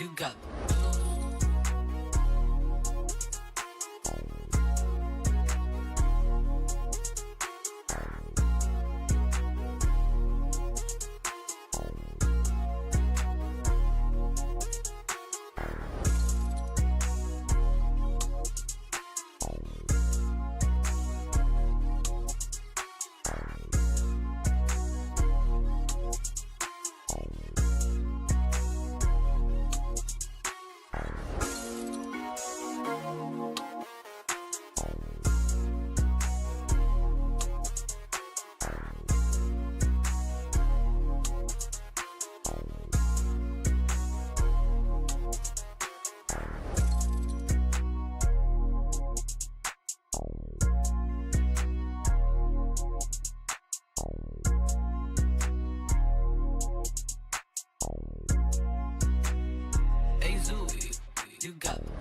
둔갑 둔갑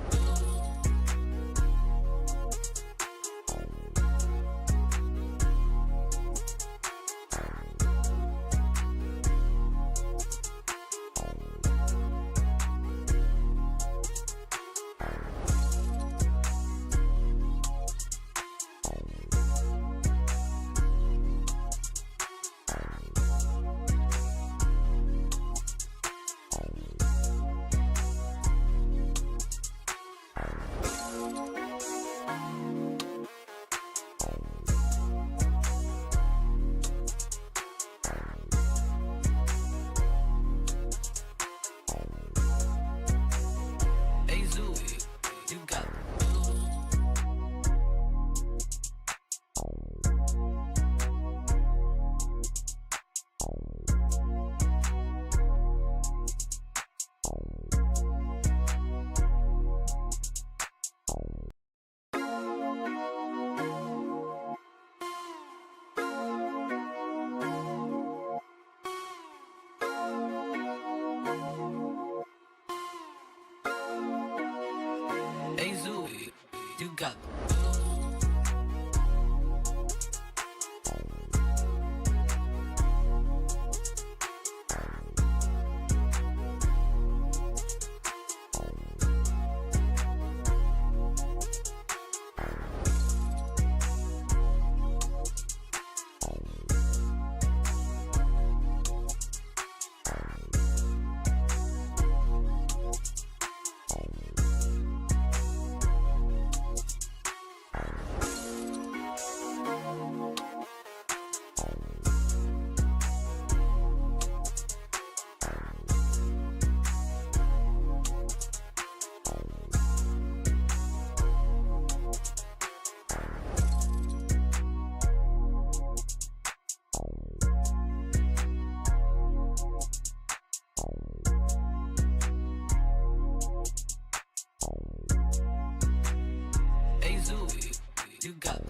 둔갑 둔갑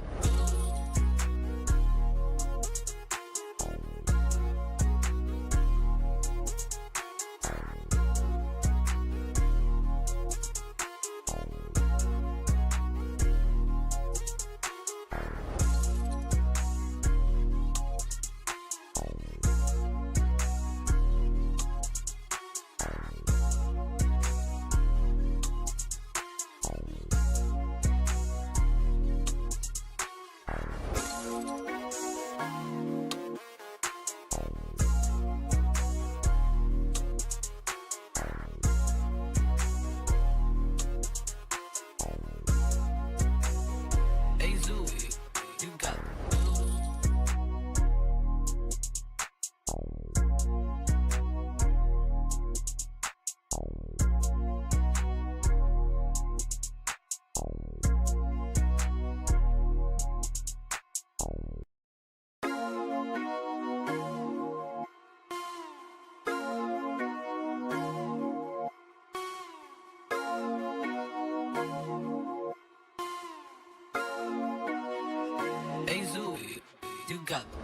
둔갑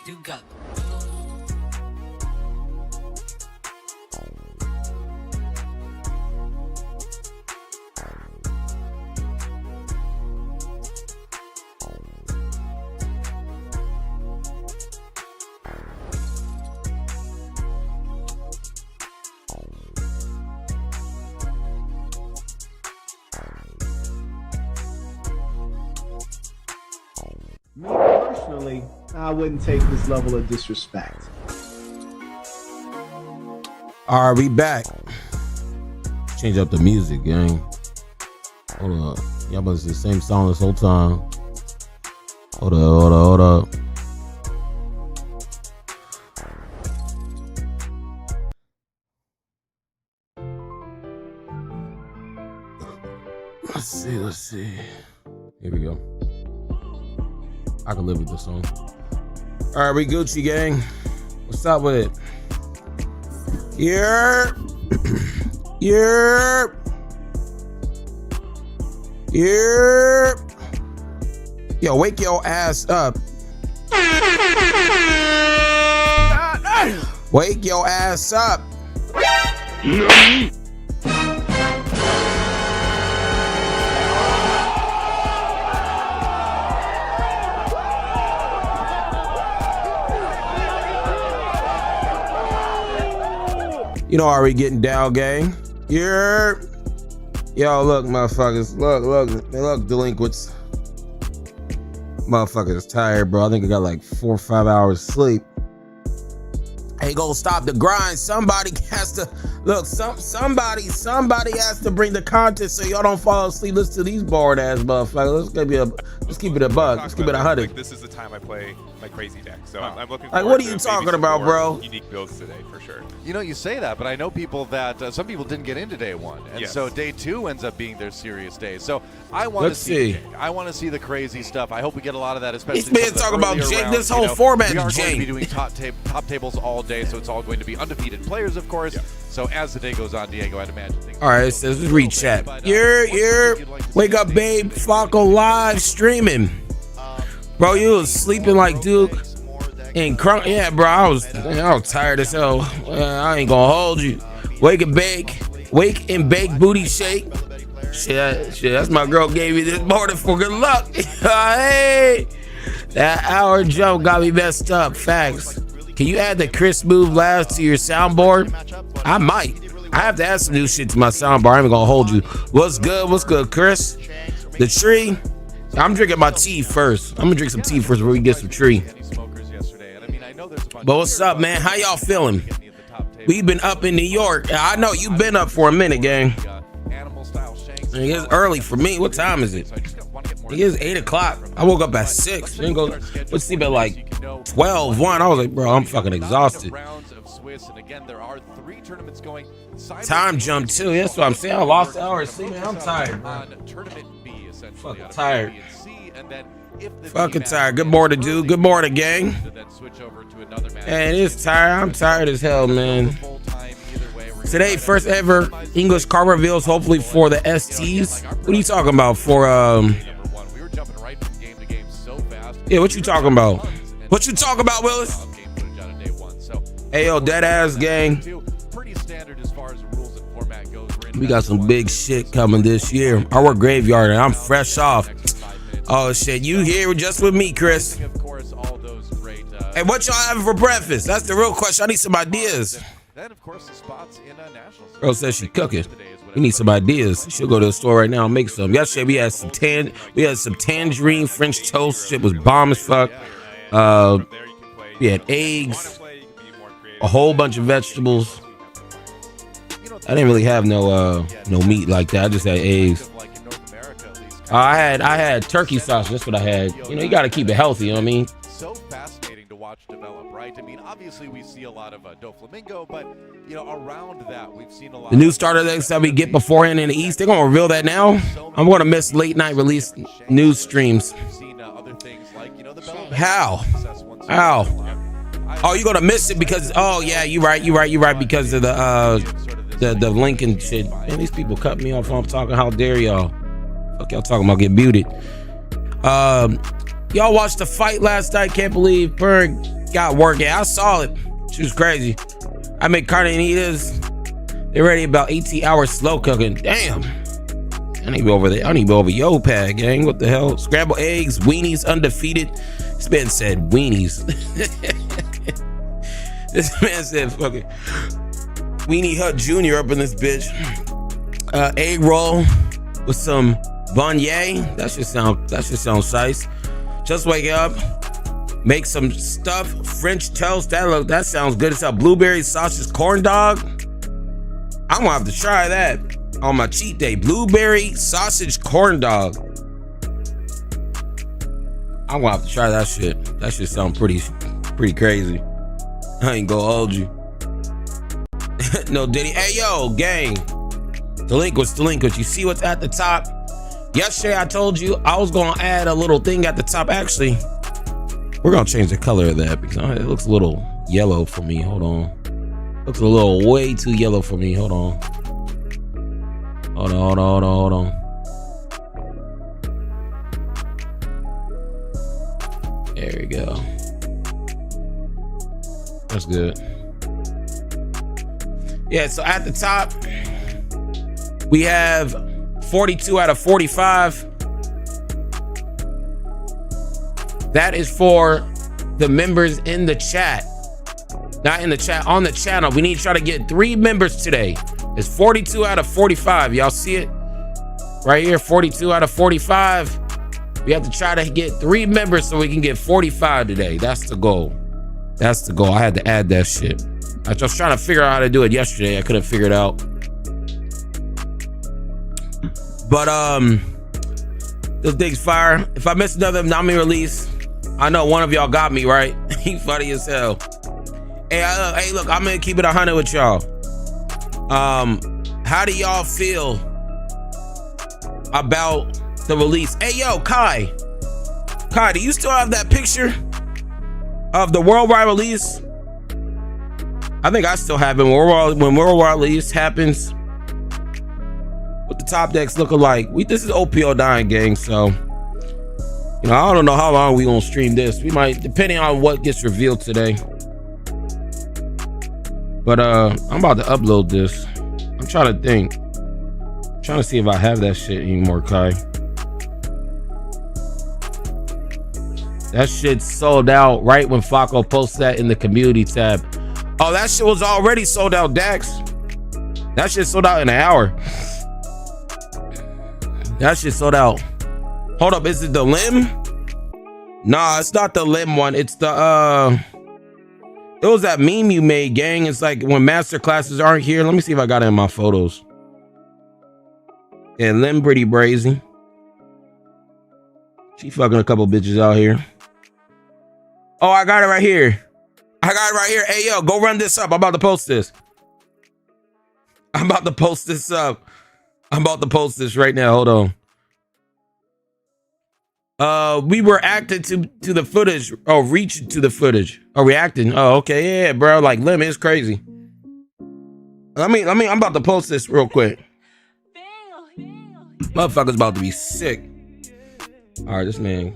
둔갑 Me personally, I wouldn't take this level of disrespect. All right, we back. Change up the music, gang. Hold up. Y'all must the same song this whole time. Hold up. Let's see. Here we go. I can live with this song. All right, we Gucci, gang. What's up with it? Yeah. Yo, wake your ass up. Wake your ass up. You know how we getting down, gang? Yeah. Yo, look, motherfuckers. Look, delinquents. Motherfuckers tired, bro. I think I got like 4 or 5 hours sleep. Ain't gonna stop the grind. Somebody has to look. Somebody has to bring the content so y'all don't fall asleep. Listen to these bored ass motherfuckers. Let's keep it a buck. Let's keep it 100. Like, this is the time I play my crazy deck, so I'm looking. Like, what are you talking about, bro? Unique builds today for sure. You know, you say that, but I know people that some people didn't get into day one, and Yes. so day two ends up being their serious day. So I want to see. I want to see the crazy stuff. I hope we get a lot of that, especially. This man talking about Jake. This whole format we are is going to Jake. be doing top tables all day, so it's all going to be undefeated players, of course. Yeah. So as the day goes on, Diego, I'd imagine things. All right, it says read chat. Wake up, babe. Flacco live streaming. Bro, you was sleeping like Duke and crunk. Yeah, bro, I was tired as hell. I ain't gonna hold you. Wake and bake booty shake. Shit, that's my girl gave me this morning for good luck. Hey, that hour jump got me messed up. Facts. Can you add the Chris move last to your soundboard? I might. I have to add some new shit to my soundboard. I ain't gonna hold you. What's good, Chris? The tree. I'm drinking my tea first. I'm gonna drink some tea first before we get some tree. But what's up, man? How y'all feeling? We've been up in New York. I know you've been up for a minute, gang. It's early for me. What time is it? It is 8 o'clock. I woke up at 6. Then go let's sleep at like 12, 1. I was like, bro, I'm fucking exhausted. Time jump too. That's what I'm saying. I lost an hour of sleep. Man, I'm tired, bro. Fucking tired. Fucking tired. Good morning, dude. Good morning, gang. Man, it's tired. I'm tired as hell, man. Today, first ever English card reveals, hopefully for the STs. What are you talking about? For yeah, what you talking about? What you talking about, Willis? Hey, yo, dead ass gang. We got some big shit coming this year. I work graveyard and I'm fresh off. Oh shit, you here just with me, Chris? Hey, what y'all having for breakfast? That's the real question. I need some ideas. Girl says she cooking. We need some ideas. She'll go to the store right now and make some. Yesterday we had some tangerine French toast. Shit was bomb as fuck. We had eggs, a whole bunch of vegetables. I didn't really have no meat like that. I just had eggs. I had turkey sausage. That's what I had. You know, you got to keep it healthy. You know what I mean? So fascinating to watch develop, right? I mean, obviously we see a lot of Doflamingo, but you know, around that we've seen a lot. The new starter decks that we get beforehand in the East, they're gonna reveal that now. I'm gonna miss late night release news streams. How? Oh, you're gonna miss it because yeah, you're right because of the Lincoln shit. Man, these people cut me off while I'm talking. How dare y'all? Fuck y'all talking about? Get muted. Y'all watched the fight last night. Can't believe Berg got work. Yeah, I saw it. She was crazy. I make carnitas. They're ready about 18 hours slow cooking. Damn. I need to be over there. I need to be over Yo-Pad, gang. What the hell? Scrambled eggs, weenies, undefeated. This man said weenies. This man said fucking Weenie Hut Jr. up in this bitch. Egg roll with some beignet. That should sound nice. Just wake up. Make some stuffed French toast. That sounds good as hell. Blueberry sausage corn dog. I'm gonna have to try that on my cheat day. Blueberry sausage corn dog. I'm gonna have to try that shit. That shit sound pretty crazy. I ain't gonna hold you. No Diddy. Hey yo, gang. Delinquents. You see what's at the top? Yesterday I told you I was gonna add a little thing at the top. Actually, we're gonna change the color of that because it looks a little yellow for me. Hold on. Looks a little way too yellow for me. Hold on. There we go. That's good. Yeah, so at the top, we have 42 out of 45. That is for the members in the chat. Not in the chat, on the channel. We need to try to get 3 members today. It's 42 out of 45. Y'all see it? Right here, 42 out of 45. We have to try to get 3 members so we can get 45 today. That's the goal. That's the goal. I had to add that shit. I was trying to figure out how to do it yesterday. I couldn't figure it out. But this thing's fire. If I miss another nominee release, I know one of y'all got me, right? He funny as hell. Hey, look, I'm gonna keep it 100 with y'all. How do y'all feel about the release? Hey, yo, Kai, do you still have that picture of the worldwide release? I think I still have it. When worldwide release happens, what the top decks looking like. This is OPO dying, gang. So, you know, I don't know how long we gonna stream this. We might, depending on what gets revealed today. But I'm about to upload this. I'm trying to think. I'm trying to see if I have that shit anymore, Kai. That shit sold out right when Faco posted that in the community tab. Oh, that shit was already sold out, Dax. That shit sold out in an hour. That shit sold out. Hold up, is it the limb? Nah, it's not the limb one. It's the it was that meme you made, gang. It's like when master classes aren't here. Let me see if I got it in my photos. Yeah, limb pretty brazy. She fucking a couple bitches out here. Oh, I got it right here. Hey, yo, go run this up. I'm about to post this. I'm about to post this right now. Hold on. We were acting to the footage. Oh, reaching to the footage. Oh, reacting. Oh, okay. Yeah, bro. Like, Lim is crazy. I'm about to post this real quick. Motherfucker's about to be sick. All right, this man.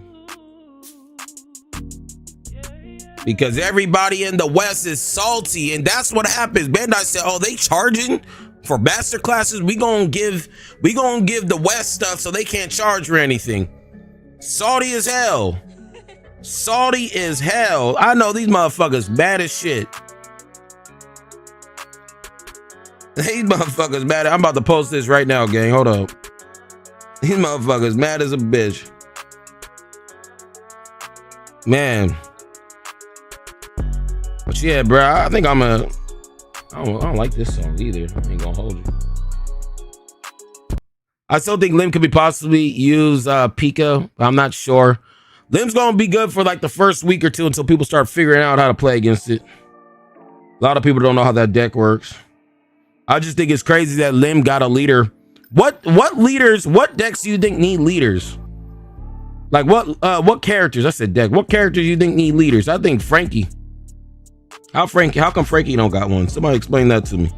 Because everybody in the West is salty, and that's what happens. Bandai said, "Oh, they charging for master classes. We gonna give the West stuff so they can't charge for anything." Salty as hell. Salty as hell. I know these motherfuckers mad as shit. These motherfuckers mad. I'm about to post this right now, gang. Hold up. These motherfuckers mad as a bitch. Man. But yeah, bro, I think I don't like this song either. I ain't gonna hold you. I still think Lim could be possibly use Pika. I'm not sure. Lim's gonna be good for like the first week or two until people start figuring out how to play against it. A lot of people don't know how that deck works. I just think it's crazy that Lim got a leader. What decks do you think need leaders? Like what characters? I said deck. What characters do you think need leaders? I think Frankie. How come Frankie don't got one? Somebody explain that to me.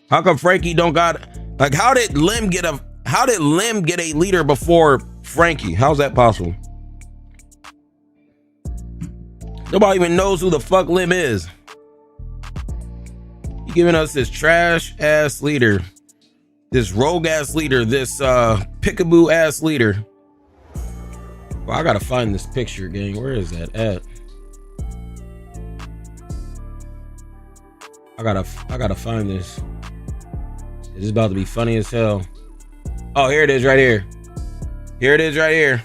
How come Frankie don't got, like, how did Lim get a leader before Frankie? How's that possible? Nobody even knows who the fuck Lim is. You giving us this trash ass leader, this rogue ass leader, this pickaboo ass leader. Well, I gotta find this picture, gang. Where is that at? I gotta find this. This is about to be funny as hell. Oh, here it is right here. Here it is right here.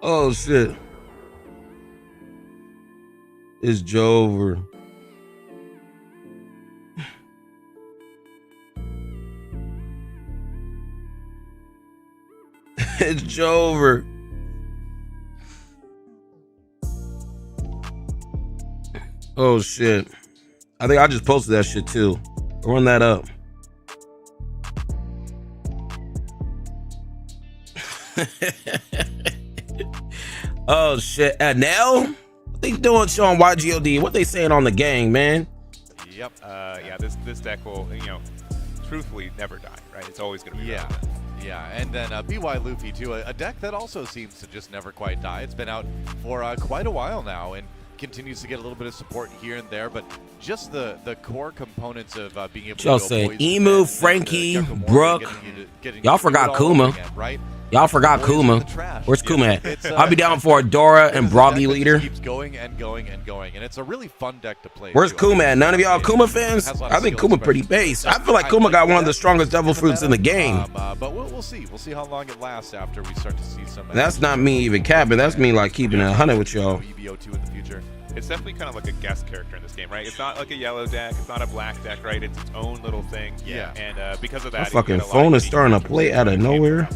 Oh shit. It's Jover. It's Jover. Oh shit. I think I just posted that shit too. Run that up. Oh shit. Nell? What they doing showing YGOD? What they saying on the gang, man? Yep. Yeah, this deck will, truthfully never die, right? It's always gonna be relevant. Yeah, and then BY Luffy too, a deck that also seems to just never quite die. It's been out for quite a while now and continues to get a little bit of support here and there, but just the core components of being able to go say Emu, Frankie, Brooke. Y'all forgot Kuma. Again, right? Y'all forgot Kuma. Where's Kuma at? I'll be down for a Dora and Broggy leader. Keeps going and going and going, and it's a really fun deck to play. Where's Kuma at? None of y'all Kuma fans? I think Kuma pretty base. I feel like Kuma got one of the strongest devil fruits in the game. But we'll see. We'll see how long it lasts after we start to see some. That's not me even capping. That's me like keeping it 100 with y'all. EBO2 in the future. It's definitely kind of like a guest character in this game, right? It's not like a yellow deck. It's not a black deck, right? It's its own little thing. Yeah. And because of that, My fucking phone is starting to play out of nowhere.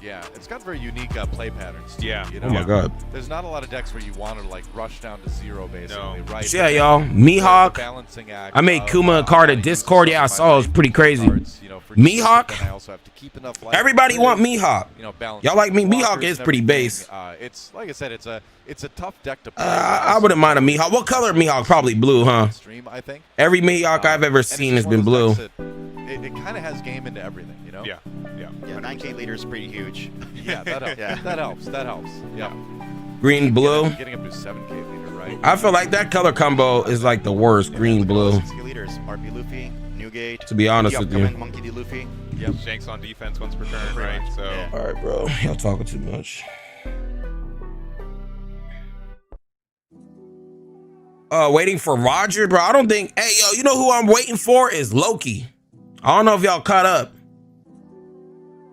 Yeah, it's got very unique play patterns too, Yeah. Oh my god. There's not a lot of decks where you want to like rush down to zero basically, right? Yeah, y'all. Mihawk. Balancing act I made Kuma a card at Discord. Yeah, I saw it. Was pretty crazy. Mihawk. I also have to keep enough life. Everybody want Mihawk. Y'all like me? Mihawk is pretty base. It's like I said, it's a tough deck to play. I wouldn't mind a Mihawk. What color Mihawk? Probably blue, huh? Stream, I think. Every Mihawk I've ever seen has been blue. It kind of has game into everything, you know? Yeah. 9K leader is pretty huge. Yeah, that helps. Yeah. That helps. Yeah. Green, blue. Getting up to 7K leader, right? I feel like that color combo is like the worst. Green, blue. 6K leaders, RP Luffy, Newgate. To be honest with you. Monkey D. Luffy. Yep. Shanks on defense once per turn, right? So. Yeah. All right, bro. Y'all talking too much. Waiting for Roger, bro. I don't think. Hey, yo, you know who I'm waiting for is Loki. I don't know if y'all caught up,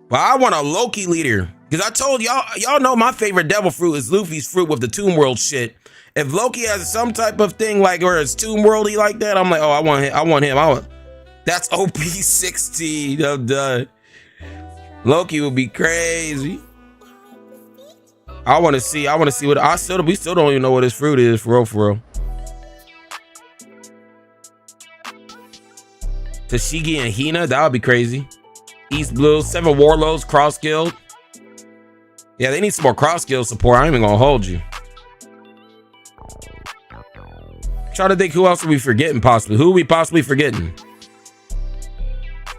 but I want a Loki leader because I told y'all know my favorite devil fruit is Luffy's fruit with the Tomb World shit. If Loki has some type of thing like where it's Tomb Worldy like that, I'm like, oh, I want him. That's OP 16. I'm done. Loki would be crazy. I want to see what we still don't even know what his fruit is for real. Tashigi and Hina, that would be crazy. East Blue, 7 Warlords, Cross Guild. Yeah, they need some more Cross Guild support. I ain't even gonna hold you. Try to think who else are we forgetting possibly. Who are we possibly forgetting?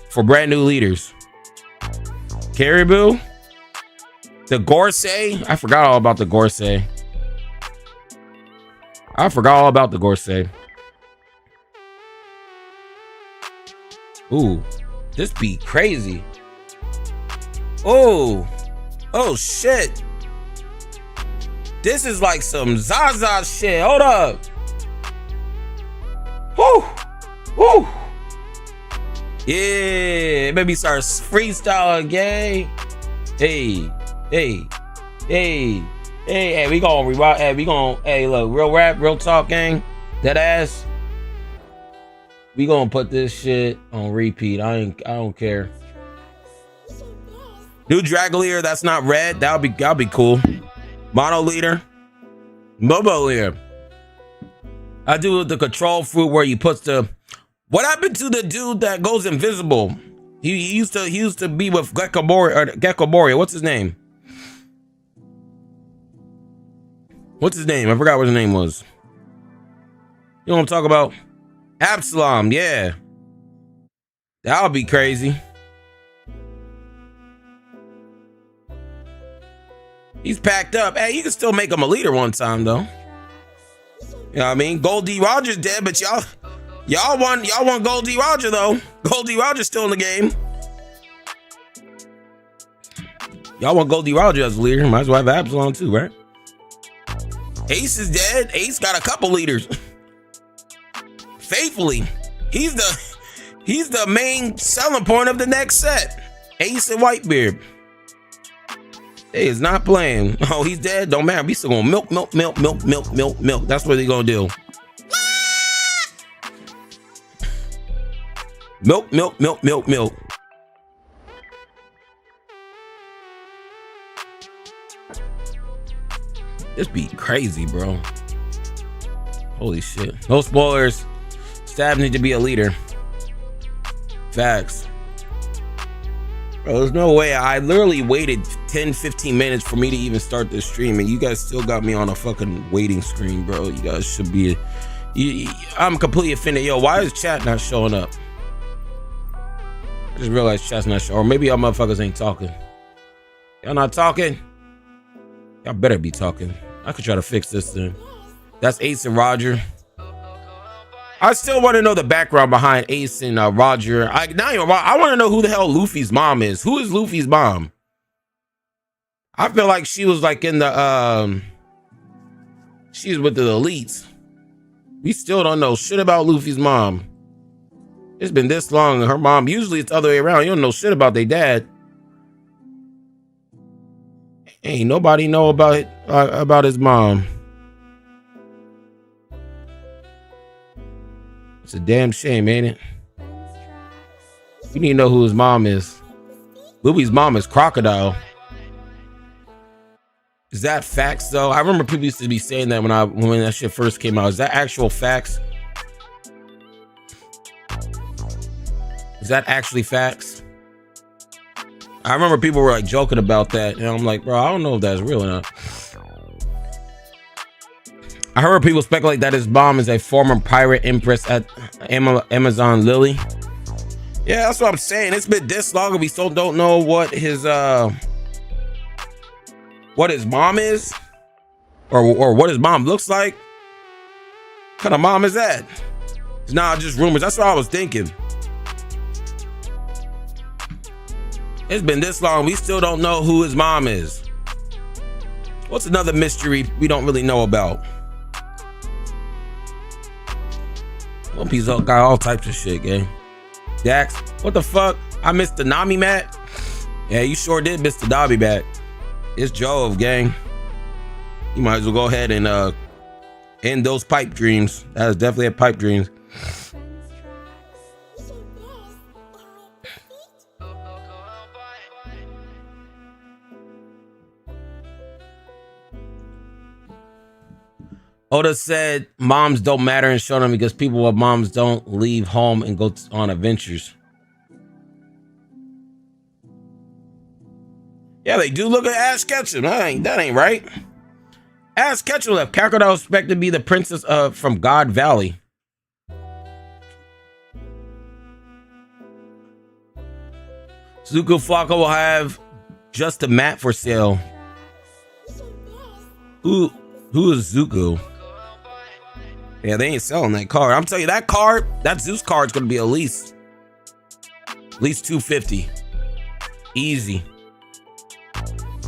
For brand new leaders. Caribou? The Gorsay? I forgot all about the Gorsay. Ooh, this be crazy. Oh shit. This is like some Zaza shit. Hold up. Woo. Yeah, maybe start freestyling, gang. Hey, we gonna rewind. Hey, look, real rap, real talk, gang. That ass. We gonna put this shit on repeat. I don't care. New Dragolier that's not red. That'll be cool. Mono leader. Mobo leader. I do the control fruit where you put the. What happened to the dude that goes invisible? He used to be with Gecko Moria. What's his name? What's his name? I forgot what his name was. You know what I'm talking about? Absalom, yeah. That would be crazy. He's packed up. Hey, you can still make him a leader one time, though. You know what I mean? Gold D. Roger's dead, but y'all want Gold D. Roger, though. Gold D. Roger's still in the game. Y'all want Gold D. Roger as a leader. Might as well have Absalom, too, right? Ace is dead. Ace got a couple leaders. Faithfully. He's the main selling point of the next set. Ace and Whitebeard. They is not playing. Oh, he's dead. Don't matter. We still gonna milk. That's what they gonna do. Milk. This be crazy, bro. Holy shit. No spoilers. Stab need to be a leader. Facts. Bro, there's no way. I literally waited 10-15 minutes for me to even start this stream, and you guys still got me on a fucking waiting screen, bro. You guys should be I'm completely offended. Yo, why is chat not showing up? I just realized chat's not showing. Or maybe y'all motherfuckers ain't talking. Y'all not talking? Y'all better be talking. I could try to fix this thing. That's Ace and Roger. I still want to know the background behind Ace and Roger. I want to know who the hell Luffy's mom is. Who is Luffy's mom? I feel like she was like in the she's with the elites. We still don't know shit about Luffy's mom. It's been this long. Her mom, usually it's the other way around. You don't know shit about their dad. Ain't nobody know about his mom. It's a damn shame, ain't it? We need to know who his mom is. Luffy's mom is Crocodile. Is that facts though? I remember people used to be saying that when that shit first came out. Is that actual facts? Is that actually facts? I remember people were like joking about that, and I'm like, bro, I don't know if that's real or not. I heard people speculate that his mom is a former pirate empress at Amazon Lily. Yeah, that's what I'm saying. It's been this long and we still don't know what his mom is, or what his mom looks like. What kind of mom is that? It's not just rumors. That's what I was thinking. It's been this long. We still don't know who his mom is. What's another mystery we don't really know about? One Piece got all types of shit, gang. Dax, what the fuck? I missed the Nami mat. Yeah, you sure did miss the Dobby back. It's Jove, gang. You might as well go ahead and end those pipe dreams. That is definitely a pipe dream. Oda said moms don't matter in Shonen because people with moms don't leave home and go on adventures. Yeah, they do. Look at Ash Ketchum. That ain't right. Ash Ketchum left. Crocodile expected to be the princess from God Valley. Zuko Flocka will have just a mat for sale. Who is Zuko? Yeah, they ain't selling that card. I'm telling you, that card, that Zeus card is going to be at least $250. Easy.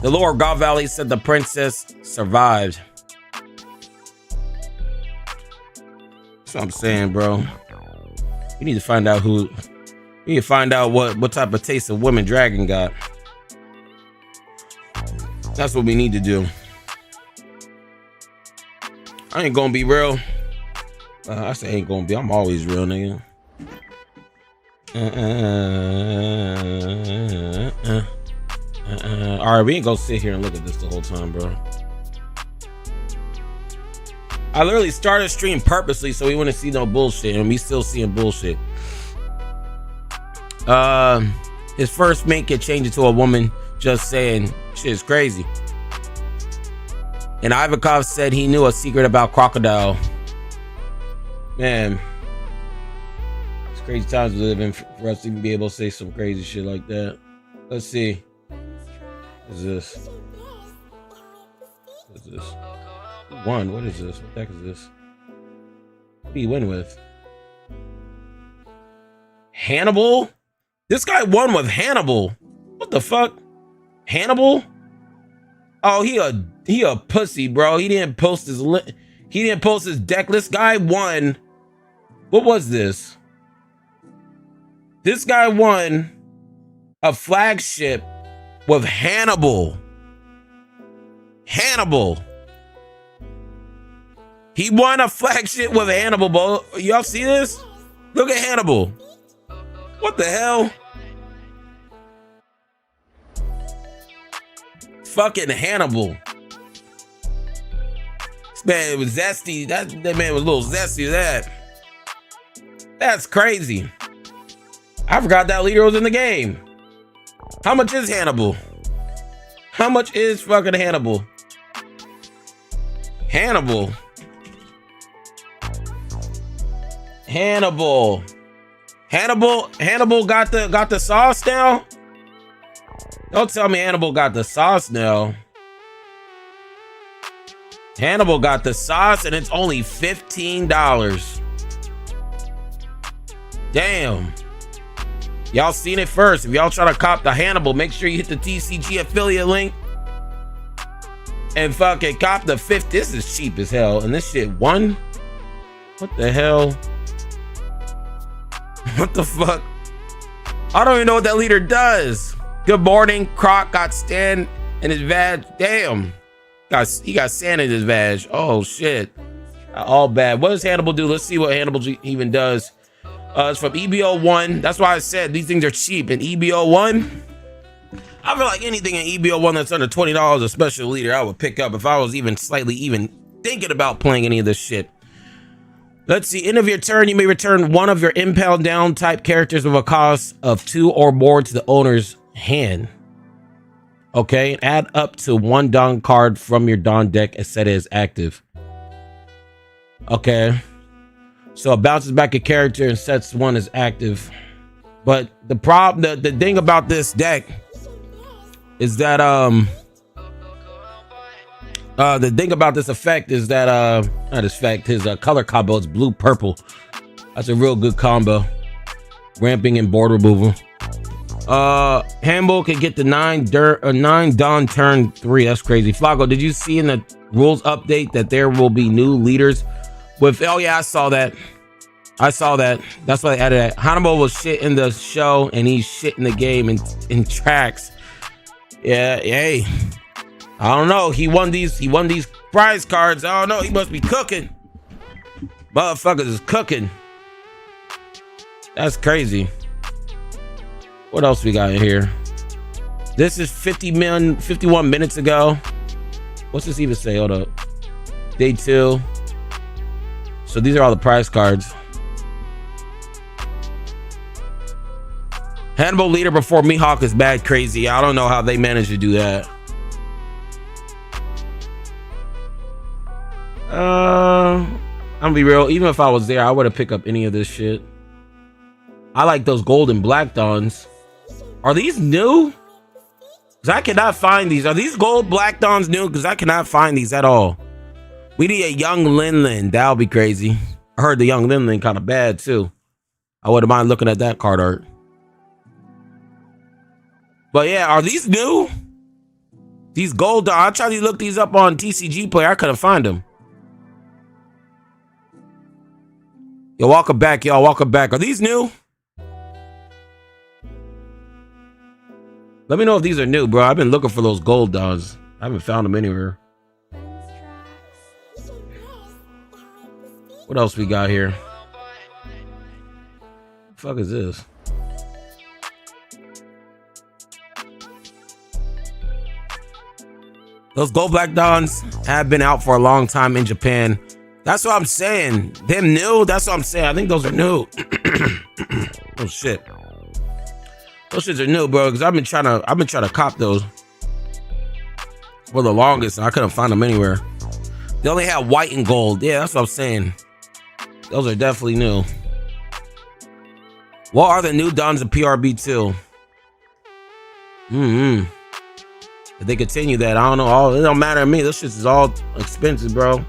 The Lord of God Valley said the princess survived. That's what I'm saying, bro. We need to find out we need to find out what type of taste of women Dragon got. That's what we need to do. I ain't gonna be real. I say ain't gonna be. I'm always real, nigga. All right, we ain't gonna sit here and look at this the whole time, bro. I literally started a stream purposely so we wouldn't see no bullshit, and we still seeing bullshit. His first mate can change it to a woman. Just saying, shit is crazy. And Ivikov said he knew a secret about Crocodile. Man, it's crazy times we live in for us to even be able to say some crazy shit like that. Let's see. What is this? What is this? Who won? What is this? What the heck is this? What do you win with? Hannibal? This guy won with Hannibal. What the fuck? Hannibal? Oh, he a pussy, bro. He didn't post his deck list. Guy won. What was this? This guy won a flagship with Hannibal. Hannibal. He won a flagship with Hannibal, bro. Y'all see this? Look at Hannibal. What the hell? Fucking Hannibal. This man was zesty. That man was a little zesty. That's crazy. I forgot that leader was in the game. How much is Hannibal? How much is fucking Hannibal? Hannibal. Hannibal got the sauce now? Don't tell me Hannibal got the sauce now. Hannibal got the sauce and it's only $15. Damn. Y'all seen it first. If y'all try to cop the Hannibal, make sure you hit the TCG affiliate link and fucking cop the 50. This is cheap as hell. And this shit won? What the hell? What the fuck? I don't even know what that leader does. Good morning. Croc got Stan in his vag. Damn. He got sand in his vag. Oh shit. All bad. What does Hannibal do? Let's see what Hannibal even does. It's from EBO1. That's why I said these things are cheap. In EBO1, I feel like anything in EBO1 that's under $20 a special leader I would pick up if I was even slightly thinking about playing any of this shit. Let's see. End of your turn, you may return one of your impound down type characters with a cost of 2 or more to the owner's hand. Okay, add up to 1 Don card from your Don deck and set it as active. Okay, so it bounces back a character and sets 1 as active. But the problem, the thing about this deck is that the thing about this effect is that not his effect, his color combo is blue purple. That's a real good combo. Ramping and board removal. Hannibal can get the 9 Don turn 3. That's crazy. Flaco, did you see in the rules update that there will be new leaders with? Oh yeah, I saw that. That's why they added that. Hannibal was shit in the show and he's shit in the game in tracks. Yeah, hey. I don't know. He won these prize cards. I don't know. He must be cooking. Motherfuckers is cooking. That's crazy. What else we got in here? This is 51 minutes ago. What's this even say? Hold up. Day 2. So these are all the prize cards. Hannibal leader before Mihawk is bad crazy. I don't know how they managed to do that. I'm gonna be real. Even if I was there, I wouldn't pick up any of this shit. I like those gold and black Dons. Are these new? Because I cannot find these. Are these gold black Dons new? Because I cannot find these at all. We need a young Lin. That'll be crazy. I heard the young Lin kind of bad too. I wouldn't mind looking at that card art. But yeah, are these new? These gold Dons. I tried to look these up on TCG Player. I couldn't find them. Yo, welcome back, y'all. Welcome back. Are these new? Let me know if these are new, bro. I've been looking for those gold Dons. I haven't found them anywhere. What else we got here? What the fuck is this? Those gold black Dons have been out for a long time in Japan. That's what I'm saying. Them new? That's what I'm saying. I think those are new. Oh shit. Those shits are new, bro, because I've been trying to cop those for the longest and I couldn't find them anywhere. They only have white and gold. Yeah, that's what I'm saying. Those are definitely new. What are the new dons of PRB2? If they continue that, I don't know. It don't matter to me. This shit is all expensive, bro.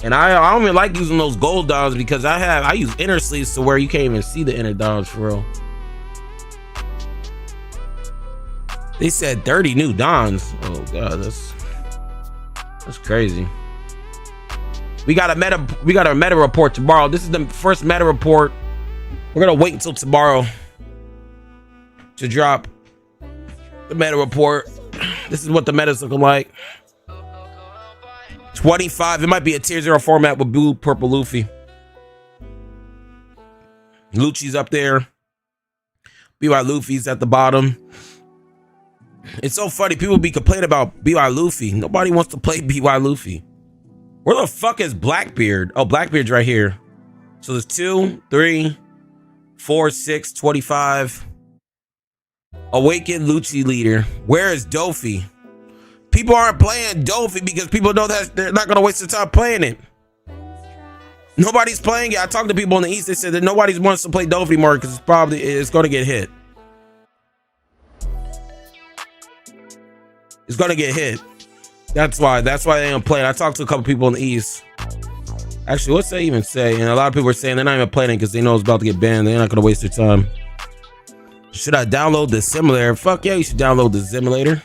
And I don't even like using those gold dons because I use inner sleeves to where you can't even see the inner dons for real. They said 30 new dons. Oh god, that's crazy. We got a meta report tomorrow. This is the first meta report. We're gonna wait until tomorrow to drop the meta report. This is what the meta's looking like. 25. It might be a tier 0 format with blue, purple Luffy. Lucci's up there. BY Luffy's at the bottom. It's so funny. People be complaining about BY Luffy. Nobody wants to play BY Luffy. Where the fuck is Blackbeard? Oh, Blackbeard's right here. So there's 2, 3, 4, 6, 25. Awakened Lucci leader. Where is Dofi? People aren't playing Dofi because people know that they're not gonna waste their time playing it. Nobody's playing it. I talked to people in the East. They said that nobody wants to play Dofi anymore because it's gonna get hit. It's gonna get hit. That's why they ain't playing. I talked to a couple people in the East. Actually, what's they even say? And a lot of people are saying they're not even playing it because they know it's about to get banned. They're not gonna waste their time. Should I download the simulator? Fuck yeah, you should download the simulator.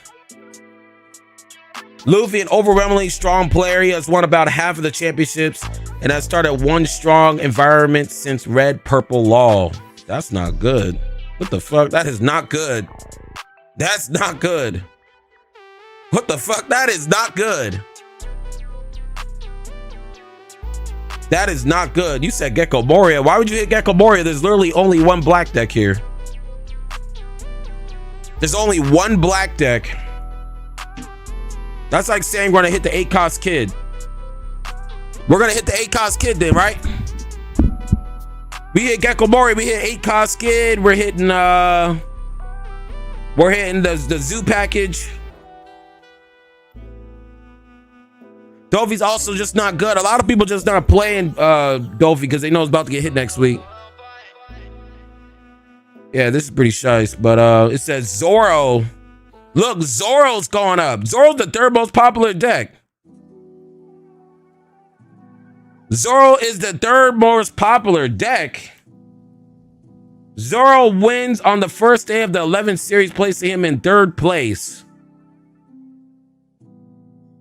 Luffy, an overwhelmingly strong player. He has won about half of the championships and has started one strong environment since Red Purple Law. That's not good. What the fuck? That is not good. That's not good. What the fuck? That is not good. That is not good. You said Gecko Moria. Why would you hit Gecko Moria? There's literally only one black deck here. There's only one black deck. That's like saying we're gonna hit the 8-cost kid. We're gonna hit the 8-cost kid then, right? We hit Gecko Moria, we hit 8-cost kid, we're hitting the zoo package. Dofi's also just not good. A lot of people just not playing Dofi because they know it's about to get hit next week. Yeah, this is pretty shice, but it says Zoro. Look, Zoro's going up. Zoro's the 3rd most popular deck. Zoro is the 3rd most popular deck. Zoro wins on the first day of the 11th series, placing him in 3rd place.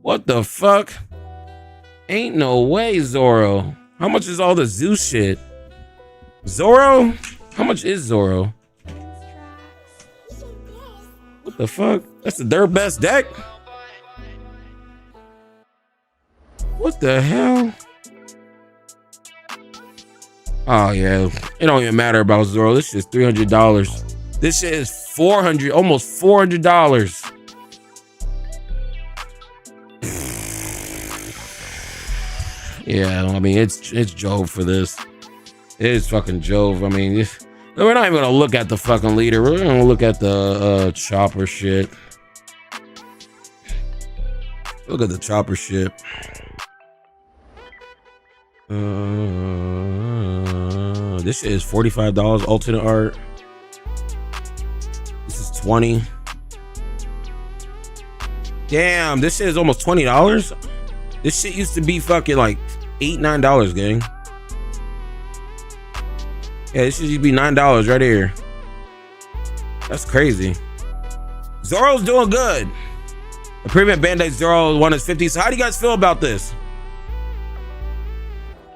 What the fuck? Ain't no way, Zoro. How much is all the zoo shit? Zoro? How much is Zoro? What the fuck? That's the 3rd best deck? What the hell? Oh yeah, it don't even matter about Zoro. This shit's $300. This shit is $400, almost $400. Yeah, I mean it's Jove for this. It is fucking Jove. I mean, we're not even gonna look at the fucking leader. We're gonna look at the chopper shit. Look at the chopper shit. This shit is $45 alternate art. This is $20. Damn, this shit is almost $20. This shit used to be fucking like $8, $9, gang. Yeah, this shit used to be $9 right here. That's crazy. Zoro's doing good. The premium Band-Aid Zoro one is 50. So how do you guys feel about this?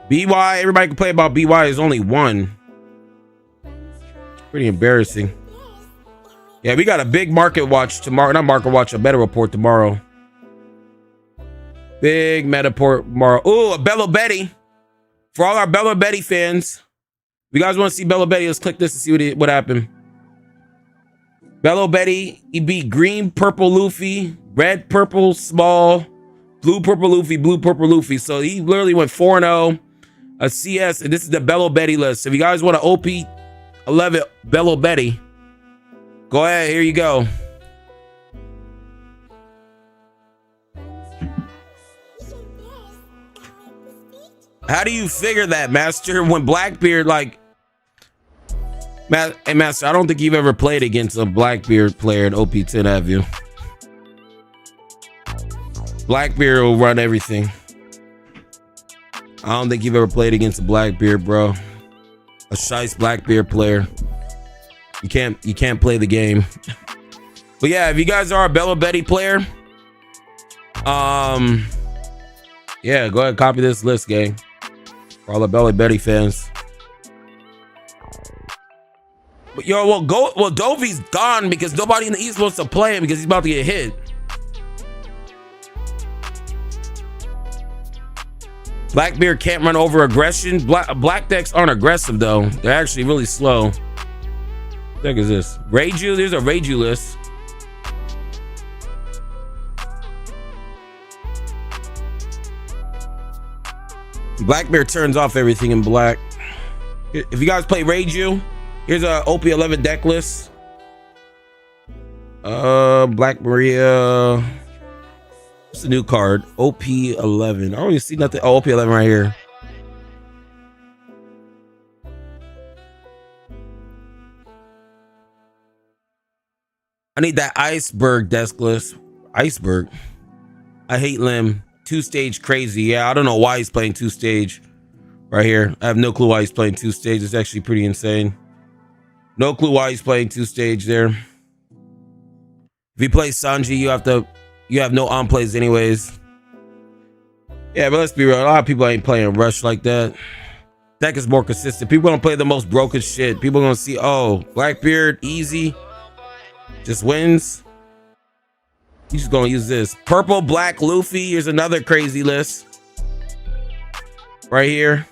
BY, everybody can play about BY. There's only one. Pretty embarrassing. Yeah, we got a big market watch tomorrow. Not market watch, a meta report tomorrow. Big meta report tomorrow. Ooh, a Bello Betty. For all our Bello Betty fans. If you guys want to see Bello Betty, let's click this to see what happened. Bello Betty, he beat green, purple Luffy, red, purple, small, blue, purple Luffy, blue, purple Luffy. So he literally went 4-0. A CS, and this is the Bello Betty list. If you guys want to OP 11 Bello Betty, go ahead. Here you go. How do you figure that, Master? When Blackbeard, like, hey, Master, I don't think you've ever played against a Blackbeard player in OP10, have you? Blackbeard will run everything. I don't think you've ever played against a Blackbeard, bro. A shice Blackbeard player. You can't play the game. But yeah, if you guys are a Bello Betty player, yeah, go ahead and copy this list, gang. For all the Bello Betty fans. But yo, well, Dovy's gone because nobody in the East wants to play him because he's about to get hit. Blackbeard can't run over aggression. Black decks aren't aggressive though. They're actually really slow. What the heck is this? Reiju? There's a Reiju list. Blackbeard turns off everything in black. If you guys play Reiju, here's a OP11 deck list. Black Maria. What's the new card? OP11. I don't even see nothing. Oh, OP11 right here. I need that Iceberg desk list. Iceberg. I hate Lim. 2-stage crazy. Yeah, I don't know why he's playing 2-stage right here. I have no clue why he's playing 2-stage. It's actually pretty insane. No clue why he's playing 2-stage there. If he plays Sanji, you have no on plays anyways. Yeah, but let's be real. A lot of people ain't playing Rush like that. Deck is more consistent. People gonna play the most broken shit. People gonna see, oh, Blackbeard, easy. Just wins. He's just gonna use this. Purple, black, Luffy. Here's another crazy list. Right here.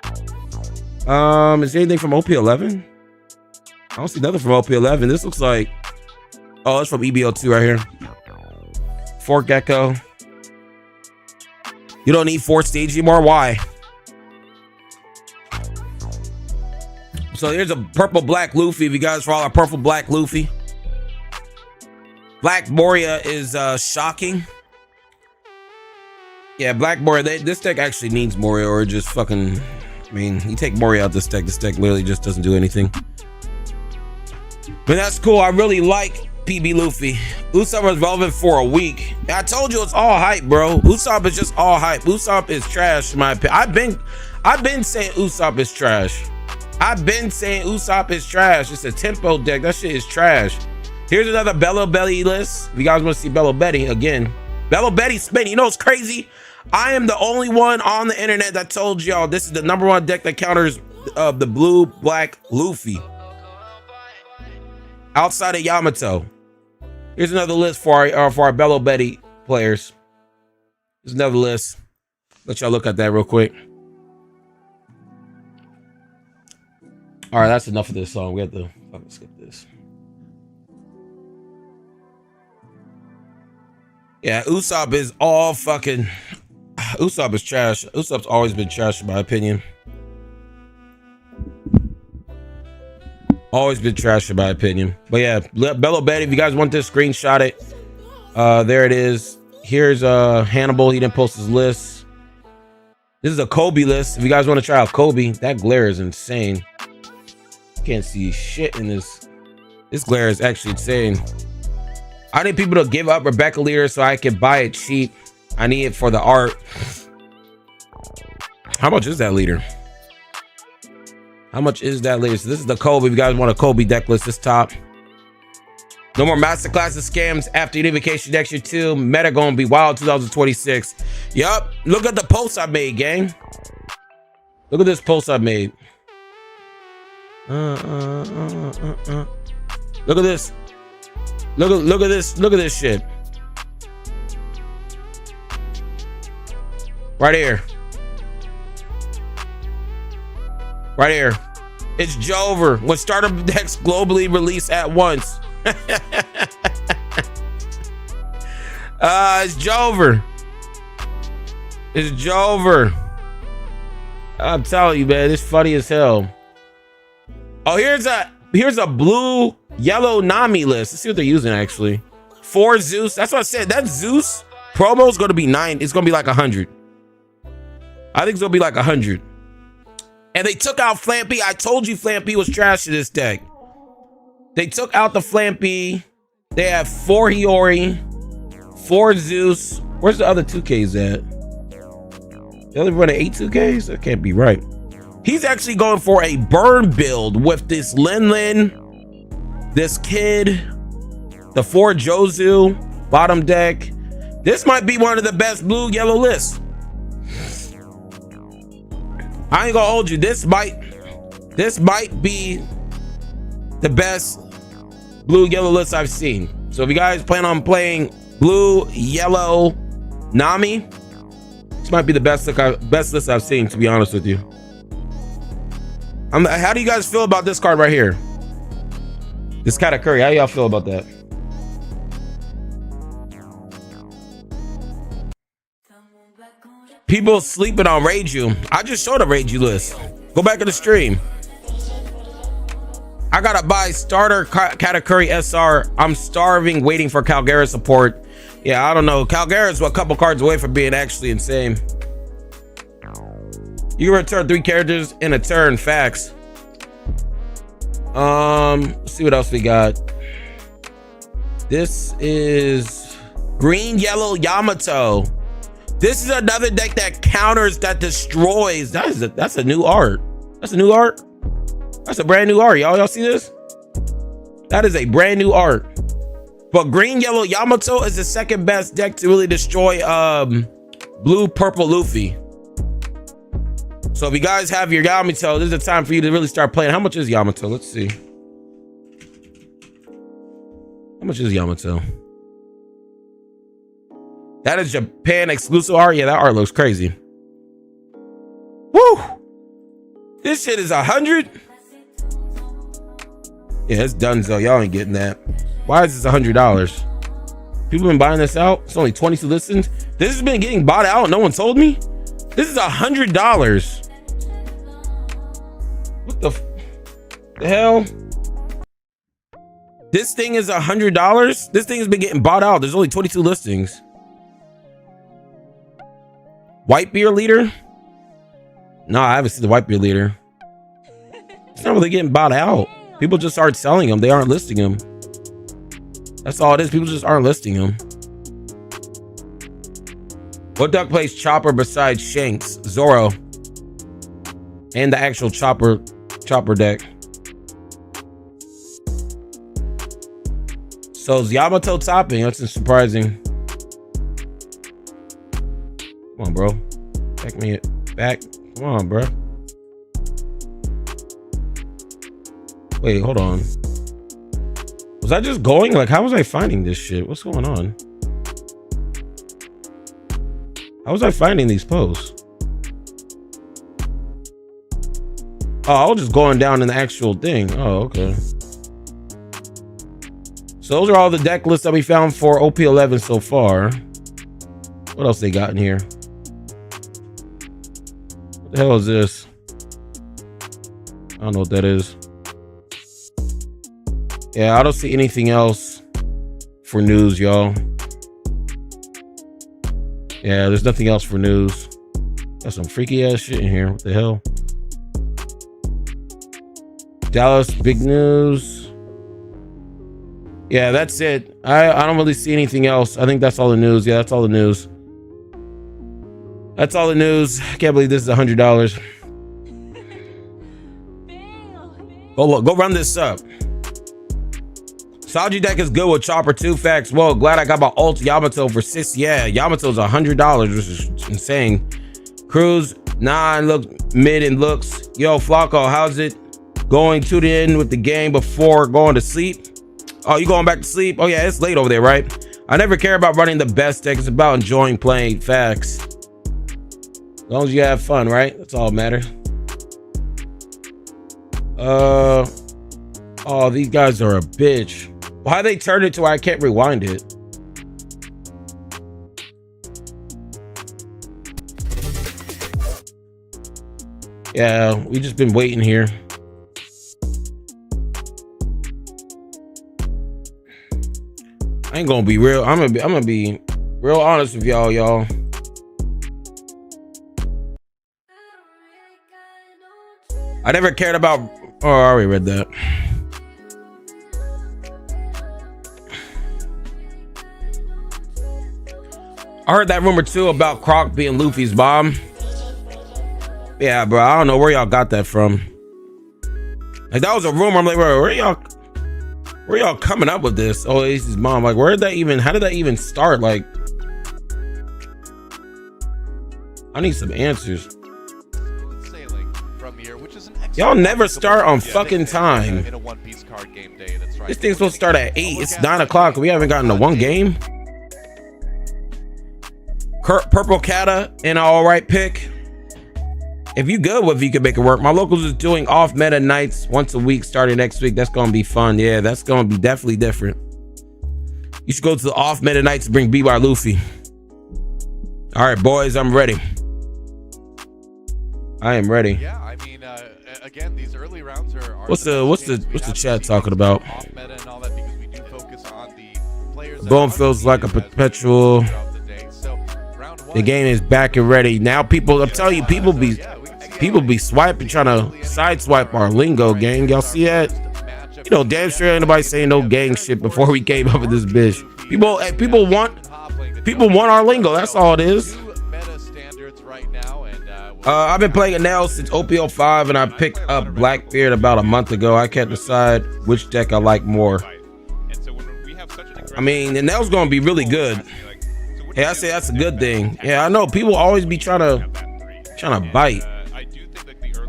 Is there anything from OP11? I don't see nothing from OP11. This looks like, oh, it's from EBO2 right here. Fork Gecko. You don't need 4 stage anymore. Why? So here's a purple black Luffy. If you guys follow our purple black Luffy. Black Moria is shocking. Yeah, Black Moria. This deck actually needs Moria, or just fucking. I mean, you take Moria out this deck literally just doesn't do anything. But that's cool. I really like PB Luffy. Usopp was relevant for a week. I told you it's all hype, bro. Usopp is just all hype. Usopp is trash, in my opinion. I've been saying Usopp is trash. I've been saying Usopp is trash. It's a tempo deck. That shit is trash. Here's another Bello Betty list. If you guys want to see Bello Betty again. Bello Betty spinning. You know what's crazy? I am the only one on the internet that told y'all this is the #1 deck that counters the blue black Luffy. Outside of Yamato. Here's another list for our Bello Betty players. Here's another list. Let y'all look at that real quick. All right, that's enough of this song. We have to fucking skip this. Yeah, Usopp is all fucking. Usopp is trash. Usopp's always been trash, in my opinion. Always been trash, in my opinion. But yeah, Bello Betty, if you guys want this, screenshot it. There it is. Here's Hannibal. He didn't post his list. This is a Kobe list. If you guys want to try out Kobe, that glare is insane. Can't see shit in this. This glare is actually insane. I need people to give up Rebecca Leader so I can buy it cheap. I need it for the art. How much is that leader? How much is that leader? So this is the Kobe. If you guys want a Kobe deck list, this top. No more masterclasses scams after Unification next year too. Meta gonna be wild 2026. Yup. Look at the post I made, gang. Look at this post I made. Look at this. Look at this. Look at this shit. Right here. Right here. It's Jover. When startup decks globally release at once. It's Jover. It's Jover. I'm telling you, man, it's funny as hell. Oh, here's a blue yellow Nami list. Let's see what they're using actually. 4 Zeus. That's what I said. That Zeus promo is going to be 9. It's going to be like 100. I think it's gonna be like 100. And they took out Flampy. I told you Flampy was trash to this deck. They took out the Flampy. They have 4 Hiyori, 4 Zeus. Where's the other 2Ks at? They only run 8 2Ks? That can't be right. He's actually going for a burn build with this Lin, this kid, the 4 Jozu, bottom deck. This might be one of the best blue yellow lists. I ain't gonna hold you. This might be the best blue yellow list I've seen. So if you guys plan on playing blue yellow Nami, this might be the best list I've seen, to be honest with you. How do you guys feel about this card right here? This Katakuri, how y'all feel about that? People sleeping on Reiju. I just showed a Reiju list. Go back to the stream. I gotta buy starter Katakuri SR. I'm starving, waiting for Calgara support. Yeah, I don't know. Calgara's a couple cards away from being actually insane. You can return 3 characters in a turn. Facts. Let's see what else we got. This is green yellow Yamato. This is another deck that counters, that destroys. That's a new art. That's a new art. That's a brand new art. Y'all see this? That is a brand new art. But green yellow Yamato is the second best deck to really destroy blue purple Luffy. So if you guys have your Yamato, this is the time for you to really start playing. How much is Yamato? Let's see. How much is Yamato? That is Japan exclusive art. Yeah, that art looks crazy. Woo! This shit is 100. Yeah, it's done, so y'all ain't getting that. Why is this $100? People been buying this out. It's only 22 listings. This has been getting bought out. No one told me. This is $100. What the hell? This thing is $100. This thing has been getting bought out. There's only 22 listings. White beer leader? No, I haven't seen the white beer leader. It's not really getting bought out. People just aren't selling them. They aren't listing them. That's all it is. People just aren't listing them. What deck plays Chopper besides Shanks? Zoro. And the actual Chopper deck. So is Yamato topping? That's surprising. Come on, bro. Back me back. Come on, bro. Wait, hold on. Was I just going? Like, how was I finding this shit? What's going on? How was I finding these posts? Oh, I was just going down in the actual thing. Oh, okay. So those are all the deck lists that we found for OP11 so far. What else they got in here? What the hell is this? I don't know what that is. Yeah, I don't see anything else for news, y'all. Yeah, there's nothing else for news. Got some freaky ass shit in here. What the hell? Dallas, big news. Yeah, that's it. I don't really see anything else. I think that's all the news. Yeah, that's all the news. That's all the news. I can't believe this is $100. Go run this up. Saji deck is good with Chopper 2. Facts. Well, glad I got my ult Yamato for 6. Yeah, Yamato's $100, which is insane. Cruz 9 look mid and looks. Yo, Flacco, how's it going to the end with the game before going to sleep? Oh, you going back to sleep? Oh yeah, it's late over there, right? I never care about running the best deck. It's about enjoying playing. Facts. As long as you have fun, right? That's all that matters. Oh, these guys are a bitch. Why they turned it to where I can't rewind it? Yeah, we just been waiting here. I ain't gonna be real. I'm gonna be real honest with y'all. I never cared about. Oh, I already read that. I heard that rumor too about Croc being Luffy's mom. Yeah, bro. I don't know where y'all got that from. Like that was a rumor. I'm like, bro, where y'all coming up with this? Oh, he's his mom. Like, where did that even? How did that even start? Like, I need some answers. Sailing from here, which is an Y'all never start on fucking time. in a one-piece card game day. That's right. This thing's supposed to start at 8. It's 9 o'clock. We haven't gotten to one game. Purple Cata, an all right pick. If you good with, you can make it work. My locals is doing off meta nights once a week starting next week. That's gonna be fun. Yeah, that's gonna be definitely different. You should go to the off meta nights and bring BY Luffy. All right, boys, I'm ready. I am ready. Yeah, I mean, again, these early rounds are what's the chat talking about? Off meta and all that because we do focus on the players. Bone feels like a perpetual. The game is back and ready. Now people, I'm telling you, people be swiping, trying to sideswipe our lingo, gang. Y'all see that? You know, damn sure ain't nobody saying no gang shit before we came up with this bitch. People want our lingo. That's all it is. I've been playing it now since OPO5, and I picked up Blackbeard about a month ago. I can't decide which deck I like more. I mean, and that was gonna be really good. Hey, I say that's a good thing. Yeah, I know people always be trying to bite.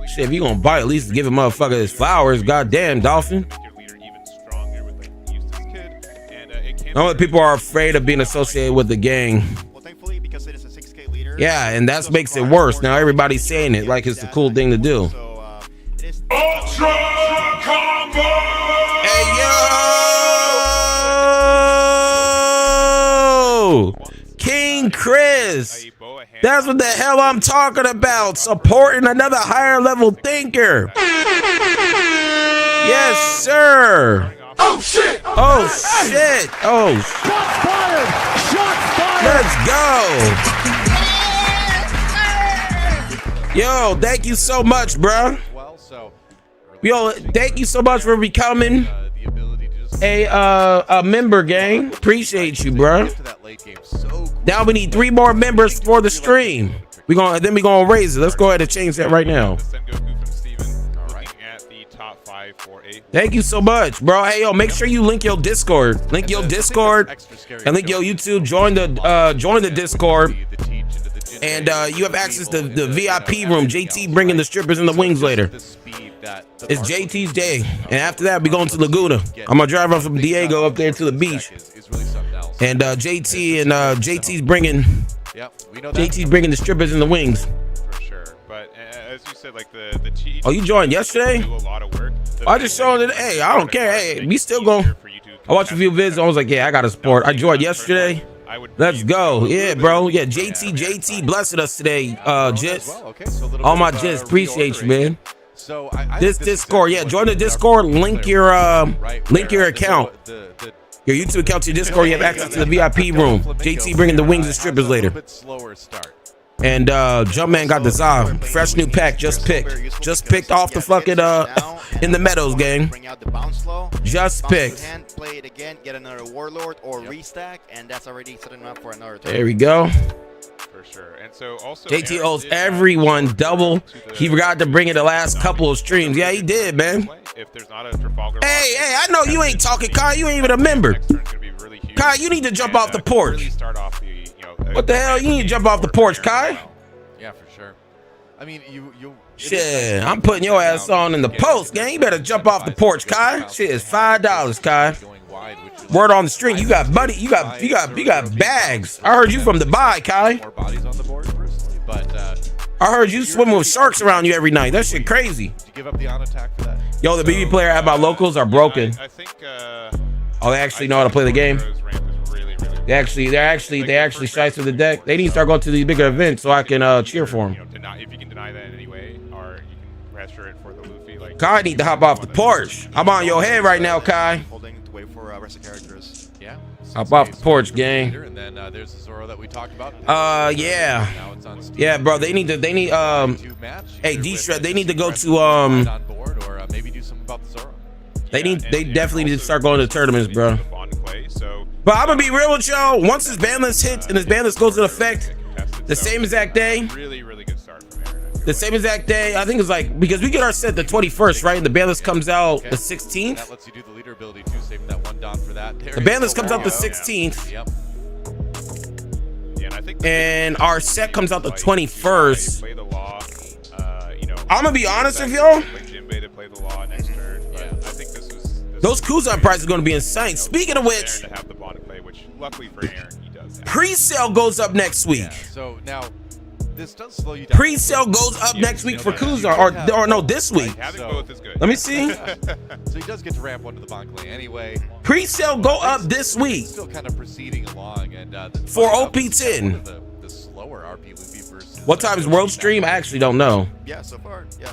Shit, if you gonna bite, at least give a motherfucker his flowers. Goddamn, Dolphin. Only people are afraid of being associated with the gang. Well, thankfully, because it is a 6K leader. Yeah, and that makes it worse. Now everybody's saying it like it's a cool thing to do. So, it is Ultra Combo! Hey, yo! King Chris. That's what the hell I'm talking about. Supporting another higher level thinker. Yes, sir. Oh shit! Oh shit! Oh, Shots fired! Shots fired! let's go. Yo, thank you so much, bruh. Yo, thank you so much for becoming a member, gang. Appreciate you, bruh. Now we need 3 more members for the stream. We gonna raise it. Let's go ahead and change that right now. Thank you so much, bro. Hey, yo, make sure you link your Discord. Link your Discord and link your YouTube. Join the Discord. And you have access to the VIP room. JT bringing the strippers and the wings later. It's JT's day. And after that, we going to Laguna. I'm going to drive up from Diego up there to the beach. And JT's bringing the strippers and the wings. For sure. But as you said, like the cheat. Oh, you joined yesterday? Do a lot of work. I just showed it. Hey, I don't care. Hey, we still going. I watched a few vids. I was like, yeah, I got to support. I joined yesterday. Let's go. Yeah, bro. Yeah, JT blessed us today. Jits. All my Jits. Appreciate you, man. This Discord. Yeah, join the Discord. Link your account. Your YouTube account to your Discord. You have access to the VIP room. JT bringing the wings and strippers later. And Jumpman got the Za. Fresh new pack. Just picked off the fucking in the Meadows gang. Just picked. play it again, get another Warlord or restack, and that's already setting up for another turn. There we go. For sure. And so also JT owes everyone double. He forgot to bring it the last couple of streams. Yeah, he did, man. If there's not a Trafalgar hey, I know you ain't talking, Kai. You ain't even a member. Kai, you need to jump off the porch. What the hell? You need to jump off the porch, Kai. Yeah, for sure. I mean, you. Shit, I'm putting your ass on in the post, gang. You better jump off the porch, Kai. Shit is $5, Kai. Word on the street, you got money. You got bags. I heard you from Dubai, Kai. I heard you swimming with sharks around you every night. That shit crazy. Yo, the BB player at my locals are broken. Oh, they actually know how to play the game. They actually shice with the deck. They need to start going to these bigger events so I can cheer for them. If you can deny that in any way, or you can pressure it for the Luffy. Like Kai need to hop off the porch. I'm on your head right now, Kai. Holding to wait for rest of characters. Yeah. Hop off the porch, gang. And then there's the Zoro that we talked about. Yeah. Now it's on Steam. Yeah, bro. They need, hey, D-Shred, they need to go to, on board, or maybe do something about the Zoro. they definitely need to start going to tournaments, bro. So But I'm gonna be real with y'all. Once this ban list hits and this ban list goes into effect, the same exact day, really good start from Aaron. the same exact day, I think it's like, because we get our set the 21st, right? And the ban list comes out the 16th. That lets you do the leader ability too, saving that 1 dot for that. The ban list comes out the 16th. Yep. Yeah, and I think And our set comes out the 21st. play the law. I'm gonna be honest with y'all. Play Jinbei to play the law next turn. But I think this was Those Kuzan prices are gonna be insane. Speaking of which, to have the bond play, which luckily for Aaron he does have. pre-sale goes up next week. So now, this does slow you down. Pre-sale goes up next week for Kuzan, or no, this week. Having both is good. Let me see. So he does get to ramp one to the Bonkley anyway. Pre-sale go up this week Still kind of proceeding along, and for OP10. The slower RP Luffy versus. What time is World Stream? I actually don't know. Yeah, so far, yeah.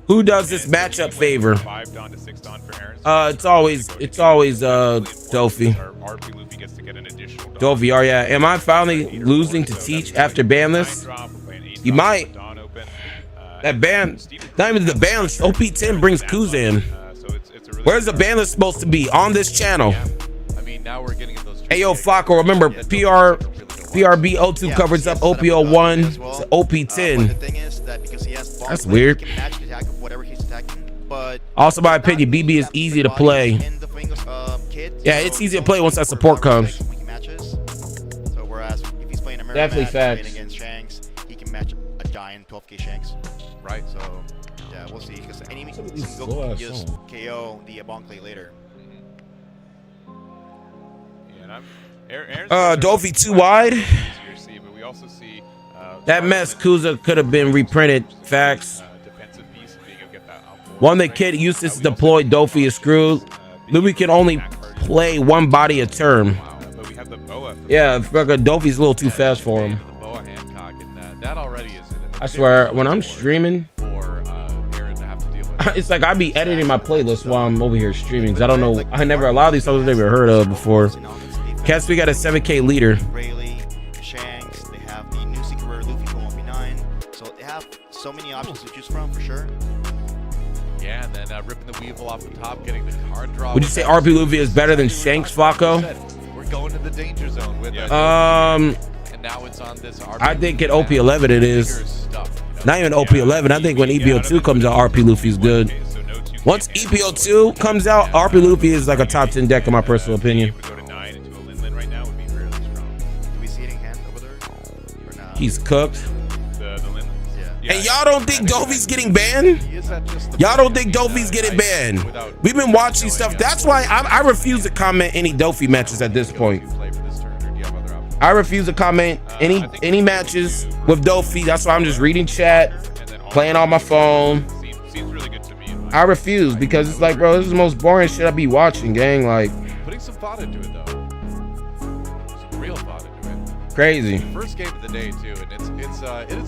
Who does this matchup favor? 5 Dawn to 6 Dawn for Aaron. It's always Dofi. Or RP Luffy gets to get an additional Dawn. Dofi, oh yeah. Am I finally losing to Teach after ban list? You might. That ban, not even the ban list. OP10 brings Kuzan. Where's the ban list supposed to be? On this channel. I mean, now we're getting those. Hey yo, Flocko, remember PRB02 covers up OP01 to The OP10. thing is that because he has That's weird. he can match the attack of whatever he's attacking, but Also, my opinion, BB is easy to play. in the fingers, kid, Yeah, it's easy to play once that support comes. when he matches. So whereas if he's playing a mirror Definitely match, facts. playing against Shanks, he can match a giant 12k Shanks. Right. So yeah, we'll see because any these Goku slow-ass can just songs. KO the Bonkley later. Yeah, and Aaron's Dofi too wide. easier to see, but we also see That mess Kuza could have been reprinted. Facts. defensive piece being able to get that outboard. One that kid used to deploy Dofi is screwed. Luffy can only play one body a turn. But we have the Boa. Yeah, Dofi's a little too fast for him. The Boa Hancock, and that already is. I swear, when I'm streaming, For Aaron to have to deal with. it's like I be editing my playlist while I'm over here streaming. 'Cause I don't know. I never, a lot of these songs I've never heard of before. Cats, we got a 7K leader. Rayleigh, Shanks, they have the new Secret Rare Luffy from 1v9. So they have so many options to choose from for sure. Yeah, and then ripping the Weevil off the top, getting the card draw. Would you say RP Luffy is better than Shanks, Flocko? We're going to the danger zone with it. Um, And now it's on this RP. I think at OP11 it is. Stuff, you know? Not even OP11. I think when EPO2 comes out, RP Luffy's good. So no two Once EPO2 comes out, RP Luffy is like a top 10 deck in my personal opinion. would go to 9 into a Lin right now would be really strong. Do we see it in hand over there? Or not? He's cooked. The Lin. Yeah. And y'all don't think Dofi's getting banned? Is that just the Y'all don't think Dofi's getting banned? We've been watching stuff. That's why I refuse to comment any Dofi matches at this point. play for this turn, or do you have other options? I refuse to comment any matches with Dofi. That's why I'm just reading chat, playing on my phone. Seems really good to me. I refuse because it's like, bro, this is the most boring shit I be watching, gang. Like, Putting some thought into it, though. Some real thought into it. crazy. First game of the day, too, and it is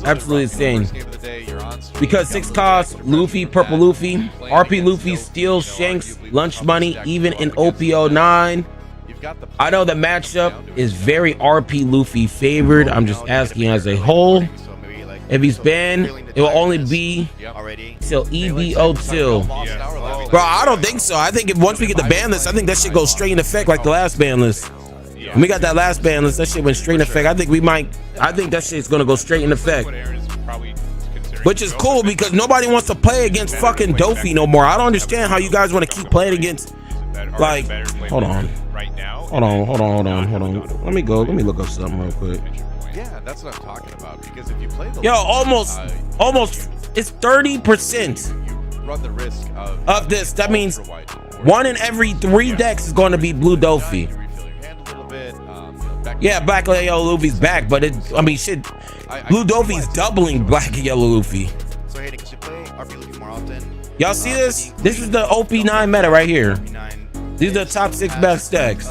Absolutely insane. First game of the day, you're on stream, Because got 6 a costs, little bit of Luffy, extra Purple that, Luffy, playing RP against Luffy still, steals you know, Shanks arguably lunch toughest money deck even to in go up against. OP09. You've got the I know the matchup is very RP Luffy favored. I'm just asking as a whole. So maybe like If he's banned, it will only be already. till EBO2. Bro, I don't think so. I think if once we get the ban list, I think that shit goes straight in effect like the last ban list. When we got that last ban list, that shit went straight in effect. I think that shit's gonna go straight in effect. What Aaron is probably considering. Which is cool because nobody wants to play against fucking Dofi no more. I don't understand how you guys want to keep playing against. Like, hold on. Right now. Hold on. Let me look up something real quick. Yeah, that's what I'm talking about. Because if you play the Yo, almost, it's 30% you run the risk of this. That means ultra wide. 1 in every 3 decks is going to be Blue Dofi. You refill your hand a little bit. Back Yeah, Black and Yellow Luffy's back, but shit. Blue Dofi's doubling Black and Yellow Luffy. So hey, because you play RP Luffy more often. Y'all see this? This is the OP9 meta right here. RP9 These are the top 6 best decks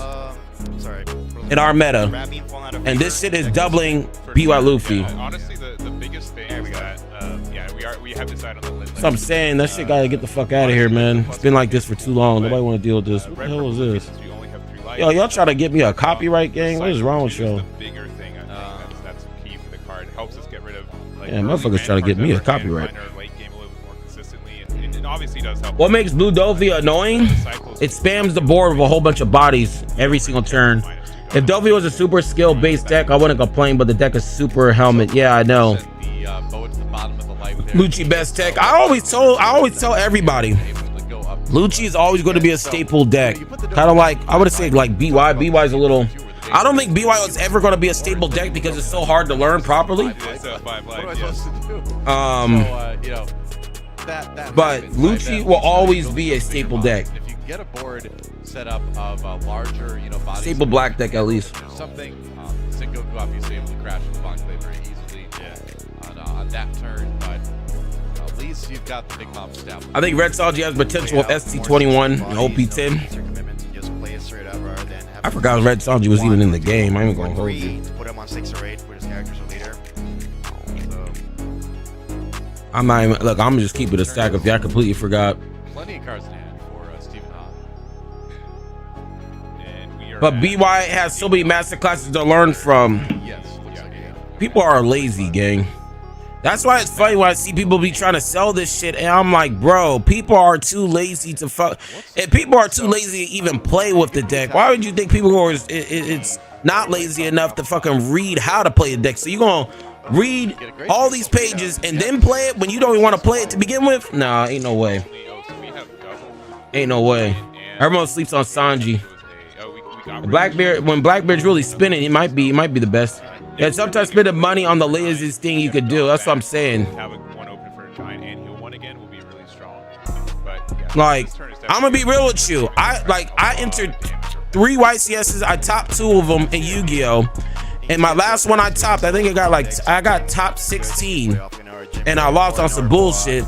sorry. in our meta. Rabbit falling out of And this favor. shit is doubling BY Luffy. Honestly, the biggest thing is that we have decided on the list. So I'm saying that shit gotta get the fuck out of here, man. It's been like this for too long. Nobody want to deal with this. What the hell is this? We only have 3 Yo, y'all try to get me a copyright gang? What is wrong with y'all? The bigger thing, I think that's key for the card. It helps us get rid of like Yeah, motherfuckers trying to get me a copyright. Late game a little bit more consistently, and it obviously does help. What makes Blue Dovey annoying? It spams the board with a whole bunch of bodies every single turn. If Dovey was a super skill based deck, I wouldn't complain, but the deck is super helmet. Yeah, I know. Lucci best tech. I always tell everybody, Lucci is always going to be a staple deck. Kind of like, I would say like BY. BY is a little, I don't think BY is ever going to be a staple deck because it's so hard to learn properly. But Lucci will always be a staple deck. If you get a board set up of a larger, body Staple black deck at least. something, Sengoku obviously able to crash the Enclave very easily on that turn, but at least you've got the big mom established. I think Red Soldier has potential with ST21 and OP10. I forgot Red Soldier was even in the game. I ain't gonna hold you. Put him on 6 or 8 with his characters a leader. I'm not even, look, I'm gonna just keep it a stack if y'all completely forgot. Plenty of cards in hand for Stephen Hahn. But BY has so many master classes to learn from. Yes, looks like it. People are lazy, gang. That's why it's funny when I see people be trying to sell this shit, and I'm like, bro, people are too lazy to fuck. If people are too lazy to even play with the deck, why would you think people who are it's not lazy enough to fucking read how to play the deck? So you gonna read all these pages and then play it when you don't even want to play it to begin with? Nah, ain't no way. Ain't no way. Everyone sleeps on Sanji. Blackbeard, when Blackbeard's really spinning, it might be the best. Yeah, sometimes spending money on the laziest thing you could do. That's what I'm saying. Having one open for a giant and heal one again will be really strong. But yeah, Like, I'm gonna be real with you. I entered 3 YCSs. I topped 2 of them in Yu-Gi-Oh! And my last one I topped, I think I got top 16, and I lost on some bullshit.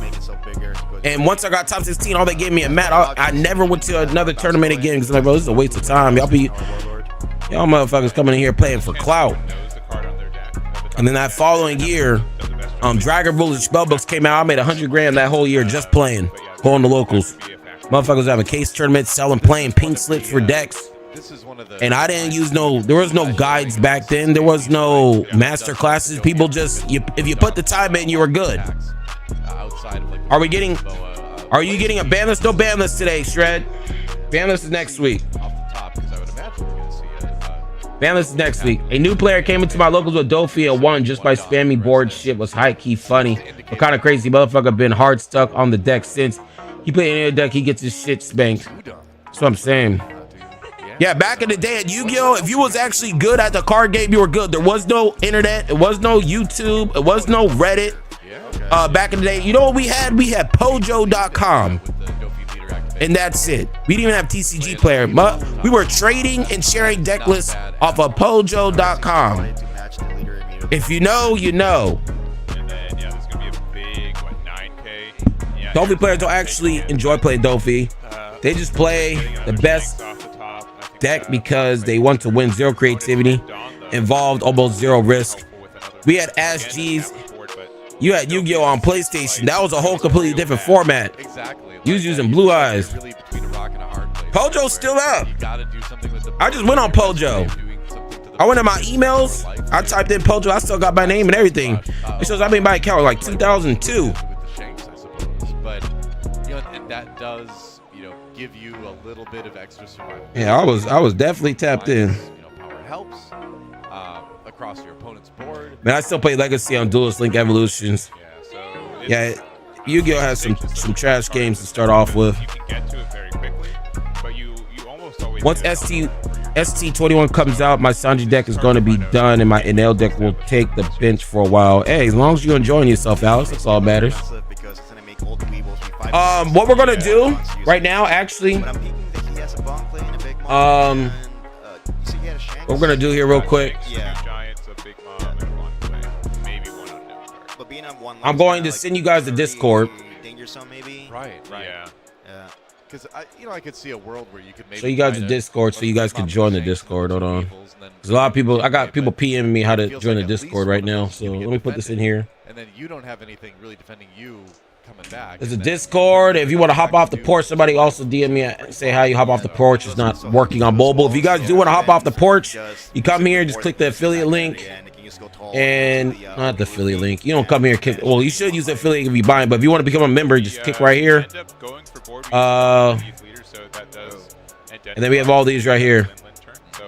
And once I got top 16, all they gave me a mat. I never went to another tournament again because like, bro, this is a waste of time. Y'all motherfuckers coming in here playing for clout. And then that following year, Dragon Ruler Spellbooks came out. I made 100 grand that whole year just playing, going to locals. Motherfuckers having case tournaments, selling, playing pink slips for decks. And I didn't use there was no guides back then. There was no master classes. People just, if you put the time in, you were good. Are you getting a ban list? No ban list today, Shred. Ban list is next week. Ban list is next week. A new player came into my locals with Dofi at 1 just by spamming board shit. Was high key funny, but kind of crazy. Motherfucker been hard stuck on the deck since. He play any other deck, he gets his shit spanked. That's what I'm saying. Yeah, back in the day at Yu-Gi-Oh, if you was actually good at the card game, you were good. There was no internet, it was no YouTube, it was no Reddit. Back in the day, you know what we had? We had Pojo.com. And that's it. We didn't even have TCG player. We were trading and sharing deck lists off of Pojo.com. If you know, you know. And then yeah, there's gonna be a big 9K. Yeah, Dofi players don't actually enjoy playing Dofi. They just play the best deck because they want to win. Zero creativity, involved almost zero risk. We had Ash G's. You had Yu-Gi-Oh on PlayStation. That was a whole completely different format. You was using Blue Eyes. Pojo's still up. I just went on Pojo. I went in my emails. I typed in Pojo. I still got my name and everything. It shows I made my account like 2002. But and that does give you a little bit of extra survival. Yeah, I was definitely tapped in. Power helps across your opponent's board. Man, I still play Legacy on Duelist Link Evolutions. Yeah, Yu-Gi-Oh has some trash games to start off with. You can get to it very quickly, but you almost always Once ST21 comes out, my Sanji deck is going to be done, and my NL deck will take the bench for a while. Hey, as long as you're enjoying yourself, Alex, that's all that matters. What we're gonna do right now, actually, what we're gonna do here real quick. I'm going to send you guys the Discord. Right. Yeah. Because I could see a world where you could maybe show you guys the Discord so you guys can join the Discord. Hold on. There's a lot of people. I got people PMing me how to join the Discord right now. So let me put this in here. And then you don't have anything really defending you coming back. There's a Discord. If you want to hop off the porch, somebody also DM me and say how you hop off the porch. It's not working on mobile. If you guys do want to hop off the porch, you come here, just click the affiliate link. And not the affiliate link. You don't come here and kick. Well, you should use the affiliate if you buy it, but if you want to become a member, just kick right here. And then we have all these right here.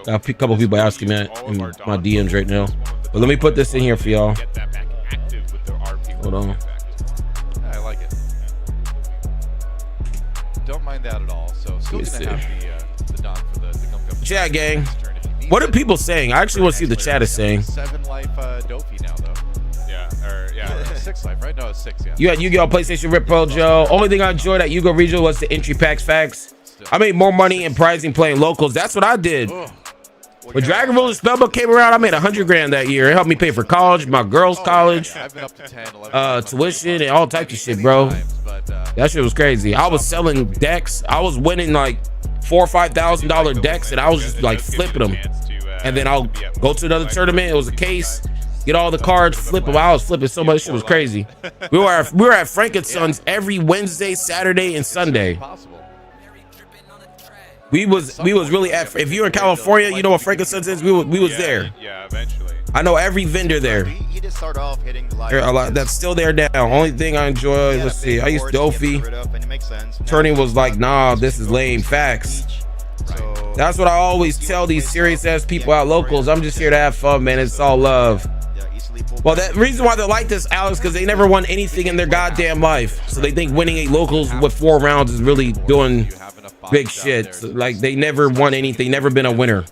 Got a couple people asking me in my DMs right now. But let me put this in here for y'all. Hold on. I like it. Don't mind that at all. So still gonna have the Don for the Gum Chat gang. What are people saying? I actually want to see what the chat is saying. 7 life Dofi now though. Yeah, 6 life, right? No, it's 6. Yeah. You had Yu-Gi-Oh! PlayStation Rip Pro Joe. Only thing I enjoyed at Yu-Gi-Oh! Regional was the entry packs facts. I made more money in pricing playing locals. That's what I did. When Dragon Ruler Spellbook came around, I made 100 grand that year. It helped me pay for college, my girls' college, I've been up to 10, 11, tuition, and all types of shit, bro. That shit was crazy. I was selling decks. I was winning like $4,000 or $5,000 decks, and I was just like flipping them. And then I'll go to another tournament. It was a case, get all the cards, flip them. I was flipping so much. Shit was crazy. We were at Frankenson's every Wednesday, Saturday, and Sunday. We was really at. If you're in California, you know what Frankenson's is. We was there. Yeah, eventually. I know every vendor there. He did start off hitting the There are a lot that's still there now. Only thing I enjoy, let's see. I used Dofi. Turning was like, nah, this is lame. Facts. That's what I always tell these serious ass people out locals. I'm just here to have fun, man. It's all love. Well, that reason why they like this, Alex, because they never won anything in their goddamn life. So they think winning 8 locals with 4 rounds is really doing big shit. So, like, they never won anything, never been a winner.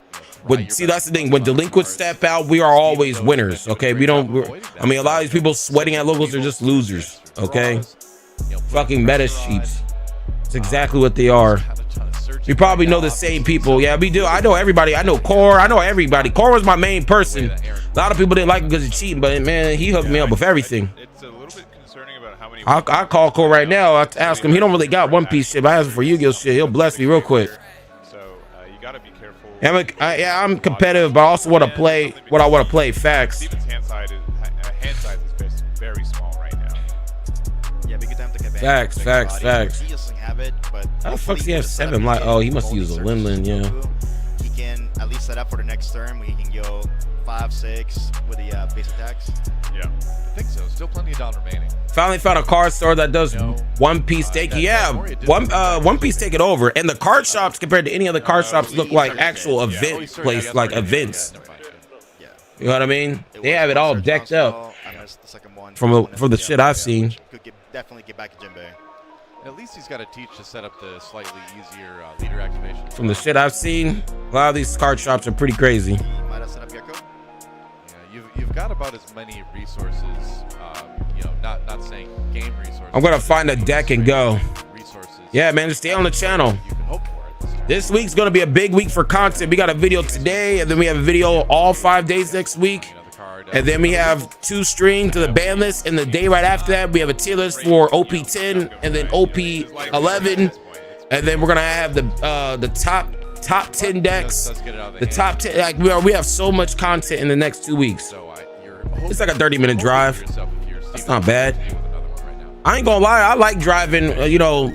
See, that's the thing. When delinquents step out, we are always winners. Okay, we don't. I mean, a lot of these people sweating at locals are just losers. Okay, fucking meta sheeps. It's exactly what they are. We probably know the same people. Yeah, we do. I know everybody. I know Core. I know everybody. Core was my main person. A lot of people didn't like him because he's cheating, but man, he hooked me up with everything. It's a little bit concerning about how many. I call Core right now. I ask him. He don't really got One Piece shit, but I ask him for Yu-Gi-Oh shit. He'll bless me real quick. So you gotta be careful. I'm competitive, but I also want to play what I want to play. Facts. Steven's hand size is very small right now. Yeah, big time to take advantage. Facts. He doesn't have it, but How the fuck does he have 7 life? Oh, he must use a Linlin, yeah. He can at least set up for the next turn where he can go 5-6 with the base attacks. Yeah, I think so. Still plenty of Don remaining. Finally found a card store that does One Piece take. Yeah, One Piece take it over. And the card shops compared to any other card shops look like actual event place, like events. You know what I mean? They have it all decked up. From the shit I've seen. Could definitely get back to Jinbei. At least he's got to teach to set up the slightly easier leader activation. From the shit I've seen, a lot of these card shops are pretty crazy. He might have set up Gecko. Yeah, you've got about as many resources. You know, not saying game resources. I'm gonna find a deck and go. Resources. Yeah, man, just stay on the channel. You can hope for it. This week's gonna be a big week for content. We got a video today, and then we have a video all 5 days next week. And then we have 2 streams to the ban list, and the day right after that, we have a tier list for OP10 and then OP11, and then we're gonna have the top 10 decks, the top 10. Like we have so much content in the next 2 weeks. It's like a 30-minute drive. That's not bad. I ain't gonna lie, I like driving. You know,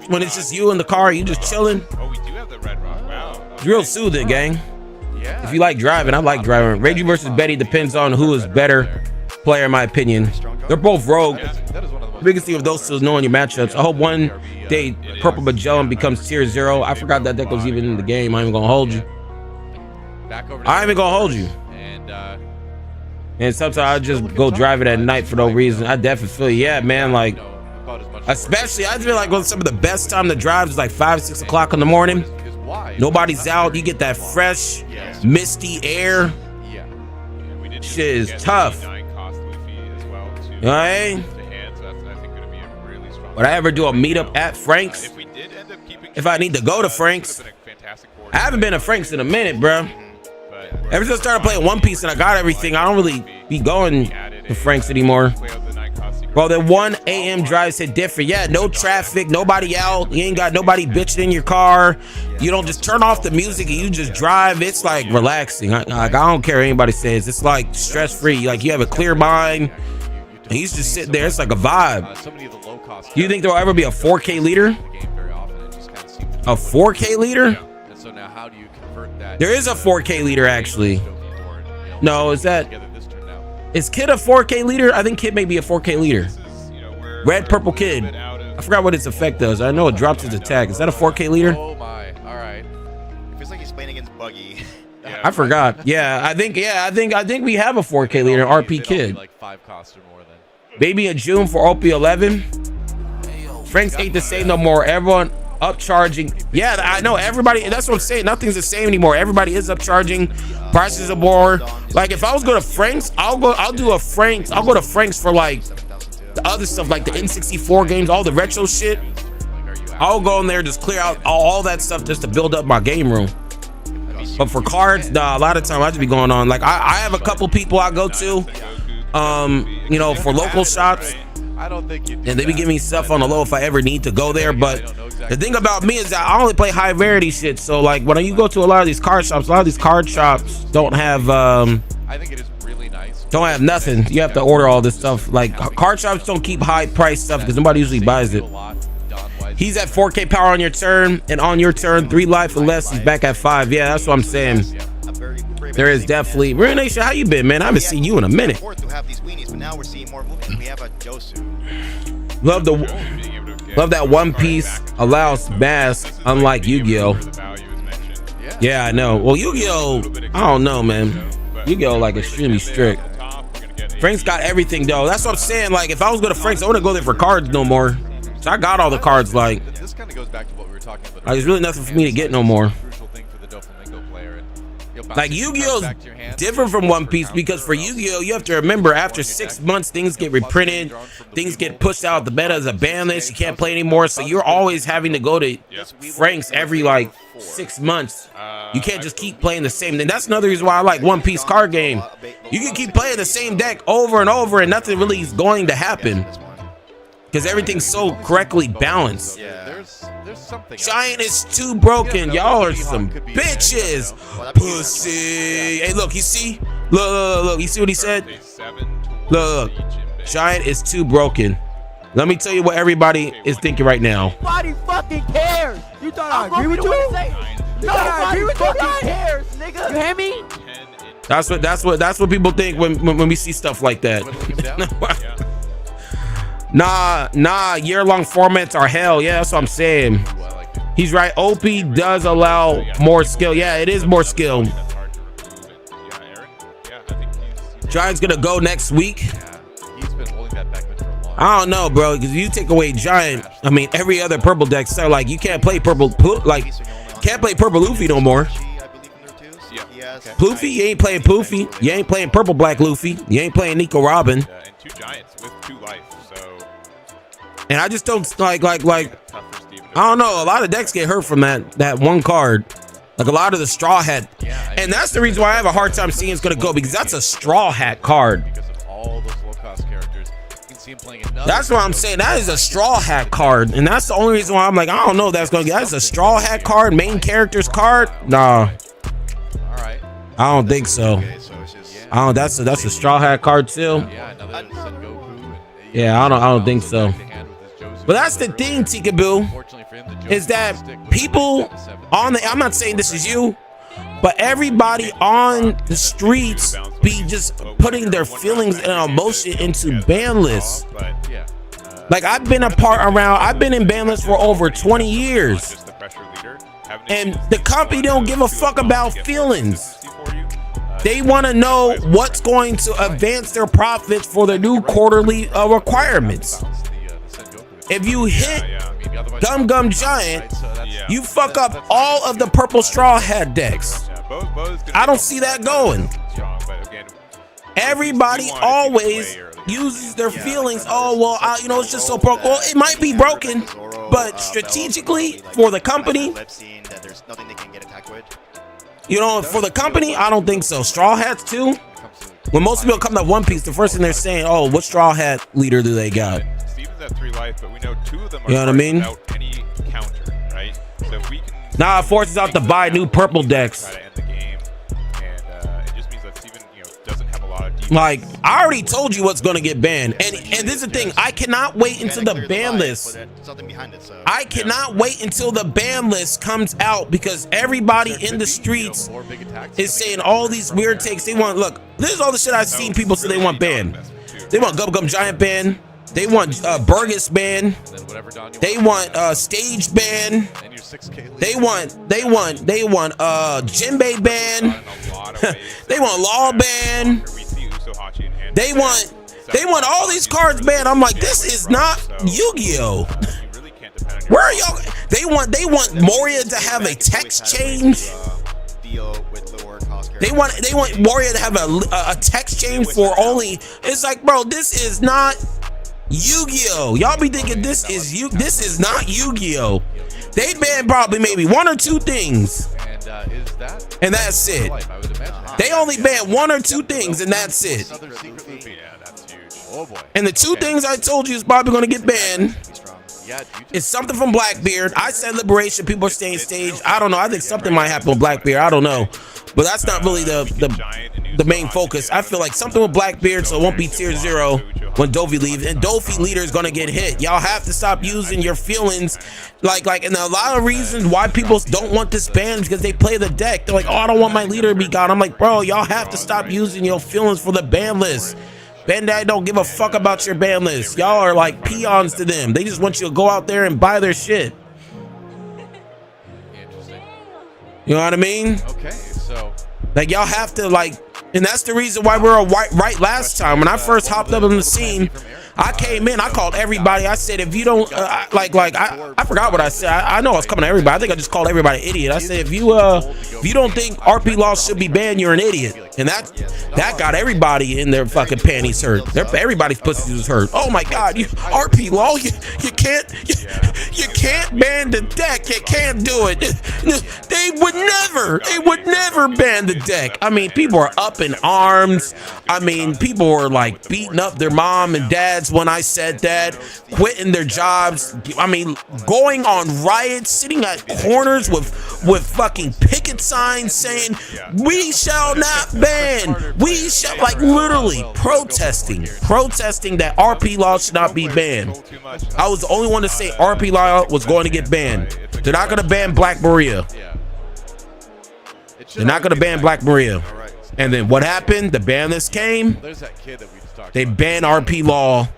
when it's just you in the car, you just chilling. Oh, we do have the Red Rock. Wow. It's real soothing, gang. If you like driving, I like driving. Reggie versus Betty depends on who is better player, in my opinion. They're both rogue. The biggest thing of those two is knowing your matchups. I hope one day Purple Magellan becomes tier 0. I forgot that deck was even in the game. I ain't even gonna hold you. I ain't even gonna hold you. And sometimes I just go drive it at night for no reason. I definitely feel, yeah, man, like, especially I feel like when some of the best time to drive is like 5-6 o'clock in the morning. Nobody's out. You get that fresh, misty air. Shit is tough. You know what I mean? Would I ever do a meetup at Frank's? If I need to go to Frank's. I haven't been to Frank's in a minute, bro. Ever since I started playing One Piece and I got everything, I don't really be going to Frank's anymore. Bro, the 1 a.m. drives hit different. Yeah, no traffic, nobody out. You ain't got nobody bitching in your car. You don't just turn off the music and you just drive. It's like relaxing. I don't care what anybody says. It's like stress-free. Like you have a clear mind. And he's just sitting there. It's like a vibe. So many of the low cost. You think there'll ever be a 4K leader? The game very often, it just kind of seems A 4K leader? And so now, how do you convert that? There is a 4K leader actually. No, is that? Together this turn now. Is Kid a 4K leader? I think Kid may be a 4K leader. Red Purple Kid. I forgot what its effect does. I know it drops his attack. Is that a 4K leader? Oh my! All right. It feels like he's playing against Buggy. I forgot. Yeah, I think we have a 4K leader in RP Kid. Like 5 cost or more then. Baby in June for OP11. Franks ain't the same no more. Everyone upcharging. Yeah, I know everybody. That's what I'm saying. Nothing's the same anymore. Everybody is upcharging. Prices are more. Like if I was going to Franks, I'll go to Franks for like the other stuff, like the N64 games, all the retro shit. I'll go in there, just clear out all that stuff just to build up my game room. But for cards, nah, a lot of time I just be going on. Like I have a couple people I go to, you know, for local shops, I don't think you do and they be giving me stuff on the low if I ever need to go there. But the thing about me is that I only play high rarity shit. So like when you go to a lot of these card shops, don't have I think it is really nice. don't have nothing. You have to order all this stuff. Like card shops don't keep high price stuff because nobody usually buys it. He's at 4K power on your turn, and on your turn, 3 life or less, he's back at 5. Yeah, that's what I'm saying. There is definitely. Real Nation, how you been, man? I haven't seen you in a minute. To have these weenies, but now we're seeing more movement. We have a ＪauuⱠⱠ. Love that One Piece allows mask, unlike Yu-Gi-Oh. Yeah, I know. Well, Yu-Gi-Oh, I don't know, man. Yu-Gi-Oh like extremely strict. Frank's got everything though. That's what I'm saying. Like if I was going to Frank's, I wouldn't go there for cards no more. So I got all the cards. Like this kind of goes back to what we were talking about. there's really nothing for me to get no more. Crucial thing for the ΔłuFlamingo player. And, Like Yu-Gi-Oh's different from One Piece because for Yu-Gi-Oh you have to remember after 6 months things get reprinted, things get pushed out. The meta is a ban list. You can't play anymore. So you're always having to go to Frank's every like 6 months. You can't just keep playing the same. And that's another reason why I like One Piece card game. You can keep playing the same deck over and over and nothing really is going to happen. Because everything's so correctly balanced. There's something. Giant is too broken. Y'all are some bitches. Pussy. Hey, look, you see? Look. You see what he said? Look. Giant is too broken. Let me tell you what everybody is thinking right now. Nobody fucking cares. You thought I agree with you? Nobody fucking cares, nigga. You hear me? That's what people think when we see stuff like that. Nah, year-long formats are hell. Yeah, that's what I'm saying. He's right. OP does allow more skill. Yeah, it is more skill. Giant's gonna go next week. He's been holding that back for a long. I don't know, bro, because you take away Giant, I mean, every other purple deck, so like you can't play purple Luffy no more. Poofy, you ain't playing Poofy. You ain't playing purple black Luffy. You ain't playing Nico Robin. And 2 Giants with 2 life, so And I just don't like I don't know. A lot of decks get hurt from that one card. Like a lot of the Straw Hat. And that's the reason why I have a hard time seeing it's gonna go, because that's a Straw Hat card. Because of all those low-cost characters, you can see him playing another. That's what I'm saying. That is a Straw Hat card, and that's the only reason why I'm like, I don't know. That's a Straw Hat card, main character's card. Nah. All right. I don't think so. Okay, so it's just, That's a Straw Hat card too. Yeah, another Sengoku. Yeah, I don't think so. But that's the thing, ＴKBOO, is that people on the, I'm not saying this is you, but everybody on the streets be just putting their feelings and emotion into ban lists. Like I've been in ban lists for over 20 years. And the company don't give a fuck about feelings. They want to know what's going to advance their profits for their new quarterly requirements. If you hit Gum Giant, you fuck up all of the purple Straw Hat decks. I don't see that going. Everybody always uses their feelings. Oh, well, it's just so broken. Well, it might be broken, but strategically for the company, for the company, I don't think so. Straw Hats too. When most people come to One Piece, the first thing they're saying, oh, what Straw Hat leader do they got? At 3 life, but we know 2 of them are, you know what I mean? Without any counter, right? So if we can it forces out to buy new purple decks. Try to end the game, and it just means that Steven, doesn't have a lot of Like, I already told you what's gonna get banned, and this is the thing. I cannot wait until the ban list. Something behind it, so. I cannot wait until the ban list comes out because everybody in the streets is saying all these weird takes. They want, look, this is all the shit I've seen people say they want banned. They want Gum Giant ban. They want Burgess ban. They want Stage ban. They want Jinbei ban. They want Law ban. They want all these cards banned. I'm like, this is not Yu-Gi-Oh. Where are y'all? They want Moria to have a text change. They want Moria to have a text change for only. It's like, bro, this is not Yu-Gi-Oh. Y'all be thinking this is not Yu-Gi-Oh. They banned probably maybe one or two things. And that's it. They only banned one or two things, and that's it. And the two things I told you is probably going to get banned. It's something from Blackbeard. I said Liberation. People are staying stage. I don't know. I think something might happen with Blackbeard. I don't know. But that's not really the main focus. I feel like something with Blackbeard, so it won't be tier 0 when Dovi leaves. And Dovi leader is going to get hit. Y'all have to stop using your feelings. And a lot of reasons why people don't want this ban is because they play the deck. They're like, oh, I don't want my leader to be gone. I'm like, bro, y'all have to stop using your feelings for the ban list. Bandai don't give a fuck about your ban list. Y'all are like peons to them. They just want you to go out there and buy their shit. You know what I mean? Okay, so like y'all have to and that's the reason why we were right last time. When I first hopped up in the scene, I came in, I called everybody. I said, if you don't I forgot what I said. I know I was coming to everybody. I think I just called everybody an idiot. I said, if you don't think RP law should be banned, you're an idiot. And that got everybody in their fucking panties hurt. Everybody's pussy was hurt. Oh my God, RP law, you can't ban the deck. You can't do it. They would never ban the deck. I mean, people are up in arms. I mean, people were like beating up their mom and dads when I said that, quitting their jobs. I mean, going on riots, sitting at corners with fucking picket signs saying, we shall not ban. We shall, literally protesting that RP law should not be banned. I was the only one to say RP law was going to get banned. They're not going to ban Black Maria. They're not going to ban Black Maria. And then what happened? The ban list came. They banned RP law.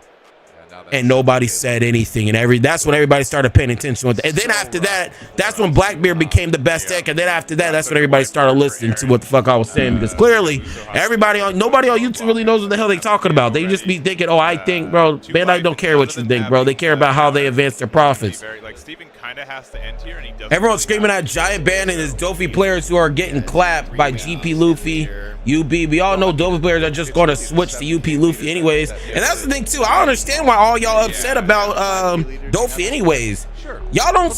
And nobody said anything, and that's when everybody started paying attention. And then after that, that's when Blackbeard became the best deck. And then after that, that's when everybody started listening to what the fuck I was saying, because clearly nobody on YouTube really knows what the hell they talking about. They just be thinking, oh, I think, bro, Bandai don't care what you think, bro. They care about how they advance their profits. Everyone's screaming at Giant Band and his Dofi players who are getting clapped by GP Luffy, UB. We all know Dofi players are just going to switch to UP Luffy anyways. And that's the thing too. I understand why all y'all upset about Dofi anyways. Y'all don't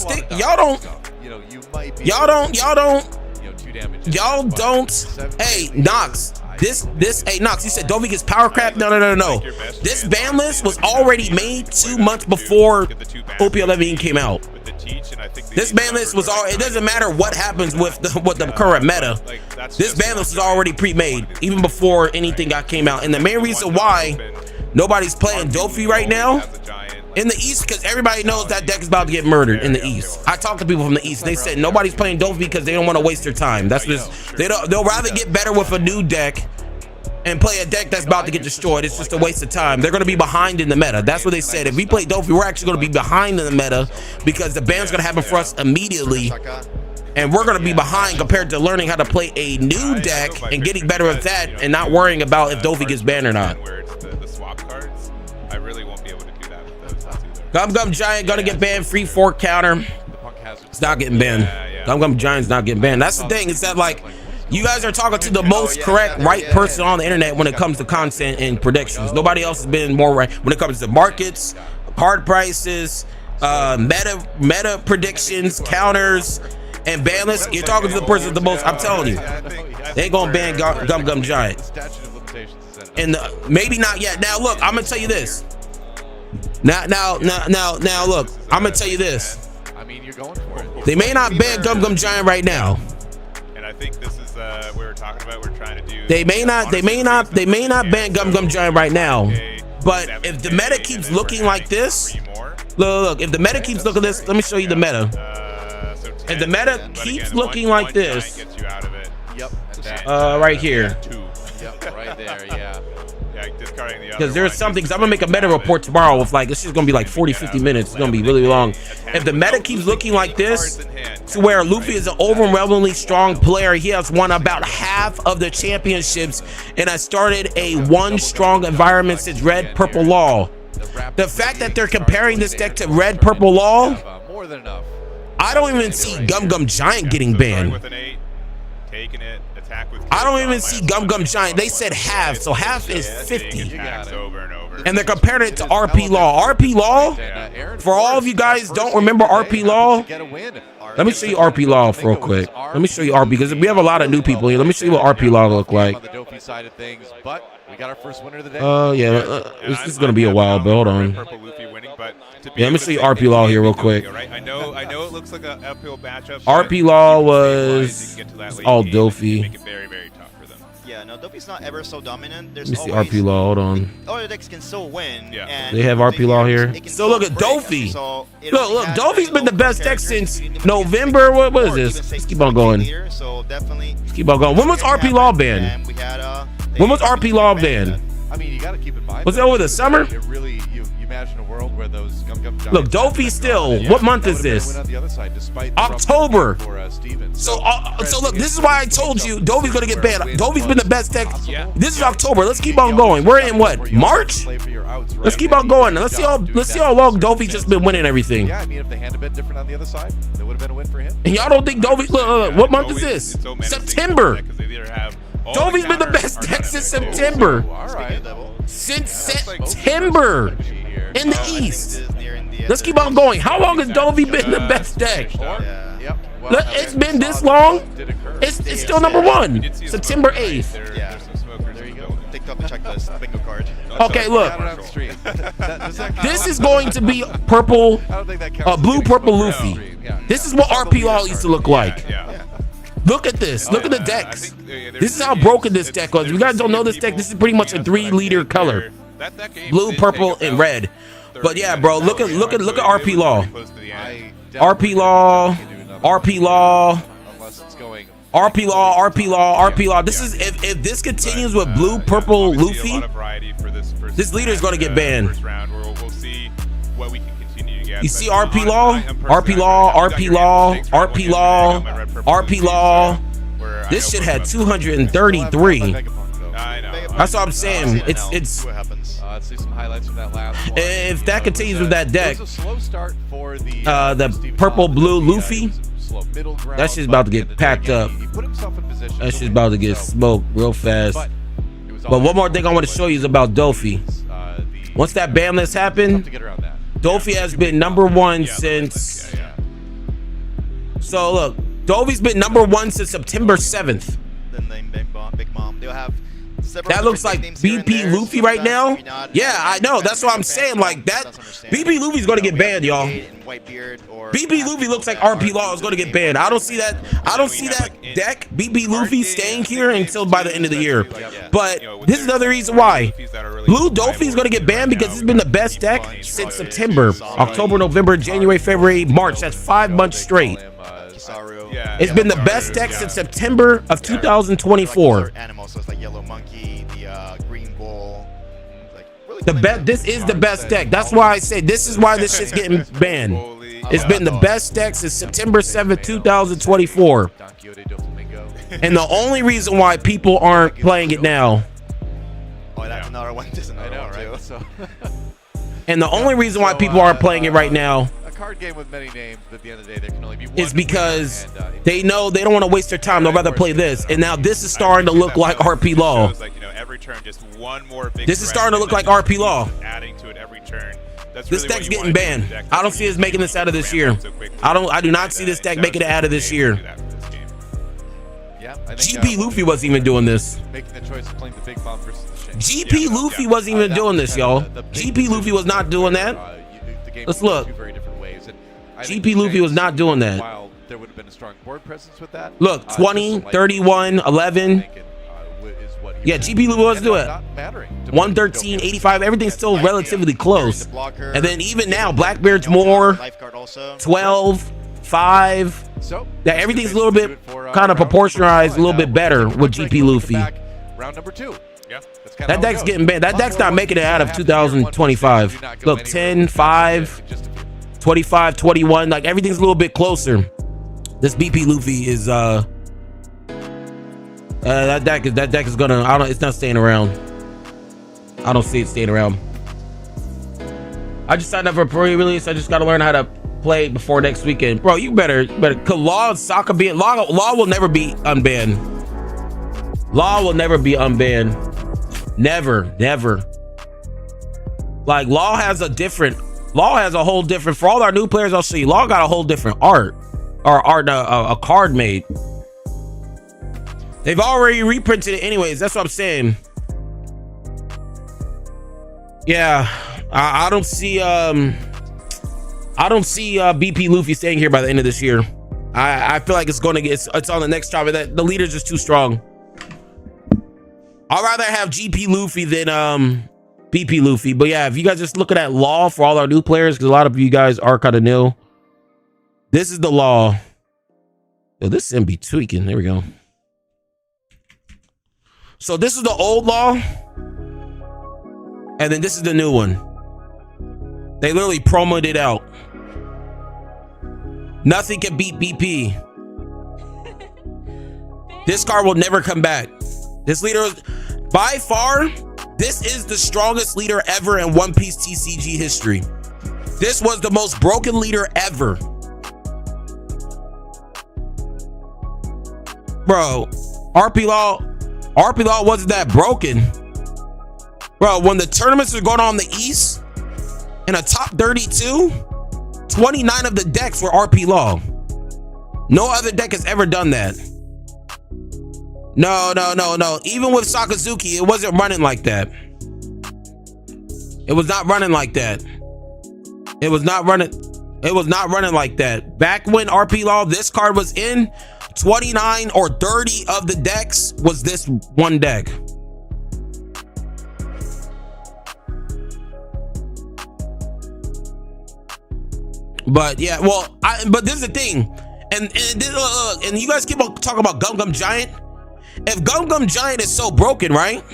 hey, Nox. Hey, Nox, you said Dovi gets power crap? No. This ban list was already made 2 months before OP11 came out. This ban list was all. It doesn't matter what happens with the current meta. This ban list was already pre-made even before anything came out. And the main reason why nobody's playing Dofi right now in the East, because everybody knows that deck is about to get murdered in the East. I talked to people from the East. They said nobody's playing Dofi because they don't want to waste their time. That's just they'll rather get better with a new deck and play a deck that's about to get destroyed. It's just a waste of time. They're going to be behind in the meta. That's what they said. If we play Dofi, we're actually going to be behind in the meta because the ban's going to happen for us immediately. And we're going to be behind compared to learning how to play a new deck and getting better at that and not worrying about if Dofi gets banned or not. Gum Giant going to get banned. Free fork counter. It's not getting banned. Gum Giant's not getting banned. That's the thing. Is that you guys are talking to the most correct, right person on the internet when it comes to content and predictions. Nobody else has been more right when it comes to markets, card prices, meta predictions, counters, and ban lists. You're talking to the person the most. I'm telling you, they ain't gonna ban Gum Giant. And maybe not yet. Now look, I'm gonna tell you this. Now look, I'm gonna tell you this. I mean, you're going for it. They may not ban Gum Giant right now. And I think this is we were talking about. We're trying to do. They may not ban Gum Giant right now. But if the meta keeps looking like this, look, if the meta keeps looking this, let me show you the meta. If the meta keeps looking like this, right here. Yep, right there, yeah. Because there's something, because I'm gonna make a meta report tomorrow with like, this is gonna be like 40-50 minutes. It's gonna be really long. If the meta keeps looking like this, to where Luffy is an overwhelmingly strong player, he has won about half of the championships and has started a one strong environment since Red Purple Law. The fact that they're comparing this deck to Red Purple Law, More than enough. I don't even see Gum Giant getting banned. I don't even see Gum Giant. They said half, so half is 50. And they're comparing it to RP Law. RP Law, for all of you guys don't remember RP Law, let me show you RP Law real quick. Let me show you RP, because we have a lot of new people here. Let me show you what RP Law look like. This is gonna be a while, but hold on. Yeah, let me show you RP Law here real quick. I know it looks like an uphill matchup. RP Law was all Dofi. Make it very, very tough for them. Yeah, no, Dofi's not ever so dominant. There's Let me see always, RP Law, hold on. other decks can still win. Yeah. And They have RP Law here. it can So still look at break. Dofi. So it Look, only has Dofi's been the local best deck characters. since You can November. What is or this? even say Let's keep on going. leader, so definitely. Let's keep on going. When was RP Law banned? And we had, When was RP Law banned? I mean, you got to keep in mind. Was it over the summer? It really, you imagine a world where those Gum Giants. Look, Dofi still. What month is this? October. So look, this is why I told you Dofi's gonna get banned. Dofi's been the best deck. This is October. Let's keep on going. We're in what? March? Let's keep on going. Let's see how long Dofi's just been winning everything. Yeah, I mean, if they had a bit different on the other side, that would have been a win for him. And y'all don't think Dofi? Look, what month is this? September. Dofi's been the best deck since September. All right. Since September in the East. Let's keep on going. How long has Dofi been the best deck? Yep. Look, it's been this long. It's still number one. September 8th. Yeah. There you go. TikTok checklist, bingo card. Okay, look. This is going to be purple, blue, purple Luffy. This is what RP Law used to look like. Look at this. Look at the decks. This is how broken this deck was. If you guys don't know this deck, this is pretty much a 3-liter color. Blue, purple, and red. But yeah, bro, look at RP Law. RP Law. RP Law. RP Law, RP Law, RP Law. This is if this continues with blue, purple, Luffy, this leader is going to get banned. You see RP Law, RP Law, RP Law, RP Law, RP Law. This shit had 233. That's what I'm saying. It's. Let's see some highlights from that last one. If that continues with that deck, It was a slow start for the purple blue Luffy, that shit's about to get packed up. That shit's about to get smoked real fast. But one more thing I want to show you is about Dofi. Once that ban list happened, Dofi has been number one since. So look, Dofi's been number one since September 7th. Big Mom. They'll have That looks like BP Luffy right now. Yeah, I know. That's what I'm saying. Like that, BP Luffy's going to get banned, y'all. BP Luffy looks like RP Law is going to get banned. I don't see that. I don't see that deck BP Luffy staying here until by the end of the year. But this is another reason why Blue Dofi is going to get banned, because it's been the best deck since September, October, November, January, February, March. That's 5 months straight. It's been the best deck since September of 2024. Animals, so it's like Yellow Monkey, the Green Bull. The best. This is the best deck. That's why I say this is why this shit's getting banned. It's been the best deck since September 7th, 2024. And the only reason why people aren't playing it now. Oh, that's another one. I know, right? So And the only reason why people aren't playing it right now card game with many names, but at the end of the day, there can only be one. is because they know they don't want to waste their time. They'll rather play this. And now this is starting to look like RP Law. This is starting to look like RP Law. This deck's getting banned. I don't see us making this out of this year. I do not see this deck making it out of this year. GP Luffy wasn't even doing this. Making the choice of playing the big bomb versus the GP Luffy wasn't even doing this, y'all. GP Luffy was not doing that. Let's look. GP Luffy was not doing that. While there would have been a strong board presence with that. Look, 20, 31, 11. Yeah, GP Luffy wants to do it. 113, 85. Everything's still relatively close. And then even now, Blackbeard's more. 12, 5. So that everything's a little bit kind of proportionalized, a little bit better with GP Luffy. Round number 2. Yeah. That deck's getting banned. That deck's not making it out of 2025. Look, 10, 5, 25, 21. Like everything's a little bit closer. This BP Luffy is that deck is gonna, it's not staying around. I don't see it staying around. I just signed up for a pre-release. I just gotta learn how to play before next weekend. Bro, you better cause Law and Sokka be Law will never be unbanned. Law will never be unbanned. Never. Like Law has a whole different, for all our new players, I'll show you, Law got a whole different art. Or a card made. They've already reprinted it anyways. That's what I'm saying. Yeah, I don't see BP Luffy staying here by the end of this year. I feel like it's on the next job. That the leader's just too strong. I'd rather have GP Luffy than BP Luffy. But yeah, if you guys just look at that Law for all our new players, because a lot of you guys are kind of new. This is the Law. Yo, this is MB tweaking. There we go. So this is the old Law. And then this is the new one. They literally promoted it out. Nothing can beat BP. This card will never come back. This leader, by far, this is the strongest leader ever in One Piece TCG history. This was the most broken leader ever. Bro, RP Law wasn't that broken. Bro, when the tournaments are going on in the East, in a top 32, 29 of the decks were RP Law. No other deck has ever done that. No. Even with Sakazuki, it wasn't running like that. It was not running like that. It was not running like that. Back when RP Law, this card was in, 29 or 30 of the decks was this one deck. But yeah, well, but this is the thing, and you guys keep on talking about Gum Gum Giant. If Gum Gum Giant is so broken, right?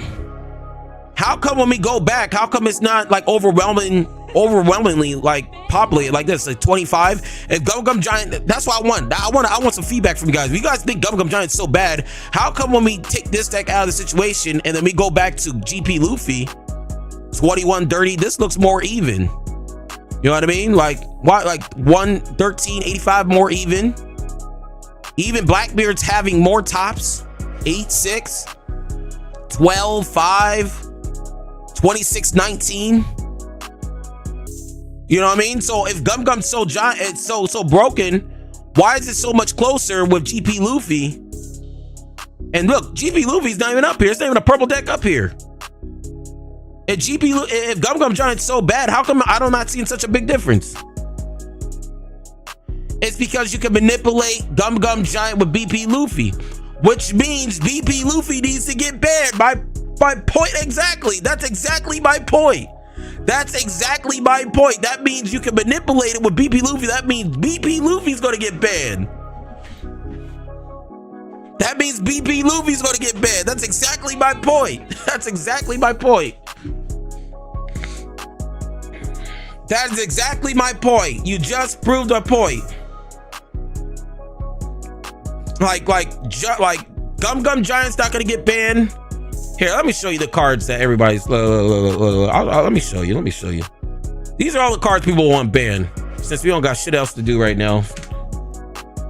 How come when we go back, how come it's not like overwhelmingly like populated like this, like 25? If Gum Gum Giant, that's what I want. I want some feedback from you guys. If you guys think Gum Gum Giant's so bad, how come when we take this deck out of the situation and then we go back to GP Luffy, 21 30, this looks more even. You know what I mean? Like why, like 113 85 more even. Even Blackbeard's having more tops. 8 6, 12 5, 26 19. You know what I mean? So if Gum Gum's so giant, it's so broken, why is it so much closer with GP Luffy? And look, GP Luffy's not even up here. It's not even a purple deck up here. If Gum Gum Giant's so bad, how come I'm not seeing such a big difference? It's because you can manipulate Gum Gum Giant with BP Luffy, which means BP Luffy needs to get banned by point exactly. That's exactly my point. That's exactly my point. That means you can manipulate it with BP Luffy. That means BP Luffy's gonna get banned. That means BP Luffy's gonna get banned. That's exactly my point. That's exactly my point. That is exactly my point. You just proved a point. Like Gum Gum Giant's not gonna get banned. Here, let me show you the cards that everybody's. Let me show you. These are all the cards people want banned, since we don't got shit else to do right now.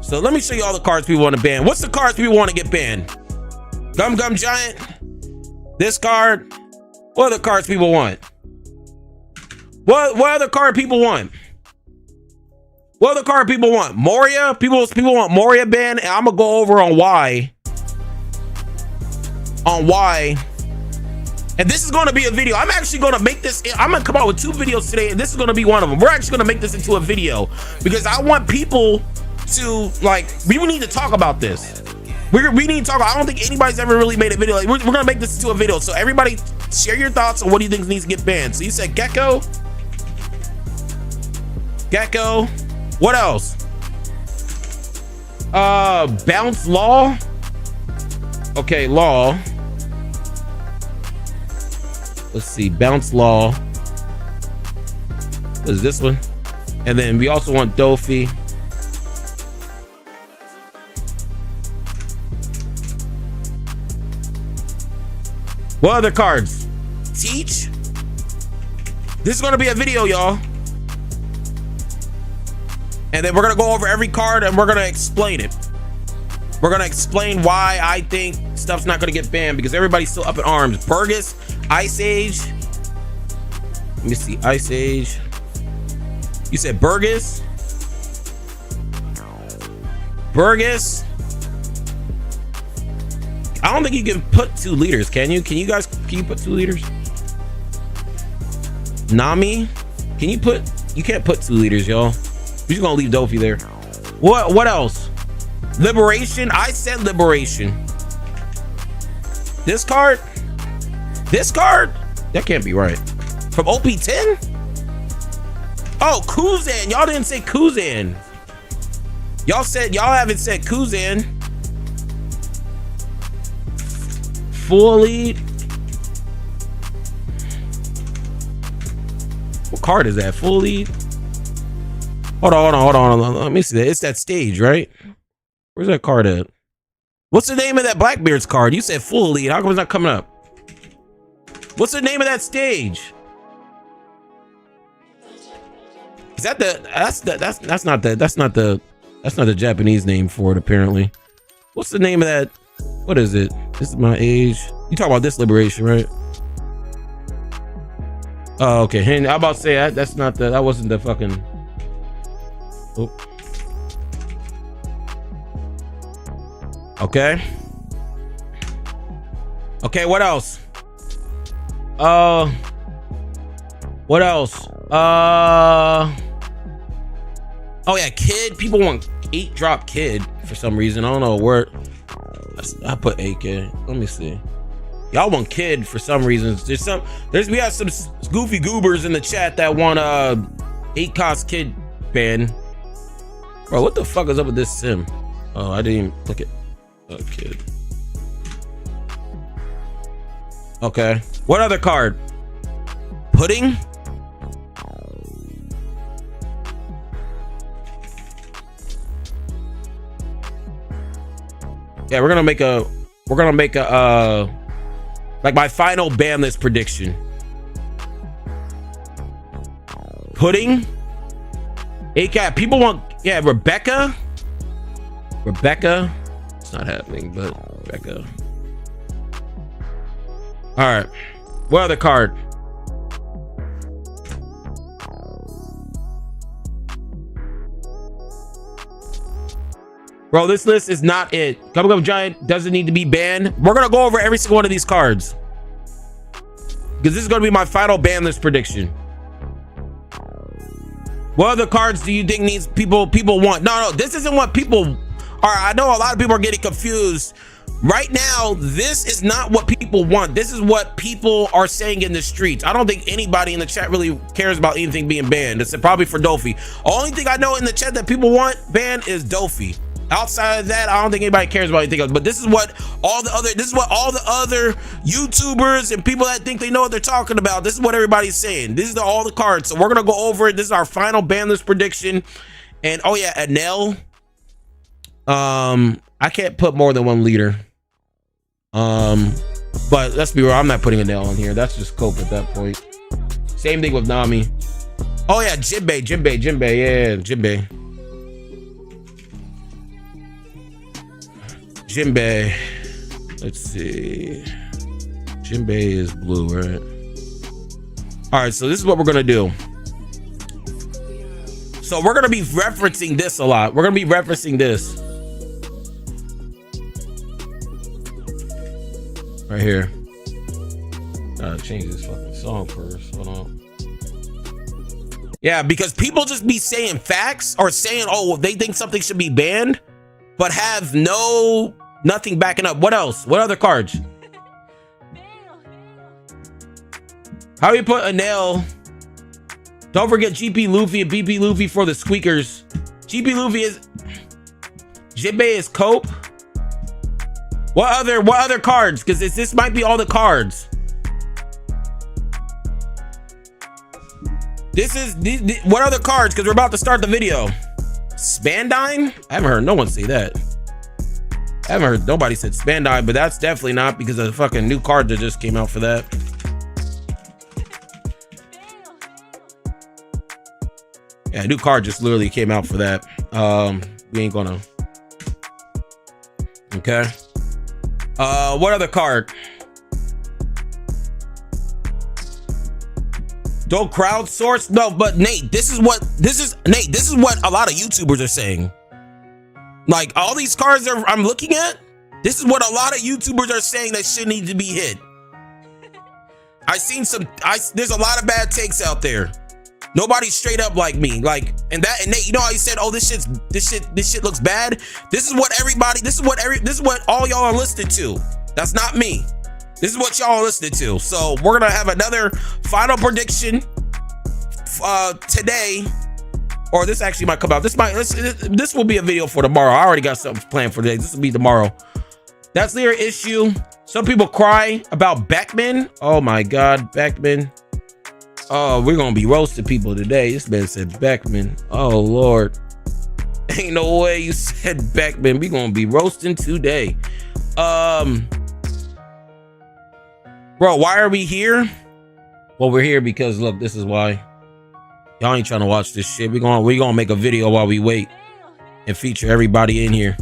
So let me show you all the cards people want to ban. What's the cards people want to get banned? Gum Gum Giant. This card. What other cards people want? What other card people want? What other card people want? Moria? People want Moria banned, and I'm gonna go over on why. And this is gonna be a video. I'm actually gonna make this. I'm gonna come out with 2 videos today, and this is gonna be one of them. We're actually gonna make this into a video because I want people to like, we need to talk about this. We need to talk. I don't think anybody's ever really made a video. Like, we're gonna make this into a video. So everybody, share your thoughts on what do you think needs to get banned. So you said Gecko. What else? Bounce Law. Okay, Law. Let's see, Bounce Law. What is this one? And then we also want Dofi. What other cards? Teach. This is gonna be a video, y'all. And then we're gonna go over every card and we're gonna explain it. We're gonna explain why I think stuff's not gonna get banned, because everybody's still up in arms. Burgess, Ice Age. Let me see, Ice Age. You said Burgess. Burgess. I don't think you can put 2 leaders, can you? Can you put 2 leaders? Nami, can you put, you can't put 2 leaders, y'all. We're just gonna leave Dofi there. What else? Liberation. I said Liberation. This card? That can't be right. From OP10? Oh, Kuzan. Y'all didn't say Kuzan. Y'all haven't said Kuzan. Full lead. What card is that? Full lead. Hold on. Let me see that. It's that stage, right? Where's that card at? What's the name of that Blackbeard's card? You said full lead. How come it's not coming up? What's the name of that stage? Is that that's not the Japanese name for it, apparently. What's the name of that? What is it? This is my age. You talk about this Liberation, right? Oh, okay. And I'm about to say that wasn't the fucking. Oh. Okay. Okay, what else? What else? Oh yeah, Kid. People want 8-drop Kid for some reason. I don't know where. I put AK. Let me see. Y'all want Kid for some reasons. We have some goofy goobers in the chat that want 8-cost Kid ban. Bro, what the fuck is up with this sim? Oh, I didn't even look at Kid. Okay. What other card? Pudding? Yeah, we're gonna make a like my final ban list prediction. Pudding? ACAT, people want, yeah, Rebecca. It's not happening, but Rebecca. All right, what other card? Bro, this list is not it. Coming Up Giant doesn't need to be banned. We're gonna go over every single one of these cards, because this is gonna be my final ban list prediction. What other cards do you think needs people want? No, this isn't what people are. I know a lot of people are getting confused. Right now, this is not what people want. This is what people are saying in the streets. I don't think anybody in the chat really cares about anything being banned. It's probably for Dofi. Only thing I know in the chat that people want banned is Dofi. Outside of that, I don't think anybody cares about anything else. But this is what all the other YouTubers and people that think they know what they're talking about. This is what everybody's saying. This is all the cards. So we're gonna go over it. This is our final ban list prediction. And oh yeah, Anel. I can't put more than 1 leader. But let's be real, I'm not putting Anel in here. That's just cope at that point. Same thing with Nami. Oh yeah, Jinbei, yeah, Jinbei. Jinbei. Let's see. Jinbei is blue, right? All right, so this is what we're gonna do. So we're gonna be referencing this a lot. We're gonna be referencing this right here. Gotta change this fucking song first. Hold on. Yeah, because people just be saying facts or saying, oh, they think something should be banned, but have nothing backing up. What else? What other cards? How do you put a nail? Don't forget GP Luffy and BP Luffy for the squeakers. GP Luffy is Jibe is Cope. What other cards? Because this might be all the cards. This is what other cards? Because we're about to start the video. Spandine? I haven't heard no one say that. I haven't heard nobody said Spandine, but that's definitely not because of the fucking new card that just came out for that. Yeah, a new card just literally came out for that. We ain't gonna. Okay. What other card? Don't crowdsource? No, but Nate, this is what a lot of YouTubers are saying. Like all these cards I'm looking at, this is what a lot of YouTubers are saying that should need to be hit. There's a lot of bad takes out there. Nobody's straight up like me. Like, and Nate, you know how you said, oh, this shit looks bad? This is what all y'all are listening to. That's not me. This is what y'all are listening to. So we're gonna have another final prediction today. Or this actually might come out. This will be a video for tomorrow. I already got something planned for today. This will be tomorrow. That's their issue. Some people cry about Beckman. Oh my God, Beckman. Oh, we're gonna be roasting people today. This man said Beckman. Oh Lord. Ain't no way you said Beckman. We gonna be roasting today. Bro, why are we here? Well, we're here because look, this is why. Y'all ain't trying to watch this shit. We're gonna make a video while we wait and feature everybody in here.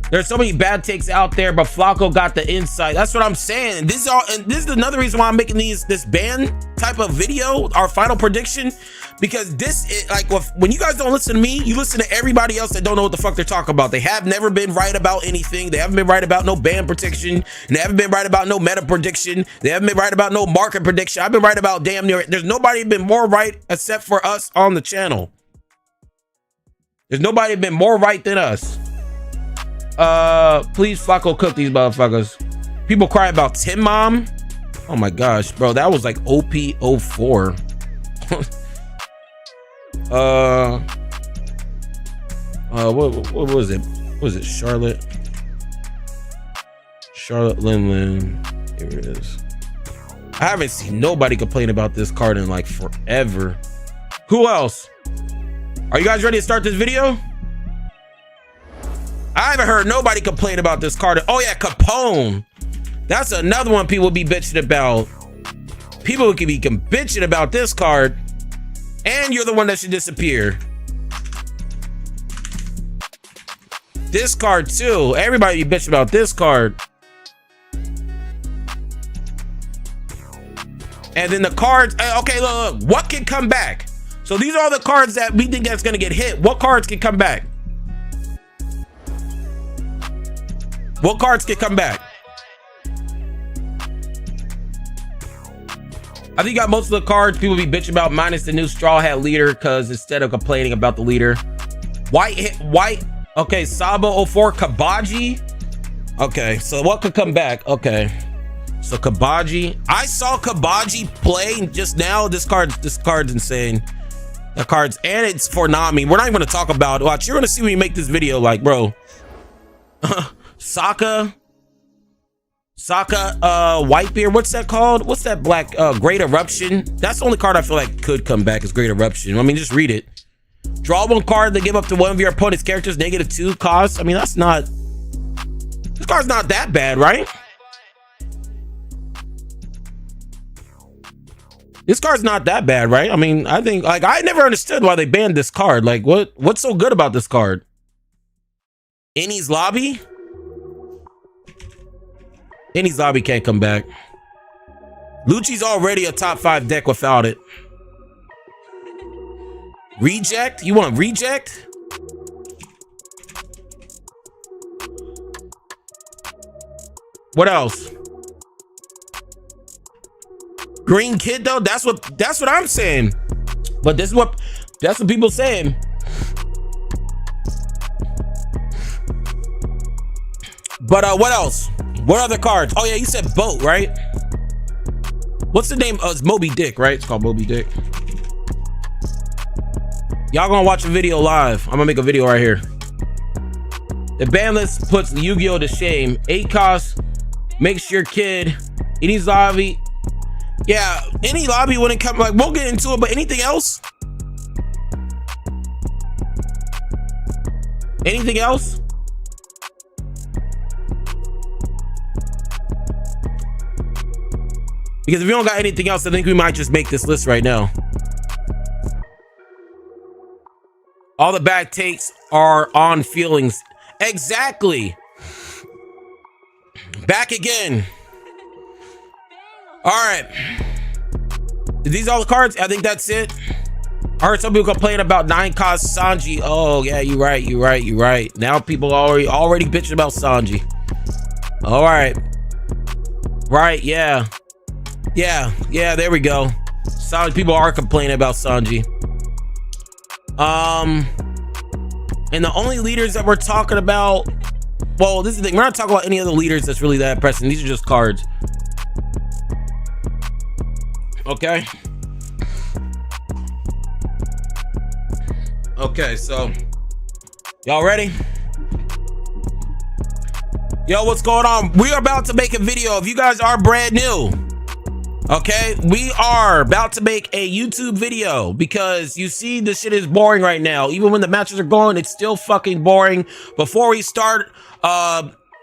There's so many bad takes out there, but Flacco got the insight. That's what I'm saying. This is another reason why I'm making this band type of video, our final prediction, because when you guys don't listen to me, you listen to everybody else that don't know what the fuck they're talking about. They have never been right about anything. They haven't been right about no band prediction. And they haven't been right about no meta prediction. They haven't been right about no market prediction. I've been right about damn near. There's nobody been more right except for us on the channel. There's nobody been more right than us. Please Flacco cook these motherfuckers. People cry about Tim Mom. Oh my gosh, bro, that was like OP04. What was it? What was it? Charlotte Lin. Here it is. I haven't seen nobody complain about this card in like forever. Who else? Are you guys ready to start this video? I haven't heard nobody complain about this card. Oh yeah, Capone. That's another one people be bitching about. People could be bitching about this card. And you're the one that should disappear. This card too. Everybody be bitching about this card. And then the cards. Okay, look. What can come back? So these are all the cards that we think that's gonna get hit. What cards can come back? What cards can come back? I think you got most of the cards people be bitching about minus the new Straw Hat leader, because instead of complaining about the leader. White. Okay, Sabo 04, Kabaji. Okay, so what could come back? Okay. So Kabaji. I saw Kabaji play just now. This card's insane. The cards, and it's for Nami. We're not even gonna talk about it. Watch, you're gonna see when you make this video, like, bro. Sokka, Whitebeard, what's that called? What's that black, Great Eruption? That's the only card I feel like could come back is Great Eruption. I mean, just read it. Draw one card that give up to one of your opponent's characters -2 cost. I mean, this card's not that bad, right? This card's not that bad, right? I mean, I think, like, I never understood why they banned this card. Like, what's so good about this card? Eni's Lobby? Eni's Lobby can't come back. Lucci's already a top 5 deck without it. Reject? You want reject? What else? Green kid though, that's what I'm saying. But that's what people saying. But what else? What other cards? Oh yeah, you said boat, right? What's the name? It's Moby Dick, right? It's called Moby Dick. Y'all gonna watch a video live. I'm gonna make a video right here. The ban list puts Yu-Gi-Oh to shame. 8 costs makes your kid any lobby. Yeah, any lobby when it comes, like, we'll get into it, but anything else? Anything else? Because if you don't got anything else, I think we might just make this list right now. All the bad takes are on feelings. Exactly. Back again. All right. Are these all the cards? I think that's it. I heard some people complain about 9-cost Sanji. Oh yeah, you're right. Now people already bitching about Sanji. All right. Right, yeah. Yeah, there we go. Sanji, people are complaining about Sanji. And the only leaders that we're talking about, well, this is the thing, we're not talking about any other leaders that's really that pressing. These are just cards. Okay. Okay, so y'all ready? Yo, what's going on? We are about to make a video. If you guys are brand new, okay, we are about to make a YouTube video because you see this shit is boring right now. Even when the matches are going, it's still fucking boring. Before we start,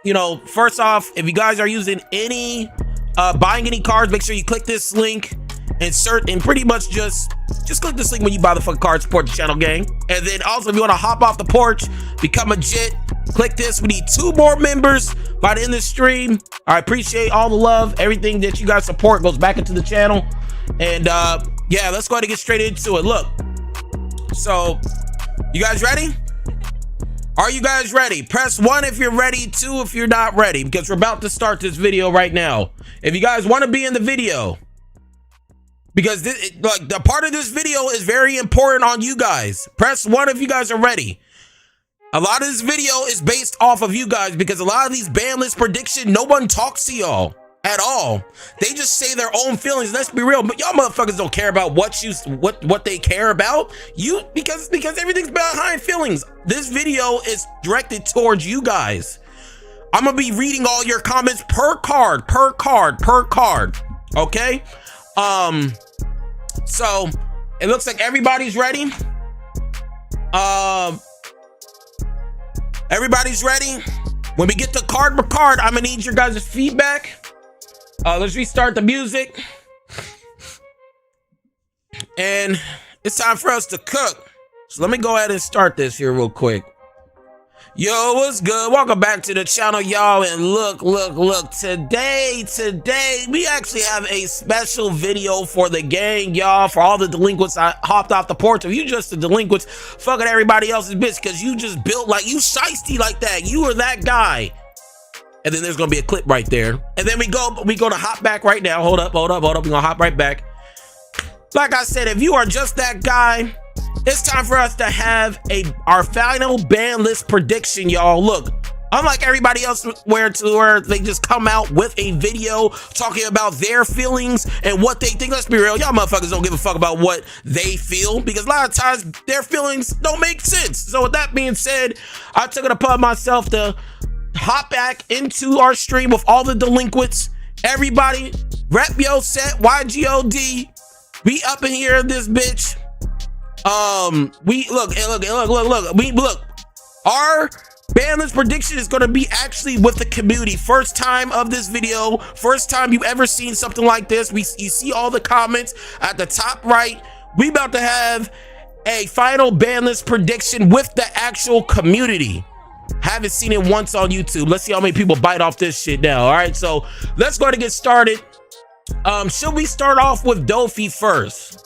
you know, first off, if you guys are using any buying any cards, make sure you click this link and pretty much just click this link when you buy the fucking card. Support the channel, gang. And then also, if you want to hop off the porch, become a jit, click this. We need 2 more members by the end of the stream. I appreciate all the love. Everything that you guys support goes back into the channel. And yeah, let's go ahead and get straight into it. Look, so you guys ready? Are you guys ready? Press 1 if you're ready, 2 if you're not ready, because we're about to start this video right now. If you guys want to be in the video, because like the part of this video is very important on you guys. Press 1 if you guys are ready. A lot of this video is based off of you guys because a lot of these ban list predictions, no one talks to y'all at all. They just say their own feelings. Let's be real, but y'all motherfuckers don't care about what they care about. Because everything's behind feelings. This video is directed towards you guys. I'm gonna be reading all your comments per card. Okay? So it looks like everybody's ready. Everybody's ready. When we get to card per card, I'm gonna need your guys' feedback. Let's restart the music. And it's time for us to cook. So let me go ahead and start this here real quick. Yo, what's good? Welcome back to the channel, y'all. And look, today we actually have a special video for the gang, y'all. For all the delinquents, I hopped off the porch. If you just the delinquents, fucking everybody else's bitch, because you just built like you shiesty like that. You were that guy. And then there's gonna be a clip right there. And then we go to hop back right now. Hold up. We're gonna hop right back. Like I said, if you are just that guy, it's time for us to have our final ban list prediction, y'all. Look, unlike everybody else where they just come out with a video talking about their feelings and what they think. Let's be real, y'all motherfuckers don't give a fuck about what they feel because a lot of times their feelings don't make sense. So with that being said, I took it upon myself to hop back into our stream with all the delinquents. Everybody, rep yo set, YGOD. We up in here in this bitch. We look. Our ban list prediction is going to be actually with the community. First time of this video. First time you ever seen something like this. You see all the comments at the top right. We about to have a final ban list prediction with the actual community. Haven't seen it once on YouTube. Let's see how many people bite off this shit now. All right, so let's go ahead and get started. Should we start off with Dofi first?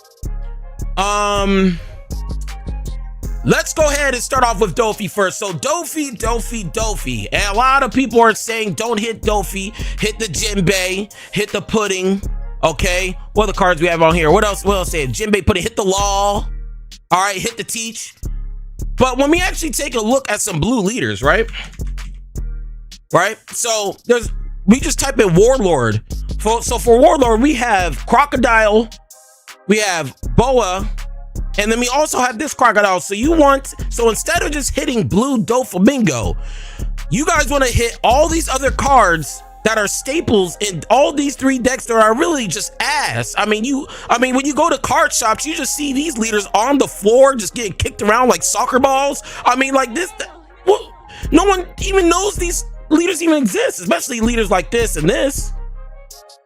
Let's go ahead and start off with Dofi first. So Dofi. And a lot of people are saying don't hit Dofi, hit the djembe, hit the pudding. Okay, what are the cards we have on here? What else? What else? Jinbei put it, hit the law. All right, hit the teach. But when we actually take a look at some blue leaders, right? So we just type in Warlord. So for Warlord, we have Crocodile, we have Boa, and then we also have this Crocodile. So instead of just hitting blue Doflamingo, you guys want to hit all these other cards that are staples in all these 3 decks that are really just ass. I mean, when you go to card shops, you just see these leaders on the floor just getting kicked around like soccer balls. I mean, like this, well, no one even knows these leaders even exist, especially leaders like this and this.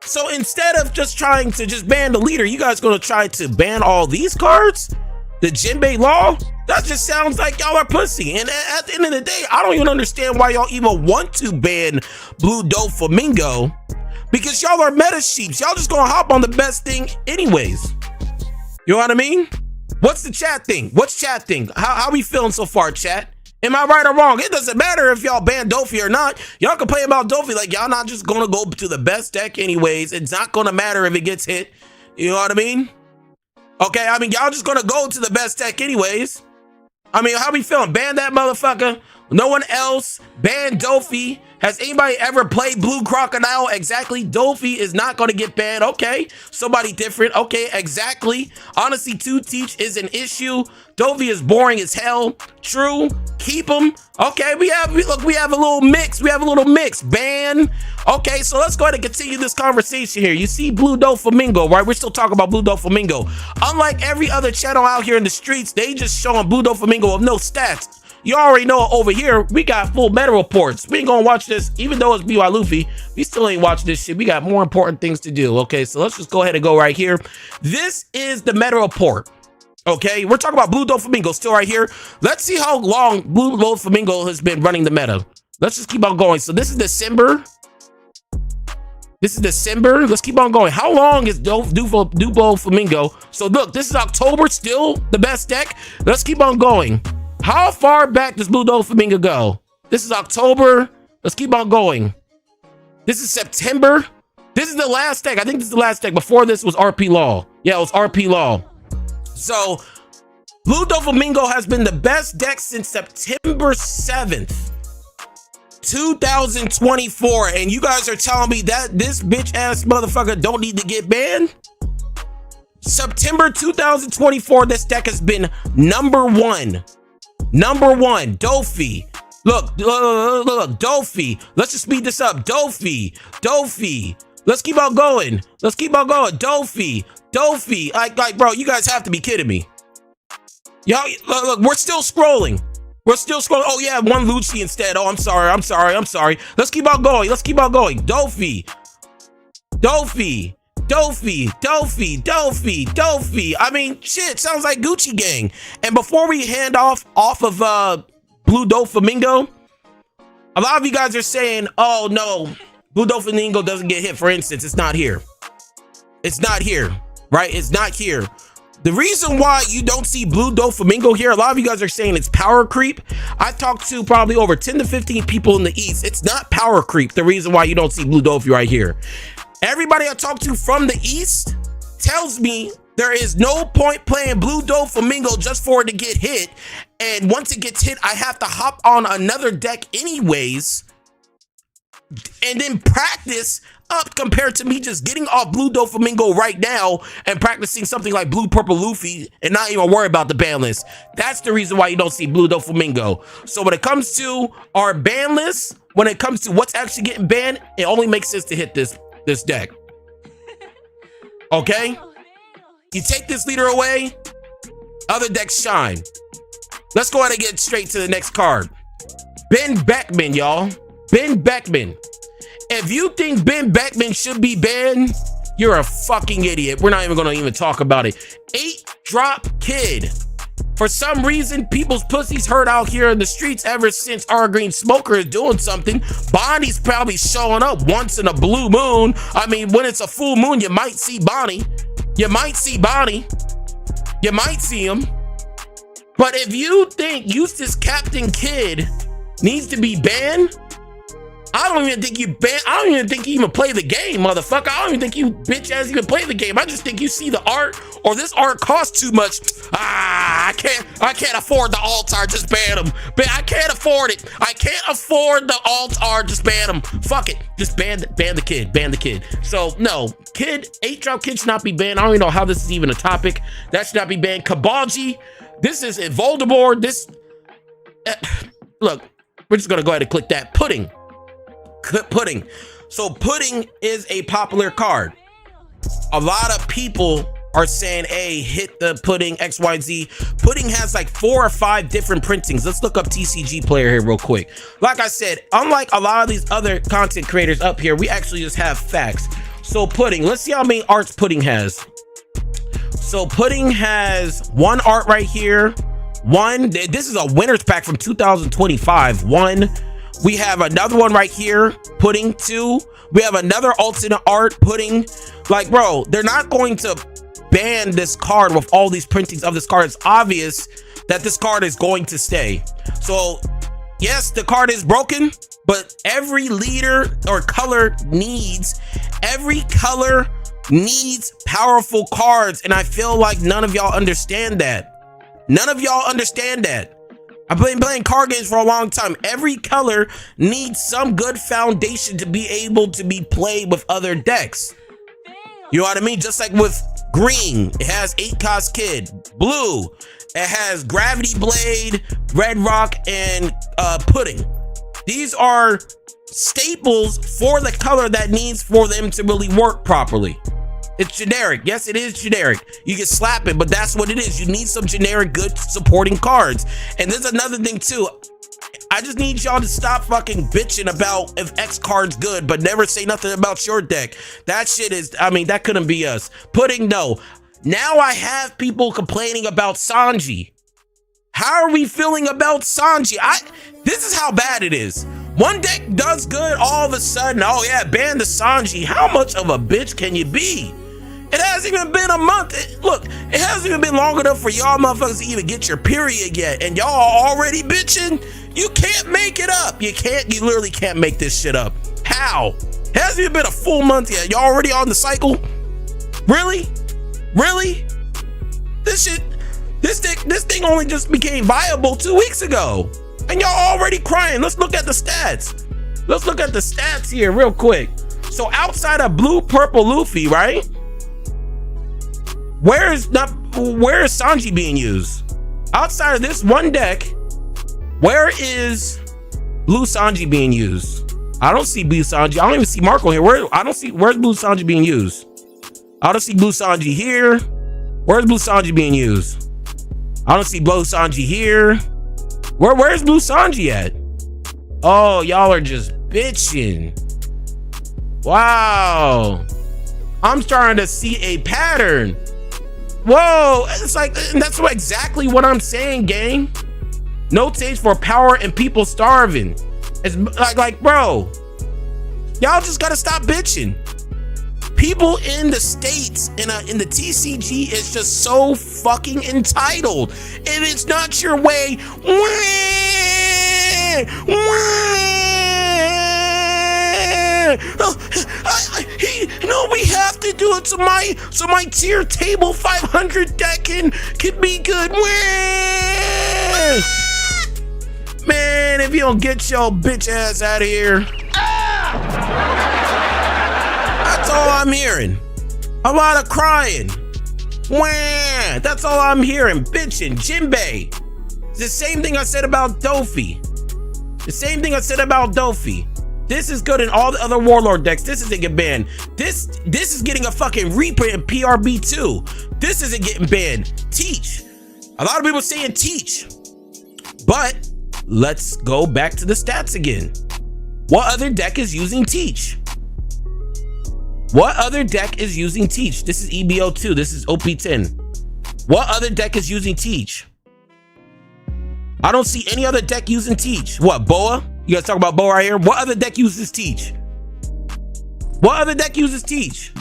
So instead of just trying to just ban the leader, you guys gonna try to ban all these cards? The Jinbei law? That just sounds like y'all are pussy. And at the end of the day, I don't even understand why y'all even want to ban blue Doflamingo, because y'all are meta sheeps. Y'all just gonna hop on the best thing anyways. You know what I mean? What's the chat thing? What's chat thing? How we feeling so far, chat? Am I right or wrong? It doesn't matter if y'all ban Dofi or not. Y'all complain about Dofi like y'all not just gonna go to the best deck anyways. It's not gonna matter if it gets hit. You know what I mean? Okay, I mean, y'all just gonna go to the best deck anyways. I mean, how we feeling? Ban that motherfucker. No one else. Ban Dofi. Has anybody ever played Blue Crocodile? Exactly. Dofi is not going to get banned. Okay. Somebody different. Okay, exactly. Honestly, 2 teach is an issue. Dofi is boring as hell. True. Keep him. Okay, we have a little mix. We have a little mix. Ban. Okay, so let's go ahead and continue this conversation here. You see Blue Doflamingo, right? We're still talking about Blue Doflamingo. Unlike every other channel out here in the streets, they just showing Blue Doflamingo with no stats. You already know over here, we got full meta reports. We ain't gonna watch this, even though it's BY Luffy, we still ain't watching this shit. We got more important things to do. Okay, so let's just go ahead and go right here. This is the meta report. Okay, we're talking about Blue Doflamingo still right here. Let's see how long Blue Doflamingo has been running the meta. Let's just keep on going. So this is December. This is December. Let's keep on going. How long is Doflamingo? So look, this is October, still the best deck. Let's keep on going. How far back does Blue Doflamingo go? This is October. Let's keep on going. This is September. This is the last deck. I think this is the last deck. Before this was RP Law. Yeah, it was RP Law. So Blue Doflamingo has been the best deck since September 7th, 2024. And you guys are telling me that this bitch ass motherfucker don't need to get banned? September 2024, this deck has been number one. Number one, Dofi. Look, Dofi. Let's just speed this up. Dofi. Let's keep on going. Dofi. Like, bro, you guys have to be kidding me. Y'all, look, we're still scrolling. Oh yeah, one Lucci instead. Oh, I'm sorry. Let's keep on going. Dofi. I mean, shit, sounds like Gucci Gang. And before we hand off of Blue Doflamingo, a lot of you guys are saying, oh no, Blue Doflamingo doesn't get hit. For instance, it's not here, right? It's not here. The reason why you don't see Blue Doflamingo here, a lot of you guys are saying it's power creep. I talked to probably over 10 to 15 people in the East. It's not power creep. The reason why you don't see Blue Dofi right here. Everybody I talk to from the East tells me there is no point playing Blue Doflamingo just for it to get hit. And once it gets hit, I have to hop on another deck anyways and then practice up compared to me just getting off Blue Doflamingo right now and practicing something like Blue Purple Luffy and not even worry about the ban list. That's the reason why you don't see Blue Doflamingo. So when it comes to our ban list, when it comes to what's actually getting banned, it only makes sense to hit this deck. Okay, you take this leader away, other decks shine. Let's go ahead and get straight to the next card. Ben Beckman, y'all. Ben Beckman. If you think Ben Beckman should be banned, you're a fucking idiot. We're not even gonna talk about it. 8-drop kid. For some reason, people's pussies hurt out here in the streets ever since our Green Smoker is doing something. Bonnie's probably showing up once in a blue moon. I mean, when it's a full moon, you might see Bonnie. You might see him. But if you think Eustace Captain Kid needs to be banned, I don't even think you ban. I don't even think you even play the game, motherfucker. I don't even think you bitch ass even play the game. I just think you see the art, or this art costs too much. I can't afford the alt art. Just ban them. I can't afford it. I can't afford the alt art. Just ban them. Fuck it. Just ban the kid. Ban the kid. So no, kid, 8-drop kid should not be banned. I don't even know how this is even a topic. That should not be banned. Kabaji, this is Voldemort. This, look, we're just gonna go ahead and click that. Pudding. So pudding is a popular card. A lot of people are saying, hey, hit the pudding XYZ. Pudding has like 4 or 5 different printings. Let's look up TCG player here real quick. Like I said, unlike a lot of these other content creators up here, we actually just have facts. So pudding, let's see how many arts pudding has. So pudding has 1 art right here. 1, this is a winner's pack from 2025. 1. We have another one right here, pudding. 2. We have another alternate art, pudding. Like, bro, they're not going to ban this card with all these printings of this card. It's obvious that this card is going to stay. So yes, the card is broken, but every leader or color needs, powerful cards. And I feel like none of y'all understand that. None of y'all understand that. I've been playing card games for a long time. Every color needs some good foundation to be able to be played with other decks. You know what I mean? Just like with green, it has 8-cost kid. Blue, it has Gravity Blade, Red Rock, and Pudding. These are staples for the color that needs for them to really work properly. It's generic. Yes, it is generic. You can slap it, but that's what it is. You need some generic good supporting cards. And there's another thing too. I just need y'all to stop fucking bitching about if X card's good, but never say nothing about your deck. That shit is, I mean, that couldn't be us. Pudding, no. Now I have people complaining about Sanji. How are we feeling about Sanji? This is how bad it is. One deck does good, all of a sudden, oh yeah, ban the Sanji. How much of a bitch can you be? It hasn't even been a month. Look, it hasn't even been long enough for y'all motherfuckers to even get your period yet, and y'all are already bitching? You can't make it up. You literally can't make this shit up. How? It hasn't even been a full month yet. Y'all already on the cycle? Really? Really? This thing only just became viable 2 weeks ago. And y'all already crying. Let's look at the stats. Let's look at the stats here real quick. So outside of blue, purple, Luffy, right? Where is Sanji being used? Outside of this one deck, where is blue Sanji being used? I don't see blue Sanji. I don't even see Marco here. Where's blue Sanji being used? I don't see blue Sanji here. Where's blue Sanji being used? I don't see blue Sanji here. Where's blue Sanji at? Oh, y'all are just bitching. Wow. I'm starting to see a pattern. Whoa, it's like, that's exactly what I'm saying, gang. No taste for power and people starving. It's like, bro, y'all just gotta stop bitching. People in the States, in the TCG, is just so fucking entitled. If it's not your way, no, we have to do it so my tier table 500 deck can be good. Man, if you don't get your bitch ass out of here. That's all I'm hearing. A lot of crying. Wah! That's all I'm hearing. Bitching. Jinbei. It's the same thing I said about Dofi. The same thing I said about Dofi. This is good in all the other Warlord decks. This isn't getting banned. This is getting a fucking reprint in PRB too. This isn't getting banned. Teach. A lot of people saying teach. But let's go back to the stats again. What other deck is using teach? What other deck is using teach? This is EBO2. This is OP10. What other deck is using teach? I don't see any other deck using teach. What, Boa? You guys talk about Boa right here? What other deck uses teach? What other deck uses teach?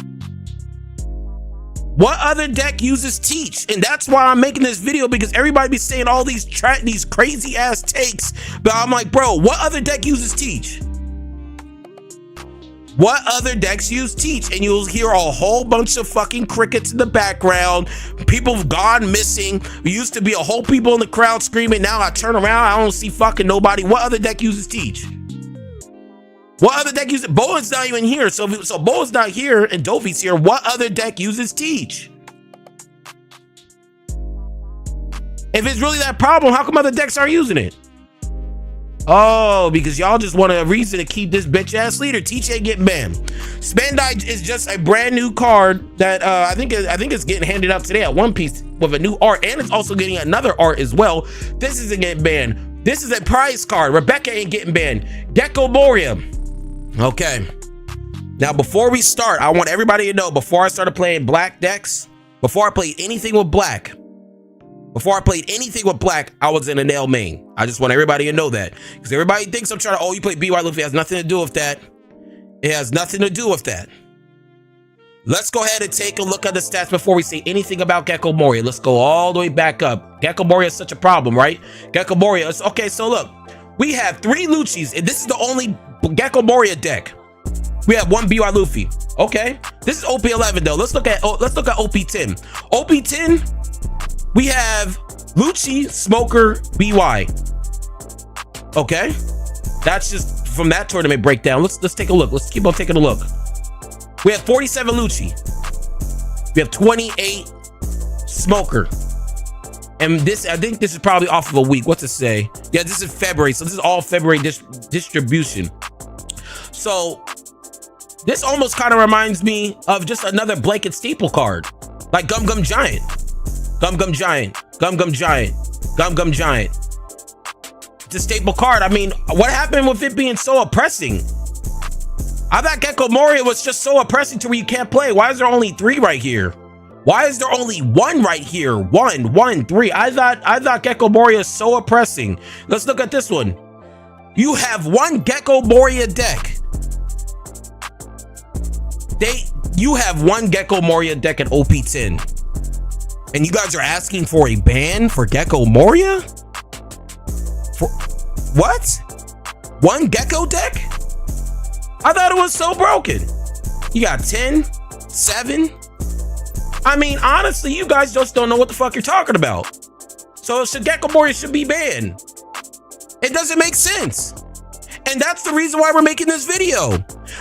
What other deck uses teach? And that's why I'm making this video, because everybody be saying all these crazy ass takes. But I'm like, bro, what other deck uses teach? What other decks use teach? And you'll hear a whole bunch of fucking crickets in the background. People have gone missing. There used to be a whole people in the crowd screaming. Now I turn around, I don't see fucking nobody. What other deck uses teach? What other deck uses? Boa's not even here. So Boa's not here and Dovi's here. What other deck uses teach? If it's really that problem, how come other decks aren't using it? Oh, because y'all just want a reason to keep this bitch ass leader. Teach ain't getting banned. Spandai is just a brand new card that I think it's getting handed out today at One Piece with a new art, and it's also getting another art as well. This isn't getting banned. This is a prize card. Rebecca ain't getting banned. Gecko Moria. Okay. Now before we start, I want everybody to know, before I started playing black decks, before I played anything with black, I was in a nail main. I just want everybody to know that. Because everybody thinks I'm trying to, oh, you play BY Luffy. It has nothing to do with that. It has nothing to do with that. Let's go ahead and take a look at the stats before we say anything about Gecko Moria. Let's go all the way back up. Gecko Moria is such a problem, right? Gecko Moria is, okay, so look. We have 3 Luccis, and this is the only Gecko Moria deck. We have 1 BY Luffy. Okay. This is OP11 though. Let's look at OP10. OP10. We have Lucci, Smoker, BY. Okay, that's just from that tournament breakdown. Let's take a look. Let's keep on taking a look. We have 47 Lucci. We have 28 Smoker. And this, I think this is probably off of a week. What's it say? Yeah, this is February. So this is all February distribution. So this almost kind of reminds me of just another blanket staple card, like Gum Gum Giant. Gum Gum Giant, Gum Gum Giant, Gum Gum Giant. It's a staple card. I mean, what happened with it being so oppressing? I thought Gecko Moria was just so oppressing to where you can't play. Why is there only 3 right here? Why is there only 1 right here? 1, 3. I thought Gecko Moria is so oppressing. Let's look at this one. You have 1 Gecko Moria deck. You have 1 Gecko Moria deck at OP10. And you guys are asking for a ban for Gecko Moria? For what? 1 Gecko deck? I thought it was so broken. You got 10, 7. I mean, honestly, you guys just don't know what the fuck you're talking about. So Gecko Moria should be banned. It doesn't make sense. And that's the reason why we're making this video.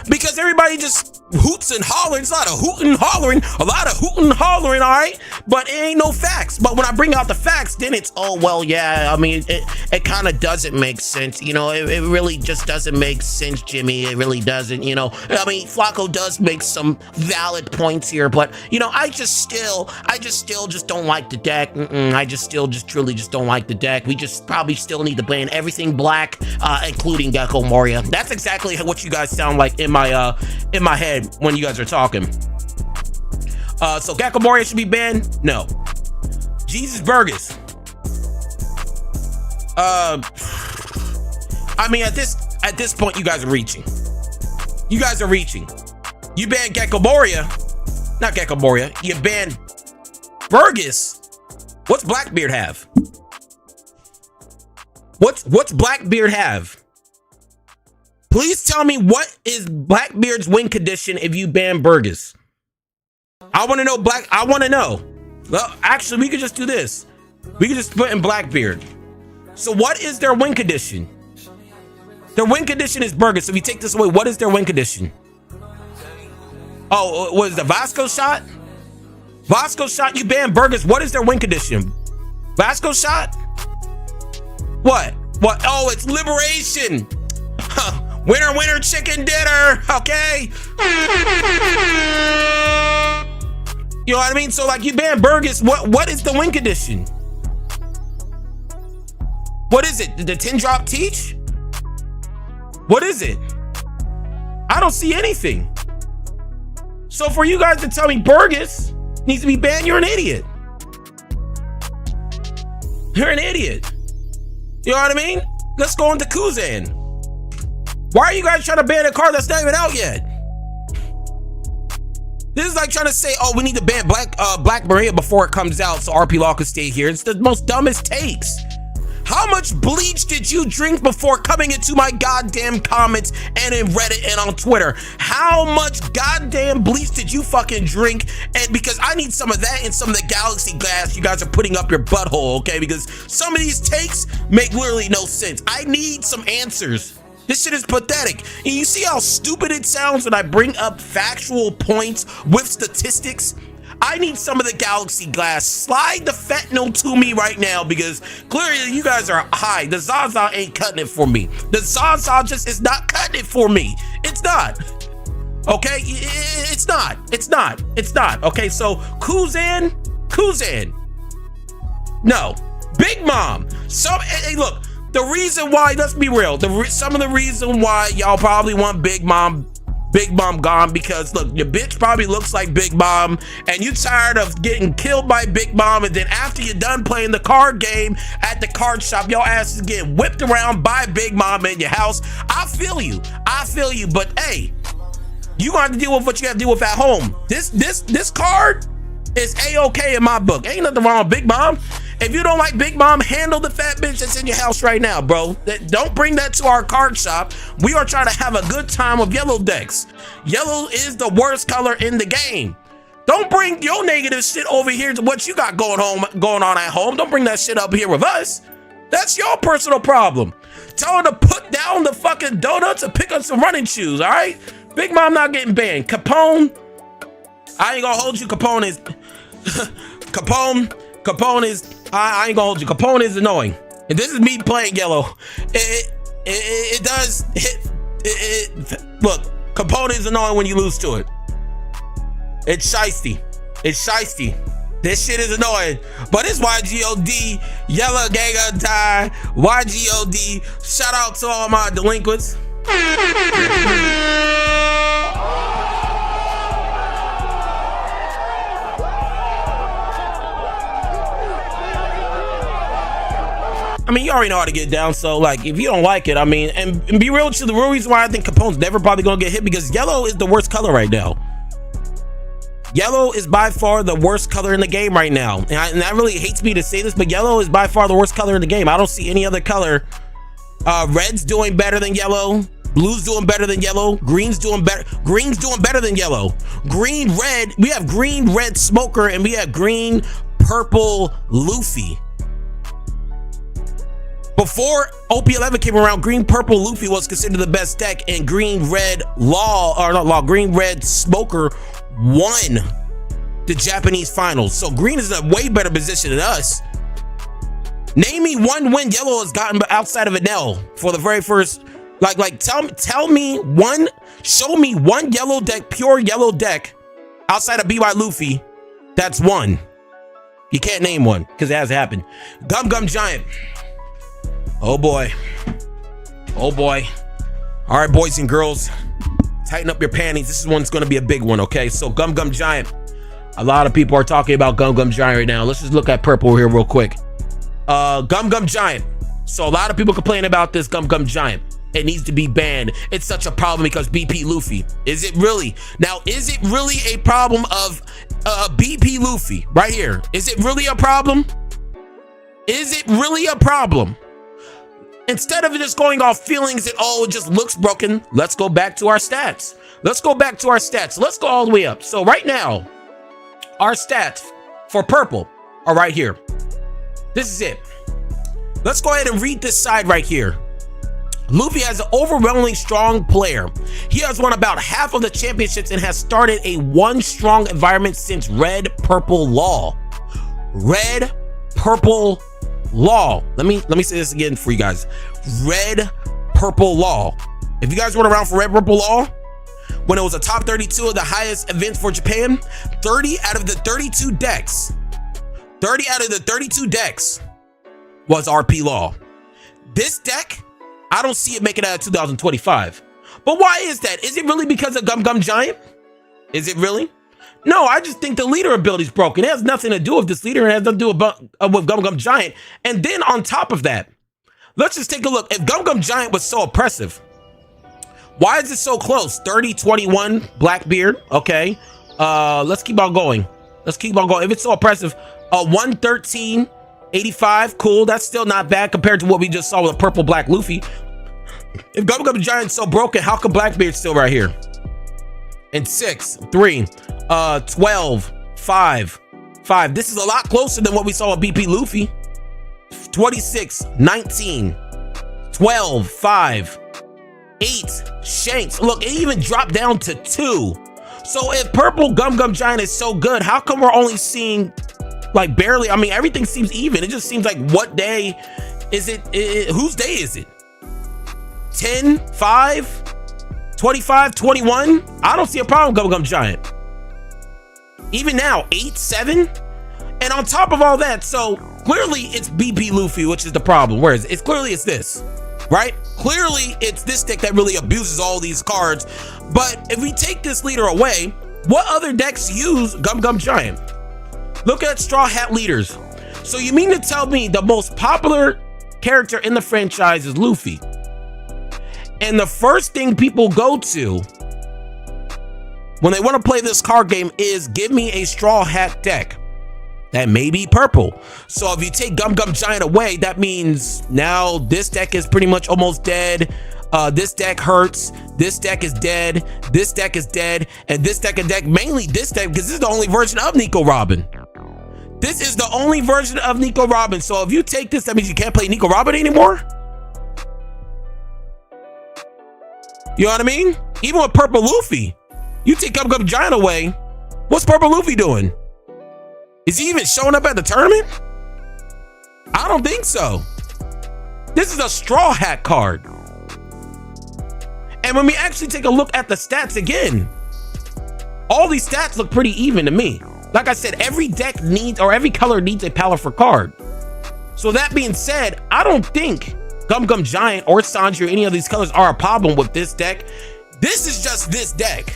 Because everybody just hoots and hollering. It's a lot of hooting and hollering, all right? But it ain't no facts. But when I bring out the facts, then it's, oh, well, yeah, I mean, it kind of doesn't make sense. You know, it really just doesn't make sense, Jimmy. It really doesn't, you know. I mean, Flacco does make some valid points here, but, you know, I just still just don't like the deck. I just truly don't like the deck. We just probably still need to ban everything black, including Gecko Moria. That's exactly what you guys sound like in my head when you guys are talking. So Gecko Moria should be banned? No. Jesus Burgess. I mean, at this point, you guys are reaching. You guys are reaching. You ban Gecko Moria, not Gecko Moria. You ban Burgess. What's Blackbeard have? What's Blackbeard have? Please tell me, what is Blackbeard's win condition if you ban Burgess? I want to know. I want to know. Well, actually, we could just do this. We could just put in Blackbeard. So what is their win condition? Their win condition is Burgess. So if you take this away, what is their win condition? Oh, what is the Vasco shot? Vasco shot, you ban Burgess. What is their win condition? Vasco shot? What? Oh, it's liberation. Huh. Winner, winner, chicken dinner. Okay. You know what I mean? So like, you ban Burgess. What is the win condition? What is it? Did the 10 drop teach? What is it? I don't see anything. So for you guys to tell me Burgess needs to be banned, you're an idiot. You're an idiot. You know what I mean? Let's go into Kuzan. Why are you guys trying to ban a card that's not even out yet? This is like trying to say, oh, we need to ban Black Maria before it comes out so RP Law can stay here. It's the most dumbest takes. How much bleach did you drink before coming into my goddamn comments and in Reddit and on Twitter? How much goddamn bleach did you fucking drink? And because I need some of that and some of the galaxy glass you guys are putting up your butthole, okay? Because some of these takes make literally no sense. I need some answers. This shit is pathetic. And you see how stupid it sounds when I bring up factual points with statistics? I need some of the galaxy glass. Slide the fentanyl to me right now because clearly you guys are high. The Zaza ain't cutting it for me. The Zaza just is not cutting it for me. It's not. Okay? It's not. It's not. It's not. Okay, so Kuzan. No. Big Mom. Hey, look. The reason why, let's be real. Some of the reason why y'all probably want Big Mom gone, because look, your bitch probably looks like Big Mom and you tired of getting killed by Big Mom, and then after you're done playing the card game at the card shop, your ass is getting whipped around by Big Mom in your house. I feel you, but hey, you gonna have to deal with what you have to deal with at home. This card is A-okay in my book. Ain't nothing wrong with Big Mom. If you don't like Big Mom, handle the fat bitch that's in your house right now, bro. Don't bring that to our card shop. We are trying to have a good time with yellow decks. Yellow is the worst color in the game. Don't bring your negative shit over here to what you got going on at home. Don't bring that shit up here with us. That's your personal problem. Tell her to put down the fucking donuts and pick up some running shoes, all right? Big Mom not getting banned. Capone, I ain't gonna hold you. Capone is... Capone is... I ain't gonna hold you. Capone is annoying. And this is me playing yellow. It does hit... Look, Capone is annoying when you lose to it. It's shiesty. It's shiesty. This shit is annoying. But it's YGOD. Yellow Gaga Die. YGOD. Shout out to all my delinquents. I mean, you already know how to get down, so like, if you don't like it, I mean, and be real with you, the real reason why I think Capone's never probably gonna get hit, because yellow is the worst color right now. Yellow is by far the worst color in the game right now. And that really hates me to say this, but yellow is by far the worst color in the game. I don't see any other color. Red's doing better than yellow. Blue's doing better than yellow. Green's doing better. Green's doing better than yellow. Green, red. We have green, red Smoker, and we have green, purple Luffy. Before OP11 came around, green, purple Luffy was considered the best deck, and green, red green, red Smoker won the Japanese finals. So green is in a way better position than us. Name me one win yellow has gotten outside of an L for the very first. Tell me one. Show me one yellow deck, pure yellow deck, outside of BY Luffy. That's one. You can't name one because it hasn't happened. Gum Giant. Oh boy. Oh boy. All right, boys and girls, tighten up your panties. This one's going to be a big one, okay? So Gum Giant. A lot of people are talking about Gum Giant right now. Let's just look at purple here real quick. Gum Giant. So a lot of people complain about this Gum Giant. It needs to be banned. It's such a problem because BP Luffy. Is it really? Now, is it really a problem of BP Luffy right here? Is it really a problem? Is it really a problem? Instead of just going off feelings that, oh, it just looks broken, let's go back to our stats. Let's go back to our stats. Let's go all the way up. So right now, our stats for purple are right here. This is it. Let's go ahead and read this side right here. Luffy has an overwhelmingly strong player. He has won about half of the championships and has started a one strong environment since Red Purple Law. Red Purple Law. Let me say this again for you guys. Red Purple Law. If you guys weren't around for Red Purple Law, when it was a top 32 of the highest events for Japan, 30 out of the 32 decks was RP Law. This deck, I don't see it making it out of 2025. But why is that? Is it really because of Gum Giant? Is it really? No, I just think the leader ability is broken. It has nothing to do with this leader. It has nothing to do with Gum Giant. And then on top of that, let's just take a look. If Gum Giant was so oppressive, why is it so close? 30-21 Blackbeard. Okay. Let's keep on going. Let's keep on going. If it's so oppressive, 113 85, cool. That's still not bad compared to what we just saw with a purple black Luffy. If Gum Gum Giant's so broken, how come Blackbeard's still right here? And 6, 3, 12, 5, 5. This is a lot closer than what we saw with BP Luffy. 26, 19, 12, 5, 8, Shanks. Look, it even dropped down to 2. So if purple Gum Gum Giant is so good, how come we're only seeing like barely? I mean, everything seems even. It just seems like, what day is it? Whose day is it? 10, 5, 25, 21? I don't see a problem with Gum Gum Giant. Even now, 8, 7? And on top of all that, so clearly it's BP Luffy, which is the problem. Whereas it's clearly it's this, right? Clearly it's this deck that really abuses all these cards. But if we take this leader away, what other decks use Gum Gum Giant? Look at Straw Hat leaders. So you mean to tell me the most popular character in the franchise is Luffy? And the first thing people go to when they want to play this card game is give me a Straw Hat deck that may be purple. So if you take Gum Gum Giant away, that means now this deck is pretty much almost dead. This deck hurts. This deck is dead. This deck is dead. And this deck is dead. Mainly this deck, because this is the only version of Nico Robin. This is the only version of Nico Robin. So if you take this, that means you can't play Nico Robin anymore? You know what I mean? Even with purple Luffy, you take Gum Gum Giant away, what's purple Luffy doing? Is he even showing up at the tournament? I don't think so. This is a Straw Hat card. And when we actually take a look at the stats again, all these stats look pretty even to me. Like I said, every deck needs, or every color needs a powerful card. So that being said, I don't think Gum Gum Giant or Sanji or any of these colors are a problem with this deck. This is just this deck.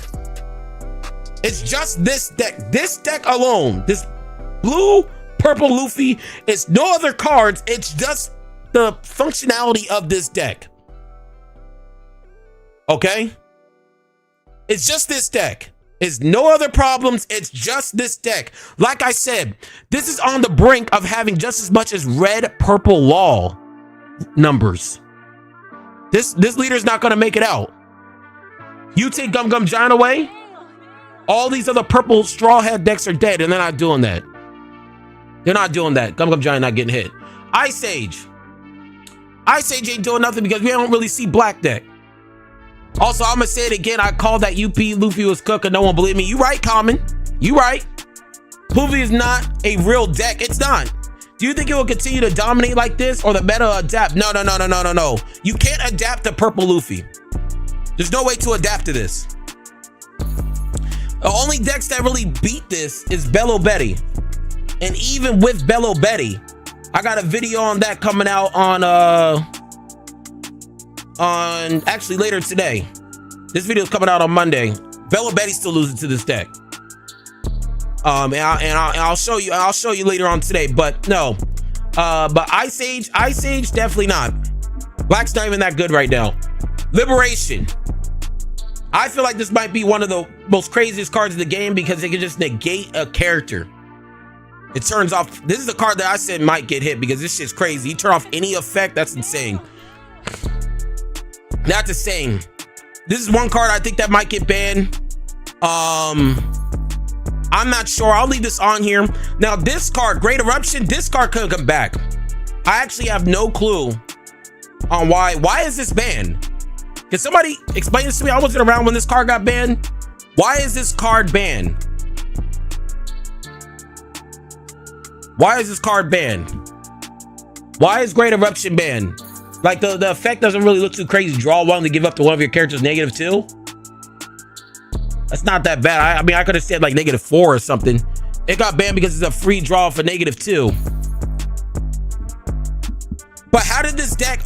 It's just this deck. This deck alone, this blue, purple Luffy, it's no other cards. It's just the functionality of this deck. Okay? It's just this deck. It's no other problems. It's just this deck. Like I said, this is on the brink of having just as much as red, purple law numbers. This leader's not going to make it out. You take Gum Gum Giant away, all these other purple Straw Hat decks are dead, and they're not doing that. They're not doing that. Gum Gum Giant not getting hit. Ice Age. Ice Age ain't doing nothing because we don't really see black deck. Also, I'm gonna say it again. I called that UP Luffy was cooking. No one believed me. You right, Common. You right. Luffy is not a real deck. It's not. Do you think it will continue to dominate like this, or the meta adapt? No. You can't adapt to purple Luffy. There's no way to adapt to this. The only decks that really beat this is Bello Betty. And even with Bello Betty, I got a video on that coming out on actually later today. This video is coming out on Monday. Bello Betty still losing to this deck. And I'll show you later on today. But no, but Ice Age definitely not. Black's not even that good right now. Liberation. I feel like this might be one of the most craziest cards in the game because it can just negate a character. It turns off. This is a card that I said might get hit because this shit's crazy. You turn off any effect, that's insane. That's insane. This is one card I think that might get banned. I'm not sure. I'll leave this on here. Now this card, Great Eruption, this card could come back. I actually have no clue on why. Why is this banned? Can somebody explain this to me? I wasn't around when this card got banned. Why is this card banned? Why is this card banned? Why is Great Eruption banned? Like the effect doesn't really look too crazy. Draw one to give up to one of your characters -2. That's not that bad. I mean, I could have said like -4 or something. It got banned because it's a free draw for -2. But how did this deck?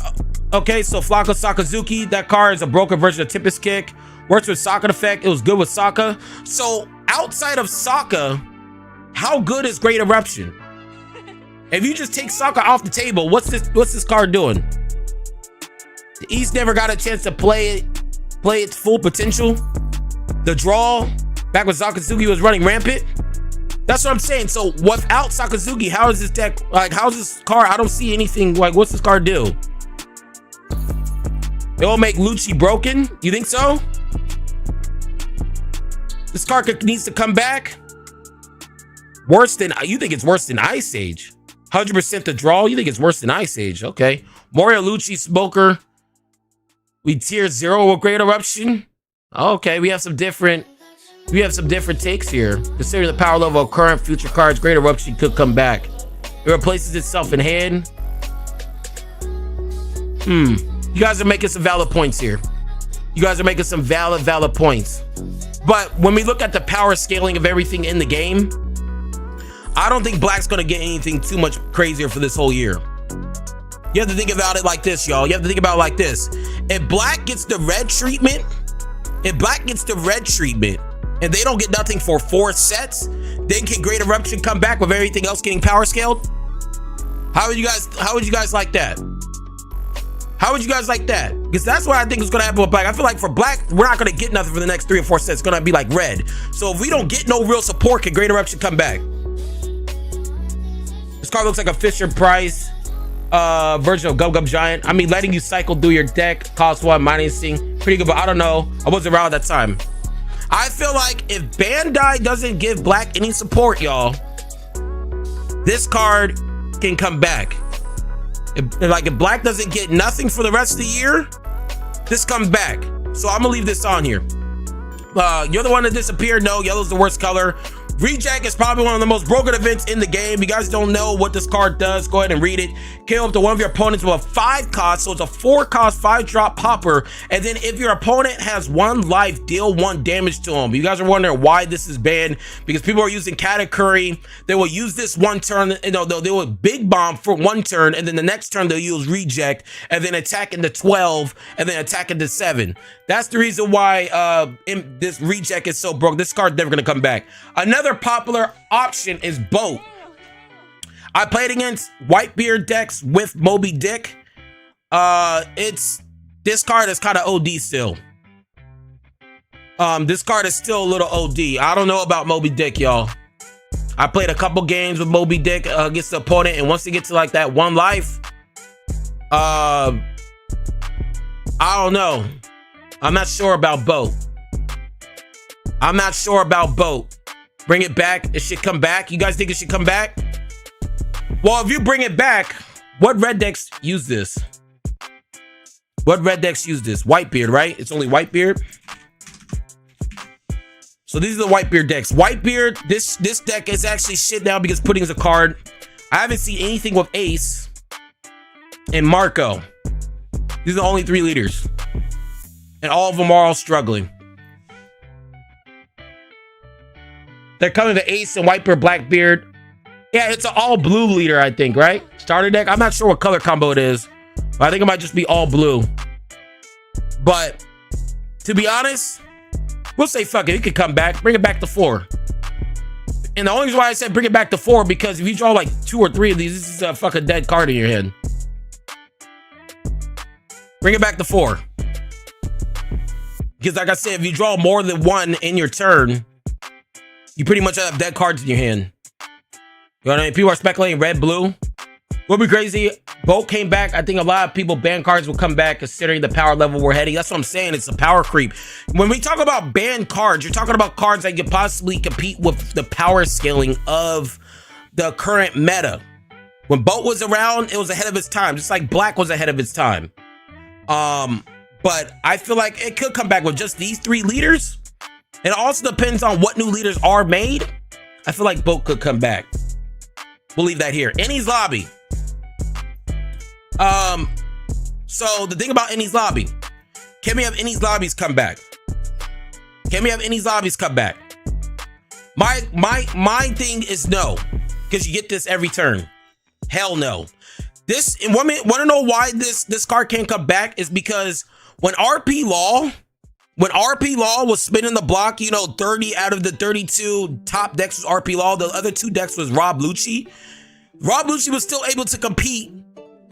Okay, so Flacco Sakazuki, that card is a broken version of Tempest Kick. Works with Sokka effect. It was good with Sokka. So outside of Sokka, how good is Great Eruption? If you just take Sokka off the table, what's this card doing? The East never got a chance to play its full potential. The draw back when Sakazuki was running rampant. That's what I'm saying. So without Sakazuki, how is this deck, like, how's this card? I don't see anything, like, what's this card do? It will make Lucci broken? You think so? This card needs to come back? Worse than, you think it's worse than Ice Age? 100% the draw? You think it's worse than Ice Age? Okay. Moria Lucci Smoker. We tier 0 with Great Eruption. Okay, we have some different takes here. Considering the power level of current future cards, Great Eruption could come back. It replaces itself in hand. You guys are making some valid points here. You guys are making some valid points. But when we look at the power scaling of everything in the game, I don't think Black's gonna get anything too much crazier for this whole year. You have to think about it like this, y'all. You have to think about it like this. If Black gets the red treatment, and they don't get nothing for 4 sets, then can Great Eruption come back with everything else getting power scaled? How would you guys like that? How would you guys like that? Because that's what I think is gonna happen with Black. I feel like for Black, we're not gonna get nothing for the next 3 or 4 sets. It's gonna be like red. So if we don't get no real support, can Great Eruption come back? This card looks like a Fisher Price version of Gum Gum Giant. I mean, letting you cycle through your deck, cost 1, minusing. Pretty good, but I don't know. I wasn't around at that time. I feel like if Bandai doesn't give Black any support, y'all, this card can come back. If Black doesn't get nothing for the rest of the year, this comes back. So I'm gonna leave this on here. You're the one that disappeared. No, yellow's the worst color. Reject is probably one of the most broken events in the game. You guys don't know what this card does. Go ahead and read it. Kill up to one of your opponents with a 5 cost. So it's a 4 cost, 5 drop popper. And then if your opponent has 1 life, deal 1 damage to them. You guys are wondering why this is banned, because people are using Katakuri. They will use this 1 turn. You know, they will big bomb for 1 turn. And then the next turn they'll use reject and then attack into 12 and then attack into 7. That's the reason why this reject is so broke. This card's never going to come back. Another popular option is Boat. I played against Whitebeard decks with Moby Dick. This card is kind of OD still. This card is still a little OD. I don't know about Moby Dick, y'all. I played a couple games with Moby Dick against the opponent, and once they get to like that 1 life, I don't know. I'm not sure about Boat. Bring it back. It should come back. You guys think it should come back? Well, if you bring it back, what red decks use this? Whitebeard, right? It's only Whitebeard. So these are the Whitebeard decks. Whitebeard, this deck is actually shit now because Pudding is a card. I haven't seen anything with Ace and Marco. These are the only 3 leaders. And all of them are all struggling. They're coming to Ace and Whitebeard, Blackbeard. Yeah, it's an all blue leader, I think, right? Starter deck. I'm not sure what color combo it is, but I think it might just be all blue. But to be honest, we'll say fuck it. It could come back. Bring it back to 4. And the only reason why I said bring it back to 4, because if you draw like 2 or 3 of these, this is a fucking dead card in your hand. Bring it back to 4. Because like I said, if you draw more than 1 in your turn, you pretty much have dead cards in your hand. You know what I mean? People are speculating red, blue. Would be crazy. Both came back. I think a lot of people banned cards will come back considering the power level we're heading. That's what I'm saying. It's a power creep. When we talk about banned cards, you're talking about cards that could possibly compete with the power scaling of the current meta. When Boat was around, it was ahead of its time. Just like Black was ahead of its time. But I feel like it could come back with just these 3 leaders. It also depends on what new leaders are made. I feel like Boat could come back. We'll leave that here. Ennie's Lobby. So the thing about Ennie's Lobby, can we have Ennie's Lobbies come back? My thing is no, because you get this every turn. Hell no. This, and want to know why this card can't come back is because when RP Law was spinning the block, you know, 30 out of the 32 top decks was RP Law. The other 2 decks was Rob Lucci. Rob Lucci was still able to compete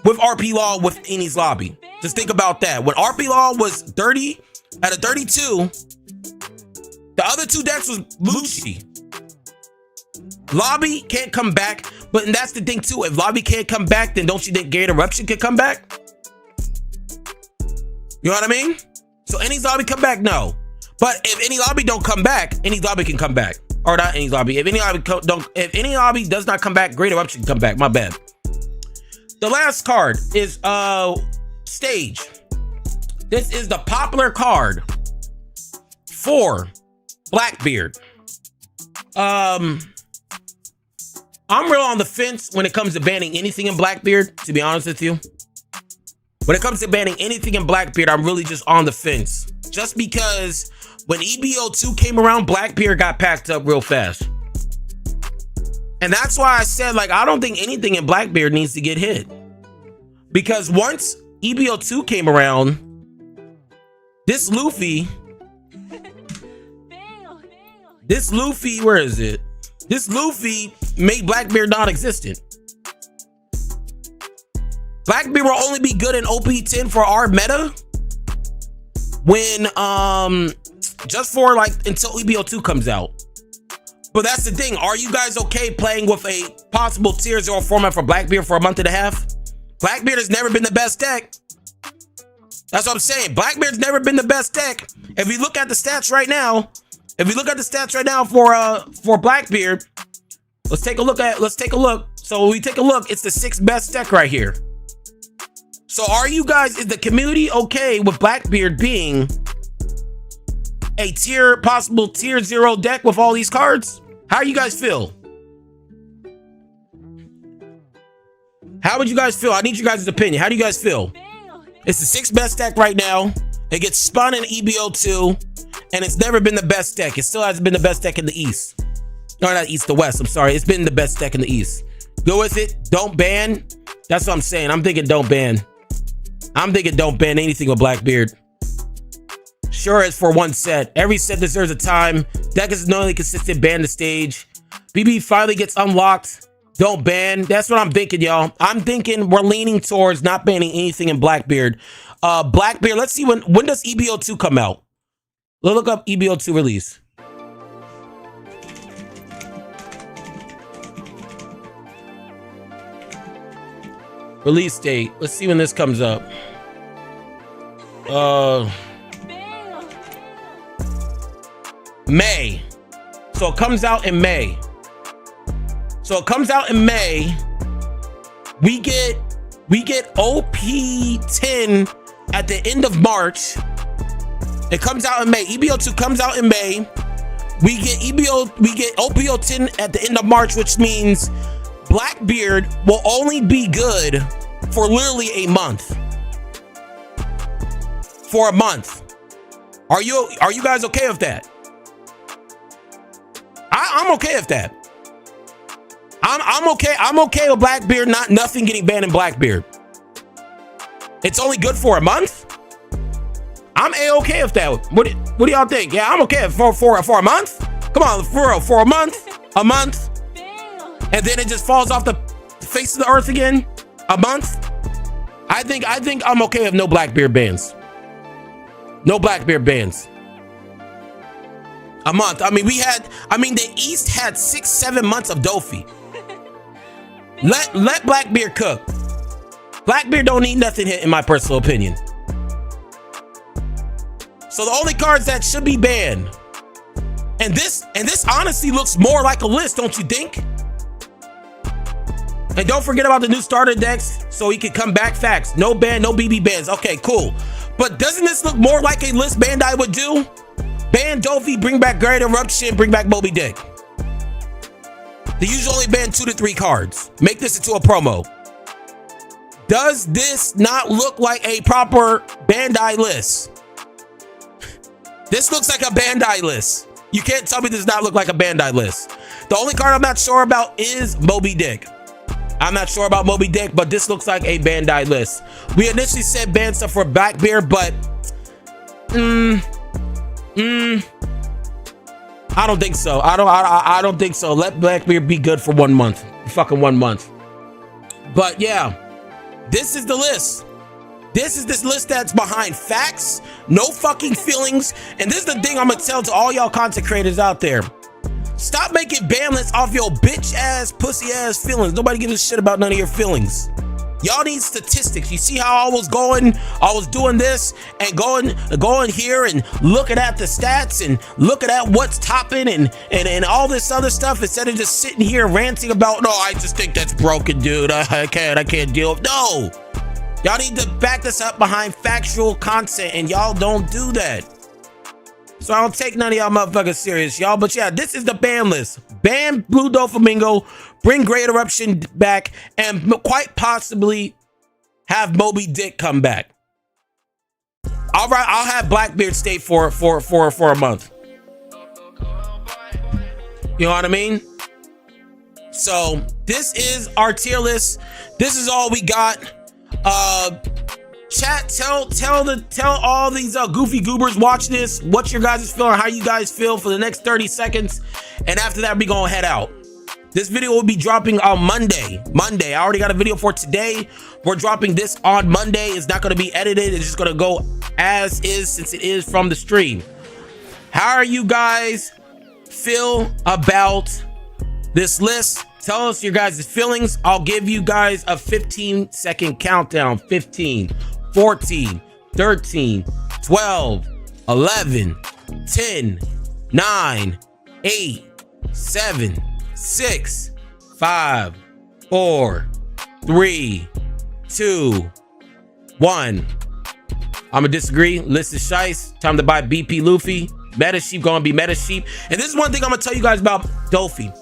with RP Law with Ennie's Lobby. Just think about that. When RP Law was 30 out of 32, the other 2 decks was Lucci. Lobby can't come back, but that's the thing too. If Lobby can't come back, then don't you think Gate Eruption could come back? You know what I mean? So any lobby come back? No. But if any lobby don't come back, any lobby can come back. Or not any lobby. If any lobby does not come back, Great Eruption can come back. My bad. The last card is Stage. This is the popular card for Blackbeard. I'm real on the fence when it comes to banning anything in Blackbeard, to be honest with you. When it comes to banning anything in Blackbeard, I'm really just on the fence. Just because when EBO2 came around, Blackbeard got packed up real fast. And that's why I said, like, I don't think anything in Blackbeard needs to get hit. Because once EBO2 came around, this Luffy, where is it? This Luffy made Blackbeard non-existent. Blackbeard will only be good in OP10 for our meta when, just for like until EBO2 comes out. But that's the thing. Are you guys okay playing with a possible tier 0 format for Blackbeard for a month and a half? Blackbeard has never been the best deck. That's what I'm saying. Blackbeard's never been the best deck. If you look at the stats right now, for Blackbeard, let's take a look. So we take a look. It's the 6th best deck right here. So are you guys, is the community okay with Blackbeard being a possible tier 0 deck with all these cards? How do you guys feel? How would you guys feel? I need you guys' opinion. How do you guys feel? It's the 6th best deck right now. It gets spun in EBO2, and it's never been the best deck. It still hasn't been the best deck in the East. No, not East, the West. I'm sorry. It's been the best deck in the East. Go with it. Don't ban. That's what I'm saying. I'm thinking don't ban. I'm thinking don't ban anything with Blackbeard. Sure is for one set. Every set deserves a time. Deck is normally consistent. Ban the stage. BB finally gets unlocked. Don't ban. That's what I'm thinking, y'all. I'm thinking we're leaning towards not banning anything in Blackbeard. Blackbeard, let's see when does EBO2 come out? Let's look up EBO2 release. Release date. Let's see when this comes up. May. So it comes out in May. We get OP10 at the end of March. It comes out in May. EBO2 comes out in May. We get OPO10 at the end of March, which means Blackbeard will only be good for literally a month. For a month. Are you guys okay with that? I'm okay with that. I'm okay with Blackbeard nothing getting banned in Blackbeard. It's only good for a month? I'm A-okay with that. What do y'all think? Yeah, I'm okay for a month? Come on, for real, for a month? A month? And then it just falls off the face of the earth again? A month? I think I'm okay with no Blackbeard bans. No Blackbeard bans. A month. I mean, the East had 6-7 months of Dofi. Let Blackbeard cook. Blackbeard don't need nothing hit, in my personal opinion. So the only cards that should be banned, and this honestly looks more like a list, don't you think? And don't forget about the new starter decks, so he can come back. Facts. No ban, no BB bans. Okay, cool. But doesn't this look more like a list Bandai would do? Ban Dofi, bring back Great Eruption, bring back Moby Dick. They usually only ban 2 to 3 cards. Make this into a promo. Does this not look like a proper Bandai list? This looks like a Bandai list. You can't tell me this does not look like a Bandai list. The only card I'm not sure about is Moby Dick. I'm not sure about Moby Dick, but this looks like a Bandai list. We initially said ban stuff for Blackbeard, but I don't think so. I don't think so. Let Blackbeard be good for 1 month. Fucking 1 month. But yeah, this is the list. This is this list that's behind facts, no fucking feelings. And this is the thing I'm gonna tell to all y'all content creators out there. Stop making ban lists off your bitch ass, pussy ass feelings. Nobody gives a shit about none of your feelings. Y'all need statistics. You see how I was going? I was doing this and going here and looking at the stats and looking at what's topping and all this other stuff instead of just sitting here ranting about, no, I just think that's broken, dude. I can't deal with. No, y'all need to back this up behind factual content, and y'all don't do that. So I don't take none of y'all motherfuckers serious, y'all. But yeah, this is the ban list. Ban Blue Doflamingo, bring Great Eruption back, and quite possibly have Moby Dick come back. All right, I'll have Blackbeard stay for a month. You know what I mean? So this is our tier list. This is all we got. Chat, tell all these goofy goobers watch this what your guys is feeling, how you guys feel for the next 30 seconds, and after that we gonna head out. This video will be dropping on Monday. I already got a video for today. We're dropping this on Monday. It's not gonna be edited. It's just gonna go as is since it is from the stream. How are you guys feel about this list? Tell us your guys' feelings. I'll give you guys a 15-second countdown. 15, 14, 13, 12, 11, 10, 9, 8, 7, 6, 5, 4, 3, 2, 1. I'ma disagree. List is shice. Time to buy BP Luffy. Meta Sheep gonna be Meta Sheep. And this is one thing I'm gonna tell you guys about Dofi.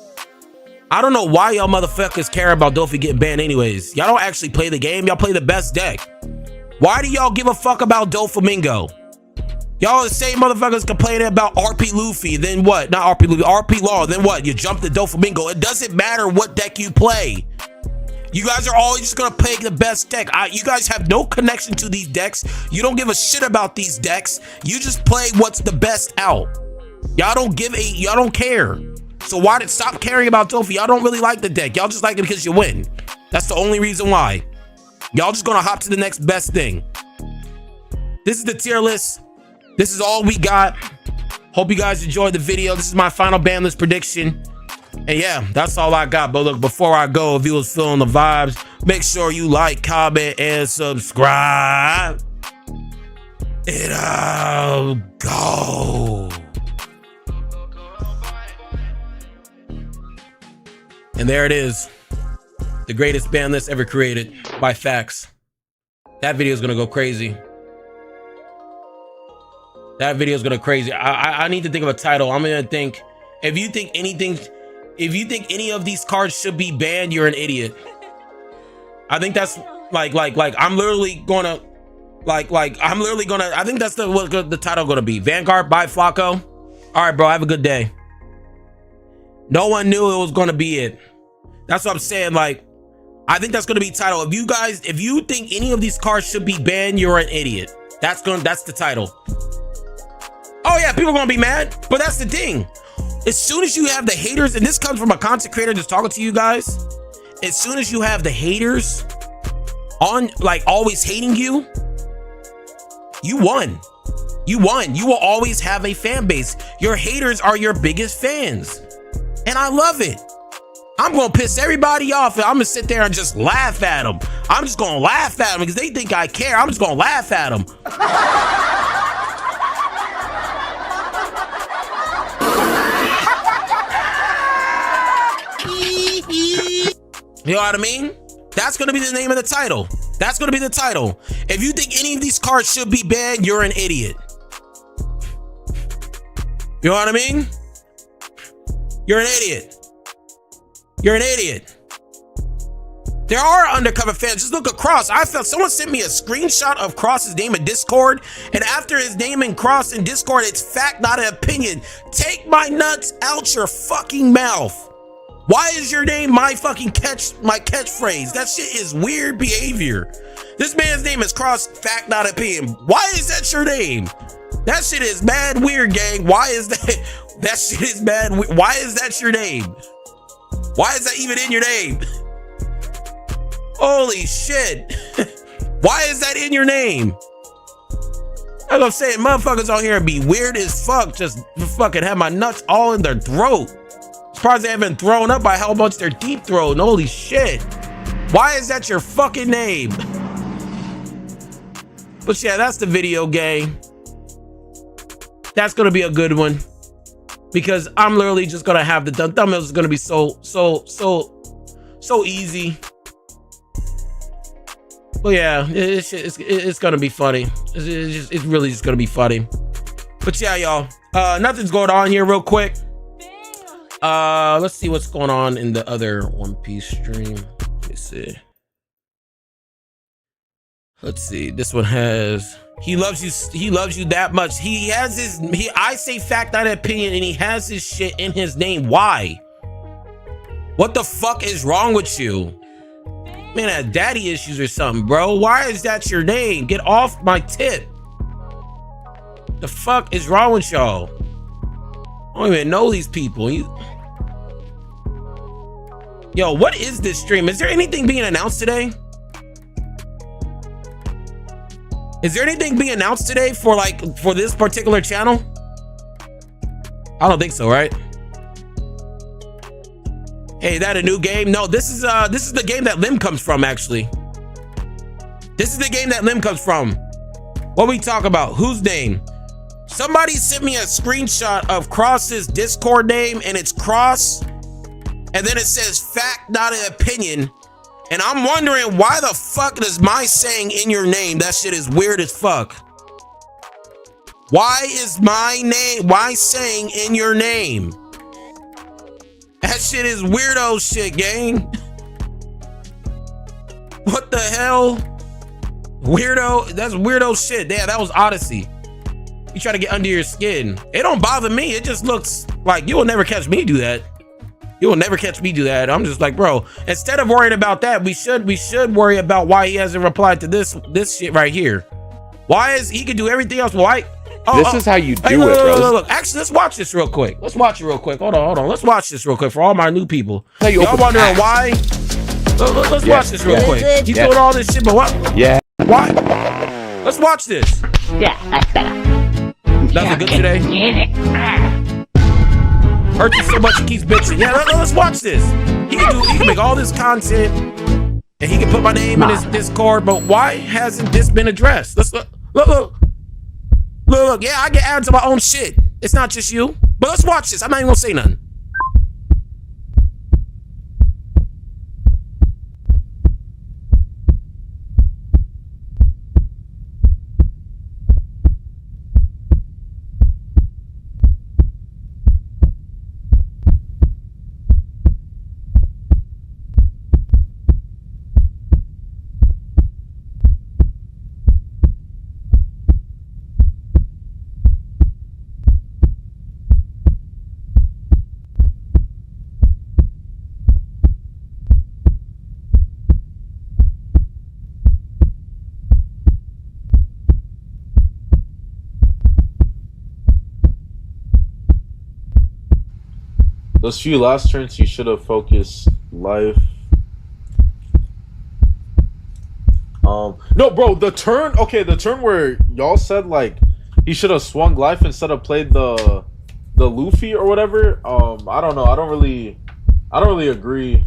I don't know why y'all motherfuckers care about Dofi getting banned anyways. Y'all don't actually play the game. Y'all play the best deck. Why do y'all give a fuck about Doflamingo? Y'all the same motherfuckers complaining about RP Luffy, then what? Not RP Luffy, RP Law, then what? You jump to Doflamingo. It doesn't matter what deck you play. You guys are always just gonna play the best deck. You guys have no connection to these decks. You don't give a shit about these decks. You just play what's the best out. Y'all don't care. So why did stop caring about Dofi? Y'all don't really like the deck. Y'all just like it because you win. That's the only reason why. Y'all just gonna hop to the next best thing. This is the tier list. This is all we got. Hope you guys enjoyed the video. This is my final ban list prediction. And yeah, that's all I got. But look, before I go, if you was feeling the vibes, make sure you like, comment, and subscribe. And I'll go. And there it is. The greatest ban list ever created by facts. That video is gonna go crazy. That video is gonna crazy. I need to think of a title. I'm gonna think, if you think any of these cards should be banned, you're an idiot. I think that's like I'm literally gonna I think that's what the title gonna be. Vanguard by Flacco. All right, bro, have a good day. No one knew it was gonna be it. That's what I'm saying. Like, I think that's gonna be title. If you think any of these cards should be banned, you're an idiot. That's the title. Oh yeah, people are gonna be mad, but that's the thing. As soon as you have the haters, and this comes from a content creator just talking to you guys, as soon as you have the haters on, like, always hating you, you won. You won. You will always have a fan base. Your haters are your biggest fans. And I love it. I'm gonna piss everybody off and I'm gonna sit there and just laugh at them. I'm just gonna laugh at them because they think I care. I'm just gonna laugh at them. You know what I mean? That's gonna be the name of the title. That's gonna be the title. If you think any of these cards should be banned, you're an idiot. You know what I mean? You're an idiot. You're an idiot. There are undercover fans. Just look across. I felt someone sent me a screenshot of Cross's name in Discord, and after his name in Cross in Discord, it's fact, not an opinion. Take my nuts out your fucking mouth. Why is your name my catchphrase? That shit is weird behavior. This man's name is Cross, fact, not opinion. Why is that your name? That shit is mad weird, gang. Why is that? That shit is mad. Why is that your name? Why is that even in your name? Holy shit. Why is that in your name? Like I'm saying, motherfuckers on here be weird as fuck. Just fucking have my nuts all in their throat. surprised they haven't thrown up by how much they're deep throating. Holy shit. Why is that your fucking name? But yeah, that's the video game. That's gonna be a good one. Because I'm literally just gonna have the thumbnails is gonna be so easy. But yeah, it's gonna be funny. It's really just gonna be funny. But yeah, y'all, nothing's going on here real quick. Let's see what's going on in the other One Piece stream. Let me see. Let's see. This one has, he loves you that much. He has his, I say fact, not opinion, and he has his shit in his name. Why? What the fuck is wrong with you? Man, had daddy issues or something, bro. Why is that your name? Get off my tip. The fuck is wrong with y'all? I don't even know these people. Yo, what is this stream? Is there anything being announced today? Is there anything being announced today for this particular channel? I don't think so, right? Hey, is that a new game? No, this is the game that Lim comes from, actually. This is the game that Lim comes from. What we talk about? Whose name? Somebody sent me a screenshot of Cross's Discord name, and it's Cross, and then it says fact, not an opinion. And I'm wondering, why the fuck does my saying in your name? That shit is weird as fuck. Why is why saying in your name? That shit is weirdo shit, gang. What the hell? Weirdo, that's weirdo shit. Yeah, that was Odyssey. You try to get under your skin. It don't bother me. It just looks like you will never catch me do that. You will never catch me do that. I'm just like, bro, instead of worrying about that, we should worry about why he hasn't replied to this shit right here. Why is he can do everything else? Why? This is how you do it, bro. Look. Actually, let's watch this real quick. Let's watch it real quick. Hold on. Let's watch this real quick for all my new people. Y'all wondering why? Let's watch this real quick. He's doing all this shit, but what? Yeah. Why? Let's watch this. Yeah, that's better. Nothing good today. Hurt you so much he keeps bitching. Yeah, let's watch this. He can make all this content, and he can put my name in his Discord. But why hasn't this been addressed? Let's look. Yeah, I get added to my own shit. It's not just you. But let's watch this. I'm not even gonna say nothing. Those few last turns, he should have focused life. No, bro, the turn where y'all said like he should have swung life instead of played the Luffy or whatever. I don't know. I don't really agree.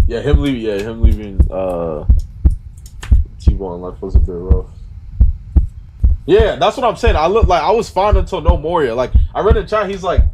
Yeah, him leaving T-Bone life was a bit rough. Yeah, that's what I'm saying. I was fine until no Moria. Like I read in chat, he's like,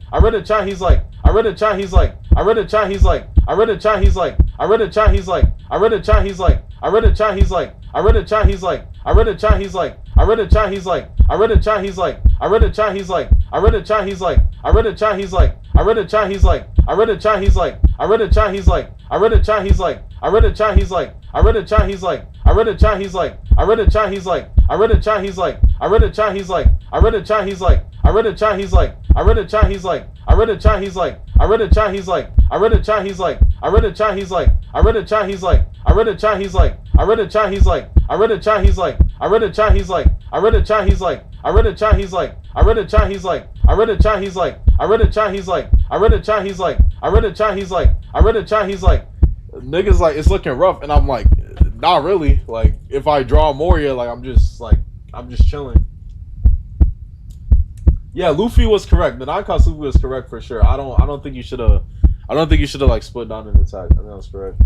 niggas like, it's looking rough, and I'm like, not really. Like, if I draw Moria, like, I'm just chilling. Yeah, Luffy was correct. The non-Luffy was correct for sure. I don't think you should have. I don't think you should have like split down an attack. I think that was correct.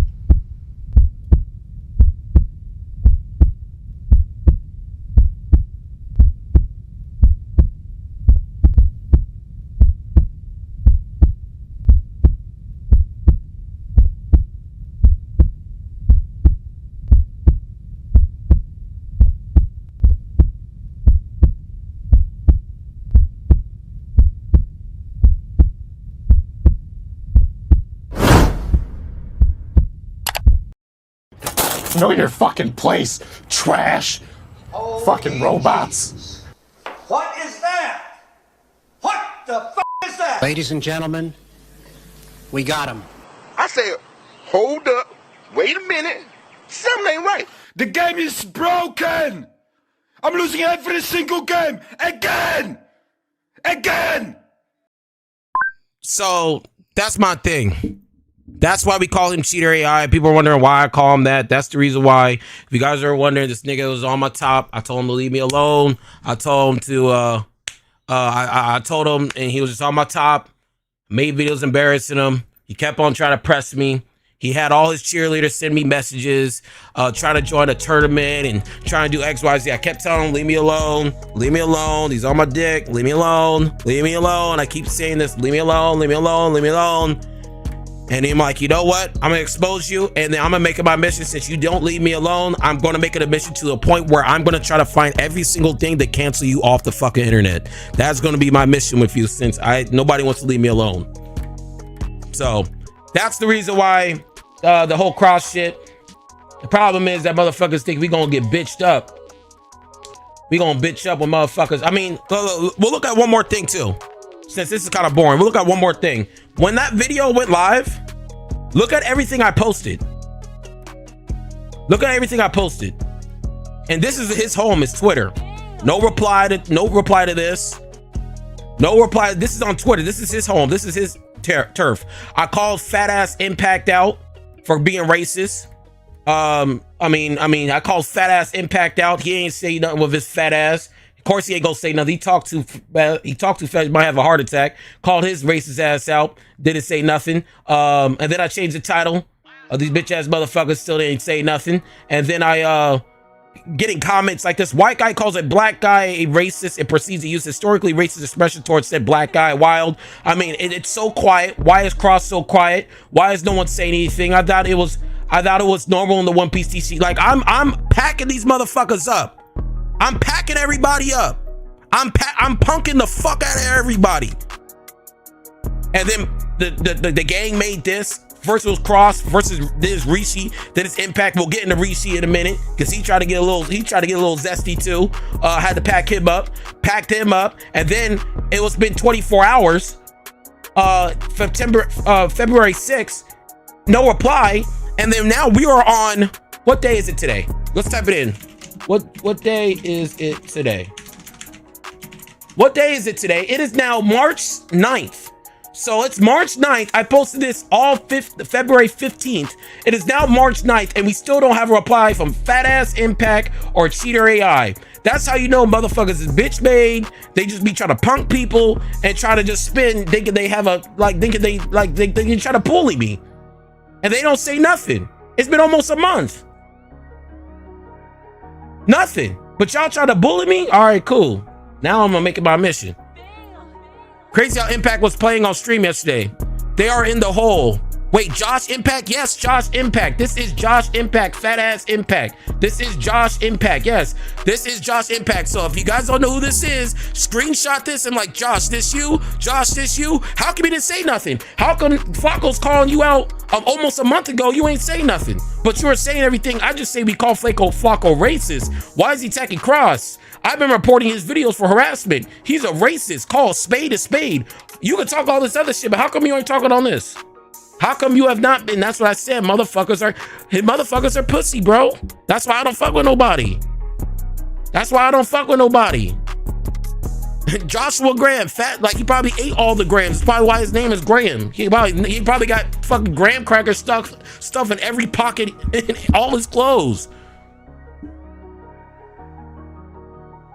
Know your fucking place, trash. Fucking robots. What is that? What the f is that? Ladies and gentlemen, we got him. I said, hold up, wait a minute. Something ain't right. The game is broken. I'm losing every single game again. So that's my thing. That's why we call him Cheater AI. People are wondering why I call him that. That's the reason why. If you guys are wondering, this nigga was on my top. I told him to leave me alone. I told him to, I told him, and he was just on my top. Made videos embarrassing him. He kept on trying to press me. He had all his cheerleaders send me messages, trying to join a tournament and trying to do X, Y, Z. I kept telling him, leave me alone. Leave me alone. He's on my dick. Leave me alone. Leave me alone. I keep saying this. Leave me alone. Leave me alone. Leave me alone. And I'm like, you know what? I'm going to expose you, and then I'm going to make it my mission. Since you don't leave me alone, I'm going to make it a mission to the point where I'm going to try to find every single thing to cancel you off the fucking internet. That's going to be my mission with you, since nobody wants to leave me alone. So that's the reason why the whole cross shit. The problem is that motherfuckers think we going to get bitched up. We going to bitch up with motherfuckers. I mean, we'll look at one more thing too. Since this is kind of boring, we'll look at one more thing. When that video went live, look at everything I posted. Look at everything I posted. And this is his home, his Twitter. No reply to this. No reply. This is on Twitter. This is his home. This is his turf. I called fat ass Impact out for being racist. I mean, I called fat ass Impact out. He ain't say nothing with his fat ass. Of course he ain't gonna say nothing. He talked too fast, might have a heart attack. Called his racist ass out. Didn't say nothing. And then I changed the title. These bitch ass motherfuckers still didn't say nothing. And then I getting comments like this white guy calls a black guy a racist and proceeds to use historically racist expression towards said black guy. Wild. I mean, it's so quiet. Why is Cross so quiet? Why is no one saying anything? I thought it was normal in the One Piece TC. Like I'm packing these motherfuckers up. I'm packing everybody up. I'm punking the fuck out of everybody. And then the gang made this. First it was Cross versus this Rishi. Then it's Impact. We'll get into Rishi in a minute because he tried to get a little zesty too. Had to pack him up. Packed him up. And then it was been 24 hours. February 6th. No reply. And then now we are on, what day is it today? Let's type it in. What day is it today? What day is it today? It is now March 9th. So it's March 9th. I posted this all February 15th. It is now March 9th, and we still don't have a reply from Fat Ass Impact or Cheater AI. That's how you know motherfuckers is bitch made. They just be trying to punk people and try to just spin, thinking they have they can try to bully me. And they don't say nothing. It's been almost a month. Nothing. But y'all try to bully me? All right, cool. Now I'm gonna make it my mission. Crazy how Impact was playing on stream yesterday. They are in the hole. Wait, Josh Impact? Yes, Josh Impact. This is Josh Impact, Fat Ass Impact. This is Josh Impact. Yes, this is Josh Impact. So if you guys don't know who this is, screenshot this and like, Josh, this you? Josh, this you? How come you didn't say nothing? How come Flacco's calling you out almost a month ago? You ain't saying nothing, but you were saying everything. I just say we call Flacco racist. Why is he attacking Cross? I've been reporting his videos for harassment. He's a racist. Call a spade a spade. You can talk all this other shit, but how come you ain't talking on this? How come you have not been? That's what I said. Motherfuckers are pussy, bro. That's why I don't fuck with nobody. That's why I don't fuck with nobody. Joshua Graham, fat, like he probably ate all the grams. That's probably why his name is Graham. He probably got fucking graham cracker stuff in every pocket in all his clothes.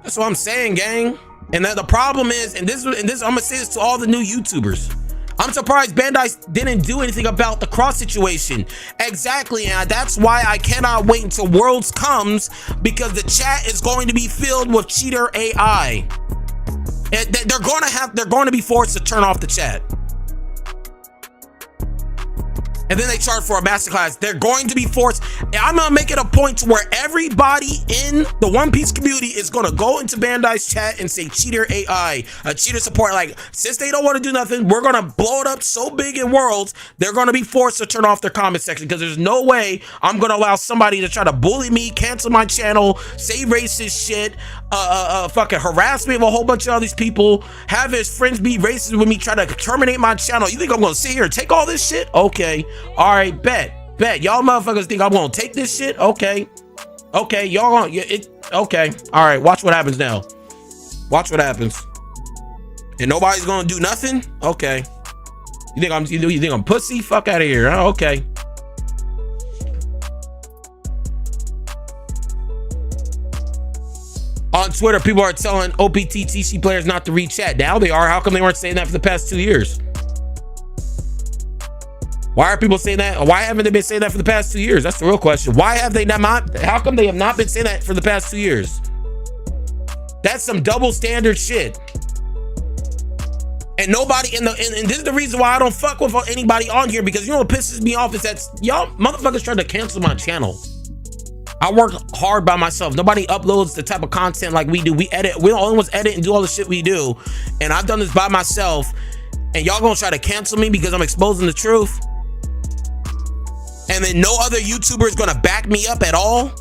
That's what I'm saying, gang. And the problem is, and this, I'm gonna say this to all the new YouTubers. I'm surprised Bandai didn't do anything about the cross situation. Exactly, and that's why I cannot wait until Worlds comes, because the chat is going to be filled with cheater AI. And they're going to be forced to turn off the chat. And then they charge for a masterclass. They're going to be forced. I'm gonna make it a point to where everybody in the One Piece community is gonna go into Bandai's chat and say cheater AI, cheater support. Like, since they don't want to do nothing, we're gonna blow it up so big in Worlds, they're gonna be forced to turn off their comment section, because there's no way I'm gonna allow somebody to try to bully me, cancel my channel, say racist shit, fucking harass me with a whole bunch of all these people, have his friends be racist with me, try to terminate my channel. You think I'm gonna sit here and take all this shit? Okay. All right, bet. Y'all motherfuckers think I'm gonna take this shit? Okay. Y'all gonna okay. All right, watch what happens now. Watch what happens. And nobody's gonna do nothing? Okay. You think I'm pussy? Fuck out of here. Huh? Okay. On Twitter, people are telling OPTTC players not to read chat. Now they are. How come they weren't saying that for the past 2 years? Why are people saying that? Why haven't they been saying that for the past 2 years? That's the real question. Why have they not? How come they have not been saying that for the past 2 years? That's some double standard shit. And nobody and this is the reason why I don't fuck with anybody on here, because you know what pisses me off is that y'all motherfuckers trying to cancel my channel. I work hard by myself. Nobody uploads the type of content like we do. We edit. We're the only ones edit and do all the shit we do. And I've done this by myself. And y'all gonna try to cancel me because I'm exposing the truth? And then no other YouTuber is gonna back me up at all?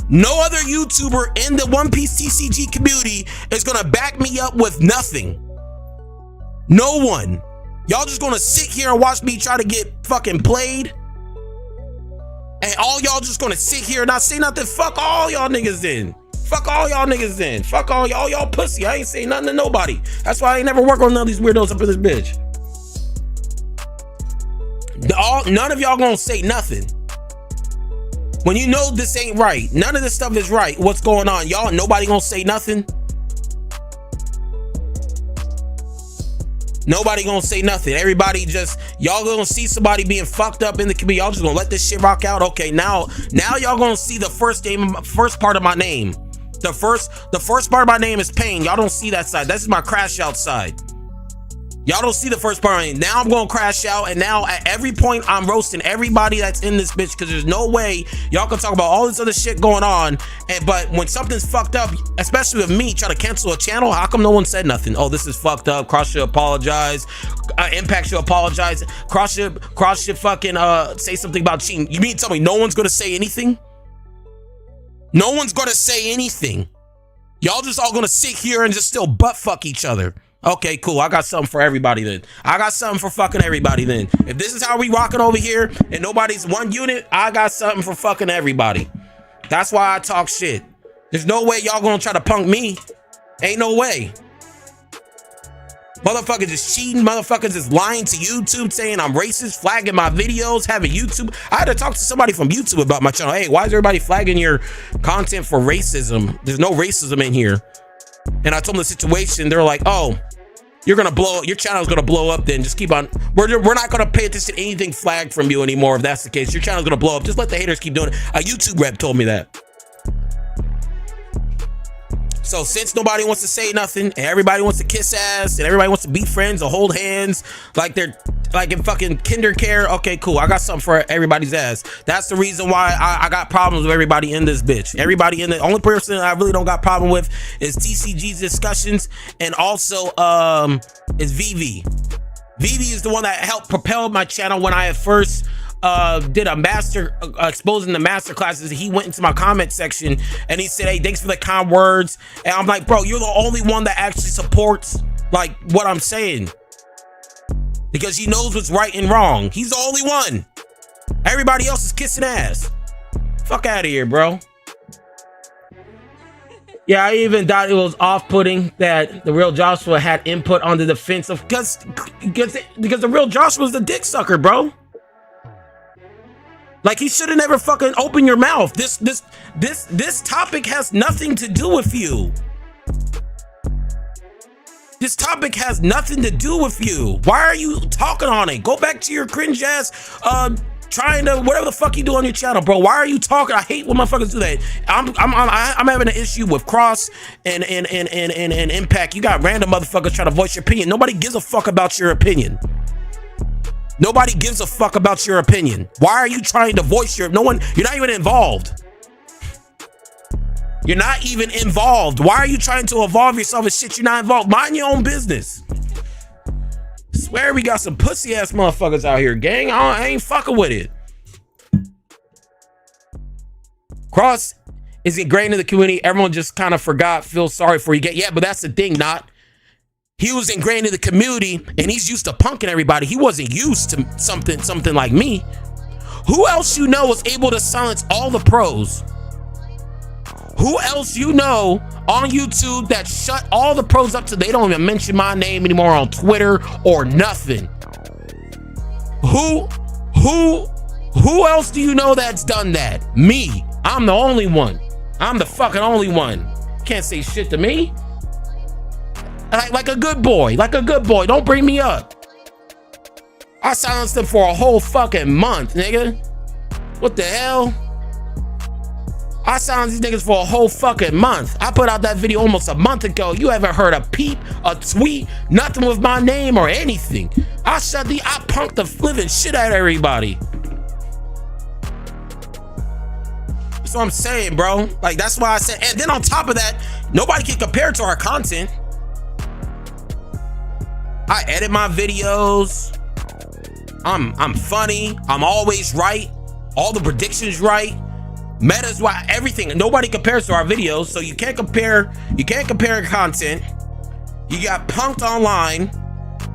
No other YouTuber in the One Piece TCG community is gonna back me up with nothing. No one. Y'all just gonna sit here and watch me try to get fucking played? And all y'all just gonna sit here and not say nothing? Fuck all y'all niggas then. Fuck all y'all niggas then. Fuck all y'all pussy. I ain't saying nothing to nobody. That's why I ain't never work on none of these weirdos up in this bitch. None of y'all gonna say nothing. When you know this ain't right, none of this stuff is right, what's going on? Y'all, nobody gonna say nothing? Nobody gonna say nothing. Everybody just, y'all gonna see somebody being fucked up in the community. Y'all just gonna let this shit rock out? Okay, now y'all gonna see the first part of my name. The first part of my name is pain. Y'all don't see that side. This is my crash out side. Y'all don't see the first part of me. Now I'm gonna crash out, and now at every point I'm roasting everybody that's in this bitch, because there's no way y'all can talk about all this other shit going on, but when something's fucked up, especially with me trying to cancel a channel, how come no one said nothing? Oh, this is fucked up. Cross should apologize. Impact should apologize. Cross should fucking say something about cheating. You mean to tell me no one's gonna say anything? No one's gonna say anything. Y'all just all gonna sit here and just still butt fuck each other. Okay, cool. I got something for everybody then. I got something for fucking everybody then. If this is how we rocking over here and nobody's one unit, I got something for fucking everybody. That's why I talk shit. There's no way y'all gonna try to punk me. Ain't no way. Motherfuckers is cheating. Motherfuckers is lying to YouTube, saying I'm racist, flagging my videos, having YouTube. I had to talk to somebody from YouTube about my channel. Hey, why is everybody flagging your content for racism? There's no racism in here. And I told them the situation. They're like, oh, you're gonna blow, your channel's gonna blow up then. Just keep on, we're not gonna pay attention to anything flagged from you anymore if that's the case. Your channel's gonna blow up. Just let the haters keep doing it. A YouTube rep told me that. So since nobody wants to say nothing, and everybody wants to kiss ass, and everybody wants to be friends or hold hands like they're like in fucking kinder care, okay, cool. I got something for everybody's ass. That's the reason why I got problems with everybody in this bitch. Everybody in the only person I really don't got problem with is TCG's discussions, and also is VV. VV is the one that helped propel my channel when I at first did a master exposing the master classes. He went into my comment section and he said, hey, thanks for the kind words. And I'm like, bro, you're the only one that actually supports like what I'm saying, because he knows what's right and wrong. He's the only one. Everybody else is kissing ass. Fuck out of here, bro. Yeah, I even thought it was off-putting that the real Joshua had input on the defense of because the real Joshua's the dick sucker, bro. Like, he should have never fucking opened your mouth. This topic has nothing to do with you. This topic has nothing to do with you. Why are you talking on it? Go back to your cringe ass, trying to whatever the fuck you do on your channel, bro. Why are you talking? I hate when motherfuckers do that. I'm having an issue with Cross and Impact. You got random motherfuckers trying to voice your opinion. Nobody gives a fuck about your opinion. Nobody gives a fuck about your opinion. Why are you trying to voice your? No one. You're not even involved. You're not even involved. Why are you trying to evolve yourself and shit? You're not involved. Mind your own business. Swear we got some pussy ass motherfuckers out here, gang. I ain't fucking with it. Cross is ingrained in the community. Everyone just kind of forgot, feel sorry for you. Yeah, but that's the thing, not. He was ingrained in the community and he's used to punking everybody. He wasn't used to something like me. Who else you know was able to silence all the pros? Who else you know on YouTube that shut all the pros up to they don't even mention my name anymore on Twitter or nothing? Who else do you know that's done that? Me. I'm the only one. I'm the fucking only one. Can't say shit to me. Like a good boy. Like a good boy. Don't bring me up. I silenced them for a whole fucking month, nigga. What the hell? I silenced these niggas for a whole fucking month. I put out that video almost a month ago. You haven't heard a peep, a tweet, nothing with my name or anything. I punked the living shit out of everybody. That's what I'm saying, bro. Like, that's why I said, and then on top of that, nobody can compare to our content. I edit my videos. I'm funny. I'm always right. All the predictions right. Meta's why everything. Nobody compares to our videos, so you can't compare. You can't compare content. You got punked online.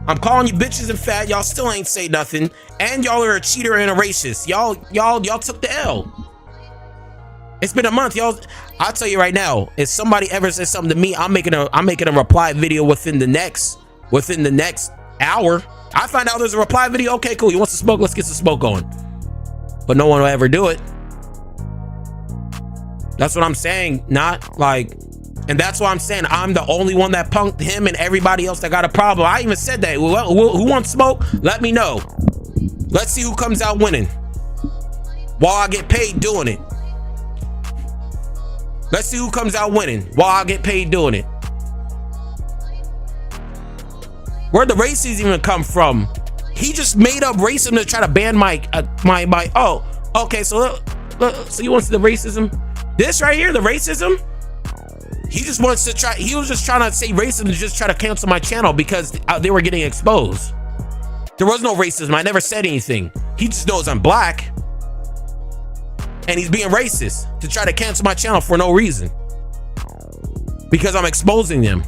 I'm calling you bitches and fat. Y'all still ain't say nothing, and y'all are a cheater and a racist. Y'all took the L. It's been a month, y'all. I'll tell you right now. If somebody ever says something to me, I'm making a reply video within the next hour. I find out there's a reply video. Okay, cool. You want some smoke? Let's get some smoke going. But no one will ever do it. That's what I'm saying. Not like, and that's why I'm saying I'm the only one that punked him and everybody else that got a problem. I even said that. Who wants smoke? Let me know. Let's see who comes out winning while I get paid doing it. Let's see who comes out winning while I get paid doing it. Where'd the racism even come from? He just made up racism to try to ban my oh, okay, so you want the racism? This right here, the racism? He just wants to try, he was just trying to say racism to just try to cancel my channel because they were getting exposed. There was no racism. I never said anything. He just knows I'm black. And he's being racist to try to cancel my channel for no reason. Because I'm exposing them.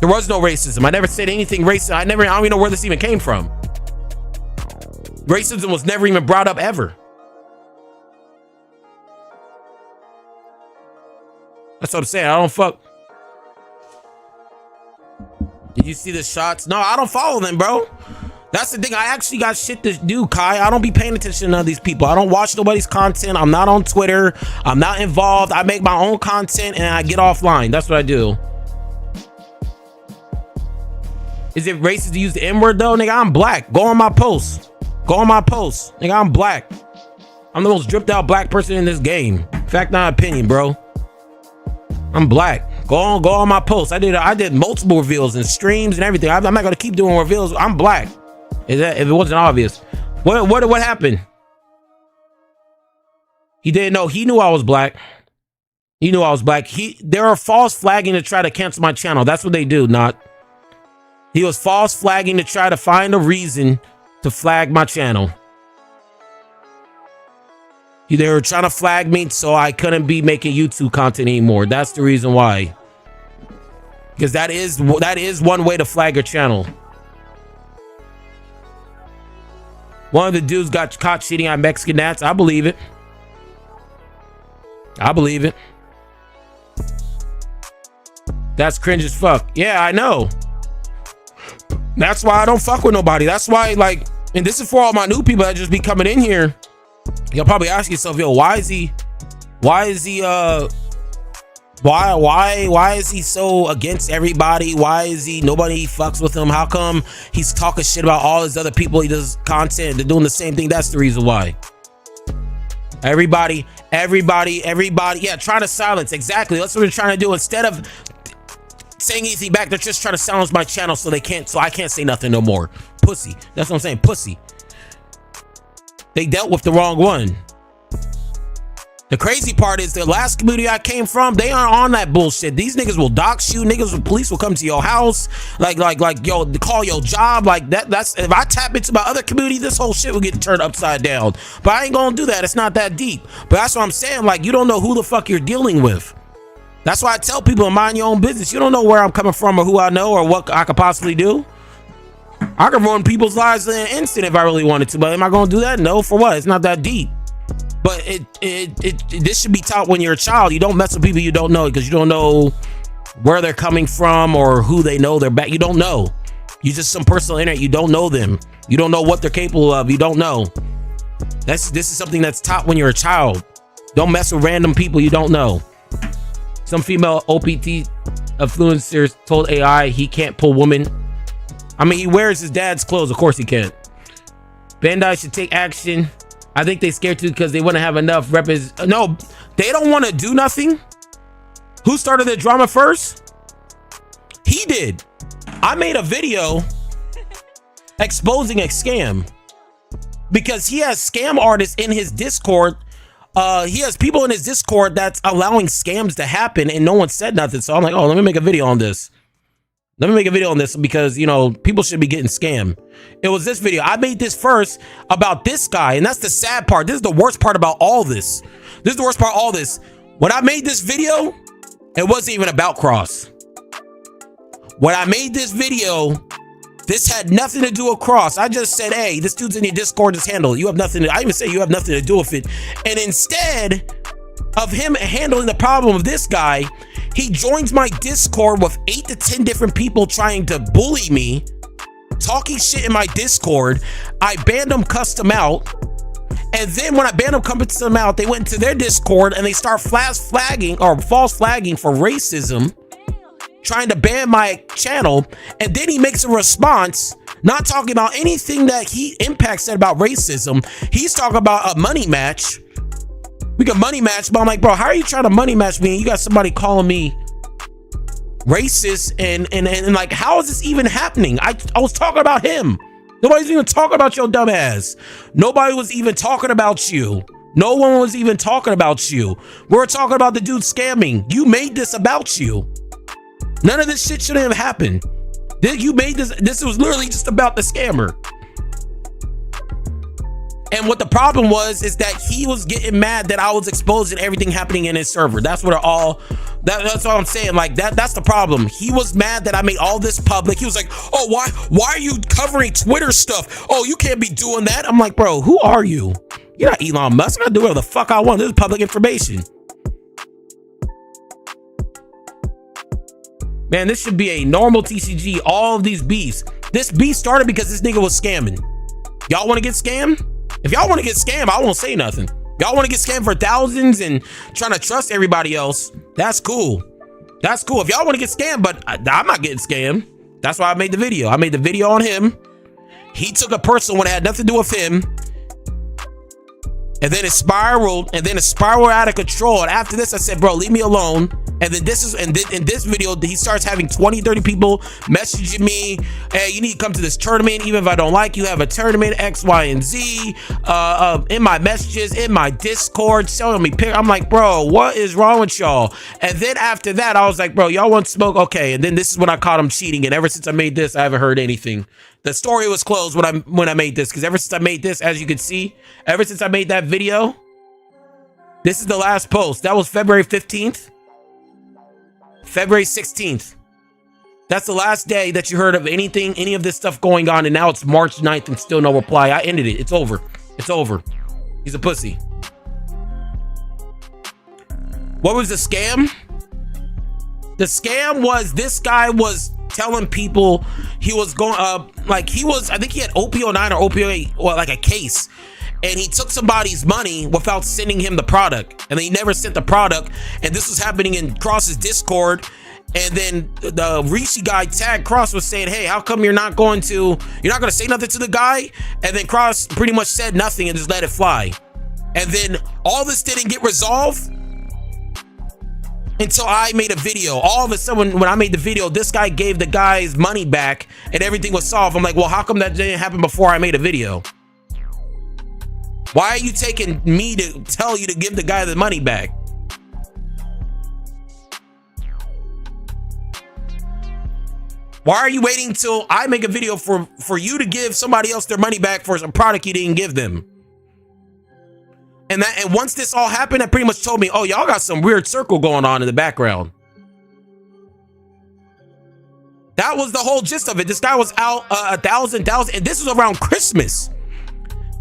There was no racism. I never said anything racist. I don't even know where this even came from. Racism was never even brought up ever. That's what I'm saying. I don't fuck. Did you see the shots? No, I don't follow them, bro. That's the thing. I actually got shit to do, Kai. I don't be paying attention to none of these people. I don't watch nobody's content. I'm not on Twitter. I'm not involved. I make my own content and I get offline. That's what I do. Is it racist to use the N-word though? Nigga, I'm black. Go on my post. Go on my post. Nigga, I'm black. I'm the most dripped out black person in this game. Fact, not opinion, bro. I'm black. Go on my post. I did multiple reveals and streams and everything. I'm not gonna keep doing reveals. I'm black. Is that if it wasn't obvious? What happened? He didn't know. He knew I was black. He knew I was black. They are false flagging to try to cancel my channel. That's what they do. Not. He was false flagging to try to find a reason to flag my channel. They were trying to flag me so I couldn't be making YouTube content anymore. That's the reason why. Because that is one way to flag your channel. One of the dudes got caught cheating on Mexican Nats. I believe it. I believe it. That's cringe as fuck. Yeah, I know. That's why I don't fuck with nobody. That's why, like, and this is for all my new people that just be coming in here. You'll probably ask yourself, yo, why is he Why is he so against everybody? Why is nobody fucks with him? How come he's talking shit about all his other people? He does content, they're doing the same thing. That's the reason why. Everybody, yeah, trying to silence. Exactly, that's what they're trying to do. Instead of saying anything back, they're just trying to silence my channel so I can't say nothing no more. Pussy. That's what I'm saying. Pussy. They dealt with the wrong one. The crazy part is the last community I came from, they aren't on that bullshit. These niggas will dox you. Police will come to your house. Like, yo, call your job. Like that's if I tap into my other community, this whole shit will get turned upside down. But I ain't gonna do that. It's not that deep. But that's what I'm saying. Like, you don't know who the fuck you're dealing with. That's why I tell people, mind your own business. You don't know where I'm coming from or who I know or what I could possibly do. I could ruin people's lives in an instant if I really wanted to. But am I gonna do that? No, for what? It's not that deep. But this should be taught when you're a child. You don't mess with people you don't know because you don't know where they're coming from or who they know they're back. You don't know. You just some personal internet. You don't know them. You don't know what they're capable of. You don't know. This is something that's taught when you're a child. Don't mess with random people you don't know. Some female OPT influencers told AI he can't pull women. I mean, he wears his dad's clothes. Of course he can't. Bandai should take action. I think they scared too because they wouldn't have enough No, they don't want to do nothing. Who started the drama first? He did. I made a video exposing a scam because he has scam artists in his Discord. He has people in his Discord that's allowing scams to happen and no one said nothing. So I'm like, oh, let me make a video on this. Let me make a video on this because, you know, people should be getting scammed. It was this video. I made this first about this guy, and that's the sad part. This is the worst part about all this. This is the worst part of all this. When I made this video, it wasn't even about Cross. When I made this video, this had nothing to do with Cross. I just said, hey, this dude's in your Discord, just handle it. You have nothing to, I even say you have nothing to do with it. And instead of him handling the problem of this guy, he joins my Discord with 8 to 10 different people trying to bully me, talking shit in my Discord. I banned them, cussed them out. And then when I banned them, cussed them out, they went into their Discord and they start false flagging for racism, trying to ban my channel. And then he makes a response, not talking about anything that Impact said about racism. He's talking about a money match. We can money match, but I'm like, bro, how are you trying to money match me? And you got somebody calling me racist and like, how is this even happening? I was talking about him. Nobody's even talking about your dumb ass. Nobody was even talking about you. No one was even talking about you. We're talking about the dude scamming. You made this about you. None of this shit shouldn't have happened. You made this. This was literally just about the scammer. And what the problem was is that he was getting mad that I was exposing everything happening in his server. That's what that's what I'm saying. Like that's the problem. He was mad that I made all this public. He was like, oh, why are you covering Twitter stuff? Oh, you can't be doing that. I'm like, bro, who are you? You're not Elon Musk. I can do whatever the fuck I want. This is public information. Man, this should be a normal TCG. All of these beefs. This beef started because this nigga was scamming. Y'all want to get scammed? If y'all want to get scammed, I won't say nothing. Y'all want to get scammed for thousands and trying to trust everybody else, that's cool. That's cool. If y'all want to get scammed, but I'm not getting scammed. That's why I made the video. I made the video on him. He took a person when it had nothing to do with him. And then it spiraled out of control. And after this, I said, bro, leave me alone. And then in this video, he starts having 20, 30 people messaging me. Hey, you need to come to this tournament. Even if I don't like you, have a tournament, X, Y, and Z. In my messages, in my Discord, showing me pictures. I'm like, bro, what is wrong with y'all? And then after that, I was like, bro, y'all want smoke? Okay. And then this is when I caught him cheating. And ever since I made this, I haven't heard anything. The story was closed when I made this, because ever since I made this, as you can see, ever since I made that video, this is the last post. That was February 15th. February 16th. That's the last day that you heard of any of this stuff going on, and now it's March 9th and still no reply. I ended it. It's over. It's over. He's a pussy. What was the scam? The scam was this guy was telling people he was going I think he had OP09 or OP08 or like a case, and he took somebody's money without sending him the product, and he never sent the product, and this was happening in Cross's Discord. And then the Rishi guy tagged Cross was saying, hey, how come you're not going to say nothing to the guy? And then Cross pretty much said nothing and just let it fly. And then all this didn't get resolved until I made a video. All of a sudden, when I made the video, this guy gave the guy's money back and everything was solved. I'm like, well, how come that didn't happen before I made a video? Why are you taking me to tell you to give the guy the money back? Why are you waiting till I make a video for you to give somebody else their money back for some product you didn't give them? And once this all happened, that pretty much told me, oh, y'all got some weird circle going on in the background. That was the whole gist of it. This guy was out 1,000, and this was around Christmas.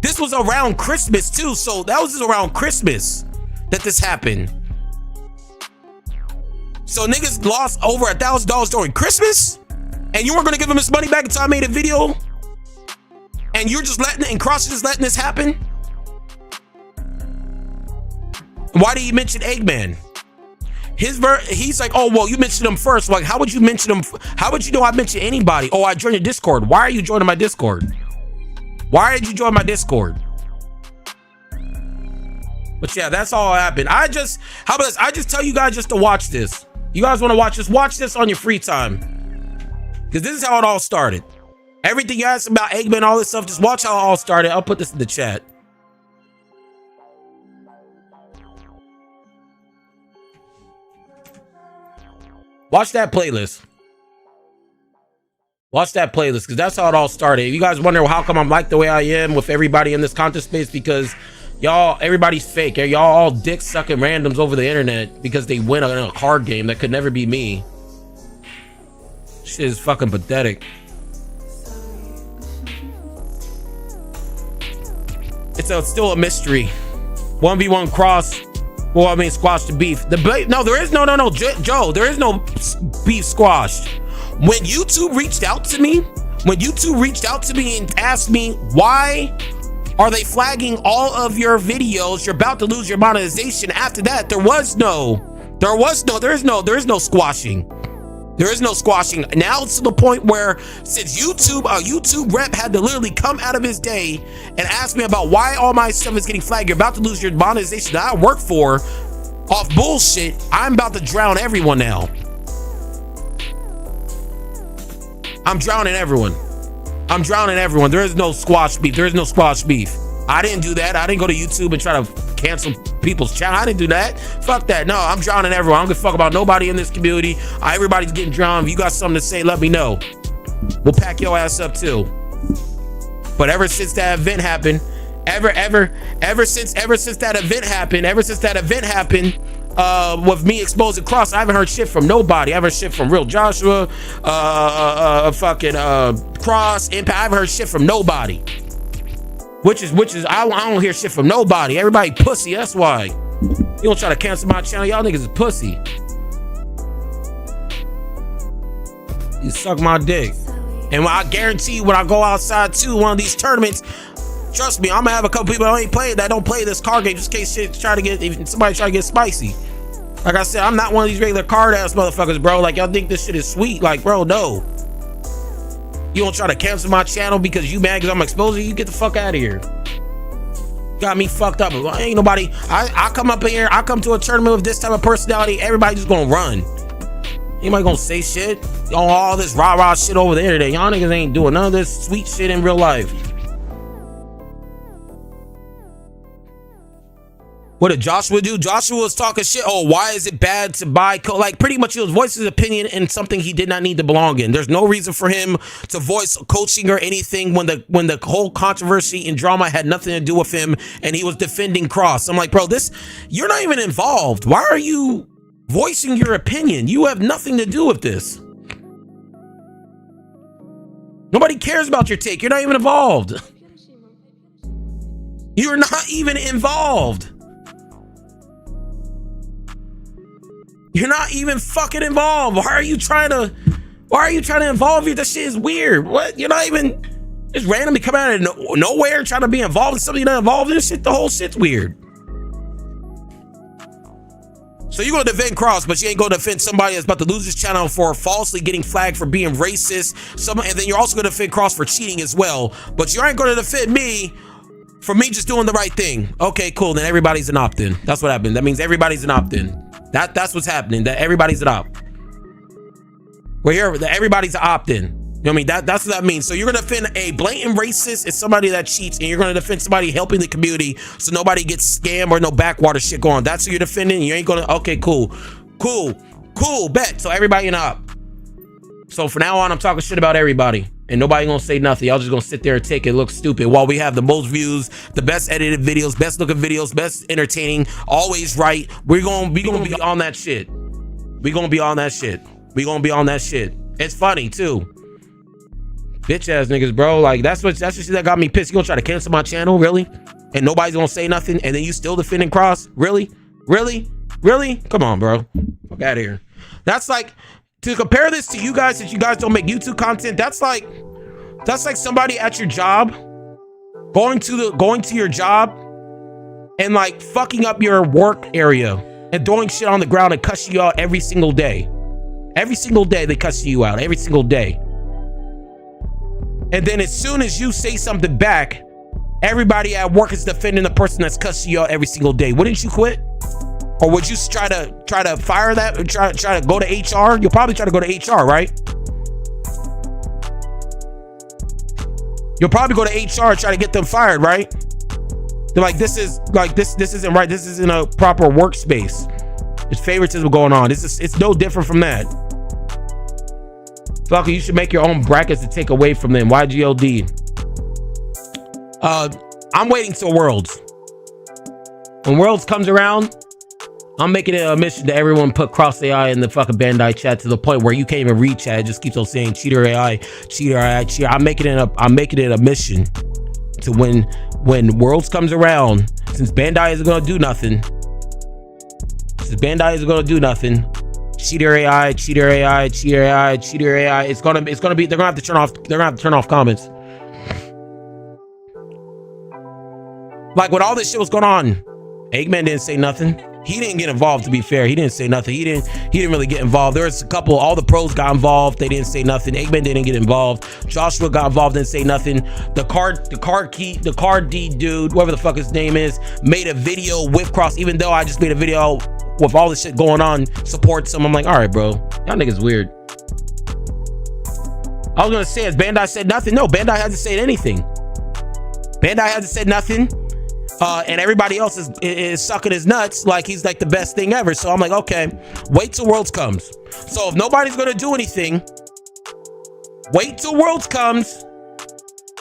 This was around Christmas too, so that was just around Christmas that this happened. So niggas lost over $1,000 during Christmas? And you weren't gonna give him his money back until I made a video? And you're just letting it, and Cross is just letting this happen? Why did he mention Eggman? He's like, oh, well, you mentioned him first. Like, how would you mention him? How would you know I mentioned anybody? Oh, I joined your Discord. Why are you joining my Discord? Why did you join my Discord? But yeah, that's all that happened. How about this? I just tell you guys just to watch this. You guys want to watch this? Watch this on your free time. Because this is how it all started. Everything you asked about Eggman, all this stuff, just watch how it all started. I'll put this in the chat. Watch that playlist. Watch that playlist, because that's how it all started. You guys wonder how come I'm like the way I am with everybody in this content space, because everybody's fake. Y'all all dick sucking randoms over the internet because they win in a card game that could never be me. Shit is fucking pathetic. It's still a mystery. 1v1 Cross. Well, I mean, squash the beef. No, there is no, Joe, there is no beef squashed. When YouTube reached out to me, and asked me, why are they flagging all of your videos? You're about to lose your monetization. After that, there is no squashing. There is no squashing. Now it's to the point where, since a YouTube rep had to literally come out of his day and ask me about why all my stuff is getting flagged. You're about to lose your monetization that I work for off bullshit. I'm about to drown everyone now. I'm drowning everyone. There is no squash beef. I didn't do that. I didn't go to YouTube and try to cancel people's channel. I didn't do that. Fuck that. No, I'm drowning everyone. I don't give a fuck about nobody in this community. Everybody's getting drowned. If you got something to say, let me know. We'll pack your ass up too. But ever since that event happened, ever since that event happened, with me exposing Cross, I haven't heard shit from nobody. I haven't heard shit from Real Joshua, Cross, Impact. I haven't heard shit from nobody. Which is I don't hear shit from nobody. Everybody pussy, that's why. You don't try to cancel my channel. Y'all niggas is pussy. You suck my dick. And I guarantee you, when I go outside to one of these tournaments, trust me, I'm gonna have a couple people that don't play this card game just in case somebody try to get spicy. Like I said, I'm not one of these regular card ass motherfuckers, bro. Like, y'all think this shit is sweet. Like, bro, no. You don't try to cancel my channel because you mad because I'm exposing you. Get the fuck out of here. Got me fucked up. Ain't nobody. I come up in here. I come to a tournament with this type of personality. Everybody just gonna run. Anybody gonna say shit on all this rah-rah shit over the internet? Y'all niggas ain't doing none of this sweet shit in real life. What did Joshua do? Joshua was talking shit. Oh, why is it bad to buy? Like, pretty much he was voicing his opinion in something he did not need to belong in. There's no reason for him to voice coaching or anything when the whole controversy and drama had nothing to do with him, and he was defending Cross. I'm like, bro, you're not even involved. Why are you voicing your opinion? You have nothing to do with this. Nobody cares about your take. You're not even involved. You're not even involved. You're not even fucking involved. Why are you trying to involve you? That shit is weird. What? You're not even Just randomly come out of nowhere trying to be involved in something you're not involved in. Shit, the whole shit's weird. So you're gonna defend Cross, but you ain't gonna defend somebody that's about to lose his channel for falsely getting flagged for being racist. And then you're also gonna defend Cross for cheating as well. But you ain't gonna defend me for me just doing the right thing. Okay, cool. Then everybody's an opt-in. That's what happened. That means everybody's an opt-in. That's what's happening. That everybody's an opt. We're here. That everybody's an opt-in. You know what I mean? That's what that means. So you're gonna defend a blatant racist as somebody that cheats, and you're gonna defend somebody helping the community so nobody gets scammed or no backwater shit going on. That's who you're defending. You ain't gonna. Okay, cool, bet. So everybody in op. So from now on, I'm talking shit about everybody, and nobody gonna say nothing. Y'all just gonna sit there and take it look stupid while we have the most views, the best edited videos, best looking videos, best entertaining, always right. We're gonna be on that shit. We gonna be on that shit. We gonna be on that shit. It's funny too. Bitch ass niggas, bro. Like that's the shit that got me pissed. You gonna try to cancel my channel, really? And nobody's gonna say nothing, and then you still defending Cross? Really? Come on, bro. Fuck out of here. That's like, to compare this to you guys, that you guys don't make YouTube content, that's like somebody at your job going to your job and like fucking up your work area and throwing shit on the ground and cussing you out every single day. Every single day they cuss you out, every single day. And then as soon as you say something back, everybody at work is defending the person that's cussing you out every single day. Wouldn't you quit? Or would you try to fire that, or try to go to HR? You'll probably try to go to HR, right? You'll probably go to HR and try to get them fired, right? They're like, this isn't right. This isn't a proper workspace. There's favoritism going on. It's no different from that. Fucker, you should make your own brackets to take away from them. YGLD. I'm waiting till Worlds. When Worlds comes around, I'm making it a mission to everyone put Cross AI in the fucking Bandai chat to the point where you can't even read chat. It just keeps on saying cheater AI, cheater AI, cheater. I'm making it a mission to when Worlds comes around, since Bandai isn't gonna do nothing. Cheater AI, cheater AI, cheater AI, cheater AI. It's gonna be. They're gonna have to turn off comments. Like when all this shit was going on, Eggman didn't say nothing. He didn't get involved, to be fair. He didn't say nothing. He didn't really get involved. There was a couple, all the pros got involved. They didn't say nothing. Eggman didn't get involved. Joshua got involved, didn't say nothing. The card D dude, whatever the fuck his name is, made a video with Cross, even though I just made a video with all this shit going on, supports him. I'm like, all right, bro, y'all niggas weird. I was gonna say, has Bandai said nothing? No, Bandai hasn't said anything. Bandai hasn't said nothing. And everybody else is sucking his nuts like he's like the best thing ever. So I'm like, okay, wait till Worlds comes. So if nobody's gonna do anything, wait till Worlds comes.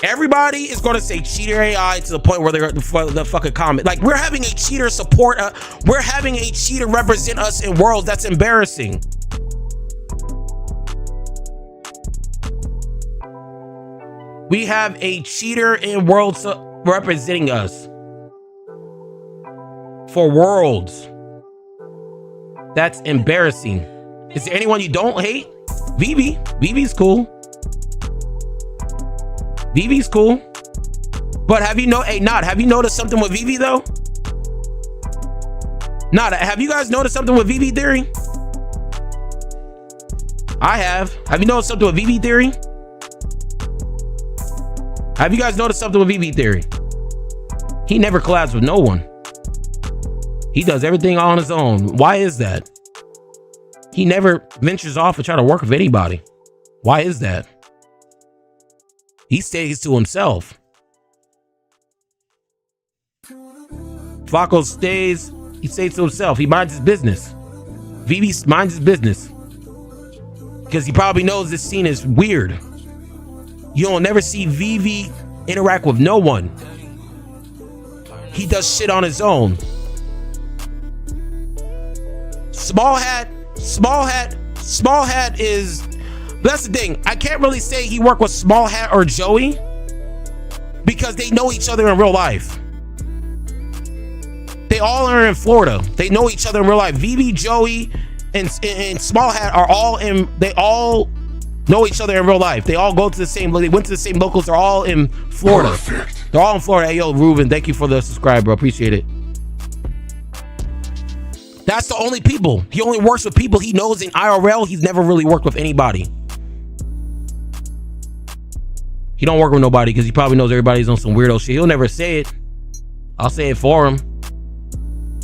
Everybody is gonna say cheater AI to the point where they're the fucking comment. Like, we're having a cheater support. We're having a cheater represent us in Worlds. That's embarrassing. We have a cheater in Worlds representing us. For Worlds. That's embarrassing. Is there anyone you don't hate? Vivi. Vivi's cool. Vivi's cool. But have you have you noticed something with Vivi though? Nada, have you guys noticed something with Vivi Theory? I have. Have you noticed something with Vivi Theory? Have you guys noticed something with Vivi Theory? He never collabs with no one. He does everything on his own. Why is that? He never ventures off and try to work with anybody. Why is that? He stays to himself. Flacco stays to himself. He minds his business. Vivi minds his business. Because he probably knows this scene is weird. You'll never see Vivi interact with no one. He does shit on his own. Small hat is, that's the thing. I can't really say he worked with Small Hat or Joey because they know each other in real life. They all are in Florida. They know each other in real life. Vivi, Joey, and Small Hat are all in, they all know each other in real life. They all go to the same, they went to the same locals. They're all in Florida. Perfect. They're all in Florida. Hey, yo, Ruben, thank you for the subscribe, bro. Appreciate it. That's the only people. He only works with people he knows in IRL. He's never really worked with anybody. He don't work with nobody because he probably knows everybody's on some weirdo shit. He'll never say it. I'll say it for him.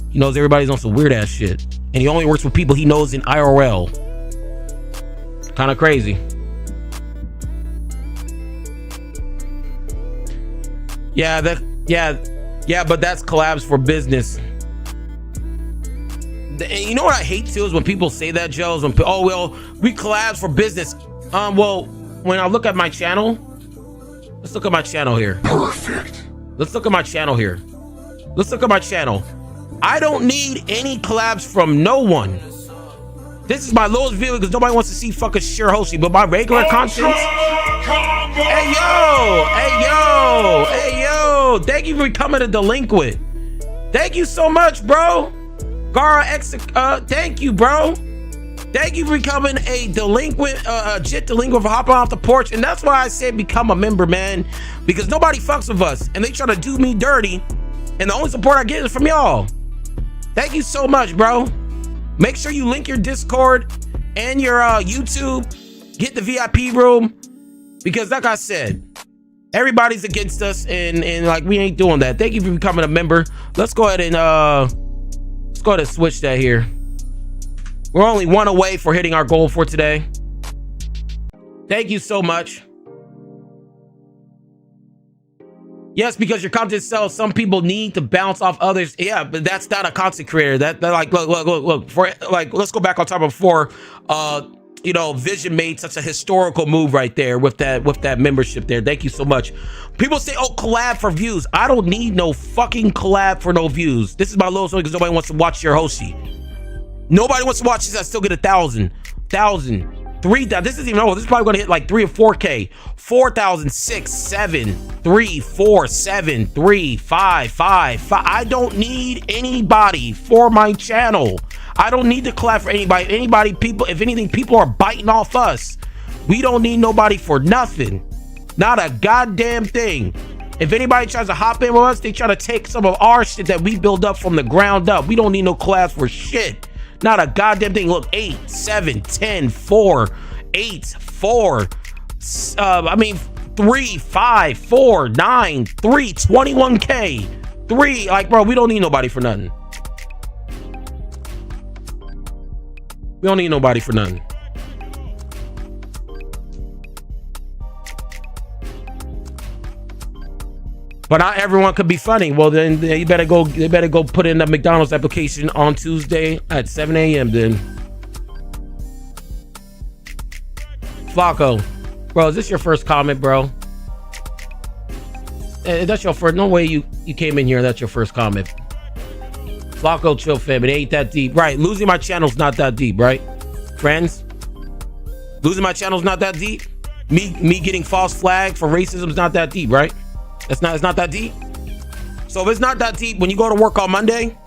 He knows everybody's on some weird ass shit. And he only works with people he knows in IRL. Kind of crazy. Yeah, but that's collabs for business. And you know what I hate too is when people say that, Joe, is when, oh well, we collabs for business. Well, when I look at my channel, let's look at my channel here. Perfect. Let's look at my channel here. Let's look at my channel. I don't need any collabs from no one. This is my lowest view because nobody wants to see fucking Äfu:BLUE, but my regular content. Hey yo, hey yo, hey yo! Thank you for becoming a delinquent. Thank you so much, bro. Gara X, thank you, bro. Thank you for becoming a delinquent, jit delinquent for hopping off the porch. And that's why I said become a member, man. Because nobody fucks with us. And they try to do me dirty. And the only support I get is from y'all. Thank you so much, bro. Make sure you link your Discord and your YouTube. Get the VIP room. Because like I said, everybody's against us. And like, we ain't doing that. Thank you for becoming a member. Let's go ahead and switch that here. We're only one away for hitting our goal for today. Thank you so much. Yes, because your content sells. Some people need to bounce off others. Yeah, but that's not a content creator. That like look. For like, let's go back on top of before. You know, Vision made such a historical move right there with that membership there. Thank you so much. People say, oh, collab for views. I don't need no fucking collab for no views. This is my lowest one because nobody wants to watch Äfu:BLUE. Nobody wants to watch this. I still get 1,000, 3,000. This isn't even over. This is probably going to hit like 3 or 4K. 4,000, 6, 7, 3, 4, 7, 3, 5, 5. I don't need anybody for my channel. I don't need to collab for anybody. People, if anything, people are biting off us. We don't need nobody for nothing. Not a goddamn thing. If anybody tries to hop in with us, they try to take some of our shit that we build up from the ground up. We don't need no collabs for shit. Not a goddamn thing. Look, 8, 7, 10, 4, 8, 4. 3, 5, 4, 9, 3, 21K. 3. Like, bro, we don't need nobody for nothing. We don't need nobody for nothing. But not everyone could be funny. Well, then they better go put in the McDonald's application on Tuesday at 7 a.m. then. Flacco, bro, is this your first comment, bro? That's your first. No way you came in here and that's your first comment. Flacco, chill, fam. It ain't that deep. Right, losing my channel's not that deep, right? Friends? Losing my channel's not that deep? Me getting false flagged for racism is not that deep, right? It's not that deep. So if it's not that deep, when you go to work on Monday,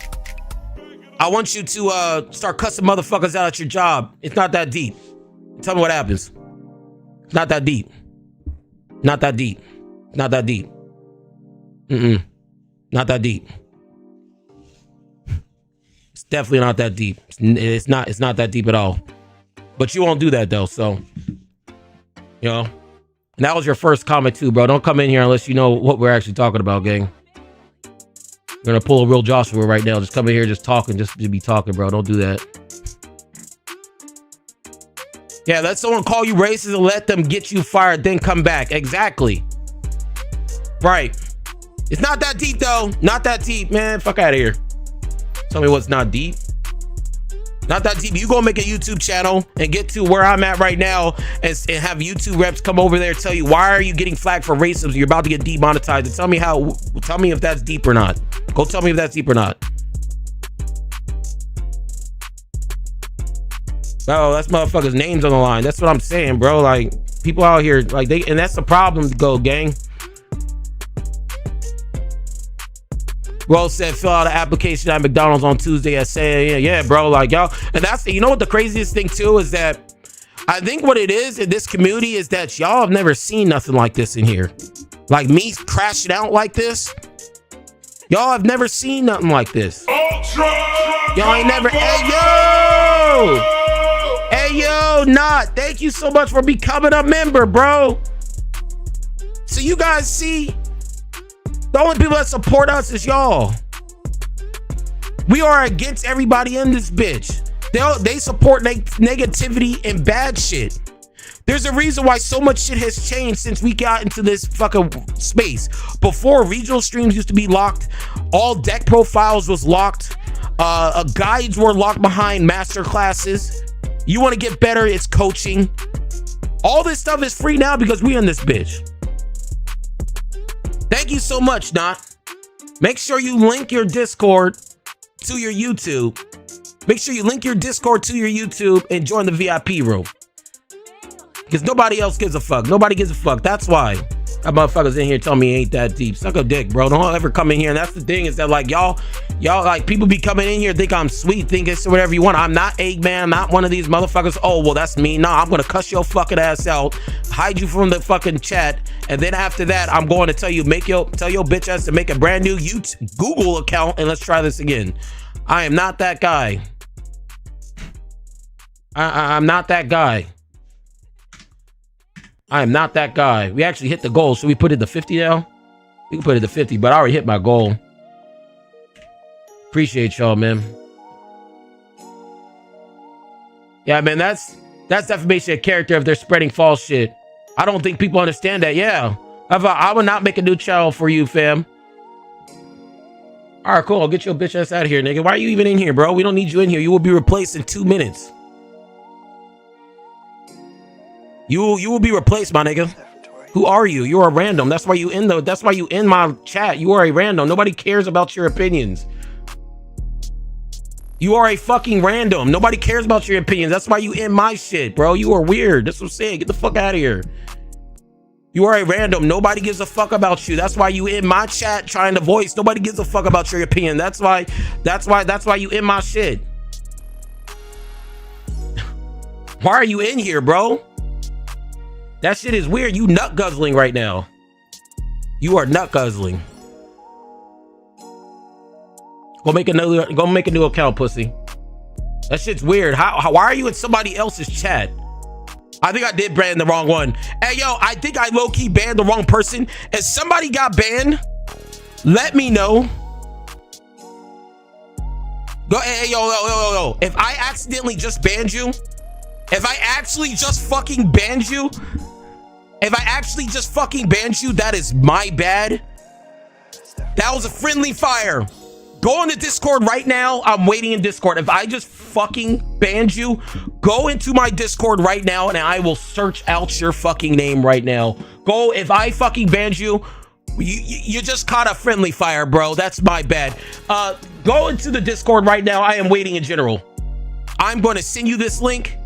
I want you to start cussing motherfuckers out at your job. It's not that deep. Tell me what happens. It's not that deep. Not that deep. Not that deep. Not that deep. It's definitely not that deep. It's not that deep at all. But you won't do that though, so you know. And that was your first comment too, bro. Don't come in here unless you know what we're actually talking about, gang. We're gonna pull a real Joshua right now. Just come in here just talking, just to be talking, bro. Don't do that. Yeah, let someone call you racist and let them get you fired, then come back. Exactly. Right. It's not that deep though. Not that deep, man. Fuck out of here. Tell me what's not deep. Not that deep. You go make a YouTube channel and get to where I'm at right now and have YouTube reps come over there and tell you, why are you getting flagged for racism? You're about to get demonetized. And tell me if that's deep or not. Go tell me if that's deep or not. Oh, that's motherfuckers' names on the line. That's what I'm saying, bro. Like, people out here, like, and that's the problem, go, gang. Bro said, fill out an application at McDonald's on Tuesday at 7 a.m. Yeah, bro, like, y'all. And that's, you know what the craziest thing too is that I think what it is in this community is that y'all have never seen nothing like this in here. Like me crashing out like this. Y'all have never seen nothing like this. Y'all ain't never. Hey, yo! Hey, yo, Not. Thank you so much for becoming a member, bro. So you guys see, the only people that support us is y'all. We are against everybody in this bitch. They support negativity and bad shit. There's a reason why so much shit has changed since we got into this fucking space. Before, regional streams used to be locked. All deck profiles was locked. Guides were locked behind master classes. You want to get better, it's coaching. All this stuff is free now because we in this bitch. Thank you so much, Not. Make sure you link your Discord to your YouTube. Make sure you link your Discord to your YouTube and join the VIP room. Because nobody else gives a fuck. Nobody gives a fuck. That's why that motherfuckers in here tell me it ain't that deep. Suck a dick, bro. Don't ever come in here. And that's the thing, is that like y'all like people be coming in here, think I'm sweet, think it's whatever you want. I'm not Eggman. I'm not one of these motherfuckers. Oh, well, that's me. Nah, I'm gonna cuss your fucking ass out, hide you from the fucking chat, and then after that, I'm going to tell you, tell your bitch ass to make a brand new YouTube Google account and let's try this again. I am not that guy. I'm not that guy. I am not that guy. We actually hit the goal. Should we put it to 50 now? We can put it to 50, but I already hit my goal. Appreciate y'all, man. Yeah, man, that's defamation of character if they're spreading false shit. I don't think people understand that. Yeah. I will not make a new channel for you, fam. All right, cool. I'll get your bitch ass out of here, nigga. Why are you even in here, bro? We don't need you in here. You will be replaced in 2 minutes. You will be replaced, my nigga. Who are you? You're a random. That's why you in my chat. You are a random. Nobody cares about your opinions. You are a fucking random. Nobody cares about your opinions. That's why you in my shit, bro. You are weird. That's what I'm saying. Get the fuck out of here. You are a random. Nobody gives a fuck about you. That's why you in my chat trying to voice. Nobody gives a fuck about your opinion. That's why you in my shit. Why are you in here, bro? That shit is weird. You nut guzzling right now. You are nut guzzling. Go make a new account, pussy. That shit's weird. Why are you in somebody else's chat? I think I did ban the wrong one. Hey, yo, I think I low-key banned the wrong person. If somebody got banned, let me know. Go, hey, yo. If I accidentally just banned you, if I actually just fucking banned you, that is my bad. That was a friendly fire. Go into Discord right now. I'm waiting in Discord. If I just fucking banned you, go into my Discord right now and I will search out your fucking name right now. Go, if I fucking banned you, you just caught a friendly fire, bro. That's my bad. Go into the Discord right now. I am waiting in general. I'm going to send you this link.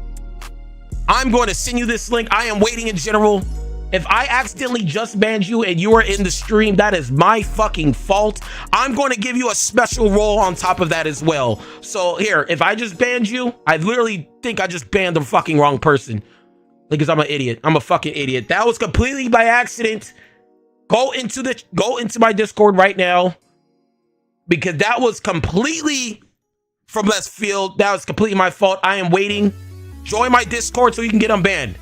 I am waiting in general. If I accidentally just banned you and you are in the stream, that is my fucking fault. I'm going to give you a special role on top of that as well. So here, if I just banned you, I literally think I just banned the fucking wrong person. Because I'm an idiot. I'm a fucking idiot. That was completely by accident. Go into my Discord right now. Because that was completely from left field. That was completely my fault. I am waiting. Join my Discord so you can get unbanned.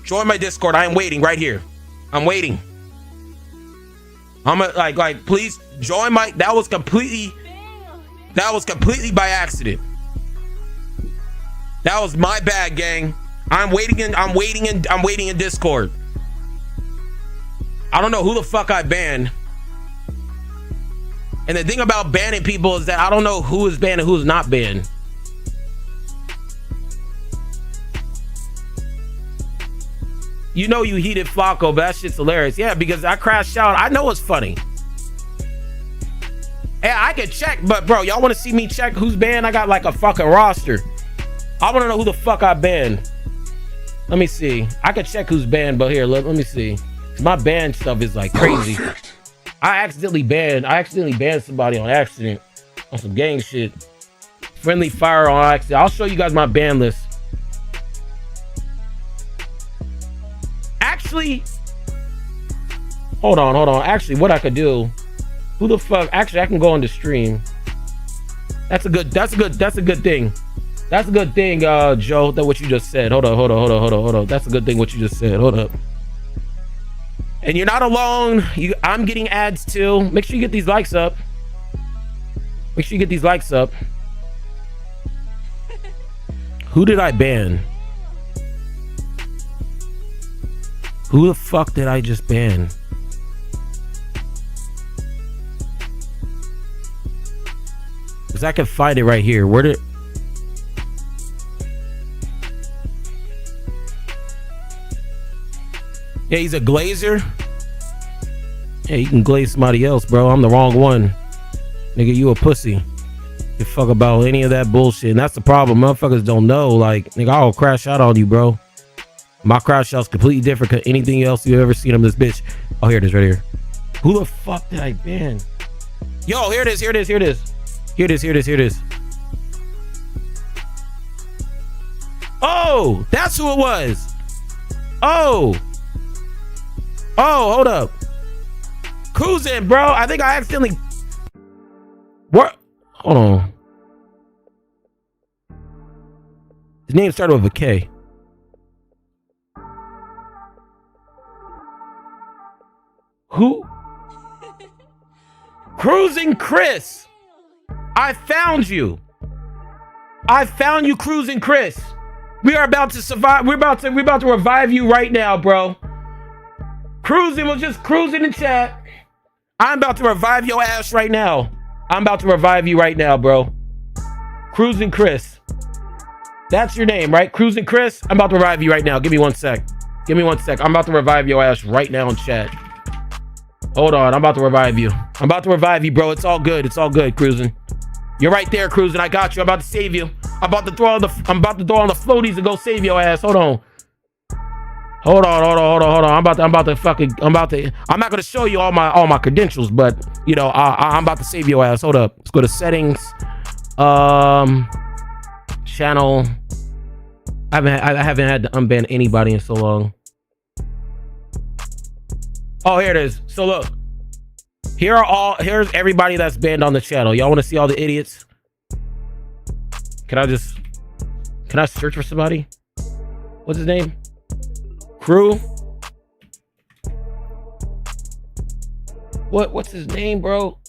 Join my Discord. I am waiting right here. I'm waiting. I'm like, please join my. That was completely by accident. That was my bad, gang. I'm waiting in Discord. I don't know who the fuck I banned. And the thing about banning people is that I don't know who is banned and who's not banned. You know you heated Flacco, but that shit's hilarious. Yeah, because I crashed out. I know it's funny. Yeah, I can check, but bro, y'all want to see me check who's banned? I got like a fucking roster. I want to know who the fuck I banned. Let me see. I can check who's banned, but here, let me see. My ban stuff is like crazy. I accidentally banned somebody on accident on some gang shit. Friendly fire on accident. I'll show you guys my ban list. actually, hold on. Actually, what I could do, who the fuck? Actually, I can go on the stream. That's a good thing. That's a good thing, Joe, that what you just said. Hold on. That's a good thing what you just said. Hold up. And you're not alone. I'm getting ads too. Make sure you get these likes up. Who did I ban? Who the fuck did I just ban? Because I can find it right here. Where did... Yeah, he's a glazer. Yeah, you can glaze somebody else, bro. I'm the wrong one. Nigga, you a pussy. You fuck about any of that bullshit. And that's the problem. Motherfuckers don't know. Like, nigga, I'll crash out on you, bro. My crash out's completely different than anything else you've ever seen on this bitch. Oh, here it is right here. Who the fuck did I ban? Yo, here it is. Oh, that's who it was. Oh, hold up. Cruising, bro. I think I accidentally... What? Hold on. His name started with a K. Who? Cruising Chris. I found you. Cruising Chris. We are about to survive. We're about to revive you right now, bro. Cruising was just cruising in chat. I'm about to revive your ass right now. I'm about to revive you right now, bro. Cruising Chris. That's your name, right? Cruising Chris. I'm about to revive you right now. Give me 1 sec. I'm about to revive your ass right now in chat. Hold on. I'm about to revive you. Bro. It's all good. Cruising. You're right there, Cruising. I got you. I'm about to save you. I'm about to throw on the floaties and go save your ass. Hold on. I'm not gonna show you all my credentials, but you know, I'm about to save your ass. Hold up. Let's go to settings. Channel. I haven't had to unban anybody in so long. Oh, here it is. So look. Here's everybody that's banned on the channel. Y'all want to see all the idiots? Can I search for somebody? What's his name? Crew? What's his name, bro?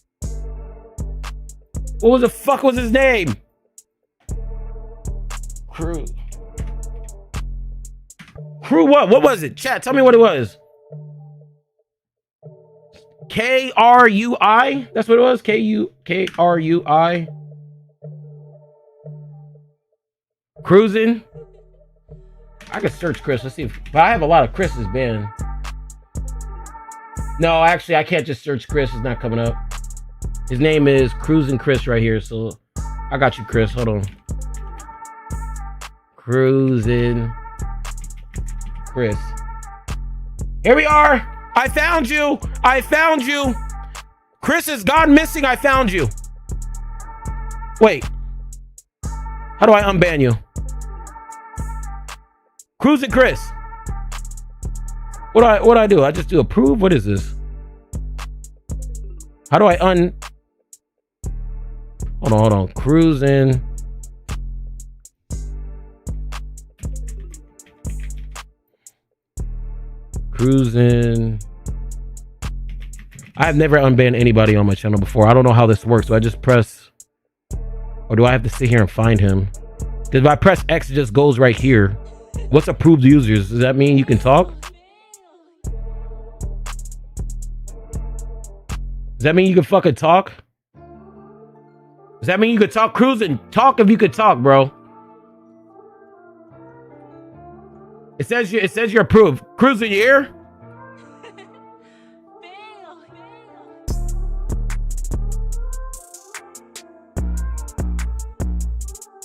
What the fuck was his name? Crew what? What was it? Chat, tell me what it was. K-R-U-I? That's what it was? K-R-U-I? Cruising? I could search Chris. Let's see but I have a lot of Chris's banned. No, actually, I can't just search Chris. It's not coming up. His name is Cruising Chris right here. So I got you, Chris. Hold on. Cruising Chris. Here we are. I found you. Chris has gone missing. I found you. Wait. How do I unban you? Cruising Chris. What do I do? I just do approve? What is this? How do I Hold on. Cruising. I've never unbanned anybody on my channel before. I don't know how this works. Do I just press, or do I have to sit here and find him? If I press X, it just goes right here. What's approved users? Does that mean you can talk? Does that mean you can fucking talk? Does that mean you could talk? Cruising, talk if you could talk, bro. It says you're approved. Cruising, you here?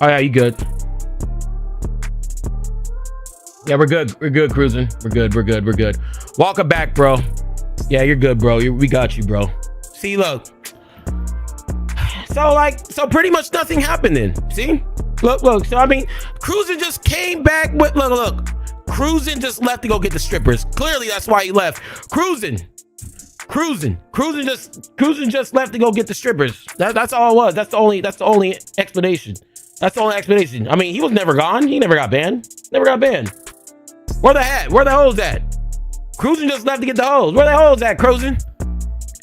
Oh yeah, you good. Yeah, we're good. We're good, Cruising. We're good. Welcome back, bro. Yeah, you're good, bro. We got you, bro. See, look. So pretty much nothing happened then. See? Look. So I mean, Cruising just came back with look. Cruising just left to go get the strippers. Clearly, that's why he left. Cruising just left to go get the strippers. That's all it was. That's the only explanation. That's the only explanation. I mean, he was never gone. He never got banned. Never got banned. Where the hoes at? Cruising just left to get the hoes. Where the hoes at, Cruising?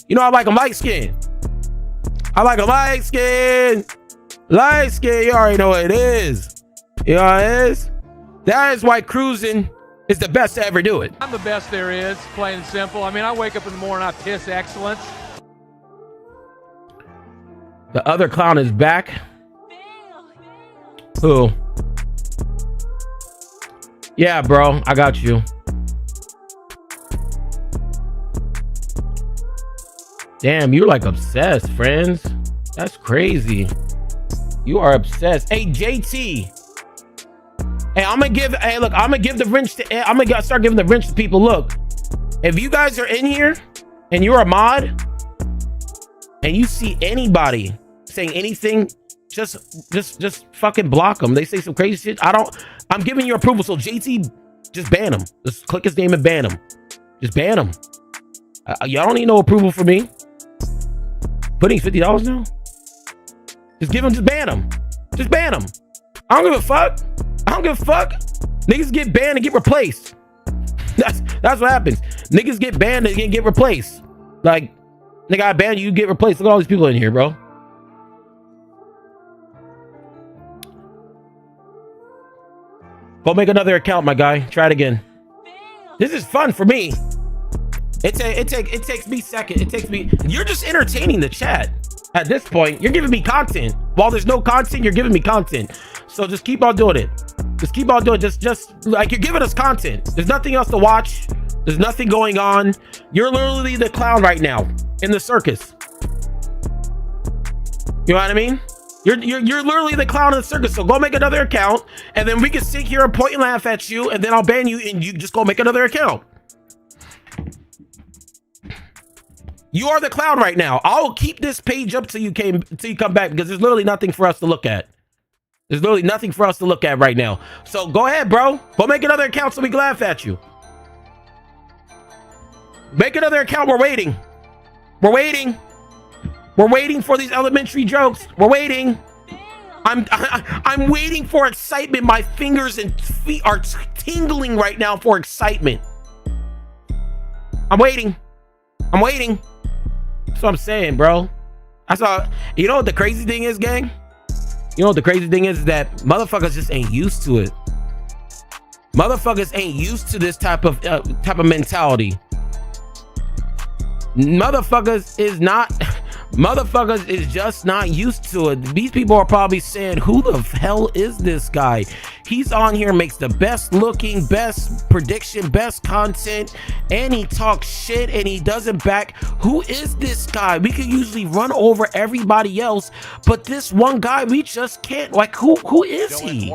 You know I like them light skin. I like a light skin. Light skin. You already know what it is. You know what it is? That is why Cruising is the best to ever do it. I'm the best there is, plain and simple. I mean, I wake up in the morning, I piss excellence. The other clown is back. Who? Yeah, bro, I got you. Damn, you're like obsessed, friends. That's crazy. You are obsessed. Hey, JT. Hey, I'm gonna give the wrench to, I'm gonna start giving the wrench to people. Look, if you guys are in here and you're a mod and you see anybody saying anything, just fucking block them. They say some crazy shit. I'm giving you approval. So JT, just ban him. Just click his name and ban him. Just ban him. Y'all don't need no approval from me. Putting $50 now? Just ban him. Just ban him. I don't give a fuck. I don't give a fuck. Niggas get banned and get replaced. That's what happens. Niggas get banned and get replaced. Like, nigga, I banned you, you get replaced. Look at all these people in here, bro. Go make another account, my guy. Try it again. This is fun for me. It takes me seconds. It takes me. You're just entertaining the chat. At this point, you're giving me content. While there's no content, you're giving me content. So just keep on doing it. Just keep on doing it. Just like you're giving us content. There's nothing else to watch. There's nothing going on. You're literally the clown right now in the circus. You know what I mean? You're literally the clown in the circus. So go make another account, and then we can sit here and point and laugh at you, and then I'll ban you, and you just go make another account. You are the clown right now. I'll keep this page up till you come back, because there's literally nothing for us to look at. There's literally nothing for us to look at right now. So go ahead, bro. Go make another account so we can laugh at you. Make another account. We're waiting. We're waiting. We're waiting for these elementary jokes. We're waiting. I'm waiting for excitement. My fingers and feet are tingling right now for excitement. I'm waiting. I'm waiting. That's what I'm saying, bro. You know what the crazy thing is, gang? You know what the crazy thing is that motherfuckers just ain't used to it. Motherfuckers ain't used to this type of mentality. Motherfuckers is just not used to it. These people are probably saying, who the hell is this guy? He's on here, makes the best looking, best prediction, best content, and he talks shit and he doesn't back. Who is this guy? We could usually run over everybody else, but this one guy, we just can't. Like, who is he?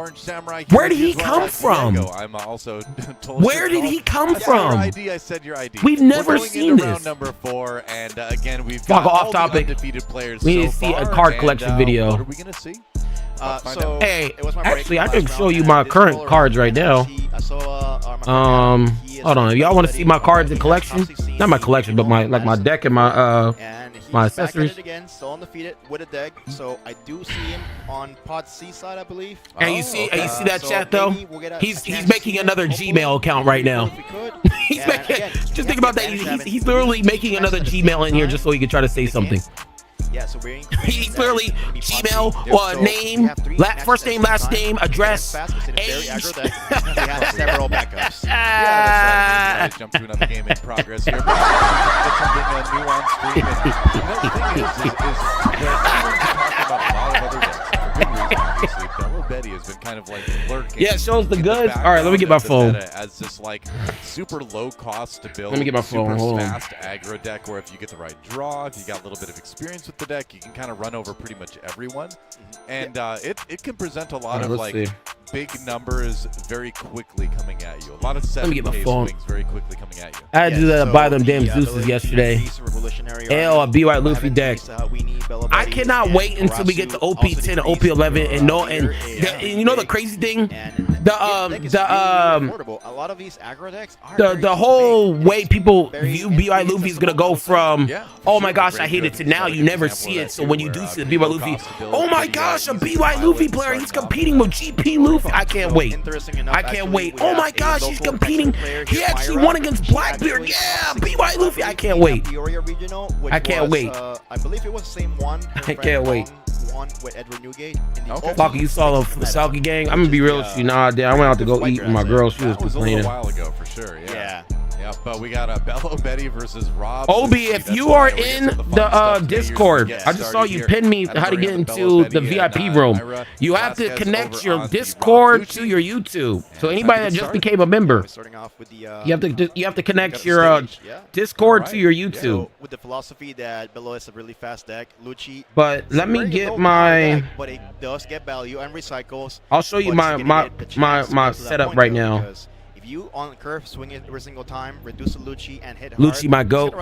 Where did he come from? I'm also told Where did he come from? I said your ID. We've never seen this. Round number 4, and again, we've got off all topic. Undefeated players. We need to see a card collection video. What are we gonna see? Hey, actually, I can show you my current cards right now. Hold on. If y'all want to see my cards in collection, not my collection, but my deck and my accessories. Again, still undefeated with a deck. So I do see him on pod C side, I believe. And you see that chat though? He's making another Gmail account right now. He's making. Just think about that. He's literally making another Gmail in here just so he can try to say something. Yeah, so we're he's literally Gmail, name, first name, last name, address, age. We have several backups. Yeah, let's jump to another game in progress here. Get something new on stream. And, the thing is that everyone's talking about a lot of other decks. For good reason, obviously. Bello Betty has been kind of like lurking. Yeah, it shows the goods. All right, let me get my phone. As this like super low cost to build. Let me get my phone. Hold on. Fast aggro deck where if you get the right draw, if you got a little bit of experience with the deck, you can kind of run over pretty much everyone. And it can present a lot of like big numbers very quickly coming at you. A lot of 7K swings very quickly coming at you. I had to do that to buy them damn Zeus's yesterday. Hell, a BY Luffy deck. I cannot wait until we get to OP10 and OP11 and you know the crazy thing? affordable. A lot of these aggro decks are the whole way people view BY Luffy is gonna go from oh my gosh I hate it to now you never see it. So when you do see the BY Luffy, oh my gosh, a BY Luffy player, he's competing with GP Luffy. I can't wait. I can't wait. Oh my gosh, he's competing. He actually won against Blackbeard. Yeah, BY Luffy. I can't wait. I can't wait. I believe it was the same one. I can't wait. One with Edward Newgate. Fuck, you saw the Selkie gang? I'm gonna be real with you. Nah, I went out to go eat with my girl. She was complaining. A while ago for sure. Yeah. But we got a Bello Betty versus Rob. Obi, if you are in the Discord, I just saw you pin me how to get into the VIP room. You have to connect your Discord to your YouTube. So anybody that just became a member, you have to connect your Discord to your YouTube. With the philosophy that Bello is a really fast deck, Lucci. But let me get my. But it does get value and recycles. I'll show you my setup right now. You on curve swing it every single time, reduce the Lucci and hit Lucci, my goat.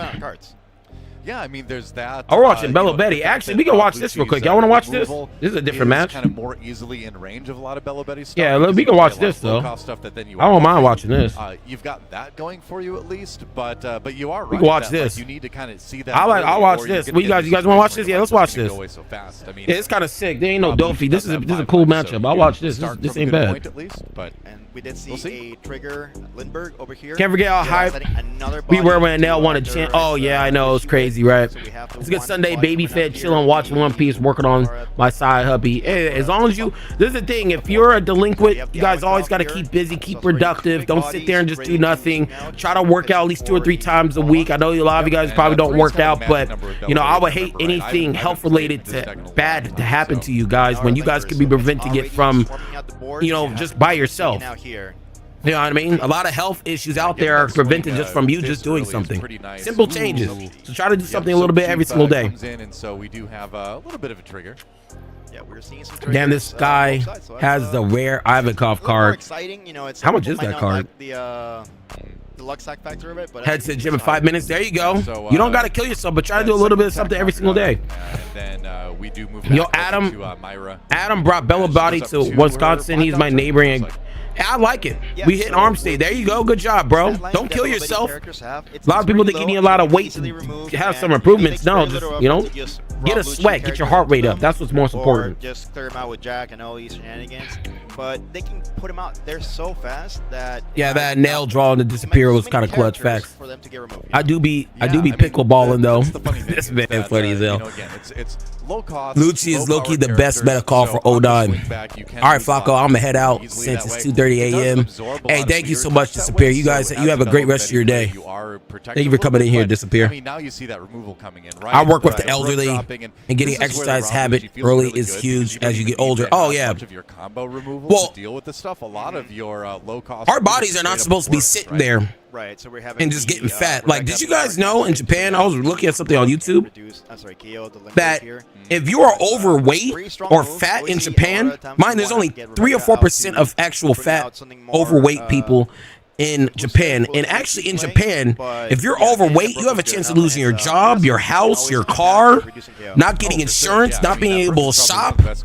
Yeah, I mean, there's that. We're watching Bello Betty. Actually, we can watch this real quick. Y'all want to watch this? This is a different match. Kind of more easily in range of a lot of Bello Betty stuff. Yeah, we can watch this though. I don't mind watching this. You've got that going for you at least, but you are right. We can watch this. You need to kind of see that. I'll watch this. You guys want to watch this? Yeah, let's watch this. So fast. I mean, yeah, it's kind of sick. There ain't no Dofi. This is a cool matchup. I'll watch this. This ain't bad. At least, but we did see a trigger Lindbergh over here. Can't forget how hype we were when Nell won a chance. Oh yeah, I know, it's crazy, right? It's a good Sunday, baby fed, chilling, watching One Piece, working on my side hubby. Hey, as long as you, this is the thing, if you're a delinquent, you guys always got to keep busy, keep productive. Don't sit there and just do nothing. Try to work out at least 2 or 3 times a week. I know a lot of you guys probably don't work out, but you know, I would hate anything health related to bad to happen to you guys when you guys could be preventing it from, you know, just by yourself. You know what I mean? A lot of health issues out there are prevented just from you just doing something. Simple changes. So try to do something a little bit every single day. And so we do have a little bit of a trigger. Yeah, we're seeing some damn, this guy has the rare Ivankov card. How much is that card? The Lux Sack factor of it, but head to the gym in 5 minutes. There you go. You don't got to kill yourself, but try to do a little bit of something every single day. And then we do move Yo, Adam brought Bello Body to Wisconsin. He's my neighbor, and I like it. We hit arm state. There you go. Good job, bro. Don't kill yourself. A lot of people think you need a lot of weight to have some improvements. No, just, you know, get a sweat, get your heart rate up. That's what's most important. Just clear him out with Jack and all these shenanigans. But they can put him out there so fast that that nail draw and the disappear was kind of clutch. Facts. I do be pickleballing though. This man funny as hell. Lucci is low-key the best meta call for 09. All right, Flacco, I'm gonna head out since it's 2:30 a.m. Hey, thank you so much, Disappear. You guys, you have a great rest of your day. Thank you for coming in here, Disappear. I work with the elderly, and getting exercise habit early is huge as you get older. Oh yeah. Well, our bodies are not supposed to be sitting there. Right, so we're having and just getting fat. Like, did you guys know in Japan, I was looking at something on YouTube, that if you are overweight or fat in Japan, there's only 3 or 4% of actual fat, overweight people in Japan. And actually in Japan, if you're overweight, you have a chance of losing your job, your house, your car, not getting insurance, not being able to shop. It's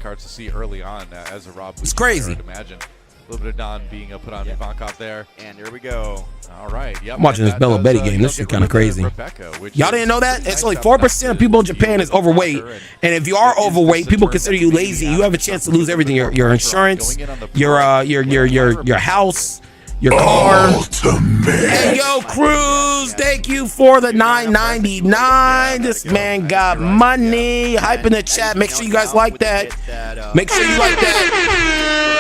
crazy. A little bit of Don being put on Ivankov there. And here we go. All right. Yep. I'm watching this Bello Betty game. This is kind of crazy. Y'all didn't know that? It's only 4% of people in Japan is overweight. And if you are overweight, people consider you lazy. You have a chance to lose everything. Your insurance, your house, your car. Hey, yo, Cruz, thank you for the $9.99. This man got money. Hype in the chat. Make sure you guys like that. Make sure you like that.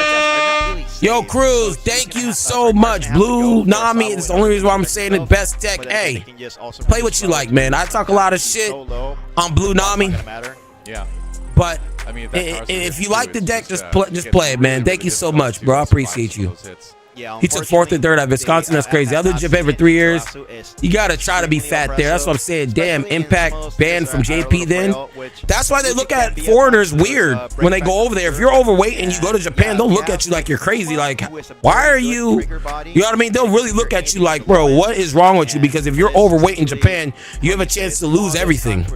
Yo, Cruz, thank you so much. Blue Nami is the only reason why I'm saying the best deck. Hey, play what you like, man. I talk a lot of shit on Blue Nami. Yeah. But if you like the deck, just play it, man. Thank you so much, bro. I appreciate you. He took 4th and 3rd at Wisconsin. That's crazy. I lived in Japan for 3 years. You got to try to be fat there. That's what I'm saying. Damn, Impact banned from JP then. That's why they look at foreigners weird when they go over there. If you're overweight and you go to Japan, they'll look at you like you're crazy. Like, why are you? You know what I mean? They'll really look at you like, bro, what is wrong with you? Because if you're overweight in Japan, you have a chance to lose everything.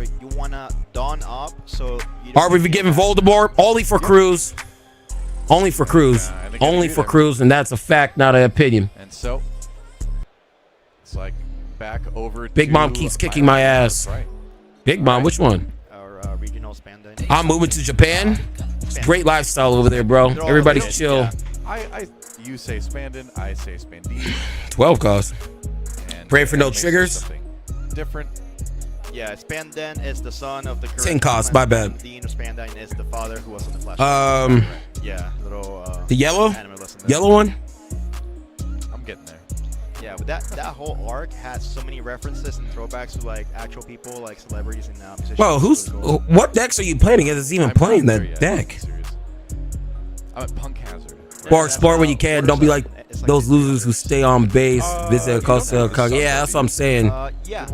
Are we giving Voldemort? Only for Cruz. Only for Cruz. Only for Cruz, and that's a fact, not an opinion. And so it's like back over. Big Mom keeps kicking my ass. Right. Big Mom, which one? Our regional Spanda. I'm moving to Japan. It's a great lifestyle over there, bro. Everybody's chill. Yeah. You say Spandin, I say Spandine. 12 cost. Pray for no triggers. Different. Yeah, Spanden is the son of the current 10 cost, my bad. Dean of Spandine is the father who was on the Flash. Yeah, little the yellow one. I'm getting there. Yeah, but that whole arc has so many references and throwbacks to like actual people, like celebrities and musicians. Bro, what decks are you playing against? It's even playing that deck. I'm at Punk Hazard. Or explore when you can. Don't be like those losers who stay on base. Visit Costa. Yeah, that's what I'm saying. Yeah,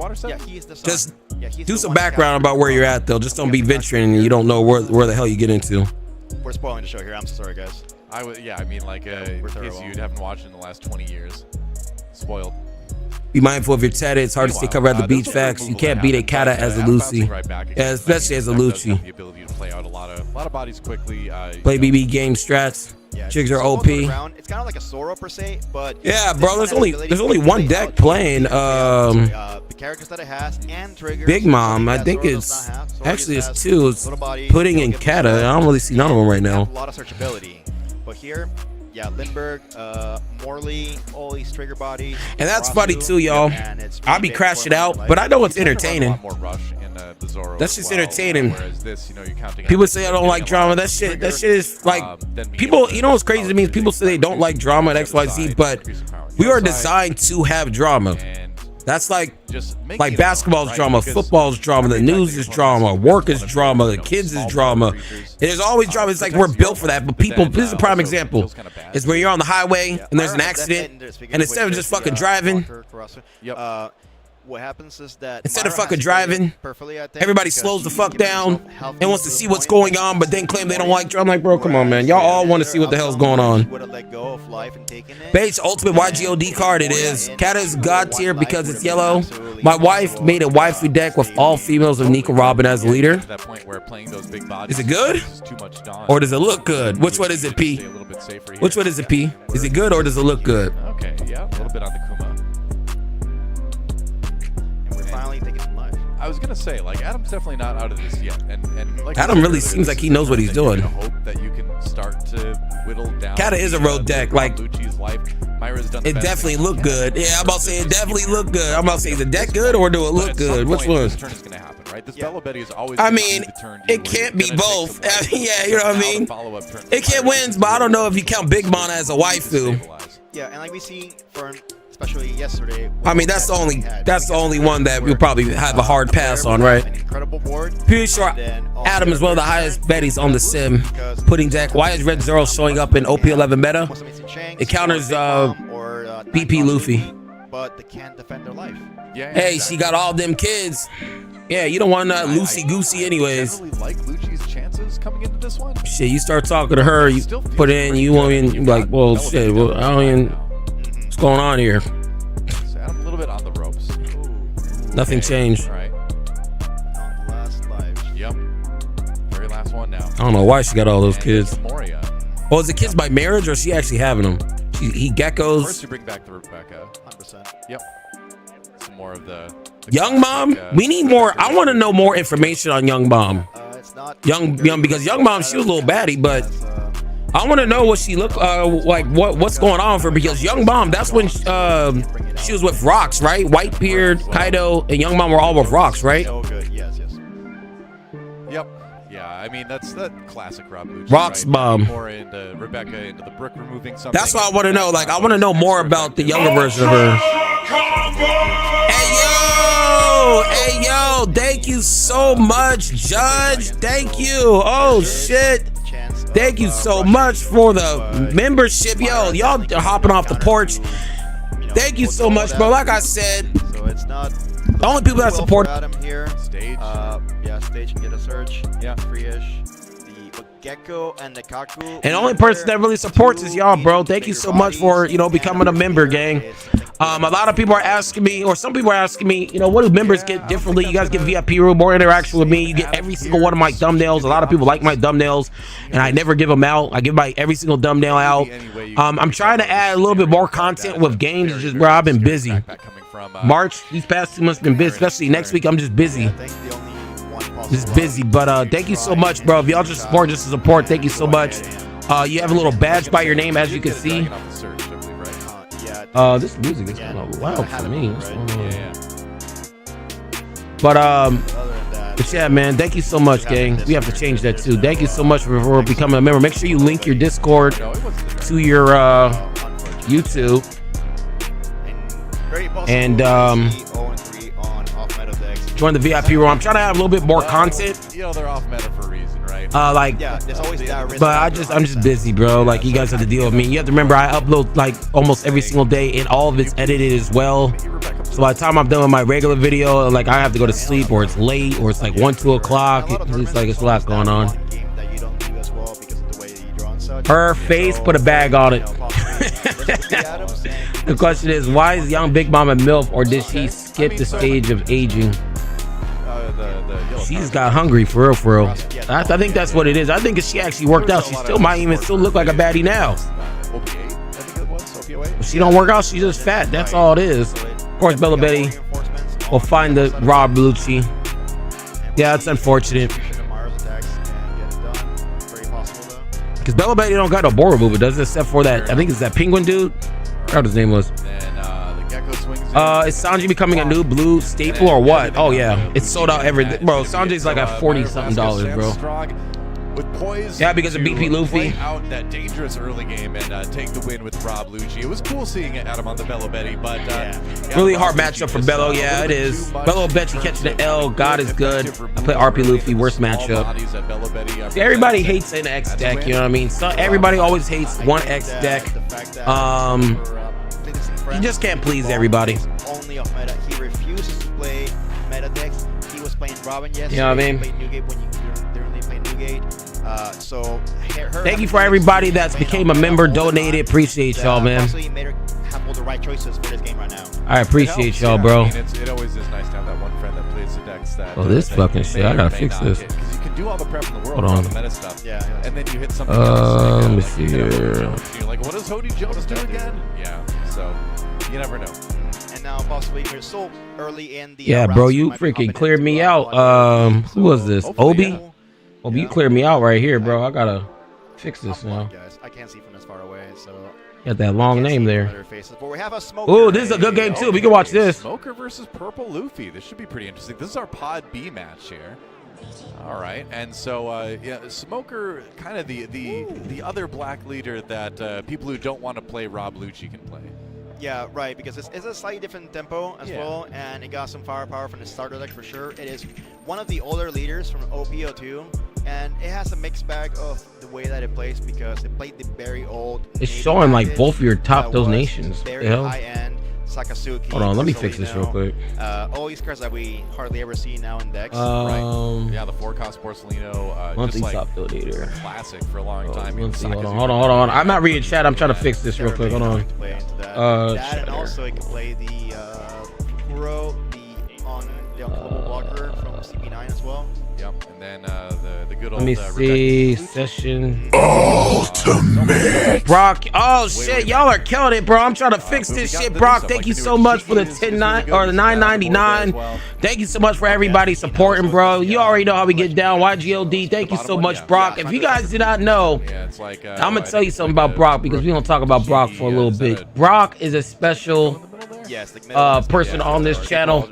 he's the son. Just he's do the some one background about where you're at, though. Just don't be venturing and you don't know where the hell you get into. We're spoiling the show here. I'm so sorry, guys. I mean, like, in case you haven't watched in the last 20 years. Spoiled. Be mindful of your Teta. It's hard to stay covered at the beach. Facts. You can't beat a Kata as a Lucy. Yeah, especially as a Lucy. The ability to play out a lot of bodies quickly. Play BB game strats. Yeah, Jigs are OP. It's kind of like a Zoro per se, but yeah, bro. There's only one deck playing. The characters that it has and triggers. Big Mom. I think it's actually it's two. It's Pudding and Kata. I don't really see none of them right now. A lot of searchability, but here. Yeah, Lindbergh, Morley, all these trigger bodies. And that's funny too, y'all. I'll be crashing out, but I know it's entertaining. That's just entertaining. People say I don't like drama. That shit is like people. You know what's crazy to me is people say they don't like drama at XYZ, but we are designed to have drama. That's like basketball's drama, football's drama, the news is drama, work is drama, the kids is drama. There's always drama. It's like we're built for that. But people, this is a prime example. Is when you're on the highway and there's an accident, and instead of just fucking driving, what happens is that instead of fucking driving, everybody slows the fuck down and wants to see what's going on, but then claim they don't like drama. I'm like, bro, come on, man. Y'all all want to see what the hell's going on. Bates Ultimate YGOD card it is. Kata is god tier because it's yellow. My wife made a waifu deck with all females of Nico Robin as a leader. Is it good? Or does it look good? Which one is it, P? Which one is it, P? Is it good or does it look good? Okay, yeah, a little bit on the Kuma. I was gonna say, like, Adam's definitely not out of this yet, and like Adam really seems like he knows what he's doing. Hope that you can start to whittle down. Kata is a road deck, like Myra's done it definitely look good. Yeah, I'm about to say it definitely look good. I'm about to say is the deck good or do it look good? Which one? This turn is gonna happen, right? This Bella Betty is always. I mean, it can't be both. Yeah, you know what I mean. It can't win, but I don't know if you count Big Mom as a waifu. Yeah, and like we see for. Especially yesterday. I mean, that's the only one that we'll probably have a hard pass on, right? Incredible board. Pretty sure Adam is one of the highest betties on the sim. Pudding deck. Why is Red Zero showing up in OP11 meta? It counters BP Luffy. But they can't defend their life. Hey, she got all them kids. Yeah, you don't want loosey goosey anyways. I really like Lucci's chances coming into this one. Shit, you start talking to her, you put in, you won't even like, well, shit, well, I don't even. What's going on here? So I'm a little bit on the ropes. Nothing changed. All right. On the last live. Yep. Very last one now. I don't know why she got all those kids. Moria. Oh, is it kids by marriage or is she actually having them? He geckos. First, you bring back the Rebecca. 100%. Yep. Some more of the Young Mom. We need more. I want to know more information on Young Mom. It's not Young because Young Mom, she was a little baddie, but I want to know what she looked like. What's going on for her? Because Young Mom, that's when she was with Rocks, right? Whitebeard, Kaido, and Young Mom were all with Rocks, right? So good. Yes. Yep. Yeah, I mean that's that classic Rob Lucci. Rocks right? Bomb. More into Rebecca, into the brick removing something. That's what I want to know. Like I want to know more about the younger version of her. Hey yo, thank you so much, Judge. Thank you. Oh shit. Thank you so much for the membership. Yo, y'all are hopping off the porch. Thank you so much, bro. Like I said, so it's not the only people that support Adam here. Stage. Yeah, Stage can get a search. Yeah, free-ish. The Gecko and the Kaku. And the only person that really supports is y'all, bro. Thank you so much for, becoming a member, gang. A lot of people are asking me, or some people are asking me, you know, what do members get differently? You guys get VIP room, more interaction with me. You get every single one of my thumbnails. A lot of people like my thumbnails, and I never give them out. I give my every single thumbnail out. I'm trying to add a little bit more content with games. It's just, bro, I've been busy. March, these past 2 months been busy, especially next week. I'm just busy. Just busy. But thank you so much, bro. If y'all just support, thank you so much. You have a little badge by your name, as you can see. This music is kind of loud for me. But yeah, man, thank you so much, gang. We have to change that too. Thank you so much for becoming a member. Make sure you link your Discord to your YouTube. And join the VIP room. I'm trying to have a little bit more content. You know, they're off meta for a reason, right? There's always that risk. But I'm just busy, bro. Like, you guys have to deal with me. You have to remember, I upload like almost every single day, and all of it's edited as well. So by the time I'm done with my regular video, like, I have to go to sleep, or it's late, or it's like 1, 2 o'clock. It's like, it's a lot going on. Her face put a bag on it. The question is, why is young Big Mama MILF, or did she skip the stage of aging? She's got hungry, for real. I think that's what it is. I think if she actually worked out, she still might even still look like a baddie now. If she don't work out, she's just fat. That's all it is. Of course, Bella Betty will find the Rob Lucci. Yeah, it's unfortunate. Because Bella Betty don't got no board remover, does it? Except for that, I think it's that penguin dude. I forgot his name was. Is Sanji becoming a new blue staple or what? Oh yeah, it's sold out everything, bro. Sanji's like at $40-something, bro. Yeah, because of BP Luffy. Out that dangerous early game and take the win with Rob Lucci. It was cool seeing Adam on the Bello Betty, but really hard matchup for Bello. Yeah, it is. Bello Betty catching the L. God is good. I play RP Luffy, worst matchup. See, everybody hates an X deck. You know what I mean? So everybody always hates one X deck. You just can't please everybody. Only off meta. He refuses to play meta decks. He was playing Robin yesterday. You know what I mean? He played Newgate when you only play Newgate. Thank you for everybody that's became a member, donated. Appreciate y'all, man. He made her have all the right choices for this game right now. I appreciate y'all, bro. I mean, it always is nice to have that one friend that plays the decks that. Oh, this fucking shit! I gotta fix this. Because you can do all the prep in the world, Hold on. all the meta stuff. Yeah. And then you hit something else. Let me see here. You're like, what does Hody Jones do again? Yeah. So you never know. And now possibly we're so early in the. Yeah, bro, you freaking cleared me out. Who was this? Obi? Obi, you cleared me out right here, bro. I gotta fix this now. Guys, I can't see from this far away, so. Got that long name there. Oh, this is a good game too. We can watch this. Smoker versus Purple Luffy. This should be pretty interesting. This is our Pod B match here. All right, and so yeah, Smoker, kind of the other black leader that people who don't want to play Rob Lucci can play. Yeah, right, because it's a slightly different tempo as well, and it got some firepower from the starter deck for sure. It is one of the older leaders from OPO2, and it has a mixed bag of the way that it plays because it played the very old. It's showing like both of your top donations. Very high-end Sakasuki. Hold on, let me fix this real quick. All these cards that we hardly ever see now in decks. Right. Yeah, the 4-cost Porcelino. Monthly just like top donator. Classic for a long time. Hold on. I'm not reading chat. I'm trying to fix this real quick. Hold on. That and also it can play the Kuro, the Uncle blocker from CP9 as well. Yep, and then the good old. Let me see session. Ultimate. Brock. Oh shit, y'all are killing it, bro. I'm trying to fix this shit, Brock. Thank you so much for the $10.9 or the $9.99. Thank you so much for everybody supporting, bro. You already know how we get down. YGLD. Thank you so much, Brock. If you guys did not know, I'm gonna tell you something about Brock because we don't talk about Brock for a little bit. Brock is a special person on this channel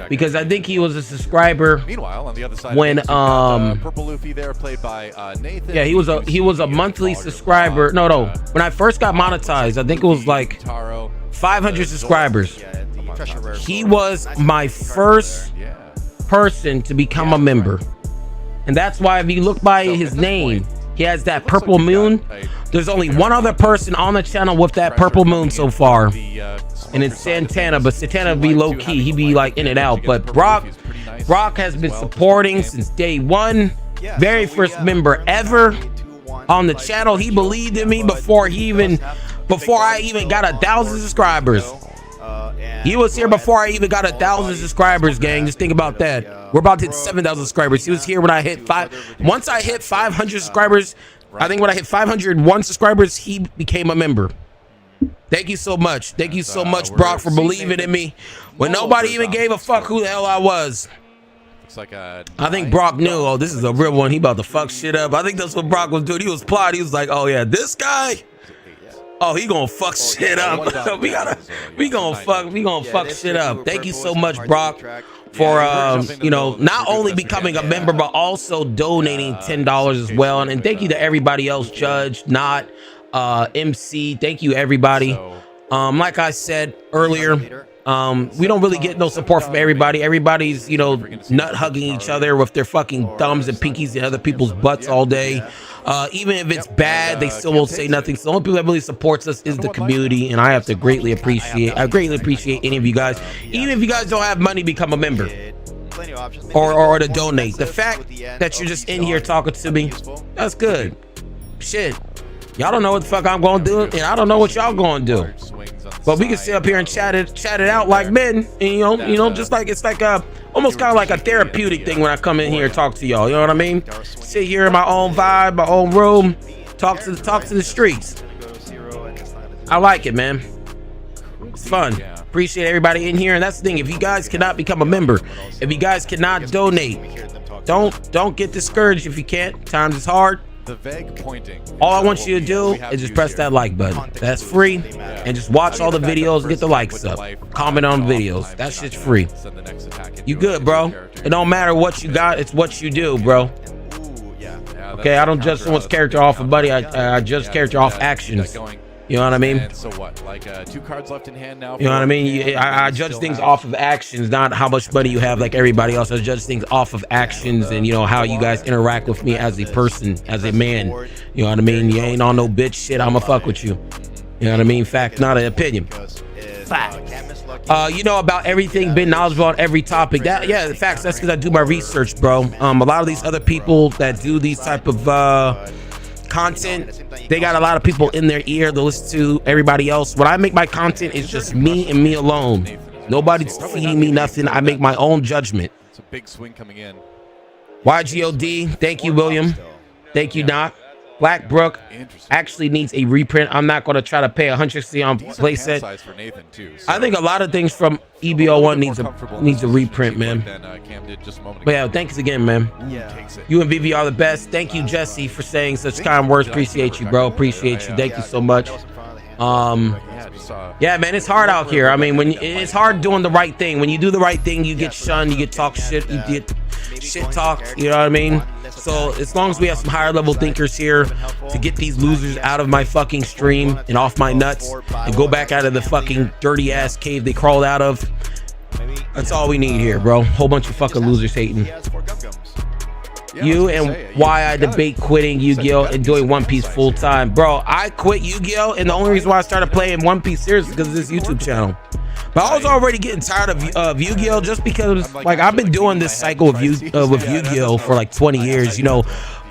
because I think he was a subscriber. Meanwhile, on the other side, when Purple Luffy there played by Nathan. Yeah, he was a monthly subscriber. No. When I first got monetized, I think it was like 500 subscribers. He was my first person to become a member, and that's why if you look by his name, he has that purple moon. There's only one other person on the channel with that purple moon so far, and it's Santana. But Santana be low key. He be like in and out. But Brock has been supporting since day one. Very first member ever on the channel. He believed in me before I even got 1,000 subscribers. He was here before I even got 1,000 subscribers, gang. Just think about that. We're about to hit 7,000 subscribers. He was here when I hit once I hit 500 subscribers, I think when I hit 501 subscribers, he became a member. Thank you so much. Thank you so much, Brock, for believing in me when nobody even gave a fuck who the hell I was. I think Brock knew, oh, this is a real one. He about to fuck shit up. I think that's what Brock was doing. He was plotting. He was like, oh yeah, this guy. Oh, he gonna fuck shit up. we gonna fuck shit up. Thank you so much, Brock, for you know, not only becoming a member but also donating $10 as well. And thank you to everybody else, Judge, Not, MC. Thank you, everybody. Like I said earlier, we don't really get no support from everybody. Everybody's, you know, nut hugging each other with their fucking thumbs and pinkies in other people's butts all day. Even if it's bad, they still won't say nothing. So the only people that really supports us is the community, and I have to greatly appreciate. I greatly appreciate any of you guys. Even if you guys don't have money, become a member or to donate. The fact that you're just in here talking to me, that's good. Shit, y'all don't know what the fuck I'm gonna do, and I don't know what y'all gonna do. But we can sit up here and chat it out like men, and you know, just like it's like almost kind of like a therapeutic thing when I come in here and talk to y'all. You know what I mean? Sit here in my own vibe, my own room, talk to the streets. I like it, man. It's fun. Appreciate everybody in here, and that's the thing. If you guys cannot become a member, if you guys cannot donate, don't get discouraged if you can't. Times is hard. The vague pointing. All I want you to do is just press that like button. That's free. And just watch all the videos and get the likes up. Comment on the videos. That shit's free. You good, bro? It don't matter what you got. It's what you do, bro. Okay, I don't judge someone's character off of buddy. I judge character off actions. You know what I mean? So what? Like 2 cards left in hand now. You know what I mean? I judge things off of actions, not how much money you have like everybody else. I judge things off of actions and, you know, how you guys interact with me as a person, as a man. You know what I mean? You ain't on no bitch shit. I'ma fuck with you. You know what I mean? Fact, not an opinion. Fact. You know about everything, been knowledgeable on every topic. That, yeah, facts. That's because I do my research, bro. A lot of these other people that do these type of content, they got a lot of people in their ear to listen to everybody else. When I make my content, it's just me and me alone. Nobody's feeding me nothing. I make my own judgment. It's a big swing coming in. YGOD, thank you, William. Thank you, Doc. Blackbrook actually needs a reprint. I'm not going to try to pay $160 on playset. I think a lot of things from EBO1 needs a reprint, man. But yeah, thanks again, man. You and Vivi are the best. Thank you, Jesse, for saying such kind words. Appreciate you, bro. Appreciate you. Thank you so much. Yeah, man, it's hard out here. I mean, it's hard doing the right thing. When you do the right thing, you get shunned, you get talked shit, you get shit talked. You know what I mean? So as long as we have some higher level thinkers here to get these losers out of my fucking stream and off my nuts and go back out of the fucking dirty ass cave they crawled out of, that's all we need here, bro. Whole bunch of fucking losers hating. You and why I debate quitting Yu-Gi-Oh and doing One Piece full time, bro. I quit Yu-Gi-Oh and the only reason why I started playing One Piece series is because of this YouTube channel. But I was already getting tired of Yu-Gi-Oh just because, like, I've been doing this cycle of Yu-Gi-Oh for like 20 years. You know,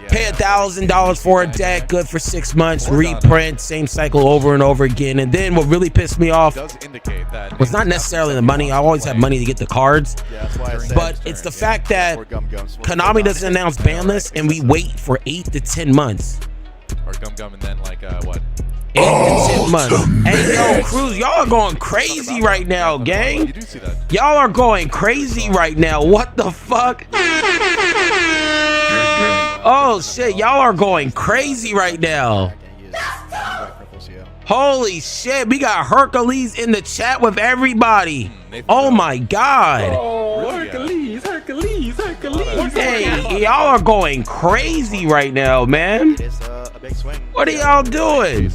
pay $1,000 for a deck, good for 6 months, reprint, same cycle over and over again. And then what really pissed me off was not necessarily the money. I always have money to get the cards, but it's the fact that Konami doesn't announce ban lists and we wait for 8 to 10 months. Or Gum and then like what? 8 to 10 months. Hey, yo, Cruz, y'all are going crazy right now, gang. Y'all are going crazy right now. What the fuck? Oh, shit. Y'all are going crazy right now. Holy shit. We got Hercules in the chat with everybody. Oh, my God. Oh, Hercules. Hey, y'all are going crazy right now, man. What are y'all doing?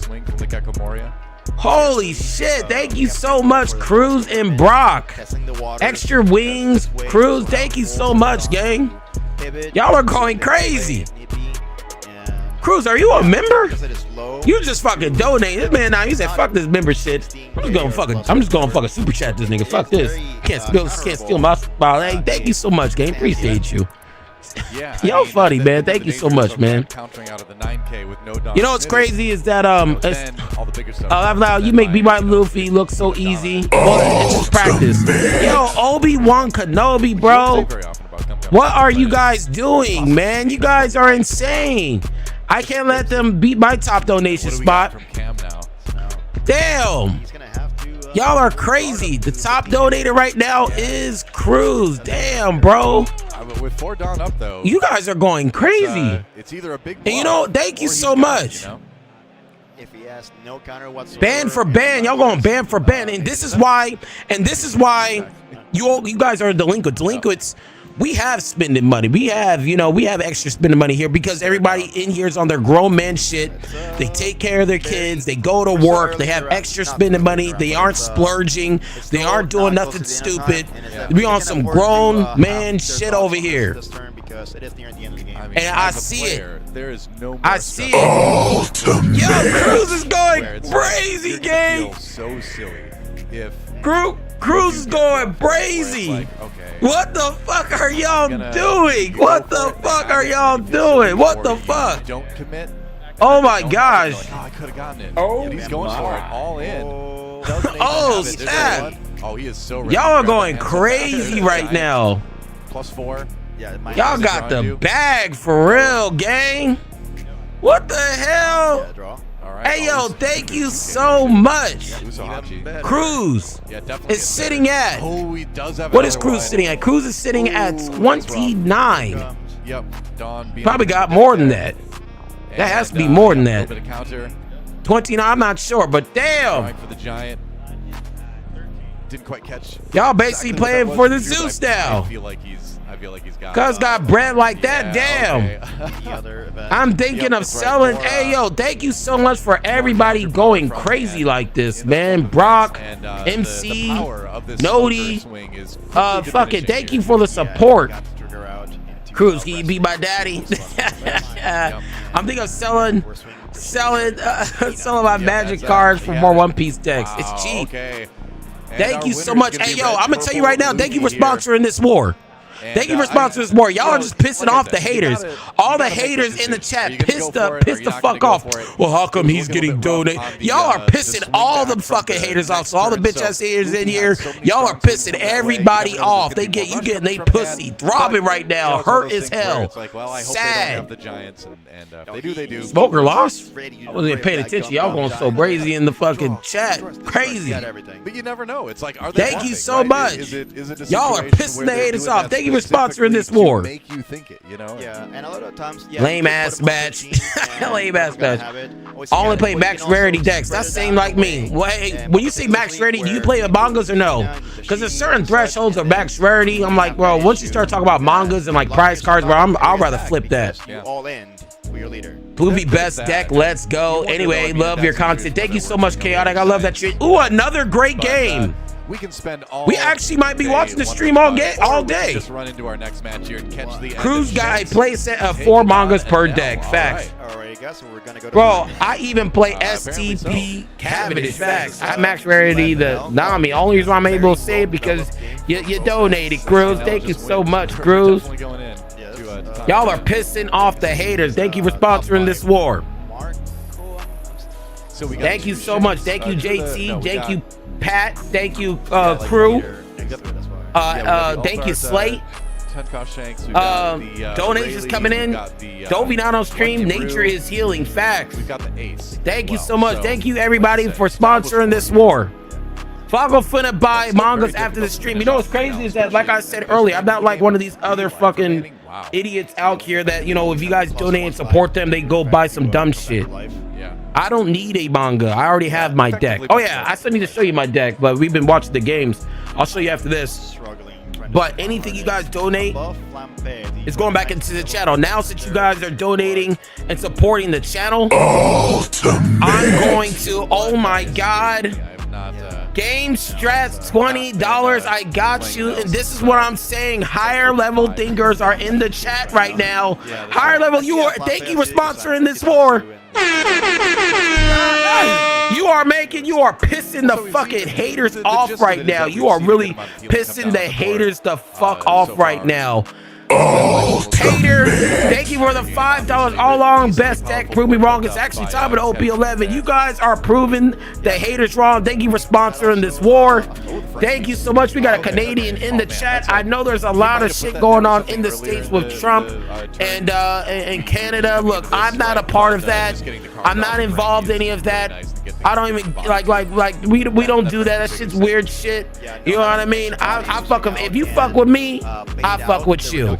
Holy shit, thank you so much, Cruz and Brock. Extra wings, Cruz, thank you so much, gang. Y'all are going crazy. Cruz, are you a member? You just fucking donate. This man now, he said, fuck this member shit. I'm just gonna fucking super chat this nigga. Fuck this. Can't steal my spot. Hey, thank you so much, gang. Appreciate you. Yeah, Y'all funny, man. Thank you so much, man. Countering out of the 9K with no dom. You know what's crazy is that then all the bigger stuff. you make Be My Luffy look so easy. Well, it's just practice. Yo, Obi-Wan Kenobi, bro. What are you guys doing, man? You guys are insane. I can't let them beat my top donation spot. From Cam now. Damn. Y'all are crazy. The top donator right now is Cruz. Damn, bro. With 4 Dawn up though, You guys are going crazy. it's either a big. And you know, thank you so much. If he has no counter whatsoever. Ban for ban. Y'all going ban for ban. And this is why you guys are delinquent. Delinquents, we have spending money. We have extra spending money here because everybody in here is on their grown man shit. They take care of their kids. They go to work. They have extra spending money. They aren't splurging. They aren't doing nothing stupid. We on some grown man shit over here. And I see it. There is no. I see it. Yo, Cruz is going crazy, gang. So silly. If Cruz is going crazy. okay. What the fuck are y'all doing? What the fuck are y'all doing? What the fuck? Don't commit. Oh my gosh. I could have gotten it. Oh, he's going for it all in. Oh, snap. Oh, he is so ready. Y'all are going crazy right now. +4. Yeah, Y'all got the bag for real, gang. What the hell? draw. All right. Hey, yo, thank you so much. Usohachi. Cruz Yeah, definitely. is sitting at. Oh, he does have. What is another Cruz one. sitting at? Cruz is sitting at 29. Yep. Dawn being Probably got more than that. That has to be more than that. A little bit of counter. 29, I'm not sure, but damn. Trying for the giant. Didn't quite catch. Y'all basically exactly playing what for that the was, Zeus but now. I feel like he's got. Cuz got bread like that, damn. Okay. I'm thinking of selling. Hey, yo, thank you so much for everybody going crazy like this, man. Brock, MC, Nodi, fuck it. Thank you for the support. Cruz, can you be my daddy? I'm thinking of selling my magic cards for more One Piece decks. It's cheap. Okay. Thank you so much. Hey, yo, I'm gonna tell you right now, thank you for sponsoring this war. Thank you for sponsoring this war. Y'all are just pissing off the haters. All the haters in the chat pissed the fuck off. Well, how come he's getting donated? Y'all are pissing all the fucking haters off. So all the bitch ass haters in here, y'all are pissing everybody off. You getting they pussy throbbing right now, hurt as hell. Sad. They do. Smoker lost? I wasn't even paying attention. Y'all going so crazy in the fucking chat. Crazy. But you never know. It's like, are they thank you so much. Y'all are pissing the haters off. Thank you for sponsoring this war. Make you think it, you know? Yeah, and a lot of times, lame ass match. Lame ass match. I only play max rarity decks. That's same like me. Wait, when you say max rarity, do you play the mangas or no? Because there's certain thresholds of max rarity. I'm like, bro, once you start talking about mangas and like prize cards, bro, I'll rather flip that. All in for your leader. Poopy best deck, let's go. Anyway, love your content. Thank you so much, Chaotic. I love that shit. Ooh, another great game. We can spend all. We actually might be watching the stream all day. Just run into our next match here and catch the Cruz guy play set of 4 mangas per deck. Facts. Alright, guys, so we're gonna go to bro, I even play STP Cavendish. Facts. I max rarity the Nami. Only reason why I'm able to say it because you donated, Cruz. Thank you so much, Cruz. Y'all are pissing off the haters. Thank you for sponsoring this war. Thank you so much. Thank you, JT. Thank you, Pat. Thank you, crew. Thank you, Slate. Donations coming in. Don't be not on stream. Nature is healing. Facts. Thank you so much. Thank you, everybody, for sponsoring this war. Fago finna buy mangas after the stream. You know what's crazy is that, like I said earlier, I'm not like one of these other fucking idiots out here that, you know, if you guys donate and support them, they go buy some dumb shit. I don't need a manga. I already have my deck. Oh yeah, I still need to show you my deck, but we've been watching the games. I'll show you after this. But anything you guys donate is going back into the channel. Now, since you guys are donating and supporting the channel, I'm going to, oh my God, Game Strats $20. I got you. And this is what I'm saying. Higher level thinkers are in the chat right now. Higher level, you are. Thank you for sponsoring this war. You are pissing the fucking haters off right now. You are really pissing the haters the fuck off right now. Hater, thank you for the $5 all along. Best deck, prove me wrong. It's actually top of the OP11. You guys are proving the haters wrong. Thank you for sponsoring this war. Thank you so much. We got a Canadian in the chat. I know there's a lot of shit going on in the States with Trump and Canada. Look, I'm not a part of that. I'm not involved in any of that. I don't even like we don't do that. That shit's weird shit. You know what I mean? I fuck with, if you fuck with me, I fuck with you.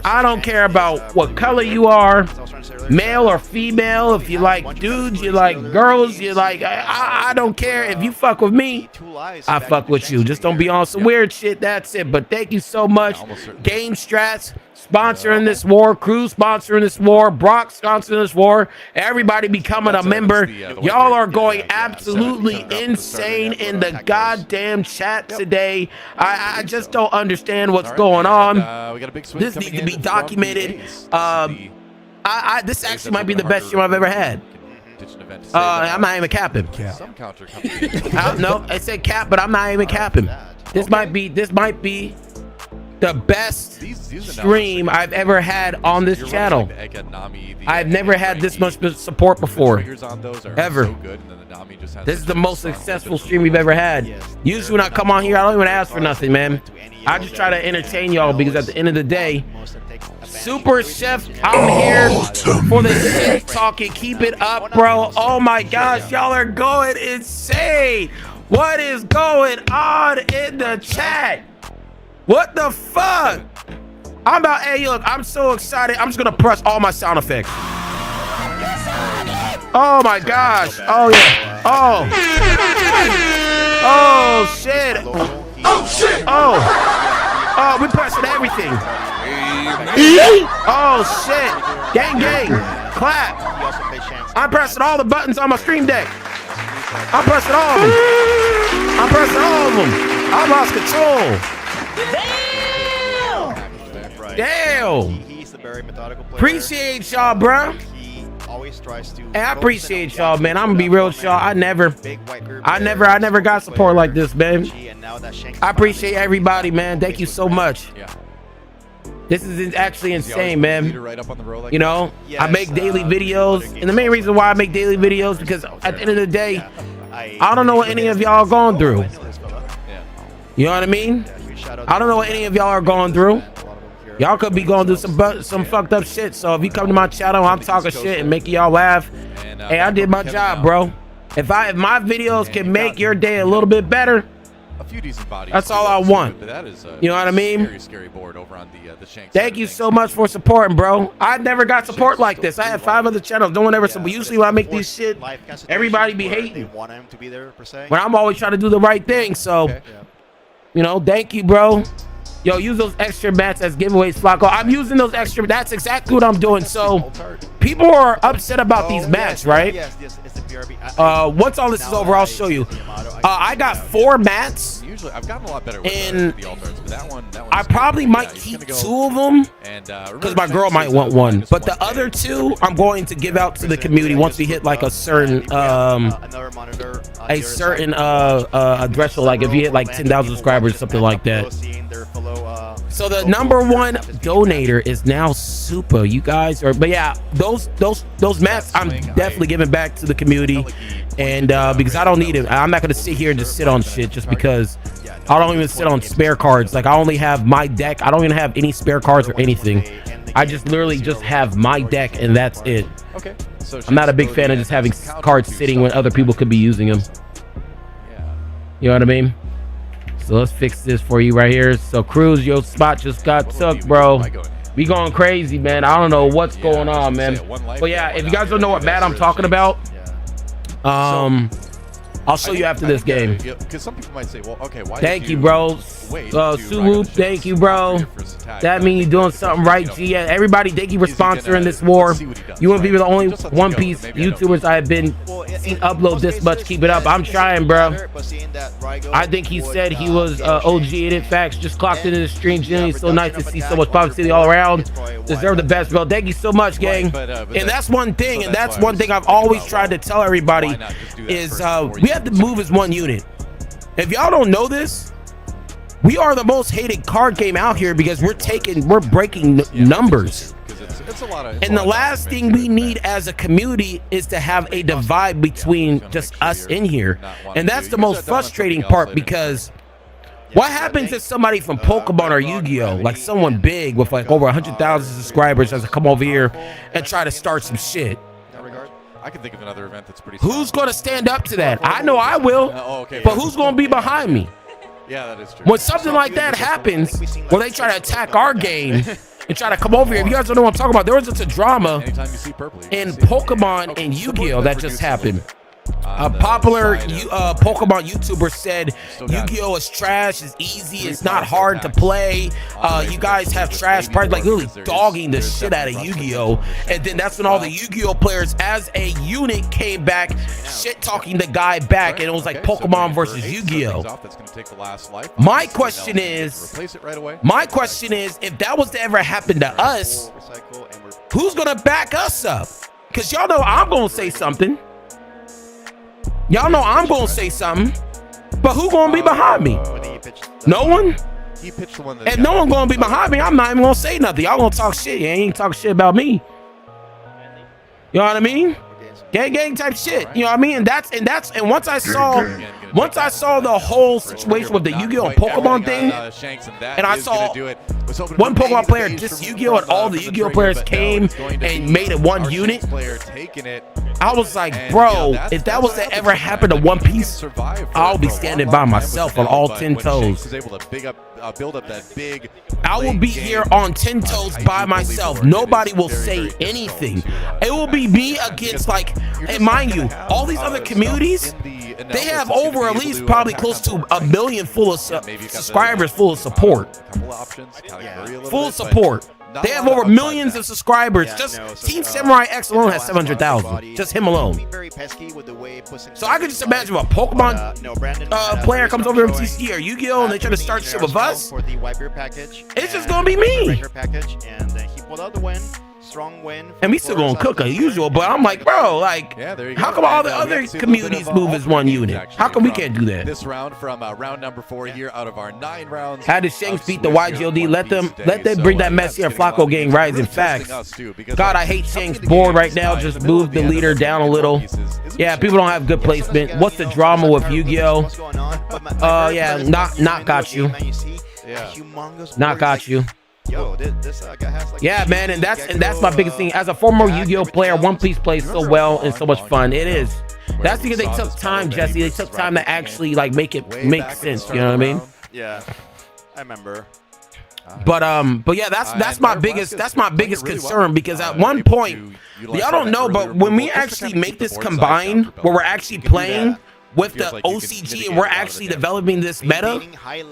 I don't care about what color you are, male or female. If you like dudes, you like girls, you like, I don't care. If you fuck with me, I fuck with you. Just don't be on some weird shit. That's it. But thank you so much. Game Strats sponsoring this war, Cruz sponsoring this war, Brock sponsoring this war, everybody becoming a member. Y'all are going absolutely insane in the goddamn chat today. I just don't understand what's going on. This needs to be documented. This actually might be the best stream I've ever had. I'm not even capping. No, I said cap, but I'm not even capping. This might be the best stream I've ever had on this channel. I've never had this much support before, ever. This is the most successful stream we've ever had. Usually when I come on here, I don't even ask for nothing, man. I just try to entertain y'all because at the end of the day, Super Chef, I'm here for the shit talking. Keep it up, bro. Oh my gosh, y'all are going insane. What is going on in the chat? What the fuck? I'm about, hey, look, I'm so excited. I'm just gonna press all my sound effects. Oh my gosh. Oh yeah. Oh. Oh shit. Oh shit. Oh. Oh, we're pressing everything. Oh shit. Gang gang. Clap. I'm pressing all the buttons on my stream deck. I'm pressing all of them. I'm pressing all of them. I lost control. Damn. He's a very methodical player. Appreciate y'all, bro. He always tries to. Hey, I appreciate y'all, man. I'm gonna be real with y'all. I never got support like this, man. I appreciate everybody, man. Thank you so much. This is actually insane, man. You know, I make daily videos, and the main reason why I make daily videos because at the end of the day, I don't know what any of y'all are going through. You know what I mean? I don't know what any of y'all are going through. Y'all could be going through some fucked up shit. So if you come to my channel, I'm talking shit and making y'all laugh. Hey, I did my job, bro. If my videos can make your day a little bit better, that's all I want. You know what I mean? Thank you so much for supporting, bro. I never got support like this. I had 5 other channels. No one ever support. Usually when I make these shit, everybody be hating. But I'm always trying to do the right thing. So, you know, thank you, bro. Yo, use those extra mats as giveaways, Flacco. I'm using those extra. That's exactly what I'm doing. So, people are upset about these mats, right? Once all this is over, I'll show you. I got 4 mats. Usually, I've gotten a lot better and with the altars, but that one I probably might keep 2 of them because my girl might want one. But the other 2, I'm going to give out to the community once we hit like a certain threshold. Like if you hit like 10,000 subscribers, something like that. So the #1 donator is now Super. You guys are, but yeah, those mats I'm definitely giving back to the community, and because I don't need it. I'm not gonna sit here and just sit on shit just because I don't even sit on spare cards. Like I only have my deck. I don't even have any spare cards or anything. I just literally just have my deck and that's it. Okay. So I'm not a big fan of just having cards sitting when other people could be using them. You know what I mean? So let's fix this for you right here. So Cruz, your spot just got took, bro. We going crazy, man. I don't know what's going on, man. But yeah, if you guys don't know what mat I'm talking about, I'll show you after this game. Because some people might say, well, okay, why thank you, bro. ﷺ, thank you, bro. That means you're doing something right, G. Everybody, thank you for sponsoring this war. You wouldn't be the only One Piece YouTubers I have been seen upload this much. Keep it up. I'm trying, bro. I think he said he was OG in it. Facts. Just clocked into the stream. Generally, so nice to see so much positivity all around. Deserve the best, bro. Thank you so much, gang. And that's one thing. And that's one thing I've always tried to tell everybody is we have to move as one unit. If y'all don't know this, We are the most hated card game out here because we're breaking numbers. It's a lot of, and the last thing we need as a community is to have a divide between just us in here. And that's the most frustrating part, because what happens if somebody from Pokemon or Yu-Gi-Oh, like someone big with like over 100,000 subscribers, has to come over here and try to start some shit? I can think of another event that's pretty. Who's going to stand up to that? I know I will, but who's going to be behind me? Yeah, that is true. When something like that happens, where they try to attack our game and try to come over here, if you guys don't know what I'm talking about, there was just a drama in Pokemon and Yu-Gi-Oh that just happened. A popular Pokemon YouTuber said Yu-Gi-Oh is trash, it's easy, it's not hard to play. You guys have trash parts, like literally dogging the shit out of Yu-Gi-Oh. And then that's when all the Yu-Gi-Oh players as a unit came back, shit talking the guy back, and it was like Pokemon versus Yu-Gi-Oh. My question is, if that was to ever happen to us, who's gonna back us up? Because y'all know I'm gonna say something. Y'all know I'm gonna say something, but who gonna be behind me? No one? He pitched the one that. If no one gonna be behind me, I'm not even gonna say nothing. Y'all gonna talk shit. You ain't talk shit about me. You know what I mean? Gang type shit. You know what I mean? And once I saw the whole situation with the Yu-Gi-Oh and Pokemon thing, and I saw one Pokemon player diss Yu-Gi-Oh and all the Yu-Gi-Oh players came and made it one unit, I was like, bro, if that was to ever happen to One Piece, I'll be standing by myself on all 10 toes. I will be here on 10 toes by myself. Nobody will say anything. It will be me against, like, and mind you, all these other communities, they have over at least probably close to 1 million full of subscribers, full of support. Full of support. They have over millions of subscribers. Just Team Samurai X alone has 700,000. Just him alone. So I could just imagine a Pokemon player comes over to TC or Yu-Gi-Oh and they try to start shit with us. It's just gonna be me. And we still gonna cook as usual, but I'm like, bro, like, how come all the other communities move as one unit? How come we can't do that? This round from round number 4 here out of our 9 rounds. How did Shanks beat the YGOD? Let them bring that mess here. Flacco gang rising. Facts. God, I hate Shanks board right now. Just move the leader down a little. Yeah, people don't have good placement. What's the drama with Yu-Gi-Oh? Yeah, not got you. Not got you. Yo, this guy has like, yeah, man, and that's my biggest thing. As a former Yu-Gi-Oh player, One Piece plays so well and so much fun. It is. That's because they took time, Jesse. They took time to actually like make it make sense. You know what I mean? Yeah, I remember. But yeah, that's my biggest concern, because at one point, y'all don't know, but when we actually make this combine, where we're actually playing with the OCG and we're actually developing this meta,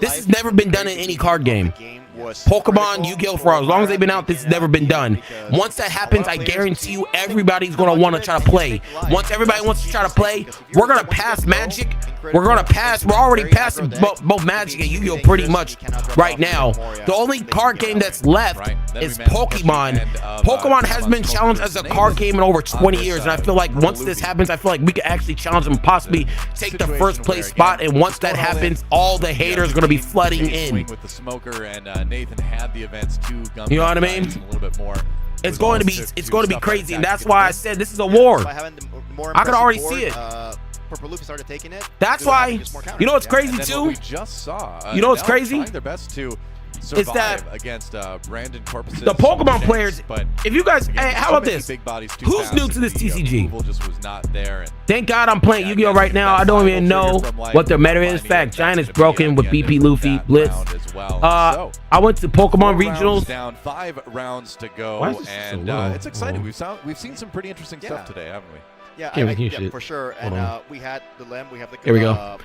this has never been done in any card game. Pokemon, Yu-Gi-Oh, for as long as they've been out, this has never been done. Once that happens, I guarantee you everybody's going to want to try to play. Once everybody wants to try to play, we're going to pass Magic. We're already passing both Magic and Yu-Gi-Oh pretty much right now. The only card game that's left is Pokemon. Pokemon has been challenged as a card game in over 20 years, and I feel like once this happens, I feel like we could actually challenge them, possibly take the first place spot, and once that happens, all the haters are going to be flooding in. Nathan had the events too. You know what I mean? A little bit more. It's going to be crazy, and that's why I said this is a war. I could already see it. Purple Luke started taking it. That's why. You know what's crazy too? You know what's crazy? Their best to it's that against Brandon Corpus, the Pokemon players. If you guys, hey, how about this? Who's new to this TCG? Thank God I'm playing Yu-Gi-Oh right now. I don't even know what their meta is. Fact, Giant is broken with BP, Luffy, Blitz. I went to Pokemon regionals. Down 5 rounds to go, and it's exciting. We've seen some pretty interesting stuff today, haven't we? Yeah, for sure. And we had the limb. We have the here we go.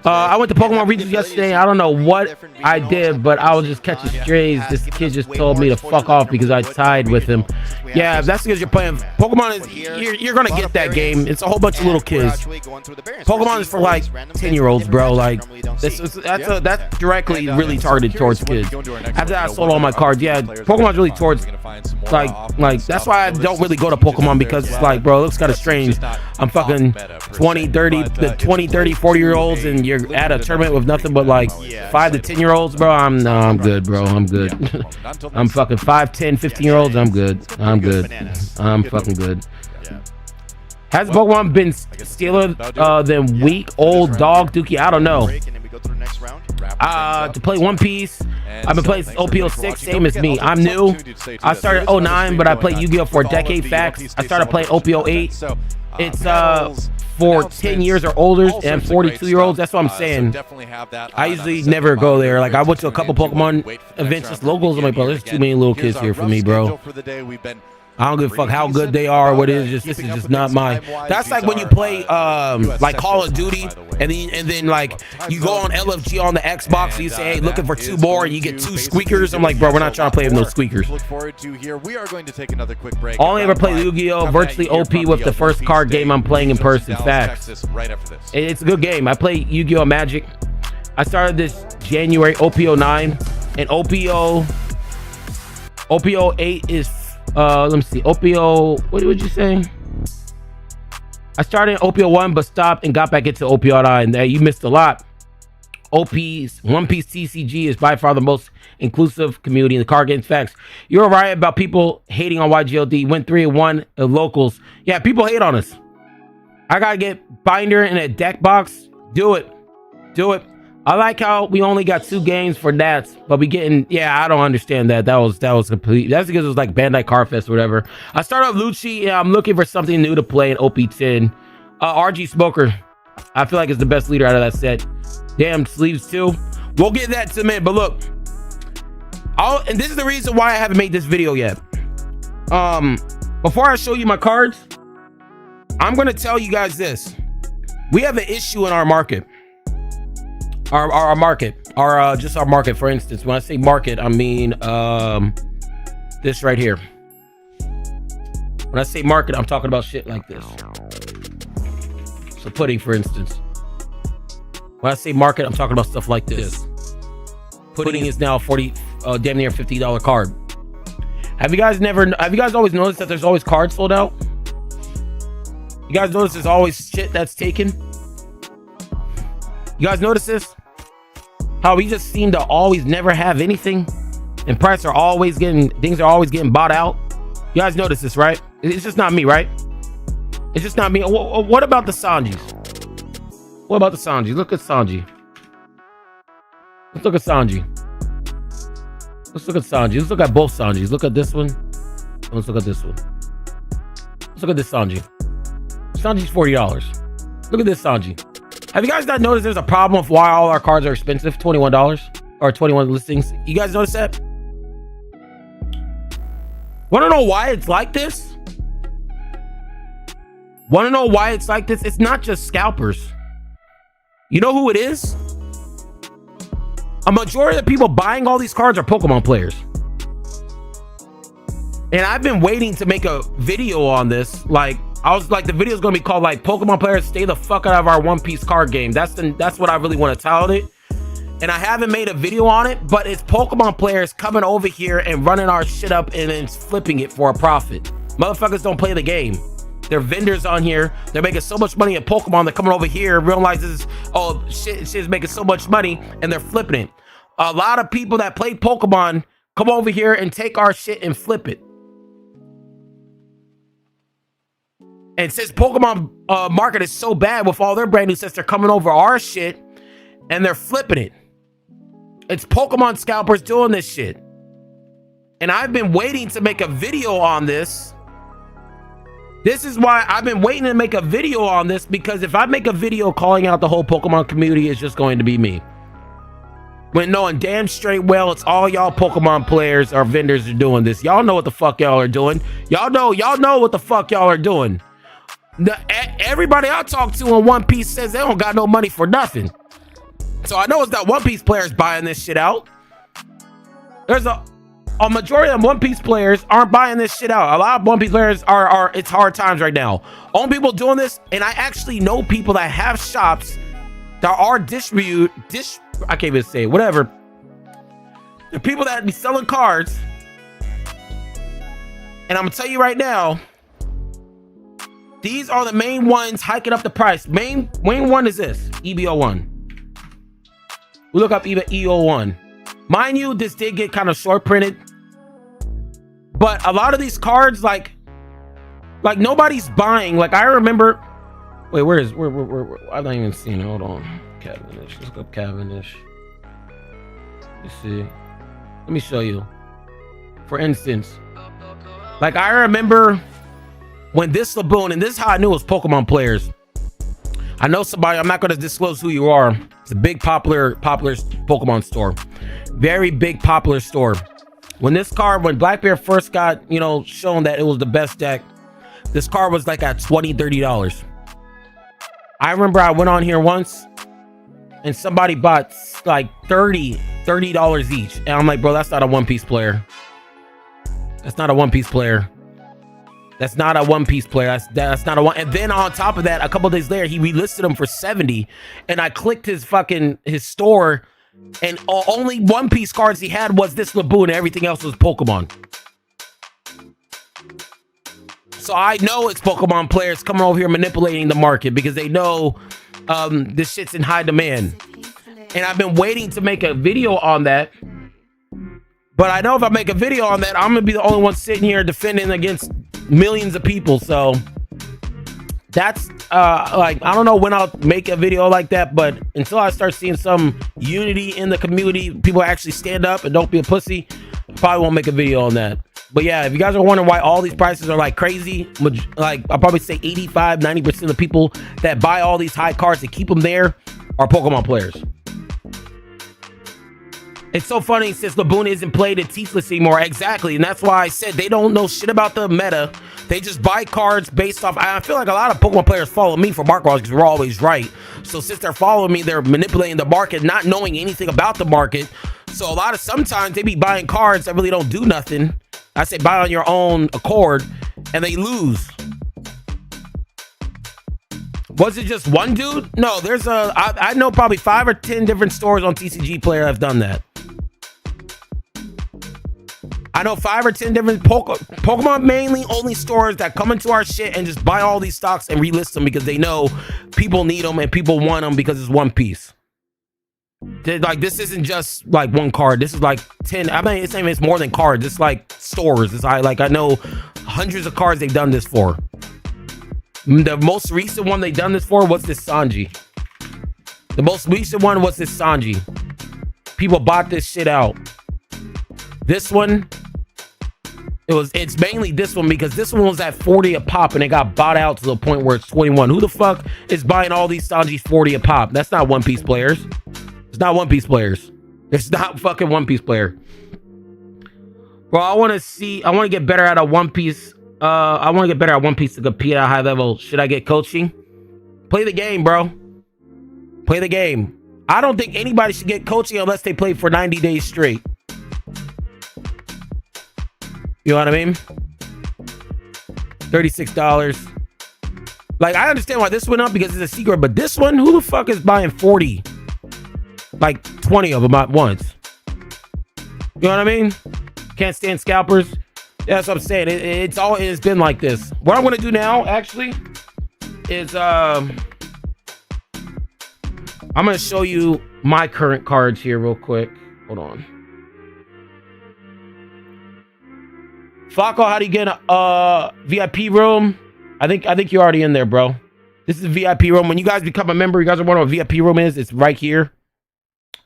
I went to Pokemon regions yesterday. I don't know what I did, but I was just catching strays. This kid just told me to fuck off because I tied with him. we have Yeah, this that's because you're playing Pokemon. But here, You're gonna a lot get of that variants, game. It's a whole bunch of little and we're kids. actually going through the variants. Pokemon We're is for seeing like random 10-year-olds, different bro. matchups Like normally don't this, see. that's directly And, really and so targeted I'm towards curious kids. when we go into our next After one, I you know, sold what all my other cards, yeah, players are gonna Pokemon's really find? towards We're gonna find some more like off-brand that's stuff. why I So don't really go to there's Pokemon just because a it's lot like, of- bro, it looks kind of it's strange. just not I'm fucking off-meta per 20, se, 30, but, the it's 20, 30, 40-year-olds, and you're at a tournament with nothing but like 5 to 10-year-olds, bro. I'm good, bro. I'm good. I'm fucking 5, 10, 15-year-olds. I'm good. I'm good. I'm fucking good. Has Pokemon been stealer than weak old dog Dookie? I don't know. To play One Piece, I've been playing OPO 6, same as me. I'm new. I started 09, but I played Yu-Gi-Oh for a decade. Facts. I started playing OPO 8. It's for 10 years or older and 42-year-olds. That's what I'm saying. I usually never go there. Like I went to a couple Pokemon events, just locals. I'm like, bro, there's too many little kids here for me, bro. I don't give a fuck how good they are or what it is. This is just not mine. That's like when you play like Call of Duty and then like you go on LFG on the Xbox and you say, hey, looking for 2 more and you get 2 squeakers. I'm like, bro, we're not trying to play with no squeakers. Look forward to here. We are going to take another quick break. Only ever played Yu-Gi-Oh! Virtually OP with the first card game I'm playing in person. Facts. It's a good game. I play Yu-Gi-Oh! Magic. I started this January OPO 9 and OPO 8 is let me see. OPO, what would you say? I started in OPO 1 but stopped and got back into OPO 9. There, you missed a lot. OP's One Piece TCG is by far the most inclusive community in the card games. Facts. You're right about people hating on YGLD. Went 3-1 locals. Yeah, people hate on us. I gotta get binder in a deck box. Do it. Do it. I like how we only got 2 games for that, but we getting, yeah, I don't understand that. That was complete. That's because it was like Bandai Card Fest or whatever. I started off Lucci. Yeah, I'm looking for something new to play in OP10. RG Smoker, I feel like it's the best leader out of that set. Damn, sleeves too. We'll get that to a minute, but look. And this is the reason why I haven't made this video yet. Before I show you my cards, I'm gonna tell you guys this. We have an issue in our market. Our market, just our market. For instance, when I say market, I mean this right here. When I say market, I'm talking about shit like this. So pudding, for instance. When I say market, I'm talking about stuff like this. Pudding is now damn near $50 card. Have you guys always noticed that there's always cards sold out? You guys notice there's always shit that's taken? You guys notice this? How we just seem to always never have anything, and things are always getting bought out. You guys notice this, right? It's just not me, right? It's just not me. What about the Sanjis? What about the Sanji? Look at Sanji. Let's look at Sanji. Let's look at Sanji. Let's look at both Sanjis. Look at this one. And let's look at this one. Let's look at this Sanji. Sanji's $40. Look at this Sanji. Have you guys not noticed there's a problem with why all our cards are expensive? $21 or 21 listings. You guys notice that? Want to know why it's like this? Want to know why it's like this? It's not just scalpers. You know who it is? A majority of the people buying all these cards are Pokemon players. And I've been waiting to make a video on this. Like, I was like, the video is going to be called like Pokemon players stay the fuck out of our One Piece card game. That's what I really want to title it. And I haven't made a video on it, but it's Pokemon players coming over here and running our shit up and then flipping it for a profit. Motherfuckers don't play the game. They're vendors on here. They're making so much money at Pokemon. They're coming over here, realizes, oh, shit's making so much money, and they're flipping it. A lot of people that play Pokemon come over here and take our shit and flip it. And since Pokemon market is so bad with all their brand new sets, they're coming over our shit and they're flipping it. It's Pokemon scalpers doing this shit. And I've been waiting to make a video on this. This is why I've been waiting to make a video on this, because if I make a video calling out the whole Pokemon community, it's just going to be me. When knowing damn straight well it's all y'all Pokemon players or vendors are doing this. Y'all know what the fuck y'all are doing. Y'all know what the fuck y'all are doing. Everybody I talk to in One Piece says they don't got no money for nothing. So I know it's not One Piece players buying this shit out. There's a majority of One Piece players aren't buying this shit out. A lot of One Piece players are it's hard times right now. Only people doing this, and I actually know people that have shops that are I can't even say it, whatever. The people that be selling cards, and I'm gonna tell you right now, these are the main ones hiking up the price. Main one is this EBO1. We look up EO1. Mind you, this did get kind of short printed, but a lot of these cards, like nobody's buying. Like I remember, wait, where I'm not even seeing it. Hold on, Cavendish. Let's look up Cavendish. You see, let me show you. For instance, like I remember when this Laboon, and this is how I knew it was Pokemon players. I know somebody, I'm not going to disclose who you are. It's a big popular Pokemon store. Very big popular store. When Blackbeard first got, shown that it was the best deck, this card was like at $20, $30. I remember I went on here once and somebody bought like $30 each. And I'm like, bro, that's not a One Piece player. That's not a One Piece player. That's not a One Piece player. That's not a one. And then on top of that, a couple days later, he relisted them for 70. And I clicked his store, and only One Piece cards he had was this Laboon, and everything else was Pokemon. So I know it's Pokemon players coming over here manipulating the market because they know this shit's in high demand. And I've been waiting to make a video on that. But I know if I make a video on that, I'm gonna be the only one sitting here defending against millions of people. So that's like, I don't know when I'll make a video like that, but until I start seeing some unity in the community, people actually stand up and don't be a pussy, I probably won't make a video on that. But yeah, if you guys are wondering why all these prices are like crazy, like I'll probably say 85-90% of the people that buy all these high cards to keep them there are Pokemon players. It's so funny since Laboon isn't played at Teethless anymore. Exactly. And that's why I said they don't know shit about the meta. They just buy cards based off. I feel like a lot of Pokemon players follow me for market because we're always right. So since they're following me, they're manipulating the market, not knowing anything about the market. So sometimes they be buying cards that really don't do nothing. I say buy on your own accord and they lose. Was it just one dude? No, there's I know probably 5 or 10 different stores on TCG Player have done that. I know 5 or 10 different Pokemon mainly only stores that come into our shit and just buy all these stocks and relist them because they know people need them and people want them because it's One Piece. Like this isn't just like one card. This is like 10. I mean, it's more than cards. It's like stores. It's I know hundreds of cards they've done this for. The most recent one they done this for was this Sanji. The most recent one was this Sanji. People bought this shit out. This one, it's mainly this one because this one was at 40 a pop and it got bought out to the point where it's 21. Who the fuck is buying all these Sanjis 40 a pop? That's not One Piece players. It's not One Piece players. It's not fucking One Piece player. Bro, I want to get better at a One Piece. I want to get better at One Piece to compete at a high level. Should I get coaching? Play the game, bro. Play the game. I don't think anybody should get coaching unless they play for 90 days straight. You know what I mean? $36. Like, I understand why this went up because it's a secret, but this one, who the fuck is buying 40? Like 20 of them at once. You know what I mean? Can't stand scalpers. That's what I'm saying. It's been like this. What I'm gonna do now, actually, is I'm gonna show you my current cards here real quick. Hold on. Flacco, how do you get a VIP room? I think you're already in there, bro. This is a VIP room. When you guys become a member, you guys are wondering what a VIP room is. It's right here.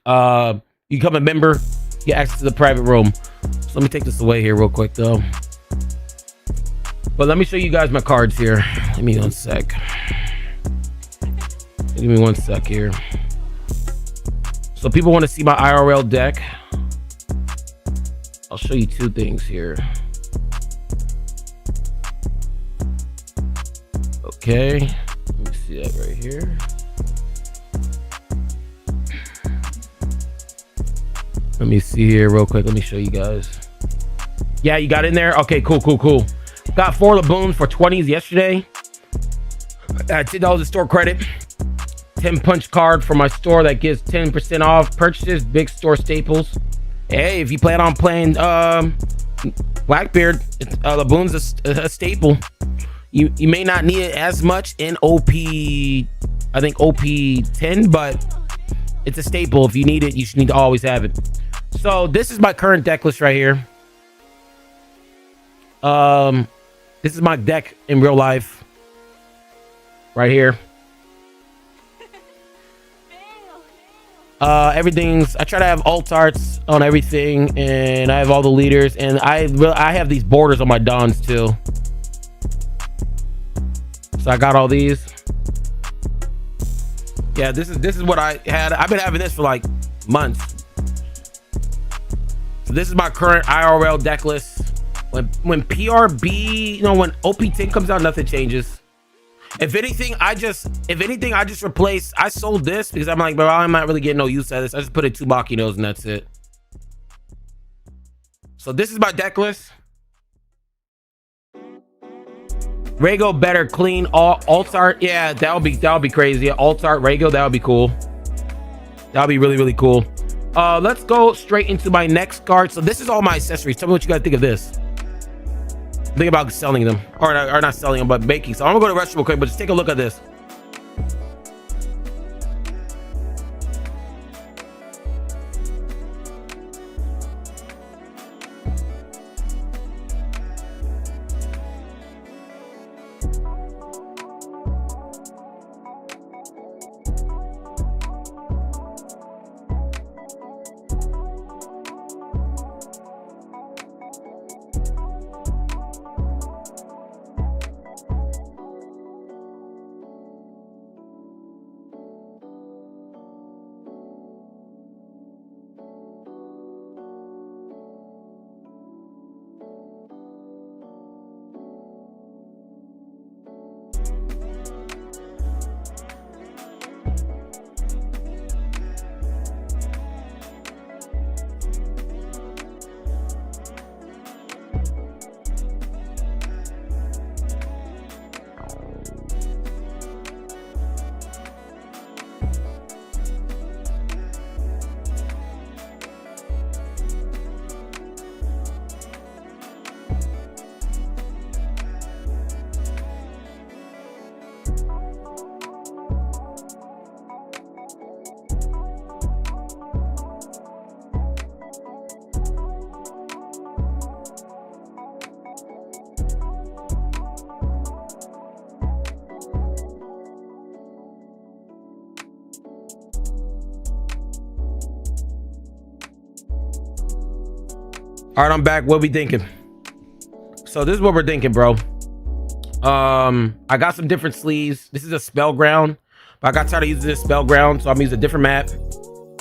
You become a member, get access to the private room. So let me take this away here real quick, though. But let me show you guys my cards here. Give me 1 sec. Give me 1 sec here. So people want to see my IRL deck. I'll show you 2 things here. Okay, let me see that right here. Let me see here real quick. Let me show you guys. Yeah, you got in there? Okay, cool. Got 4 Laboons for 20s yesterday. $10 in store credit. 10 punch card for my store that gives 10% off purchases. Big store staples. Hey, if you plan on playing Blackbeard, Laboon's a staple. You may not need it as much in OP, I think OP 10, but it's a staple. If you need it, you should need to always have it. So this is my current deck list right here. This is my deck in real life. Right here. I try to have alt arts on everything, and I have all the leaders, and I have these borders on my dons too. So I got all these. Yeah, this is what I had. I've been having this for like months. So this is my current IRL deck list. When PRB, you know, when OP10 comes out, nothing changes. If anything, I just replace. I sold this because I'm like, bro, I'm not really getting no use out of this. I just put in 2 Makinos and that's it. So this is my deck list. Rego better clean alt art. Yeah, that'll be crazy. Alt art Rego, that would be cool. That'll be really cool. Let's go straight into my next card. So this is all my accessories. Tell me what you guys think of this. Think about selling them, or not selling them, but making. So I'm gonna go to the rest real quick, but just take a look at this. All right, I'm back. What we thinking? So this is what we're thinking, bro. I got some different sleeves. This is a spell ground, but I got tired of using this spell ground, so I'm using a different map.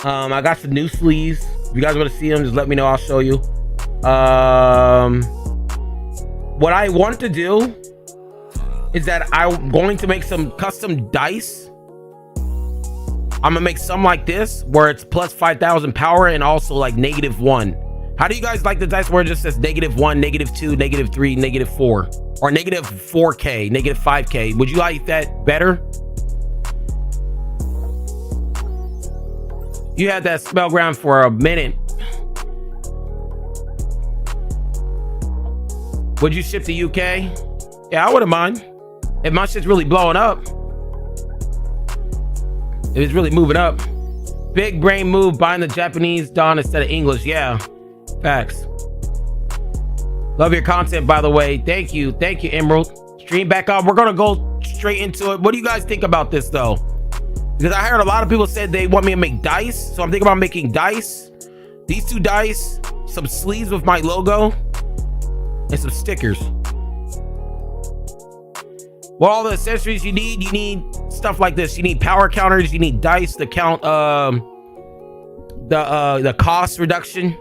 I got some new sleeves. If you guys want to see them, just let me know. I'll show you. What I want to do is that I'm going to make some custom dice. I'm gonna make some like this, where it's plus 5,000 power and also like -1. How do you guys like the dice where it just says -1, -2, -3, -4, or -4K, -5K? Would you like that better? You had that spell ground for a minute. Would you ship to UK? Yeah, I wouldn't mind. If my shit's really blowing up. If it's really moving up. Big brain move, buying the Japanese Don instead of English. Yeah, facts. Love your content, by the way. Thank you, Emerald. Stream back on. We're gonna go straight into it. What do you guys think about this though? Because I heard a lot of people said they want me to make dice, so I'm thinking about making dice. These 2 dice, some sleeves with my logo, and some stickers. Well, all the accessories you need stuff like this. You need power counters, you need dice to count the cost reduction.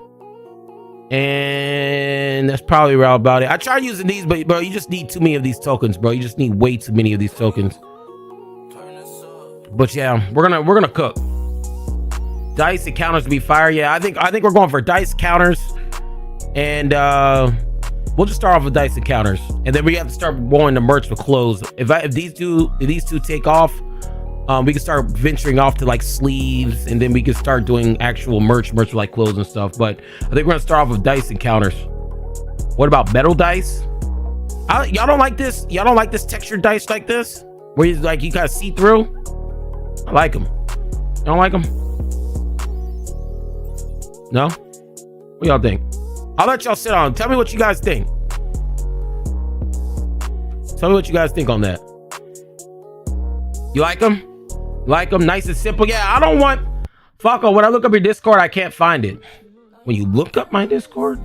And that's probably right about it. I tried using these, but bro, you just need too many of these tokens, bro. You just need way too many of these tokens. But yeah, we're gonna cook. Dice and counters to be fire. Yeah, I think we're going for dice, counters, and We'll just start off with dice encounters, and then we have to start going to merch with clothes. If these two take off, we can start venturing off to like sleeves, and then we can start doing actual merch with like clothes and stuff. But I think we're gonna start off with dice encounters. What about metal dice? Y'all don't like this? Y'all don't like this textured dice like this, where you kind of see through? I like them. You don't like them? No? What y'all think? I'll let y'all sit on. Tell me what you guys think. Tell me what you guys think on that. You like them? Like them? Nice and simple? Yeah, I don't want... Falco, when I look up your Discord, I can't find it. When you look up my Discord?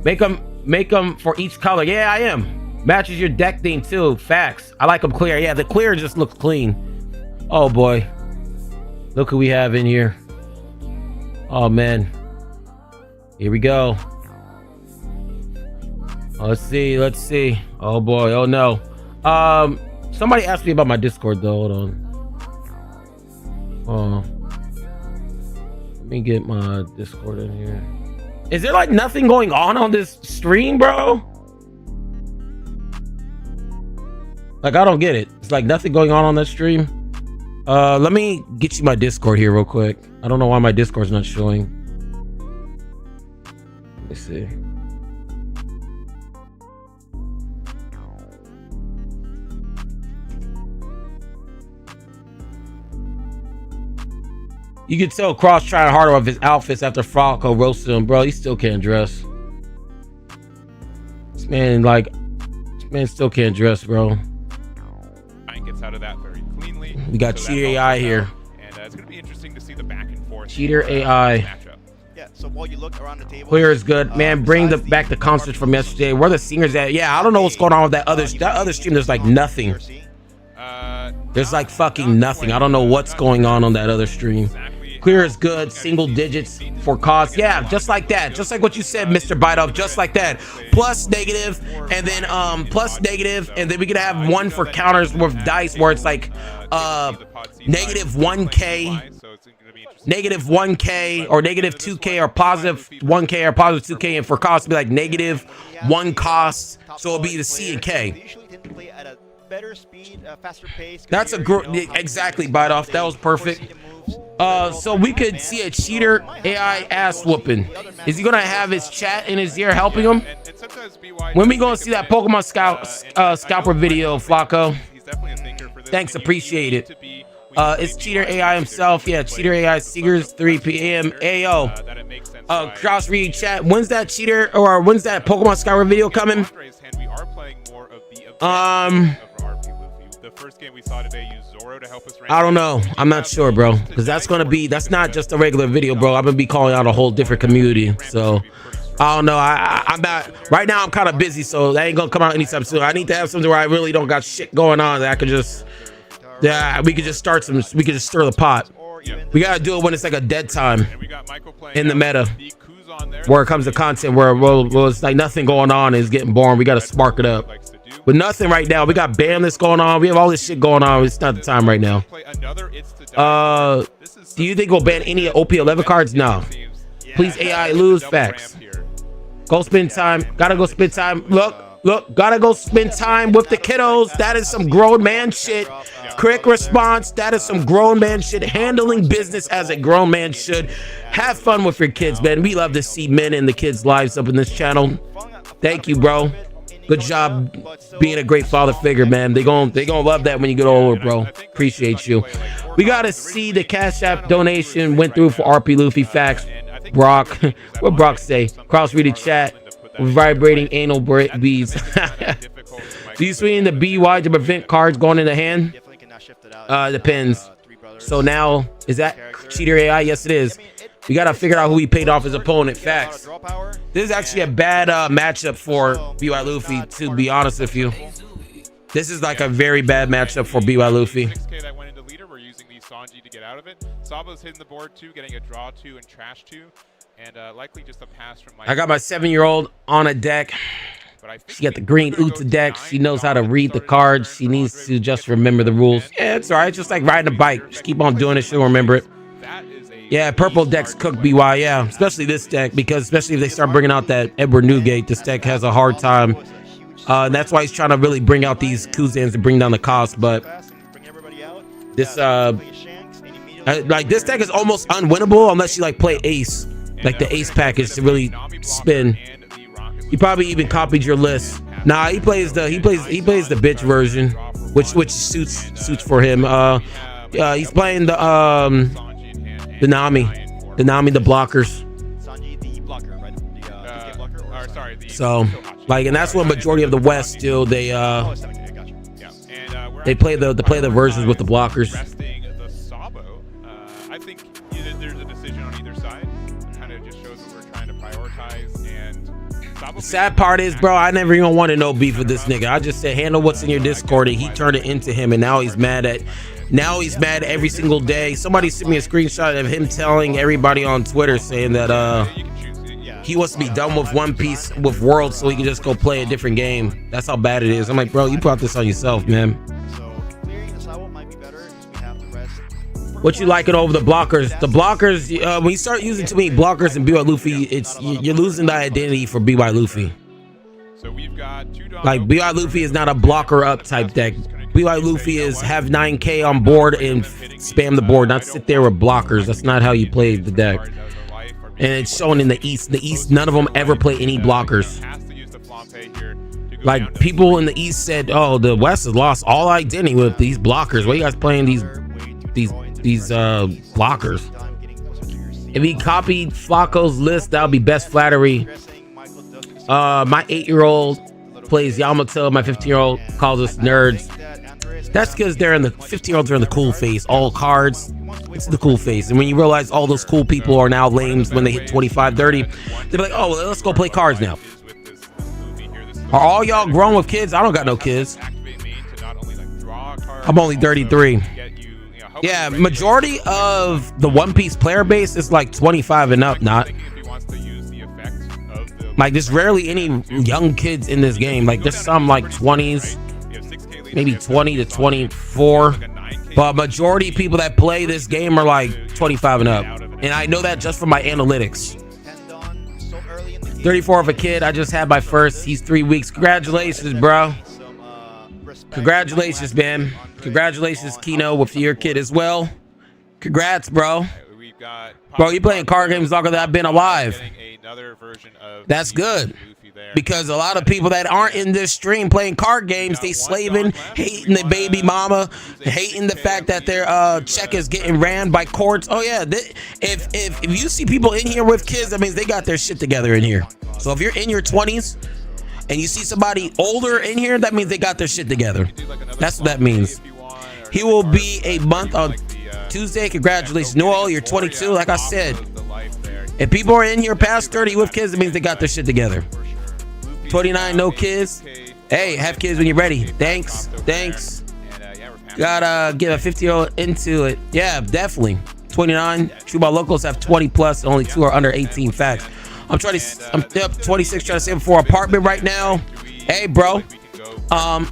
Make them for each color. Yeah, I am. Matches your deck theme too. Facts. I like them clear. Yeah, the clear just looks clean. Oh boy. Look who we have in here. Oh man. Here we go. Let's see. Oh boy. Oh no. Somebody asked me about my Discord though. Hold on. Let me get my Discord in here. Is there like nothing going on this stream, bro? Like, I don't get it. It's like nothing going on that stream. Let me get you my Discord here real quick. I don't know why my Discord's not showing. Let me see. You can tell Cross trying harder with his outfits after Falco roasted him, bro. He still can't dress. This man still can't dress, bro. Gets out of that very cleanly. We got Cheater AI here. And it's going to be interesting to see the back and forth. Cheater AI. Yeah, so while you look around the table, Clear is good. Man, bring back the concerts from yesterday. Where the singers at? Yeah, I don't know what's going on with that other stream. There's like nothing. There's like fucking nothing. I don't know what's going on that other stream. Clear is good. Single digits for cost. Yeah, just like that. Just like what you said, Mr. Bite Off. Just like that. Plus negative, and then plus negative, and then we could have one for counters with dice where it's like negative 1K, negative 1K, or negative 2K, or positive 1K, or positive 2K, and for cost, it'd be like negative 1 cost. So it'll be the C and K. better speed, faster pace. That's exactly, Bite Off. That was perfect. So we could see a cheater AI ass whooping. Is he gonna have his chat in his ear helping him? When we gonna see that Pokemon scalper video, Flacco? Thanks, appreciate it. It's cheater AI himself. Yeah, cheater AI Seegers 3 p.m. Ayo. Cross read chat. When's that cheater or when's that Pokemon scalper video coming? The first game we saw today used Zoro to help us. I don't know. I'm not sure, bro, because that's not just a regular video, bro. I'm gonna be calling out a whole different community. So I don't know. I'm not right now. I'm kind of busy, so that ain't gonna come out anytime soon. I need to have something where I really don't got shit going on that I could just, we could just start some. We could just stir the pot. We gotta do it when it's like a dead time in the meta, where it comes to content where it's like nothing going on, it's getting boring. We gotta spark it up. But nothing right now. We got Bamless going on. We have all this shit going on. It's not the time right now. Do you think we'll ban any OP11 cards? No. Please AI lose. Facts. Go spend time. Gotta go spend time. Look. Gotta go spend time with the kiddos. That is some grown man shit. Quick response. That is some grown man shit. Handling business as a grown man should. Have fun with your kids, man. We love to see men in the kids' lives up in this channel. Thank you, bro. Good job being a great father figure, man. They gonna love that when you get older, bro. Appreciate you. We gotta see the Cash App donation went through for RP Luffy. Facts. Brock. What Brock say? Cross read the chat with vibrating anal beads. Do you swing the BY to prevent cards going in the hand? Depends. So now, is that cheater AI? Yes, it is. We gotta figure out who he paid off his opponent. Facts. This is actually a bad matchup for BY Luffy, to be honest with you. This is like a very bad matchup for BY Luffy. We're using the Sanji to get out of it. Sabo's hitting the board too, getting a draw 2 and trash 2, and likely just a pass from my. I got my 7-year-old on a deck. She got the green Uta deck. She knows how to read the cards. She needs to just remember the rules. Yeah, it's all right. Just like riding a bike. Just keep on doing it. She'll remember it. That is a Yeah, purple decks cook BY, yeah. Especially this deck, because especially if they start bringing out that Edward Newgate, this deck has a hard time. And that's why he's trying to really bring out these Kuzans to bring down the cost. But this, like, this deck is almost unwinnable unless you, like, play Ace. Like the Ace package to really spin. He probably even copied your list. Nah, he plays the bitch version, which suits for him. He's playing the Nami, the blockers. So, like, and that's what majority of the West do. They play the versions with the blockers. I think there's a decision on either side. It kind of just shows what we're trying to prioritize. And the sad part is, bro, I never even wanted no beef with this nigga. I just said handle what's in your Discord, and he turned it into him, and now he's mad every single day. Somebody sent me a screenshot of him telling everybody on Twitter saying that he wants to be done with One Piece with World so he can just go play a different game. That's how bad it is. I'm like, bro, you brought this on yourself, man. What you liking over the blockers? The blockers, when you start using too many blockers in BY Luffy, you're losing the identity for BY Luffy. So we've got like BY Luffy is not a blocker up type deck. BY Luffy is have 9K on board and spam the board, not sit there with blockers. That's not how you play the deck. And it's shown in the East. In the East, none of them ever play any blockers. Like, people in the East said, oh, the West has lost all identity with these blockers. Why are you guys playing these blockers? If he copied Flacco's list, that would be best flattery. My 8-year-old plays Yamato. My 15-year-old calls us nerds. That's because they're in the 15-year-olds are in the cool phase. All cards, it's the cool phase. And when you realize all those cool people are now lames when they hit 25, 30, they're like, oh, well, let's go play cards now. Are all y'all grown with kids? I don't got no kids. I'm only 33. Yeah, majority of the One Piece player base is like 25 and up, not. Like, there's rarely any young kids in this game. Like, there's some like 20s, maybe 20 to 24. But majority of people that play this game are like 25 and up. And I know that just from my analytics. 34 of a kid. I just had my first. He's 3 weeks. Congratulations, bro. Congratulations, man. Congratulations, Kino, with your kid as well. Congrats, bro. Bro, you playing card games longer than I've been alive. That's good. Because a lot of people that aren't in this stream playing card games, they slaving, hating the baby mama, hating the fact that their check is getting ran by courts. Oh yeah, if you see people in here with kids, that means they got their shit together in here. So if you're in your 20s and you see somebody older in here, that means they got their shit together. That's what that means. He will be a month on Tuesday. Congratulations, Noel. You're 22. Like I said, if people are in here past 30 with kids, it means they got their shit together. 29, no kids. Hey, have kids when you're ready. Thanks. Gotta get a 50-year-old into it. Yeah, definitely. 29. True Ball locals have 20 plus. Only 2 are under 18. Facts. I'm 26 trying to save for an apartment right now. Hey, bro.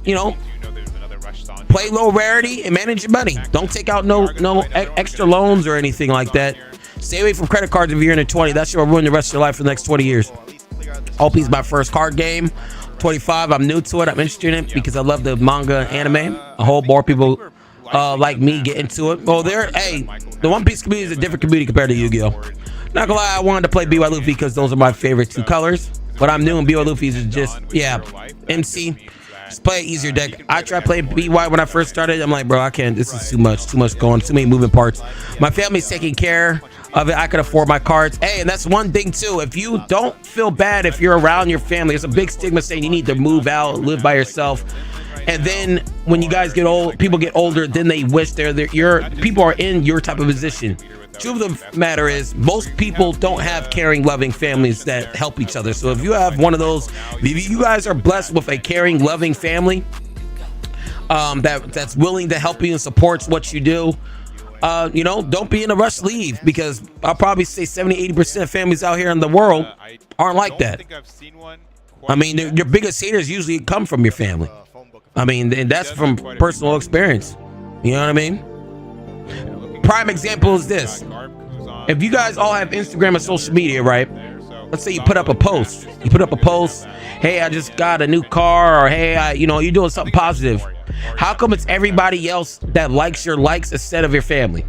You know, play low rarity and manage your money. Don't take out no extra loans or anything like that. Stay away from credit cards if you're in the 20. That shit will ruin the rest of your life for the next 20 years. OP is my first card game. 25. I'm new to it. I'm interested in it because I love the manga anime. A whole more people like me get into it. Well, the One Piece community is a different community compared to Yu-Gi-Oh. Not gonna lie, I wanted to play BY Luffy because those are my favorite 2 colors. But I'm new in BY Luffy is just, yeah, MC. Just play an easier deck. I tried playing BY when I first started. I'm like, bro, I can't. This is too much going. Too many moving parts. My family's taking care of it. I could afford my cards. Hey, and that's one thing too. If you don't feel bad if you're around your family, there's a big stigma saying you need to move out, live by yourself. And then when you guys get old, people get older, then they wish people are in your type of position. Truth of the matter is, most people don't have caring, loving families that help each other. So if you have one of those, if you guys are blessed with a caring, loving family that's willing to help you and supports what you do, you know, don't be in a rush to leave, because I'll probably say 70-80% of families out here in the world aren't like that. I mean, your biggest haters usually come from your family. I mean, and that's from personal experience. You know what I mean? Prime example is this. If you guys all have Instagram or social media, right? Let's say you put up a post. You put up a post. Hey, I just got a new car, or hey, you're doing something positive. How come it's everybody else that likes your likes instead of your family?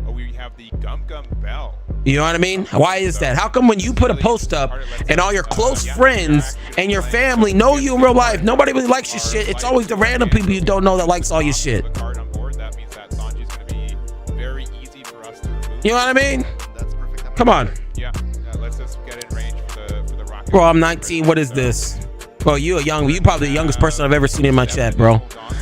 We have the Gum Bell. You know what I mean? Why is that? How come when you put a post up and all your close friends and your family know you in real life, nobody really likes your shit? It's always the random people you don't know that likes all your shit. You know what I mean? Come on. Yeah, let's just get in range for the rocket. Bro, I'm 19. What is this? Bro, you probably the youngest person I've ever seen in my chat, bro.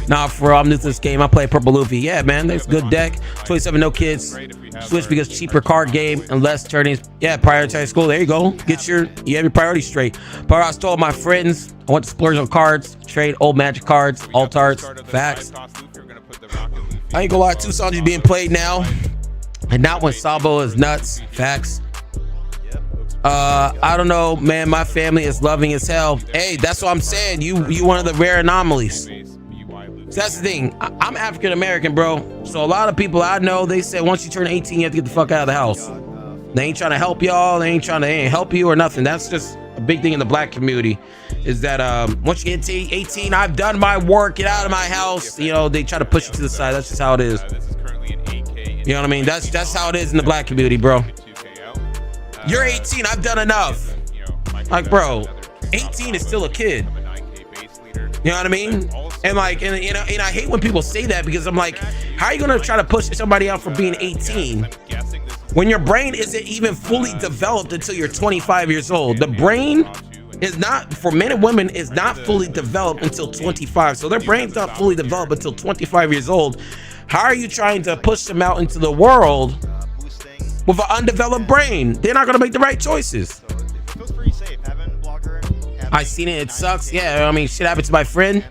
Nah, for real, I'm new to this game. I play Purple Luffy. Yeah, man, that's a good deck. 27, no kids. Switch because cheaper card game and less turnings. Yeah, prioritize school. There you go. You have your priorities straight. But I was told my friends, I want to splurge on cards, trade old magic cards, alt arts, facts. I ain't gonna lie, two songs being played now. And not when Sabo is nuts. Facts. I don't know, man. My family is loving as hell. Hey, that's what I'm saying. You one of the rare anomalies. So that's the thing. I'm African American, bro. So a lot of people I know, they say once you turn 18, you have to get the fuck out of the house. They ain't trying to help y'all. They ain't help you or nothing. That's just a big thing in the black community. Is that once you get to 18, I've done my work. Get out of my house. You know, they try to push you to the side. That's just how it is. You know what I mean? That's how it is in the black community, bro. You're 18. I've done enough. Like, bro, 18 is still a kid. You know what I mean? And like, and I hate when people say that, because I'm like, how are you gonna try to push somebody out for being 18 when your brain isn't even fully developed until you're 25 years old? The brain is not, for men and women, is not fully developed until 25. So their brain's not fully developed until 25 years old. How are you trying to push them out into the world with an undeveloped brain? They're not gonna make the right choices. I seen it. It sucks. Yeah, I mean, shit happened to my friend.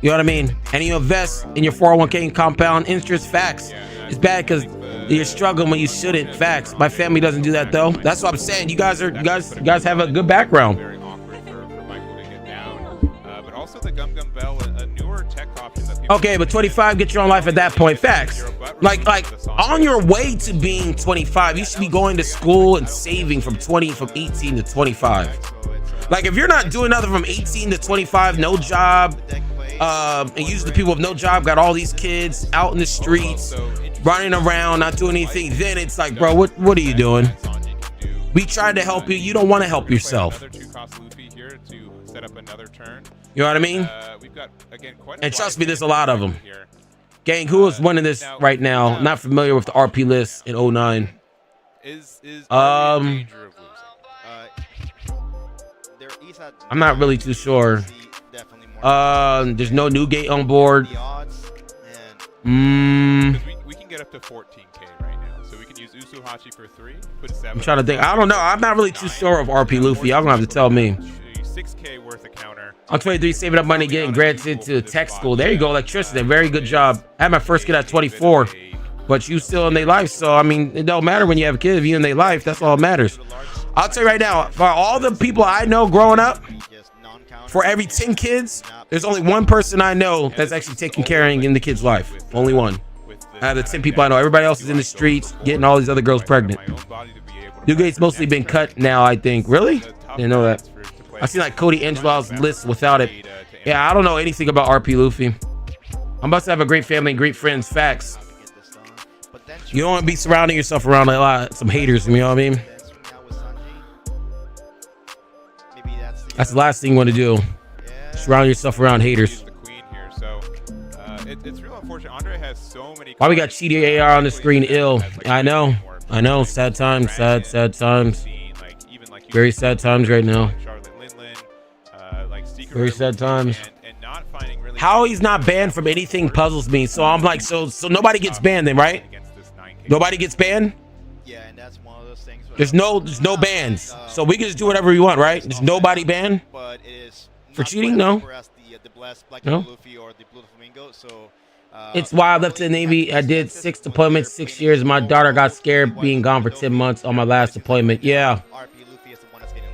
You know what I mean? And you invest in your 401k and compound interest. Facts. It's bad because you're struggling when you shouldn't. Facts. My family doesn't do that though. That's what I'm saying. You guys have a good background. But also the Gum Bell, a newer tech option that okay, but 25, get your own life at that point. Facts. Like on your way to being 25, you should be going to school and saving from 18 to 25. Like, if you're not doing nothing from 18 to 25, no job, and usually the people with no job got all these kids out in the streets, running around, not doing anything, then it's like, bro, what are you doing? We tried to help you. You don't want to help yourself. You know what I mean? And trust me, there's a lot of them. Gang, who is winning this right now? Not familiar with the RP list in 09. I'm not really too sure. There's no new gate on board. We can get up to 14k right now, so we can use Usuhachi for 3. Put 7. I'm trying to think. I don't know. I'm not really too sure of RP Luffy. Y'all gonna have to tell me. 6k worth of counter. I'm 23, saving up money, getting granted to tech school. There you go, electricity. Very good job. I had my first kid at 24, but you still in their life. So I mean, it don't matter when you have a kid. If you in their life, that's all that matters. I'll tell you right now, for all the people I know growing up, for every 10 kids, there's only one person I know that's actually taking care of in the kid's life. Only one. Out of the 10 people I know, everybody else is in the streets getting all these other girls pregnant. New gate's mostly been cut now, I think. Really? Didn't know that. I see like Cody Angelo's list without it. Yeah, I don't know anything about RP Luffy. I'm about to have a great family and great friends. Facts. You don't want to be surrounding yourself around a lot, some haters. You know what I mean? That's the last thing you want to do. Surround yourself around haters. It's real unfortunate. Andre has so many. Why we got cheaty AR on the screen? Ill. I know. Sad times. Sad times. Very sad times right now. Very sad times. How he's not banned from anything puzzles me. So I'm like, so nobody gets banned then, right? Nobody gets banned. Yeah, and that's one of those things. There's no bans, so we can just do whatever we want, right? There's nobody banned for cheating. No. No. It's why I left the Navy. I did 6 deployments, 6 years. My daughter got scared being gone for 10 months on my last deployment. Yeah,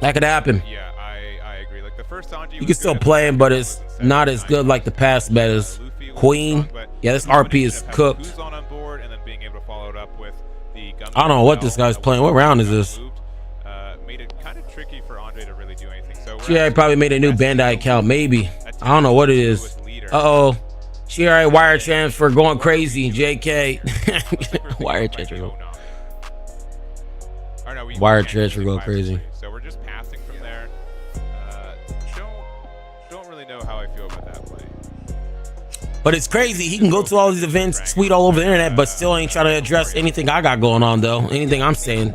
that could happen. Yeah, I agree. Like the first Sanji, you can still play him, but it's not as good like the past metas. Queen, yeah, this RP is cooked. I don't know what this guy's playing. What round is this? Made it kind of tricky for Andre to really do anything. So She probably made a new Bandai account, maybe. I don't know what it is. Uh-oh. She already wire transfer going crazy. JK. Wire transfer. Wire transfer go crazy. So we're just passing from there. Don't really know how I feel about that play. But it's crazy. He can go to all these events, tweet all over the internet, but still ain't trying to address anything I got going on, though. Anything I'm saying.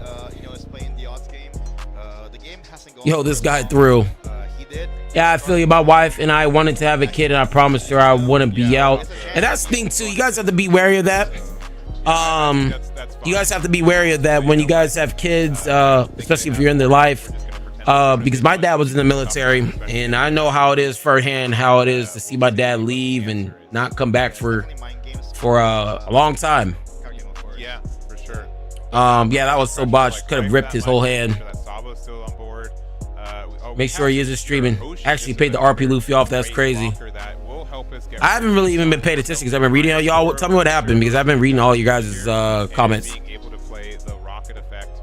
Yo, this guy threw. Yeah, I feel you. My wife and I wanted to have a kid, and I promised her I wouldn't be out. And that's the thing, too. You guys have to be wary of that. You guys have to be wary of that when you guys have kids, especially if you're in their life. Because my dad was in the military, and I know how it is firsthand, how it is to see my dad leave and not come back for a long time. Yeah, for sure. Yeah, that was so botched. Could have ripped his whole hand. Make sure he isn't streaming. Actually paid the RP Luffy off. That's crazy. I haven't really even been paying attention because I've been reading y'all. Tell me what happened, because I've been reading all you guys' comments. Being able to play the rocket effect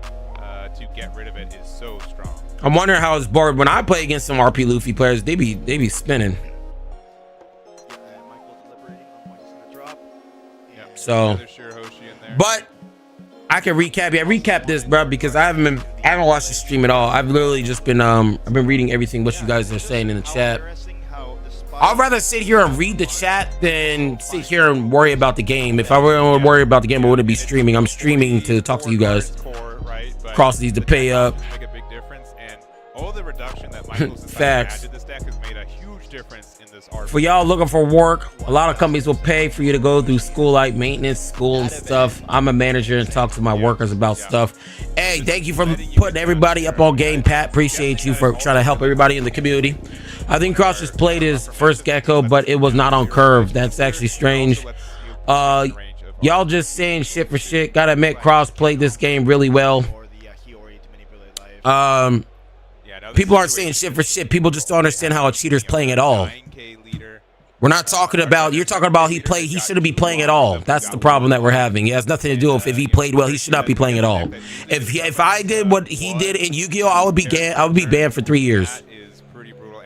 to get rid of it is so strong. I'm wondering how it's bored when I play against some RP Luffy players. They be spinning. So, but I can recap. Yeah, recap this, bro, because I haven't watched the stream at all. I've literally just been I've been reading everything what you guys are saying in the chat. I'd rather sit here and read the chat than sit here and worry about the game. If I were to worry about the game, I wouldn't be streaming. I'm streaming to talk to you guys. Cross needs to pay up. All the reduction that Michael's Facts. added to this deck has made a huge difference in this art. For y'all looking for work, a lot of companies will pay for you to go through school, like maintenance school and stuff. I'm a manager and talk to my workers about stuff. Hey, thank you for putting everybody up on game, Pat. Appreciate you for trying to help everybody in the community. I think Cross just played his first Gecko, but it was not on curve. That's actually strange. Y'all just saying shit for shit. Gotta admit, Cross played this game really well. People aren't saying shit for shit. People just don't understand how a cheater's playing at all. We're not talking about, you're talking about he shouldn't be playing at all. That's the problem that we're having. It has nothing to do with if he played well, he should not be playing at all. If I did what he did in Yu-Gi-Oh, I would be banned for 3 years.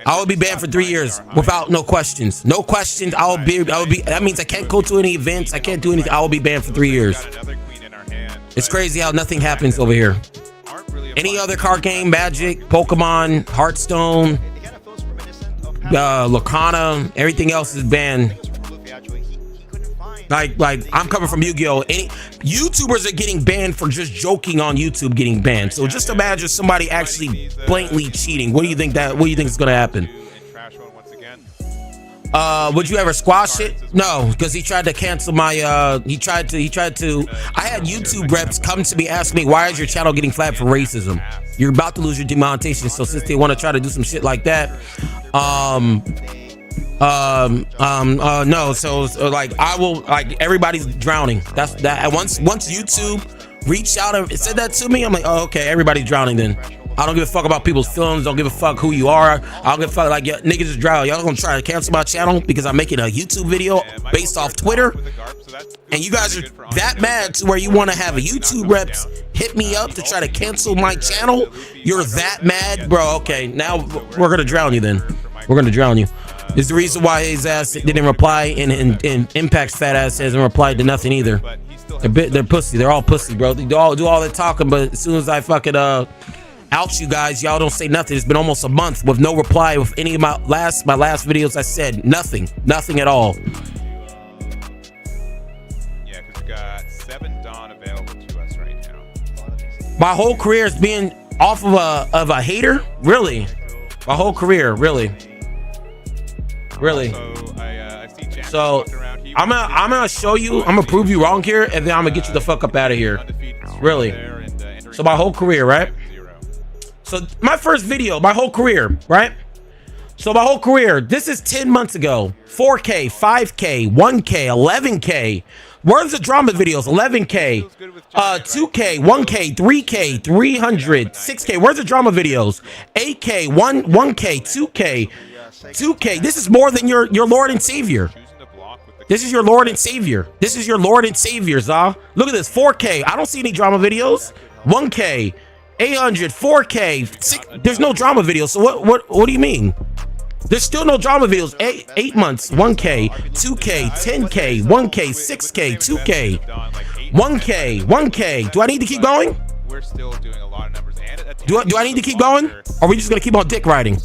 I would be banned for 3 years without no questions. No questions. I would be that means I can't go to any events. I can't do anything. I will be banned for 3 years. It's crazy how nothing happens over here. Any other card game, Magic, Pokemon, Hearthstone, Lacana, everything else is banned. Like I'm coming from Yu-Gi-Oh! Any YouTubers are getting banned for just joking on YouTube, getting banned. So just imagine somebody actually blatantly cheating. What do you think is gonna happen? Would you ever squash it? No, because he tried to cancel my he tried to I had YouTube reps come to me, ask me, why is your channel getting flagged for racism? You're about to lose your demonetization. So since they want to try to do some shit like that, no, so like I will, like, everybody's drowning. That's that. Once YouTube reached out and said that to me, I'm like, oh, okay, everybody's drowning then. I don't give a fuck about people's feelings. Don't give a fuck who you are. I don't give a fuck. Like, yeah, niggas is drowning. Y'all gonna try to cancel my channel because I'm making a YouTube video based off Twitter, and you guys are that mad to where you want to have a YouTube reps hit me up to try to cancel my channel? You're that mad, bro? Okay, now we're gonna drown you then. We're gonna drown you. Is the reason why his ass didn't reply, and Impact's fat ass hasn't replied to nothing either. They're pussy. They're all pussy, bro. They all do all the talking, but as soon as I fucking out you guys, y'all don't say nothing. It's been almost a month with no reply with any of my last videos. I said nothing at all. Yeah, because we got 7 Dawn available to us right now. My whole career is being off of a hater, really. My whole career, really. So I'm gonna show you. I'm gonna prove you wrong here, and then I'm gonna get you the fuck up out of here. Really. So my whole career, right? So my first video, my whole career, right? So my whole career, this is 10 months ago. 4K, 5K, 1K, 11K. Where's the drama videos? 11K, 2K, 1K, 3K, 300, 6K. Where's the drama videos? 8K, 1K, 2K, 2K. This is more than your Lord and Savior. This is your Lord and Savior. This is your Lord and Savior, Za. Look at this, 4K. I don't see any drama videos. 1K, 800, 4K. There's no drama videos. So what do you mean? There's still no drama videos. 8 months, 1K, 2K, 10K, 1K, 6K, 2K, 1K, 1K. Do I need to keep going? We're still doing a lot of numbers. Do I need to keep going? Or are we just gonna keep on dick riding?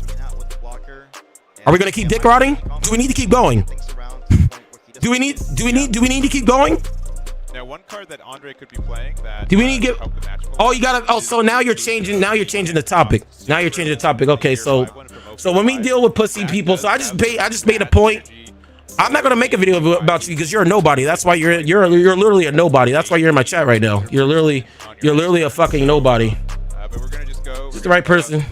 Are we gonna keep dick riding? Do we need to keep going? Do we need to keep going? Now, one card that Andre could be playing that. Do we need to get? Oh, you gotta. Oh, so now you're changing. Now you're changing the topic. Now you're changing the topic. Okay, so when we deal with pussy people, so I just made a point. I'm not gonna make a video about you because you're a nobody. That's why you're literally a nobody. That's why you're in my chat right now. You're literally a fucking nobody. But we're gonna just go. Just the right person.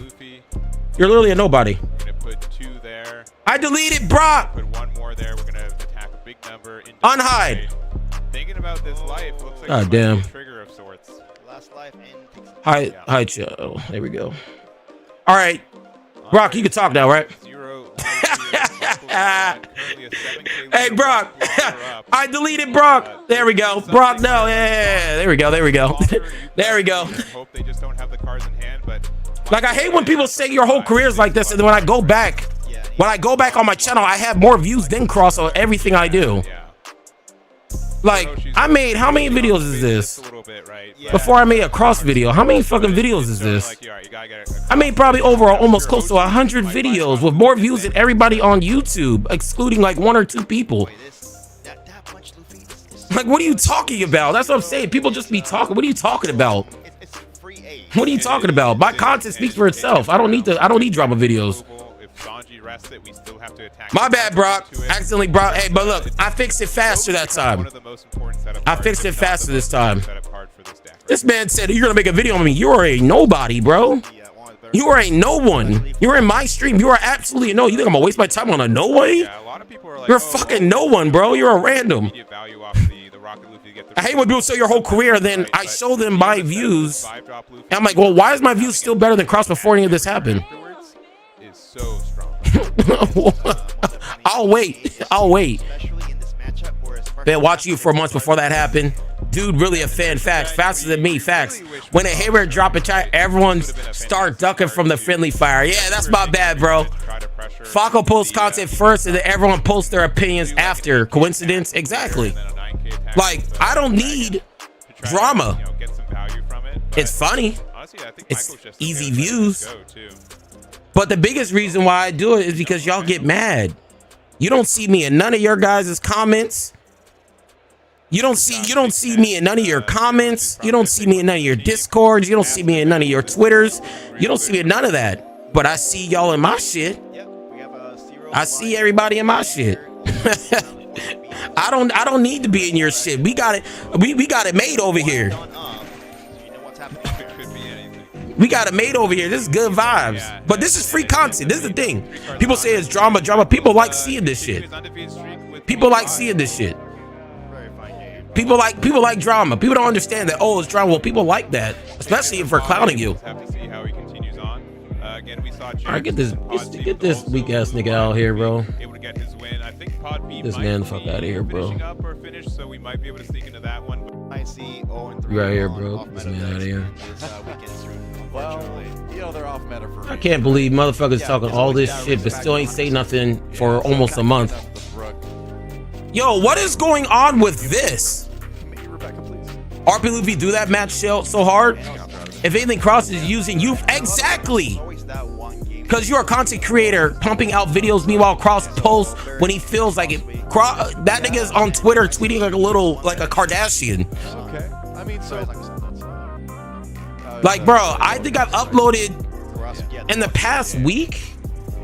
You're literally a nobody. We're gonna put 2 there. I deleted Brock. Put 1 more there. We're gonna attack a big number. Unhide. Thinking about this life, looks like God damn. a trigger of sorts. Last life in. Hi, Joe. There we go. All right, Brock, you can talk now, right? 0. Hey, Brock. I deleted Brock. There we go. Brock, no. Yeah. There we go. There we go. There we go. Hope they just don't have the cards in hand, but like, I hate when people say your whole career is like this, and then when I go back on my channel, I have more views than Cross on everything I do. Like, I made, how many videos is this? Before I made a Cross video, how many fucking videos is this? I made probably over almost close to 100 videos with more views than everybody on YouTube, excluding like 1 or 2 people. Like, what are you talking about? That's what I'm saying. People just be talking. What are you talking about? What are you talking about? My content speaks for itself. I don't need drama videos. My bad, Brock. Accidentally brought. Hey, but look, I fixed it faster that time. I fixed it faster this time. This man said, you're gonna make a video on me. You are a nobody, bro. You are a no one. You're in my stream. You are absolutely a no. You think I'm gonna waste my time on a nobody? You're a fucking no one, bro. You're a random. I hate when people say your whole career, then I show them my views. And I'm like, well, why is my views still better than Cross before any of this happened? I'll wait. Been watching you for months before that happened. Dude, really a fan. Facts. Faster than me. Facts. When a Hayward drop a chat, everyone start ducking from the friendly fire. Yeah, that's my bad, bro. Falco posts content first and then everyone posts their opinions after. Coincidence? Exactly. Like, I don't need drama. It's funny. It's easy views. But the biggest reason why I do it is because y'all get mad. You don't see me in none of your guys' comments. You don't see me in none of your comments. You don't see me in none of your Discords. You don't see me in none of your Twitters. You don't see me in none of that. But I see y'all in my shit. I see everybody in my shit. I don't need to be in your shit. We got it. We got it made over here. We got it made over here. This is good vibes. But this is free content. This is the thing. People say it's drama. People like seeing this shit. People like seeing this shit. People like drama. People don't understand that, oh, it's drama. Well, people like that, especially if we're clowning you. Alright, get this weak ass nigga out here, bro. This man fuck out of here, bro. You right here, bro. Get this man out of here. Well, you know, they're off meta for. I can't believe motherfuckers talking all this shit but still ain't say nothing for almost a month. Yo, what is going on with this? RP Luffy do that match so hard? If anything, Cross is using you exactly. Because you're a content creator pumping out videos, meanwhile Cross posts when he feels like it. That nigga is on Twitter tweeting like a Kardashian. Okay. I mean, so. Like, bro, I think I've uploaded in the past week.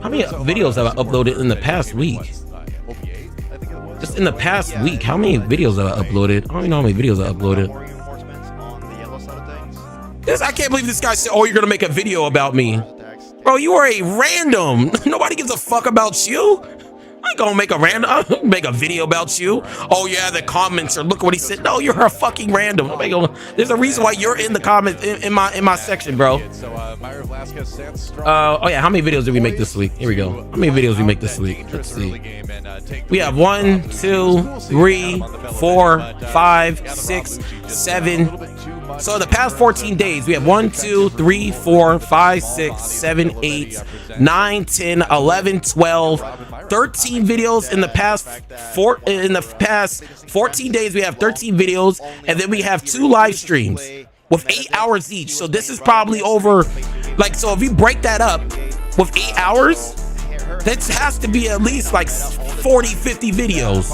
How many videos have I uploaded in the past week? Just in the past week, how many videos have I uploaded? I don't even know how many videos I uploaded. I can't believe this guy said, oh, you're gonna make a video about me. Bro, you are a random. Nobody gives a fuck about you. I ain't gonna make a random, make a video about you. Oh yeah, the comments or look what he said. No, you're a fucking random. There's a reason why you're in the comments in my section, bro. Oh yeah, how many videos did we make this week? Here we go. How many videos we make this week? Let's see. We have 1, 2, 3, 4, 5, 6, 7. So the past 14 days, we have 1, 2, 3, 4, 5, 6, 7, 8, 9, 10, 11, 12, 13 videos in the past 14 days. We have 13 videos, and then we have 2 live streams with 8 hours each. So this is probably over, like, so if you break that up with 8 hours, that has to be at least like 40, 50 videos.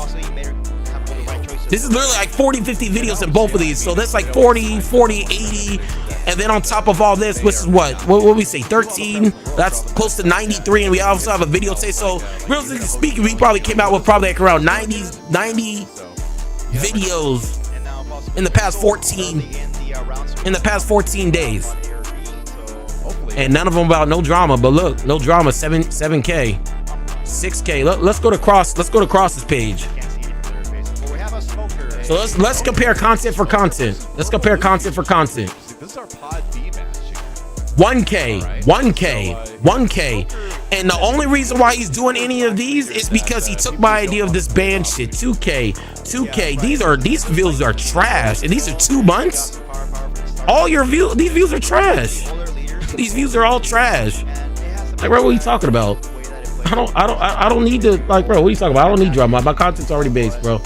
This is literally like 40, 50 videos in both of these. So that's like 40, 80. And then on top of all this, which is what we say, 13, that's close to 93. And we also have a video today. So realistically speaking, we probably came out with probably like around 90 videos in the past 14 days. And none of them about no drama, but look, no drama, 7K, 6K. Let's go to Cross's page. So let's compare content for content. Let's compare content for content. This is our pod B match. 1K, 1K. And the only reason why he's doing any of these is because he took my idea of this band shit. 2K. These views are trash. And these are 2 months. All your views, these views are trash. These views are all trash. Like, bro, what are you talking about? I don't need to, like, bro, what are you talking about? I don't need drama. My content's already based, bro.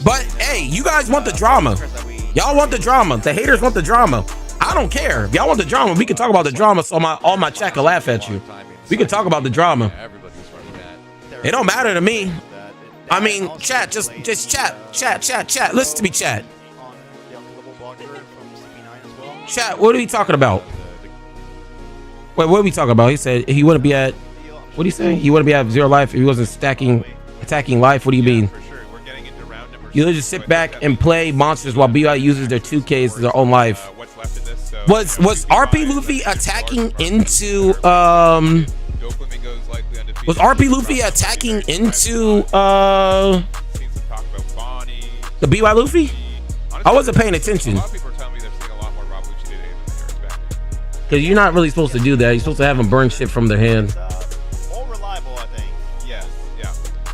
But hey, you guys want the drama. Y'all want the drama. The haters want the drama. I don't care. If y'all want the drama, we can talk about the drama so all my chat can laugh at you. We can talk about the drama. It don't matter to me. I mean, chat, just chat. Listen to me, chat. Chat, what are we talking about? Wait, what are we talking about? He said he wouldn't be at, what do you say? He wouldn't be at 0 life if he wasn't attacking life. What do you mean? You just sit back and play monsters while BI uses their 2Ks to their own life. Was RP Luffy attacking into was RP Luffy attacking into the BY Luffy? I wasn't paying attention. Cause you're not really supposed to do that. You're supposed to have them burn shit from their hand. More reliable, I think. Yeah.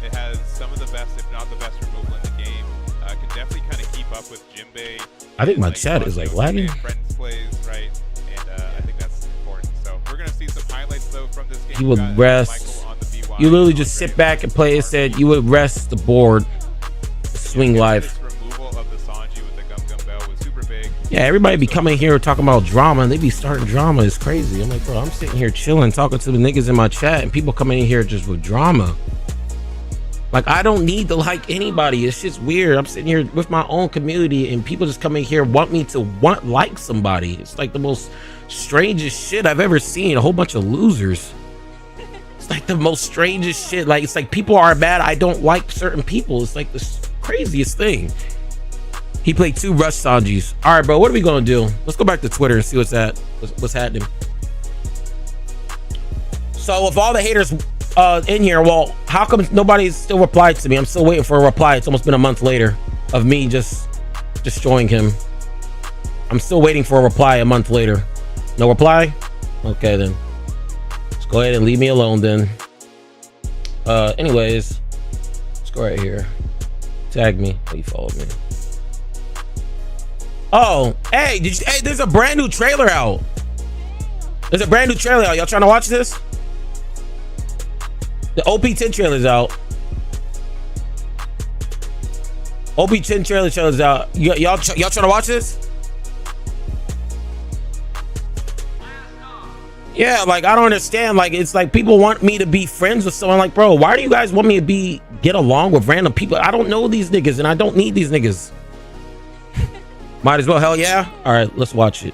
It has some of the best, if not the best, removal in the game. Can definitely kind of keep up with Jinbei. I think my chat is like lagging. Friends plays, right? And I think that's important. So we're gonna see some highlights though from this game. You would rest. You literally just sit back and play. It said you would rest the board, swing life. Yeah, everybody be coming here talking about drama, and they be starting drama. It's crazy. I'm like, bro, I'm sitting here chilling, talking to the niggas in my chat, and people coming in here just with drama. Like, I don't need to like anybody. It's just weird. I'm sitting here with my own community, and people just come in here want me to like somebody. It's like the most strangest shit I've ever seen. A whole bunch of losers. It's like the most strangest shit. Like, it's like people are mad I don't like certain people. It's like the craziest thing. He played 2 rush Sanjis. All right, bro, what are we gonna do? Let's go back to Twitter and see what's happening. So with all the haters in here, well, how come nobody's still replied to me? I'm still waiting for a reply. It's almost been a month later of me just destroying him. I'm still waiting for a reply a month later. No reply? Okay, then. Let's go ahead and leave me alone then. Anyways, let's go right here. Tag me. Oh, you followed me. Oh, hey, there's a brand new trailer out. Y'all trying to watch this? The OP10 trailer's out. OP10 trailer's out. Y'all trying to watch this? Yeah, like, I don't understand. Like, it's like people want me to be friends with someone. Like, bro, why do you guys want me to get along with random people? I don't know these niggas, and I don't need these niggas. Might as well, hell yeah. All right, let's watch it.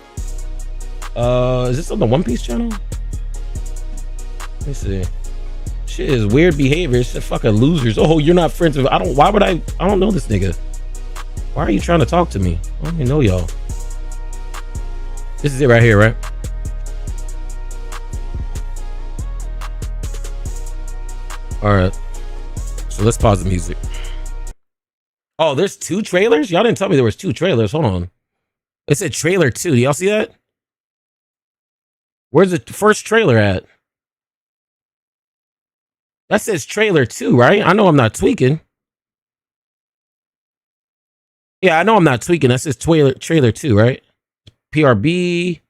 Is this on the One Piece channel? Let me see. Shit is weird behavior. It's just fucking losers. Oh, you're not friends with, I don't know this nigga. Why are you trying to talk to me? I don't even know y'all. This is it right here, right? All right. So let's pause the music. Oh, there's 2 trailers? Y'all didn't tell me there was 2 trailers. Hold on. It said trailer 2. Do y'all see that? Where's the first trailer at? That says trailer 2, right? I know I'm not tweaking. Yeah, I know I'm not tweaking. That says trailer 2, right? PRB.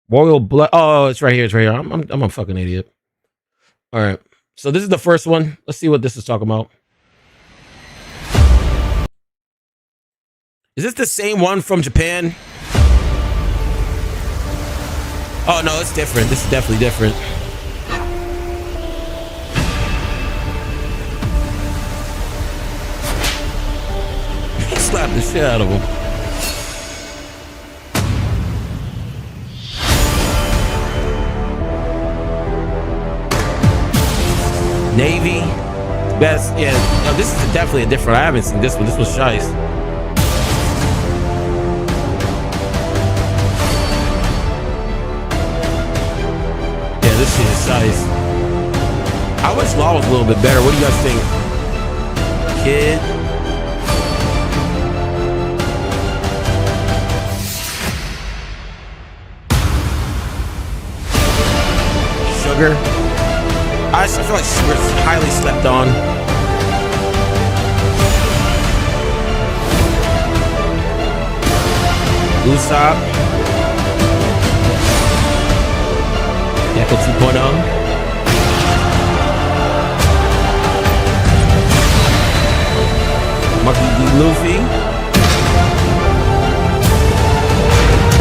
Royal Blood. Oh, it's right here. It's right here. I'm a fucking idiot. All right. So this is the first one. Let's see what this is talking about. Is this the same one from Japan? Oh, no, it's different. This is definitely different. He slapped the shit out of him. Navy. Best. Yeah, no, this is definitely a different. I haven't seen this one. This was shice. This shit is size. I wish Law was a little bit better. What do you guys think? Kid. Sugar. I feel like Sugar's highly slept on. Usopp. Echo 2.0. Monkey D. Luffy.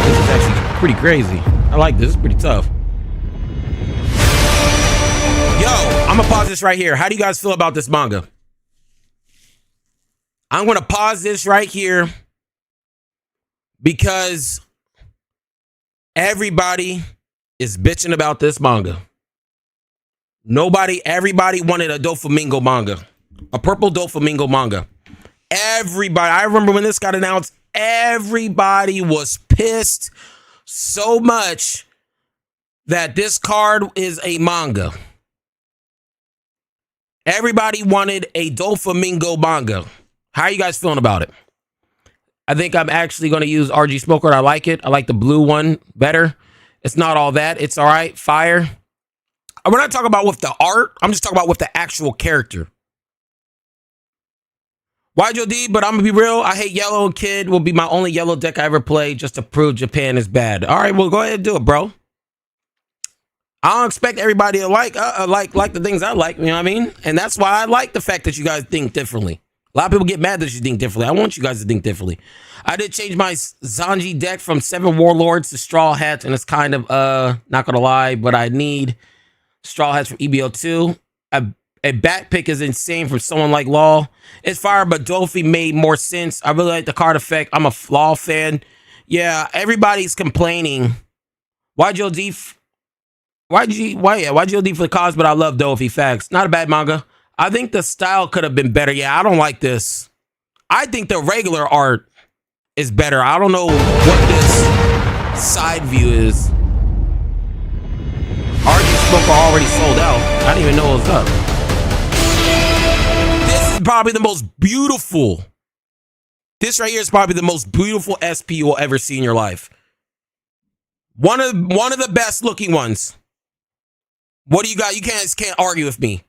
This is actually pretty crazy. I like this. It's pretty tough. Yo, I'm gonna pause this right here. How do you guys feel about this manga? I'm gonna pause this right here because everybody is bitching about this manga. Everybody wanted a Doflamingo manga. A purple Doflamingo manga. Everybody, I remember when this got announced, everybody was pissed so much that this card is a manga. Everybody wanted a Doflamingo manga. How are you guys feeling about it? I think I'm actually going to use RG Smoker. I like it. I like the blue one better. It's not all that. It's all right. Fire. We're not talking about with the art. I'm just talking about with the actual character. YJD, but I'm going to be real. I hate yellow. Kid will be my only yellow deck I ever play just to prove Japan is bad. All right, well, go ahead and do it, bro. I don't expect everybody to like the things I like. You know what I mean? And that's why I like the fact that you guys think differently. A lot of people get mad that you think differently. I want you guys to think differently. I did change my Zanji deck from 7 Warlords to Straw Hats, and it's kind of, not gonna lie, but I need Straw Hats from EBO2. A back pick is insane from someone like Law. It's fire, but Dolphy made more sense. I really like the card effect. I'm a Law fan. Yeah, everybody's complaining. YGOD for the cause, but I love Dolphy. Facts. Not a bad manga. I think the style could have been better. Yeah, I don't like this. I think the regular art is better. I don't know what this side view is. RG Smoker already sold out. I didn't even know it was up. This is probably the most beautiful. This right here is probably the most beautiful SP you will ever see in your life. One of the best looking ones. What do you got? You can't argue with me.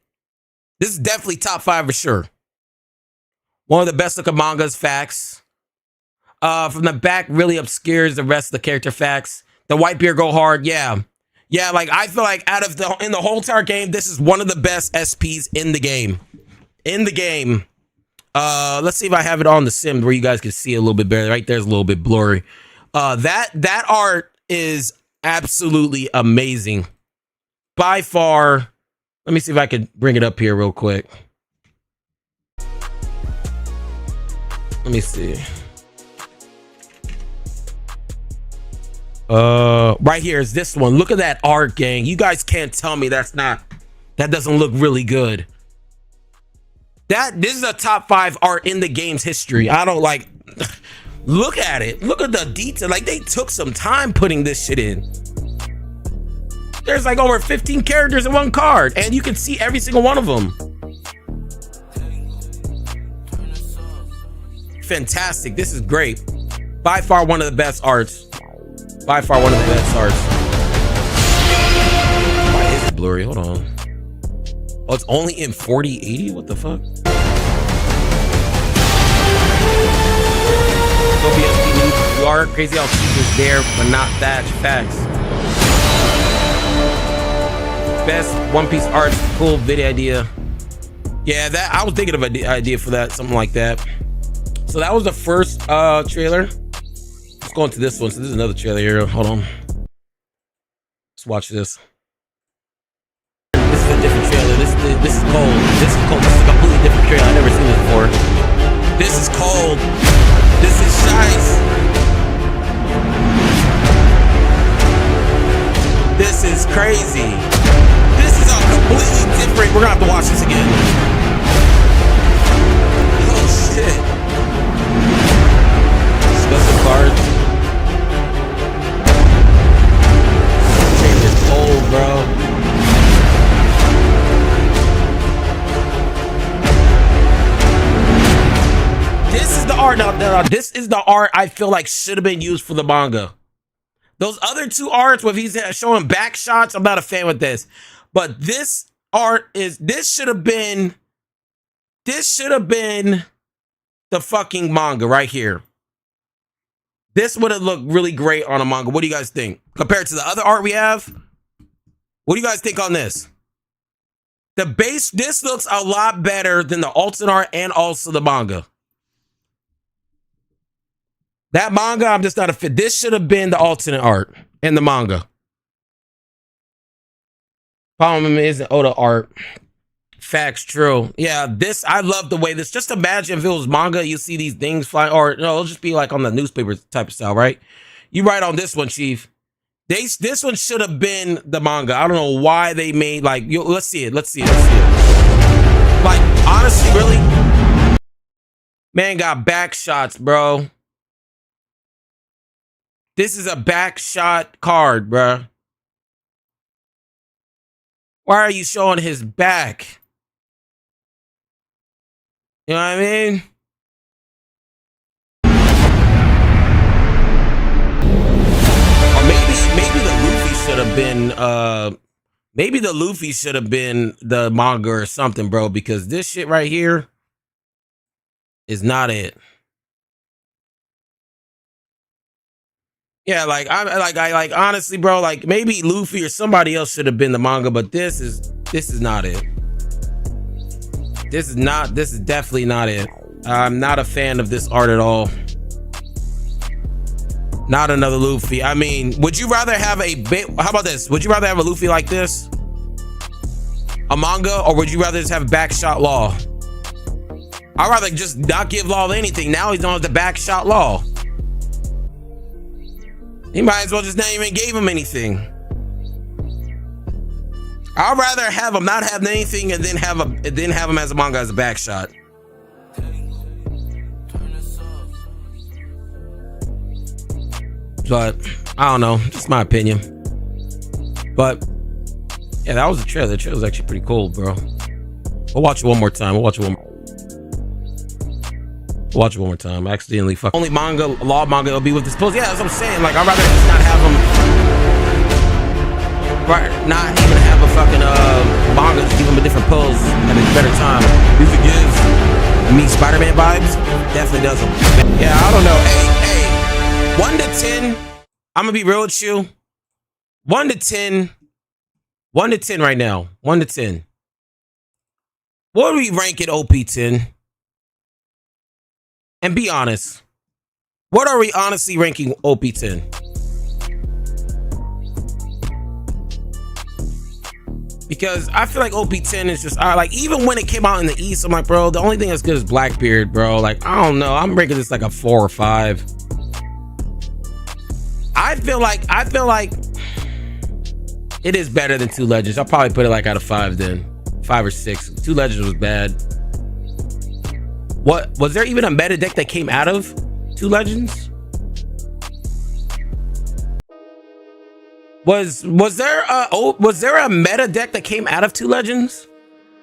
This is definitely top 5 for sure. One of the best looking mangas, facts. From the back really obscures the rest of the character facts. The white beard go hard, yeah. Yeah, like I feel like in the whole entire game, this is one of the best SPs in the game. Let's see if I have it on the sim where you guys can see it a little bit better. Right there's a little bit blurry. That art is absolutely amazing. By far. Let me see if I can bring it up here real quick. Let me see. Right here is this one. Look at that art, gang. You guys can't tell me that doesn't look really good. This is a top 5 art in the game's history. I don't like. Look at it. Look at the detail. Like they took some time putting this shit in. There's like over 15 characters in one card, and you can see every single one of them. Fantastic. This is great. By far one of the best arts. By far one of the best arts. Why is it blurry? Hold on. Oh, it's only in 4080? What the fuck? You are crazy how cheap is there, but not that. Facts. Best One Piece arts, cool video idea. Yeah, that I was thinking of an idea for that, something like that. So that was the first trailer. Let's go into this one. So this is another trailer here. Hold on. Let's watch this. This is a different trailer. This is cold. This is cold. This is a completely different trailer. I've never seen this before. This is cold. This is shice. This is crazy. This is a completely different. We're gonna have to watch this again. Oh shit. Discuss the cards. This is cold, bro. This is the art. Now, this is the art I feel like should have been used for the manga. Those other two arts where he's showing back shots, I'm not a fan with this. But this art is, this should have been the fucking manga right here. This would have looked really great on a manga. What do you guys think? Compared to the other art we have? What do you guys think on this? The base, this looks a lot better than the alternate art and also the manga. That manga, I'm just not a fit. This should have been the alternate art in the manga. Problem isn't Oda art. Facts, true. Yeah, this, I love the way this, just imagine if it was manga, you see these things fly, or no, it'll just be like on the newspaper type of style, right? You write on this one, Chief. This one should have been the manga. I don't know why they made, like, let's see it. Let's see it. Like, honestly, really? Man got back shots, bro. This is a back shot card, bruh. Why are you showing his back? You know what I mean? Or maybe the Luffy should have been maybe the Luffy should have been the manga or something, bro, because this shit right here is not it. Yeah, like I honestly, bro, like maybe Luffy or somebody else should have been the manga, but this is not it. This is definitely not it. I'm not a fan of this art at all. Not another Luffy. I mean, would you rather have how about this? Would you rather have a Luffy like this? A manga, or would you rather just have backshot Law? I'd rather just not give Law anything. Now he's on the backshot Law. He might as well just not even gave him anything. I'd rather have him not have anything and then have him as a manga as a backshot. But I don't know, just my opinion. But yeah, that was the trailer. The trailer was actually pretty cool, bro. We'll watch it one more time. We'll watch it one more time. Accidentally fuck. Only manga, Law manga, it'll be with this pose. Yeah, that's what I'm saying. Like, I'd rather just not have them. Right, not even have a fucking manga, just give him a different pose at a better time. If it gives me Spider-Man vibes, definitely doesn't. Yeah, I don't know. Hey, 1 to 10. I'm gonna be real with you. 1 to 10. 1 to 10 right now. 1 to 10. What do we rank it, OP10? And be honest. What are we honestly ranking OP10? Because I feel like OP10 is just, like, even when it came out in the East, I'm like, bro, the only thing that's good is Blackbeard, bro. Like, I don't know. I'm ranking this like a 4 or 5. I feel like it is better than Two Legends. I'll probably put it like out of 5 then. 5 or 6. Two Legends was bad. What was there even a meta deck that came out of Two Legends? Was there a meta deck that came out of 2 Legends?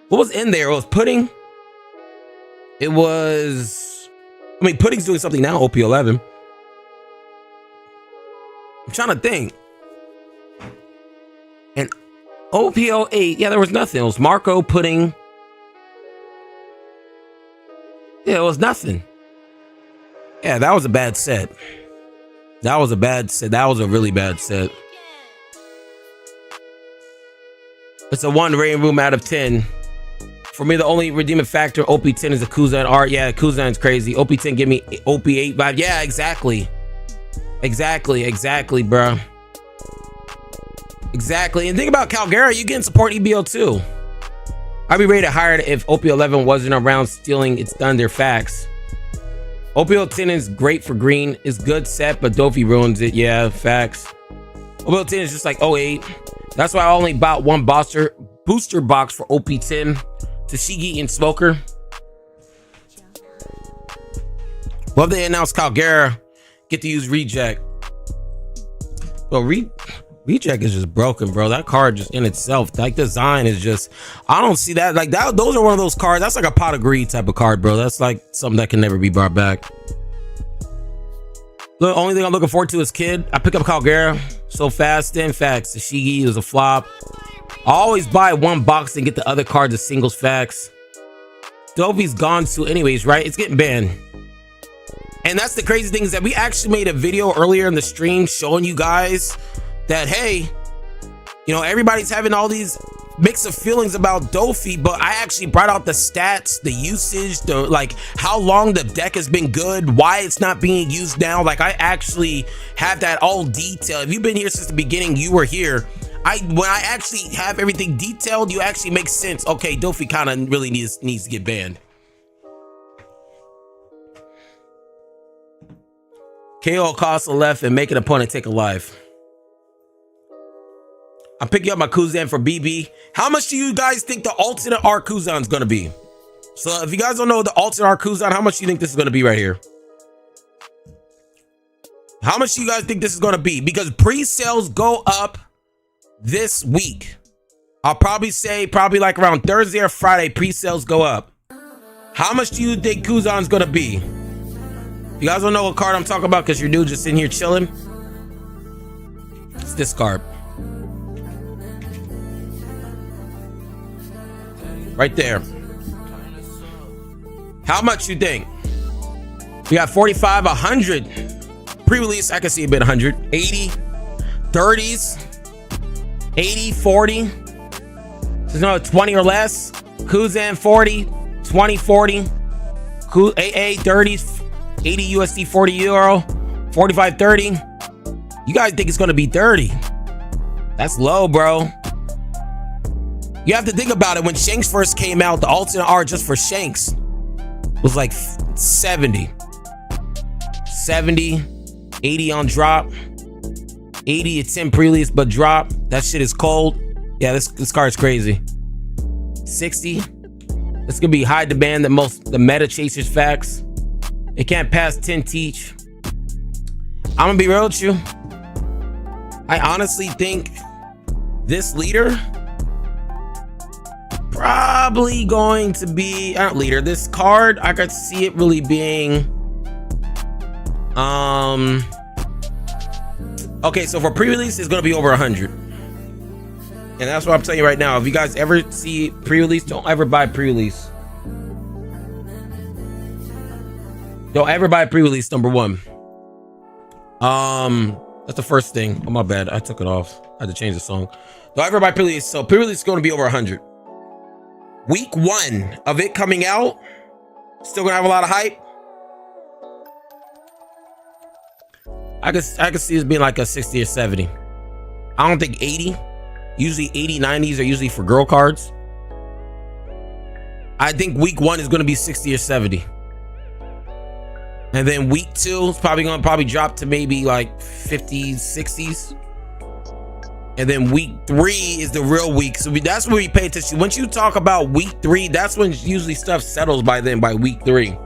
What was in there? It was Pudding. It was, I mean, Pudding's doing something now, OP11. I'm trying to think. And OP08, yeah, there was nothing. It was Marco, Pudding. Yeah, it was nothing. Yeah, that was a bad set. That was a bad set. That was a really bad set. It's a 1 rain room out of 10. For me, the only redeeming factor OP10 is the Kuzan art. Yeah, Kuzan's crazy. OP10 give me OP8 vibe. Yeah, exactly. Exactly, bro. Exactly. And think about Calgara, you can support EBO too. I'd be rated higher if OP11 wasn't around stealing its thunder. Facts. OP10 is great for green. It's good set, but Dofi ruins it. Yeah, facts. OP10 is just like 08. That's why I only bought 1 booster box for OP10. Tashigi and Smoker. Well, they announced Calgara get to use Reject. Well, Reject is just broken, bro. That card just in itself, like, design is just, I don't see that. Like, that, those are one of those cards. That's like a pot of greed type of card, bro. That's like something that can never be brought back. The only thing I'm looking forward to is Kid. I pick up Calgara so fast. In fact, Tashigi is a flop. I always buy 1 box and get the other cards as singles. Facts. Dovi's gone too anyways, right? It's getting banned. And that's the crazy thing, is that we actually made a video earlier in the stream showing you guys that, hey, you know, everybody's having all these mix of feelings about Dofi, but I actually brought out the stats, the usage, the, like, how long the deck has been good, why it's not being used now. Like, I actually have that all detailed. If you've been here since the beginning, you were here. When I actually have everything detailed, you actually make sense. Okay, Dofi kind of really needs to get banned. KO costs a left and make an opponent take a life. I'm picking up my Kuzan for BB. How much do you guys think the alternate art Kuzan is going to be? So if you guys don't know the alternate art Kuzan, how much do you think this is going to be right here? How much do you guys think this is going to be? Because pre-sales go up this week. I'll probably say like around Thursday or Friday, pre-sales go up. How much do you think Kuzan's going to be? You guys don't know what card I'm talking about because your dude just sitting here chilling. It's this card. Right there. How much you think? We got 45, 100. Pre-release, I can see a bit 100. 80, 30s, 80, 40. So no, 20 or less. Kuzan 40, 20, 40. AA 30s. 80 USD, 40 euro, 45, 30. You guys think it's going to be 30? That's low, bro. You have to think about it. When Shanks first came out, the alternate art just for Shanks was like 70, 80 on drop, 80 it's in pre-release, but drop. That shit is cold. Yeah, this card's crazy. 60. It's gonna be high demand. The meta chasers. Facts. It can't pass 10 teach. I'm gonna be real with you. I honestly think this leader probably going to be this card. I could see it really being okay, so for pre-release it's gonna be over 100. And that's what I'm telling you right now. If you guys ever see pre-release, don't ever buy pre-release. Don't ever buy pre-release, number 1. That's the first thing. Oh, my bad. I took it off. I had to change the song. Don't ever buy pre-release. So pre-release is going to be over 100. Week 1 of it coming out, still going to have a lot of hype. I could see this being like a 60 or 70. I don't think 80. Usually 80, 90s are usually for girl cards. I think week 1 is going to be 60 or 70. And then week 2 is probably going to drop to maybe like 50s, 60s. And then week 3 is the real week. So that's when we pay attention. Once you talk about week 3, that's when usually stuff settles by week 3.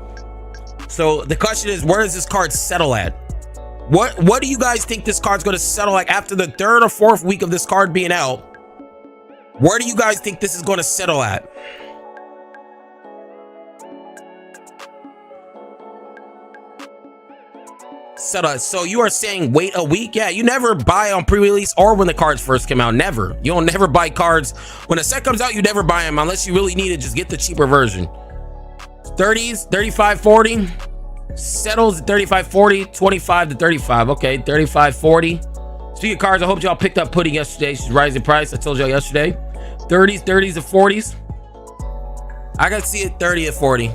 So the question is, where does this card settle at? What do you guys think this card's going to settle like after the 3rd or 4th week of this card being out? Where do you guys think this is going to settle at? So you are saying wait a week? Yeah, you never buy on pre-release or when the cards first come out. Never. You don't never buy cards. When a set comes out, you never buy them unless you really need it. Just get the cheaper version. 30s, 35, 40. Settles at 35, 40, 25 to 35. Okay, 35, 40. Speaking of cards, I hope y'all picked up Pudding yesterday. She's rising price. I told y'all yesterday. 30s, 30s to 40s. I got to see it 30 to 40.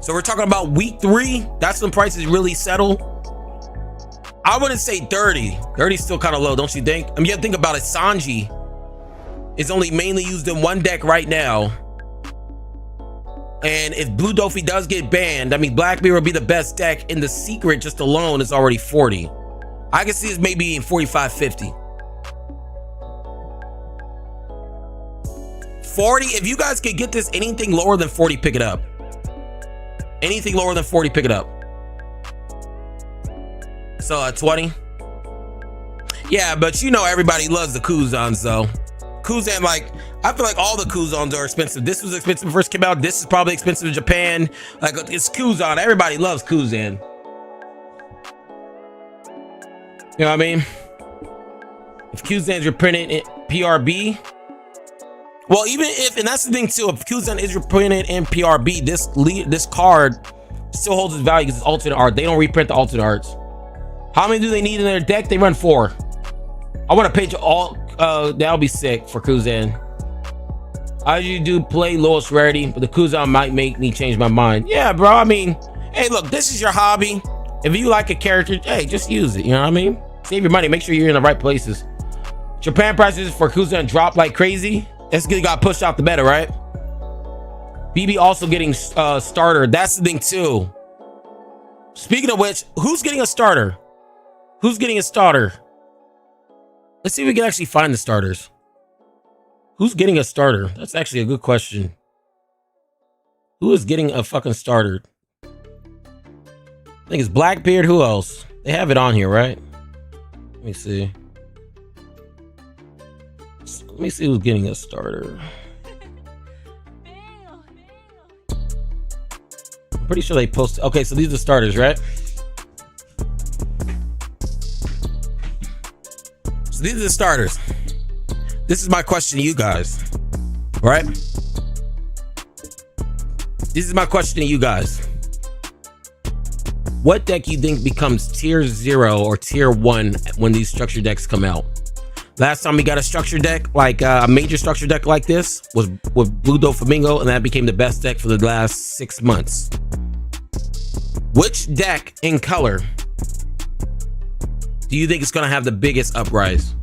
So we're talking about week 3. That's when prices really settle. I wouldn't say 30. 30 is still kind of low, don't you think? I mean, you have to think about it. Sanji is only mainly used in one deck right now. And if Blue Dofi does get banned, I mean, Blackbeard will be the best deck. In the secret, just alone, is already 40. I can see this maybe in 45, 50. 40, if you guys could get this anything lower than 40, pick it up. Anything lower than 40, pick it up. So at 20. Yeah, but you know everybody loves the Kuzans though. Kuzan, like, I feel like all the Kuzans are expensive. This was expensive when it first came out. This is probably expensive in Japan. Like, it's Kuzan. Everybody loves Kuzan. You know what I mean? If Kuzan's reprinted in PRB, well, even if, and that's the thing too, if Kuzan is reprinted in PRB, this card still holds its value because it's alternate art. They don't reprint the alternate arts. How many do they need in their deck? They run 4. I want to page all. That'll be sick for Kuzan. I usually do play lowest rarity, but the Kuzan might make me change my mind. Yeah, bro. I mean, hey, look, this is your hobby. If you like a character, hey, just use it. You know what I mean? Save your money. Make sure you're in the right places. Japan prices for Kuzan drop like crazy. That's because it got pushed out the meta, right? BB also getting starter. That's the thing too. Speaking of which, who's getting a starter? Who's getting a starter? Let's see if we can actually find the starters. Who's getting a starter? That's actually a good question. Who is getting a fucking starter? I think it's Blackbeard. Who else? They have it on here, right? Let me see. Let me see who's getting a starter. I'm pretty sure they posted. Okay, so these are starters, right? So these are the starters. This is my question to you guys. All right? This is my question to you guys. What deck you think becomes tier 0 or tier 1 when these structure decks come out? Last time we got a structure deck, like a major structure deck like this, was with Blue Doflamingo, and that became the best deck for the last 6 months. Which deck in color do you think is going to have the biggest uprise?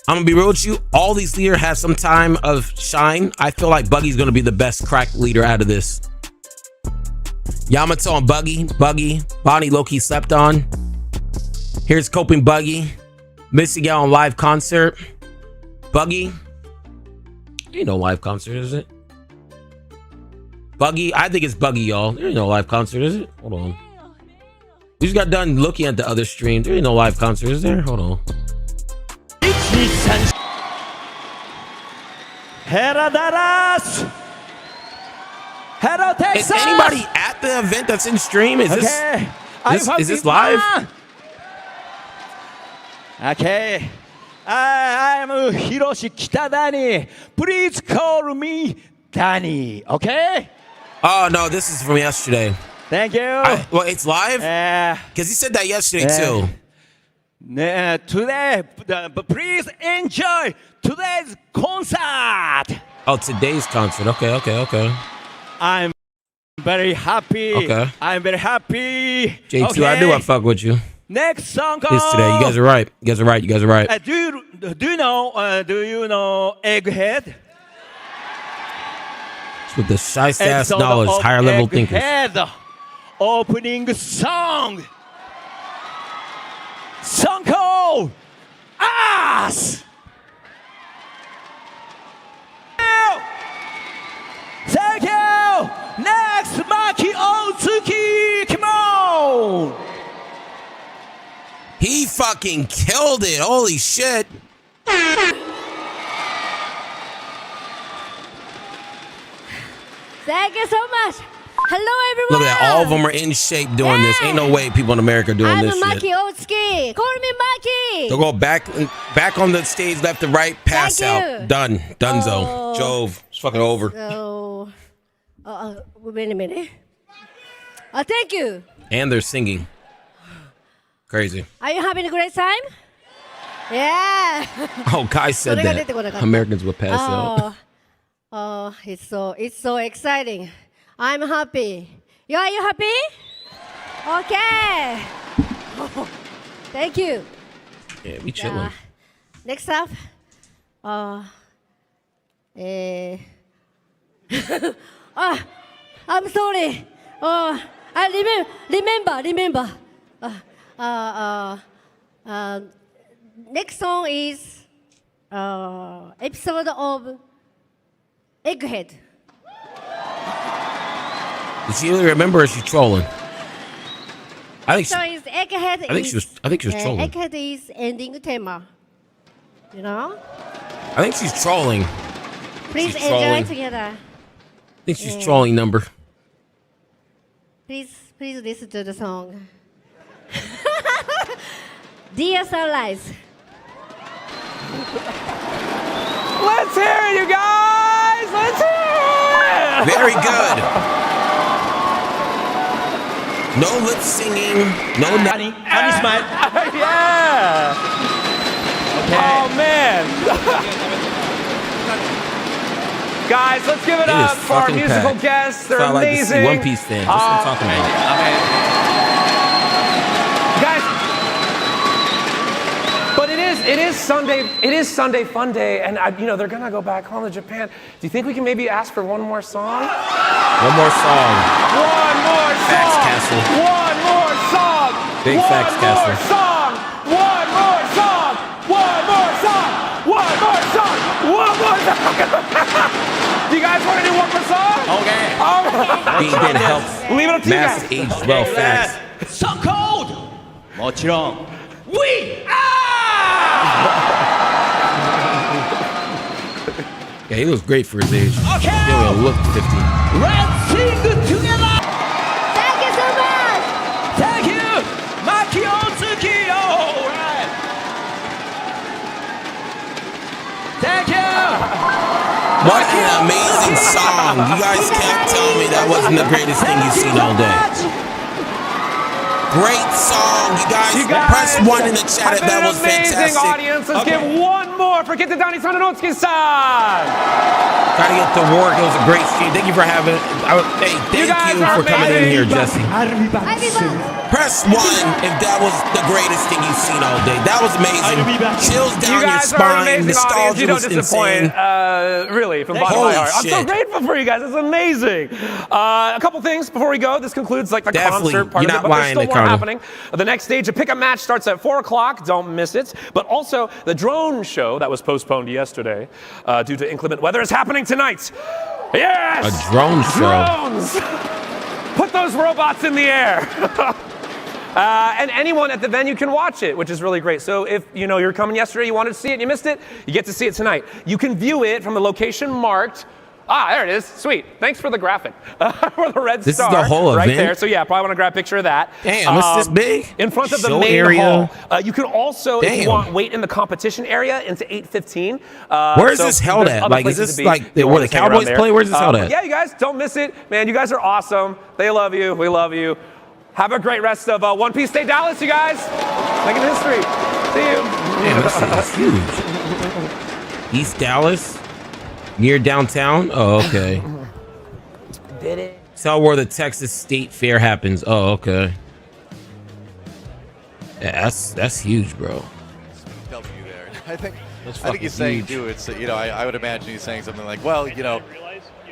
I'm going to be real with you. All these leaders have some time of shine. I feel like Buggy's going to be the best crack leader out of this. Yamato and Buggy. Bonnie Loki slept on. Here's Coping Buggy. Missing out on live concert. Buggy. Ain't no live concert, is it? Buggy. I think it's Buggy, y'all. There ain't no live concert, is it? Hold on. We just got done looking at the other stream. There ain't no live concert, is there? Hold on. Hello, Texas. Is anybody at the event that's in stream? Is this live? Okay. I'm Hiroshi Kitadani. Please call me Danny. Okay? Oh, no, this is from yesterday. Thank you. Well, it's live? Because he said that yesterday, too. Today, but please enjoy today's concert. Oh, today's concert. Okay. I'm very happy. Okay. I'm very happy. J2, okay. I knew I fuck with you. Next song. It's today. You guys are right. You guys are right. Do you know Egghead? With the shiest ass knowledge, higher level thinkers. Egghead. Opening song. Song called Ass. Thank you. Next, Maki Otsuki. Come on. fucking killed it. Holy shit. Thank you so much. Hello, everyone. Look at that. All of them are in shape doing this. Ain't no way people in America are doing I'm this Maki shit. Otsuki. Call me Maki. They'll go back on the stage, left to right, pass Thank out. you. Done. Dunzo. Oh. Jove. It's fucking over. So, wait a minute. Thank you. And they're singing. Crazy. Are you having a great time? Yeah. Oh, Kai said that. Americans will pass out. Oh, it's so exciting. I'm happy. Are you happy? Okay. Thank you. Yeah, we chilling. Next up, I'm sorry. I remember. Next song is episode of Egghead. Did she really remember or is she trolling? I think So is Egghead. I think she was trolling. Egghead is ending theme. You know? I think she's trolling. Please She's enjoy trolling. together. I think she's trolling number. Please listen to the song. Dear Sunrise. Let's hear it, you guys. Let's hear it. Very good. No lip singing. No nothing. Funny smile. Yeah. Oh man. Guys, let's give it up for our musical guests. They're I like to see amazing. One Piece fans. That's what I'm talking about. Guys, but it is Sunday. It is Sunday Fun Day, and they're gonna go back home to Japan. Do you think we can maybe ask for one more song? One more song. One more song. Fax Castle. One more song. Big Fax Castle. One more song. One more song. One more song. One more song. Do you guys want to do one more song? Okay. All right. Being good helps. Leave it up to you Mass guys. age well facts. So cold. もちろん We are. Yeah, he looks great for his age. Okay. He don't even look 50. Let's sing together. Thank you so much. Thank you, Maki Otsuki. All right. Thank you. What an amazing song. You guys can't tell me that wasn't the greatest thing you've seen all day. Great song. You guys press one in the chat if that was amazing fantastic. Audience. Let's give one more for Kitatani Sanonotsuki-san. Gotta get to work. It was a great stream. Thank you for having it. Hey, thank you for coming in here, Jesse. Press one if that was the greatest thing you've seen all day. That was amazing. Chills down You your guys are spine. an amazing audience. Nostalgia You don't was disappoint. insane. Really, from the bottom of my Holy heart. I'm so shit. grateful for you guys. It's amazing. A couple things before we go. This concludes like the Definitely. concert part You're of not it, but there's lying, still more Ricardo. happening. The next stage, a pickup match, starts at 4 o'clock. Don't miss it. But also, the drone show that was postponed yesterday due to inclement weather is happening tonight. Yes! A drone show. Drones! Put those robots in the air. And anyone at the venue can watch it, which is really great. So if you're coming yesterday, you wanted to see it, and you missed it, you get to see it tonight. You can view it from the location marked. There it is. Sweet. Thanks for the graphic. For the red This star. is the whole right event? there. So yeah, probably want to grab a picture of that. Damn, it's this big? In front of the Show main area. hall. You can also, if you Damn. want, wait in the competition area into 8:15. Where is this held there's at? other Like, is places this to be like if you where wanna the hang around Cowboys there. play? Where's this held But at? yeah, you guys, don't miss it. Man, you guys are awesome. They love you. We love you. Have a great rest of One Piece Day Dallas, you guys. Making history. See you. Damn, this thing is huge. East Dallas, near downtown. Oh, okay. Did it? Tell where the Texas State Fair happens. Oh, okay. Yeah, that's huge, bro. W there. I think fucking he's saying huge. too. It's I would imagine he's saying something like, well,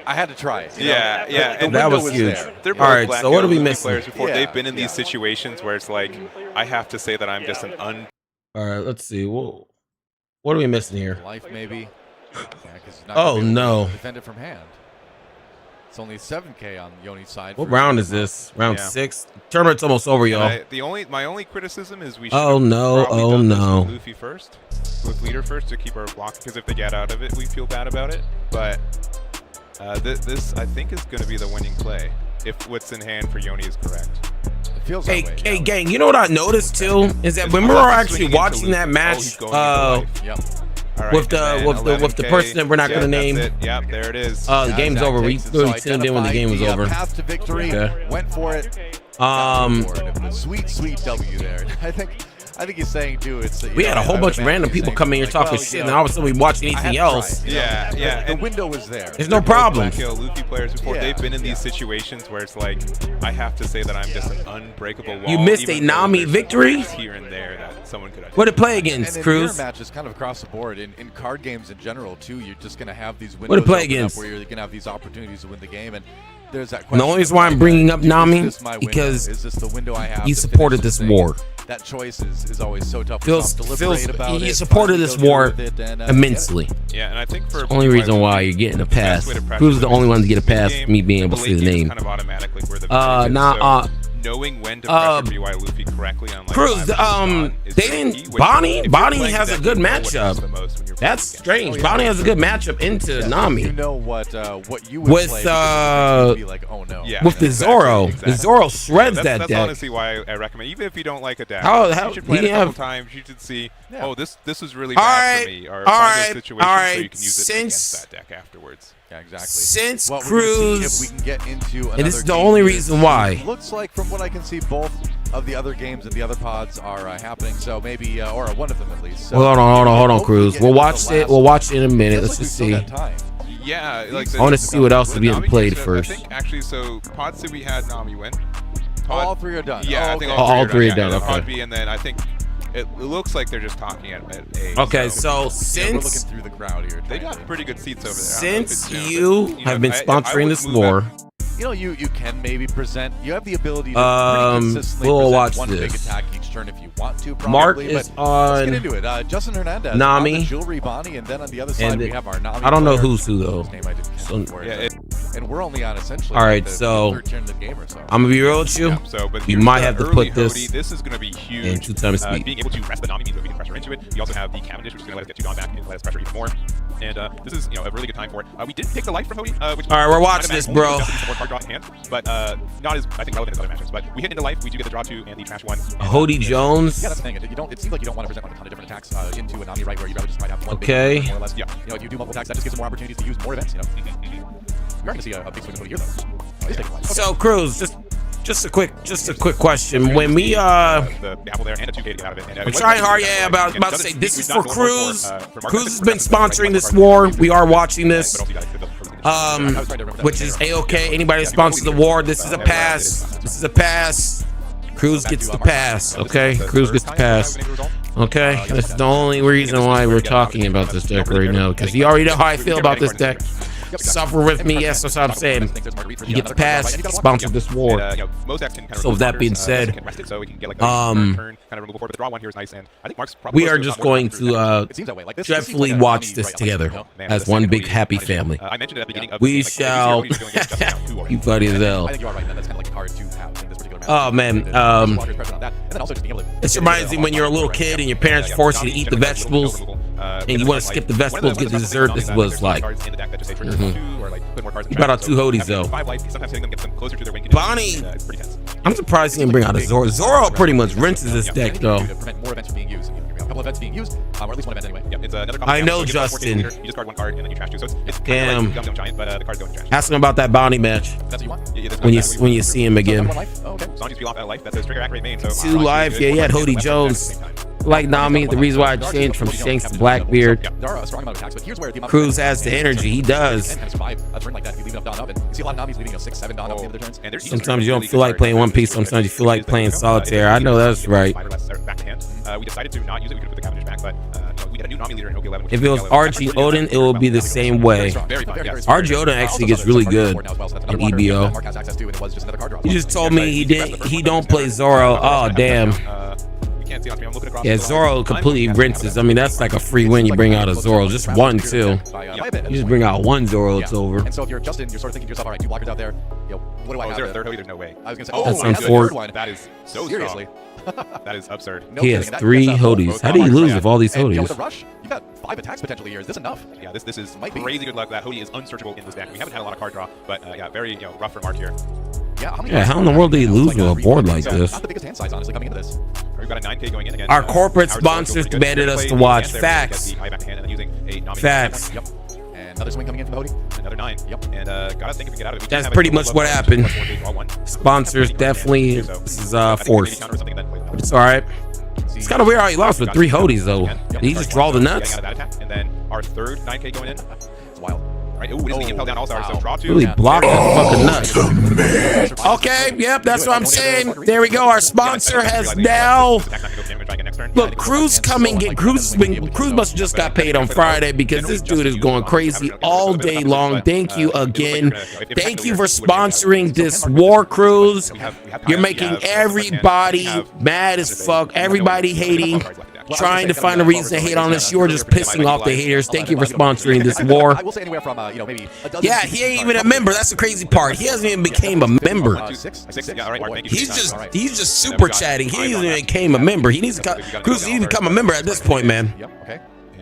I had to try it. Yeah, yeah. The And that window was huge. there. They're All both right, black so what are we Yellow missing? players before. Yeah, They've been in these yeah. situations where it's like, I have to say that I'm just an All right, let's see. What are we missing here? Life maybe. Yeah, 'cause he's not Oh, gonna be able to no. defend it from hand. It's only 7K on Yoni's side. What round is this? Round 6. Tournament's almost over, y'all. My only criticism is we should Oh no! Oh no! Luffy first, with leader first to keep our block, because if they get out of it, we feel bad about it. But this I think is going to be the winning play if what's in hand for Yoni is correct. It feels Hey, that way, hey, gang! You know what I noticed too is that when we were actually watching that match, with the person that we're not going to name. Yep, there it is. The game's over. We really tuned in when the game was over. Path to victory. Went for it. Sweet W there. I think he's saying too. We had a whole bunch of random people come in here talking shit, and all of a sudden we watch anything else. Yeah. The window was there. There's no problem. Luffy players before, they've been in these situations where it's like, I have to say that I'm just an unbreakable wall. You missed a Nami victory here and there that someone could. What did it play against, Cruz? Mirror matches kind of across the board. In card games in general too, you're just gonna have these windows What did it play against? where you're gonna have these opportunities to win the game, and there's that And question. the only reason why I'm bringing up Nami because is this the window I have he to supported finish this war. That choice is always so tough. He supported this war immensely. Yeah, and I think for only reason why you're getting a pass. Cruz is the only one to get a pass. Me being able to see the name. Kind of automatically where the knowing when to pressure BY Luffy correctly on like Cruz, they didn't. Bonnie has a good matchup. That's strange. Bonnie has a good matchup into Nami. You know what you would with be like, oh no. Yeah, with the Zoro. The Zoro shreds that deck. That's honestly why I recommend, even if you don't like a deck, you should play it a couple times. You should see, oh, this was really bad for me. Or find those situations so you can use it against that deck afterwards. Yeah, exactly. Since well, Cruz, if we can get into and this is the only reason why. Looks like, from what I can see, both of the other games and the other pods are happening. So maybe, or one of them at least. So well, hold on, Cruz. We'll watch it. We'll watch it in a minute. Let's just see. Yeah, I want to see what else is being played first. I think actually, so Pod C we had Nami win. All three are done. Yeah, I think all three are done. Okay. Pod B, and then I think it looks like they're just talking at A. Okay, so since we're looking through the crowd here, they got pretty good seats over there. Since you have been sponsoring this war, you know, you can maybe present. You have the ability to pretty consistently we'll present watch one this. big attack each turn if you want to. Probably, Mark is but on. Let's get into it. Justin Hernandez, Nami, on the Jewelry Bonnie, and then on the other side we have our Nami. I don't know player, who's who though. Name I didn't catch and we're only on essentially. All right, the so third turn of the game or so. I'm gonna be real with you. But you might have to put this. This is gonna be huge. In 2 times speed. Being able to rest the Nami means that we can pressure into it. We also have the Cavendish, which is gonna let us get 2 Dawn back and let us pressure even more. And this is a really good time for it. We did take the life from Hody, which all right, we're watching this, bro. But not as I think relevant as other matches. But we hit into life. We do get the draw 2 and the trash 1. Hody Jones. Yeah, that's the thing. It seems like you don't want to present like a ton of different attacks into a Nami, right? Where you rather just might have one. Okay. Big more or less. Yeah. If you do multiple attacks, that just gives them more opportunities to use more events. We are going to see a big swing of Hody here, though. So Cruz, just a quick question. When we the apple there and a 2K to get out of it. we're trying hard, about to say this is for Cruz. Cruz has been sponsoring this war. We are watching this. Which is A-okay. Anybody that sponsors the war, this is a pass. This is a pass. Cruz gets the pass, okay? Cruz gets the pass. Okay? That's the only reason why we're talking about this deck right now, because you already know how I feel about this deck. Suffer with me, yes, that's what I'm saying. You get the pass, sponsor this war. So with that being said, we are just going to dreadfully watch this together as one big happy family. We shall. You funny as hell. Oh man, this reminds me when you're a little kid and your parents force you to eat the vegetables, and you want to skip the vegetables, get the dessert. This was like. You brought out 2 Hodies though. Bonnie, I'm surprised he didn't bring out a Zoro. Zoro pretty much rinses this deck though. I know, Justin. Damn. Ask him about that Bonnie match when you see him again. 2 life, yeah, he had Hody Jones. Like Nami, the reason why I changed from Shanks to Blackbeard. Cruz has the energy, he does. Sometimes you don't feel like playing One Piece, sometimes you feel like playing Solitaire. I know that's right. If it was RG Odin, it would be the same way. RG Odin actually gets really good in EBO. He just told me he don't play Zoro. Oh damn. can't see on screen. I'm looking across. Yeah, Zoro completely rinses. I mean, that's like a free win. You bring out a Zoro, just one too. You just bring out one Zoro, it's over. And so if you're Justin, you're sort of thinking to yourself, all right, 2 blockers out there. What do I have? Is there a third Hody? There's no way. I was gonna say, That's another unfortunate. third one. That is so seriously. That is absurd. He has 3 Hodis. How do you lose with all these And, with a Hodis? rush, you got 5 attacks potentially here. Is this enough? Yeah, this is crazy good luck. That Hody is unsearchable in this deck. We haven't had a lot of card draw, but yeah, very rough for Mark here. Yeah, how in the world do you lose with a board like this? Not the biggest hand size, honestly, coming into this. We've got a 9K going in again. Our corporate sponsors demanded us to watch. Facts. Facts. Yep. And another swing coming in from Hody. Another 9. Yep. And gotta think if we get out of it. That's pretty much what happened. Sponsors definitely, this is forced. But it's alright. It's kind of weird how he lost with 3 Hodis though. Did he just draw the nuts? And then our third 9K going in. It's wild. Right. Ooh, it is the impel down all-star, so draw 2. Really blocked that fucking nuts. Okay, yep, that's what I'm saying. There we go. Our sponsor has now. Look, Cruz coming. Cruz must have just got paid on Friday because this dude is going crazy all day long. Thank you again. Thank you for sponsoring this war cruise. You're making everybody mad as fuck. Everybody hating. Trying to find a reason to hate on us. You're just pissing off the haters. Thank you for sponsoring this war. I will say anywhere from maybe a dozen. Yeah, he ain't even a member. That's the crazy part. He hasn't even became a member. He's just super chatting. He hasn't even became a member. He needs to Cruz needs to become a member at this point, man.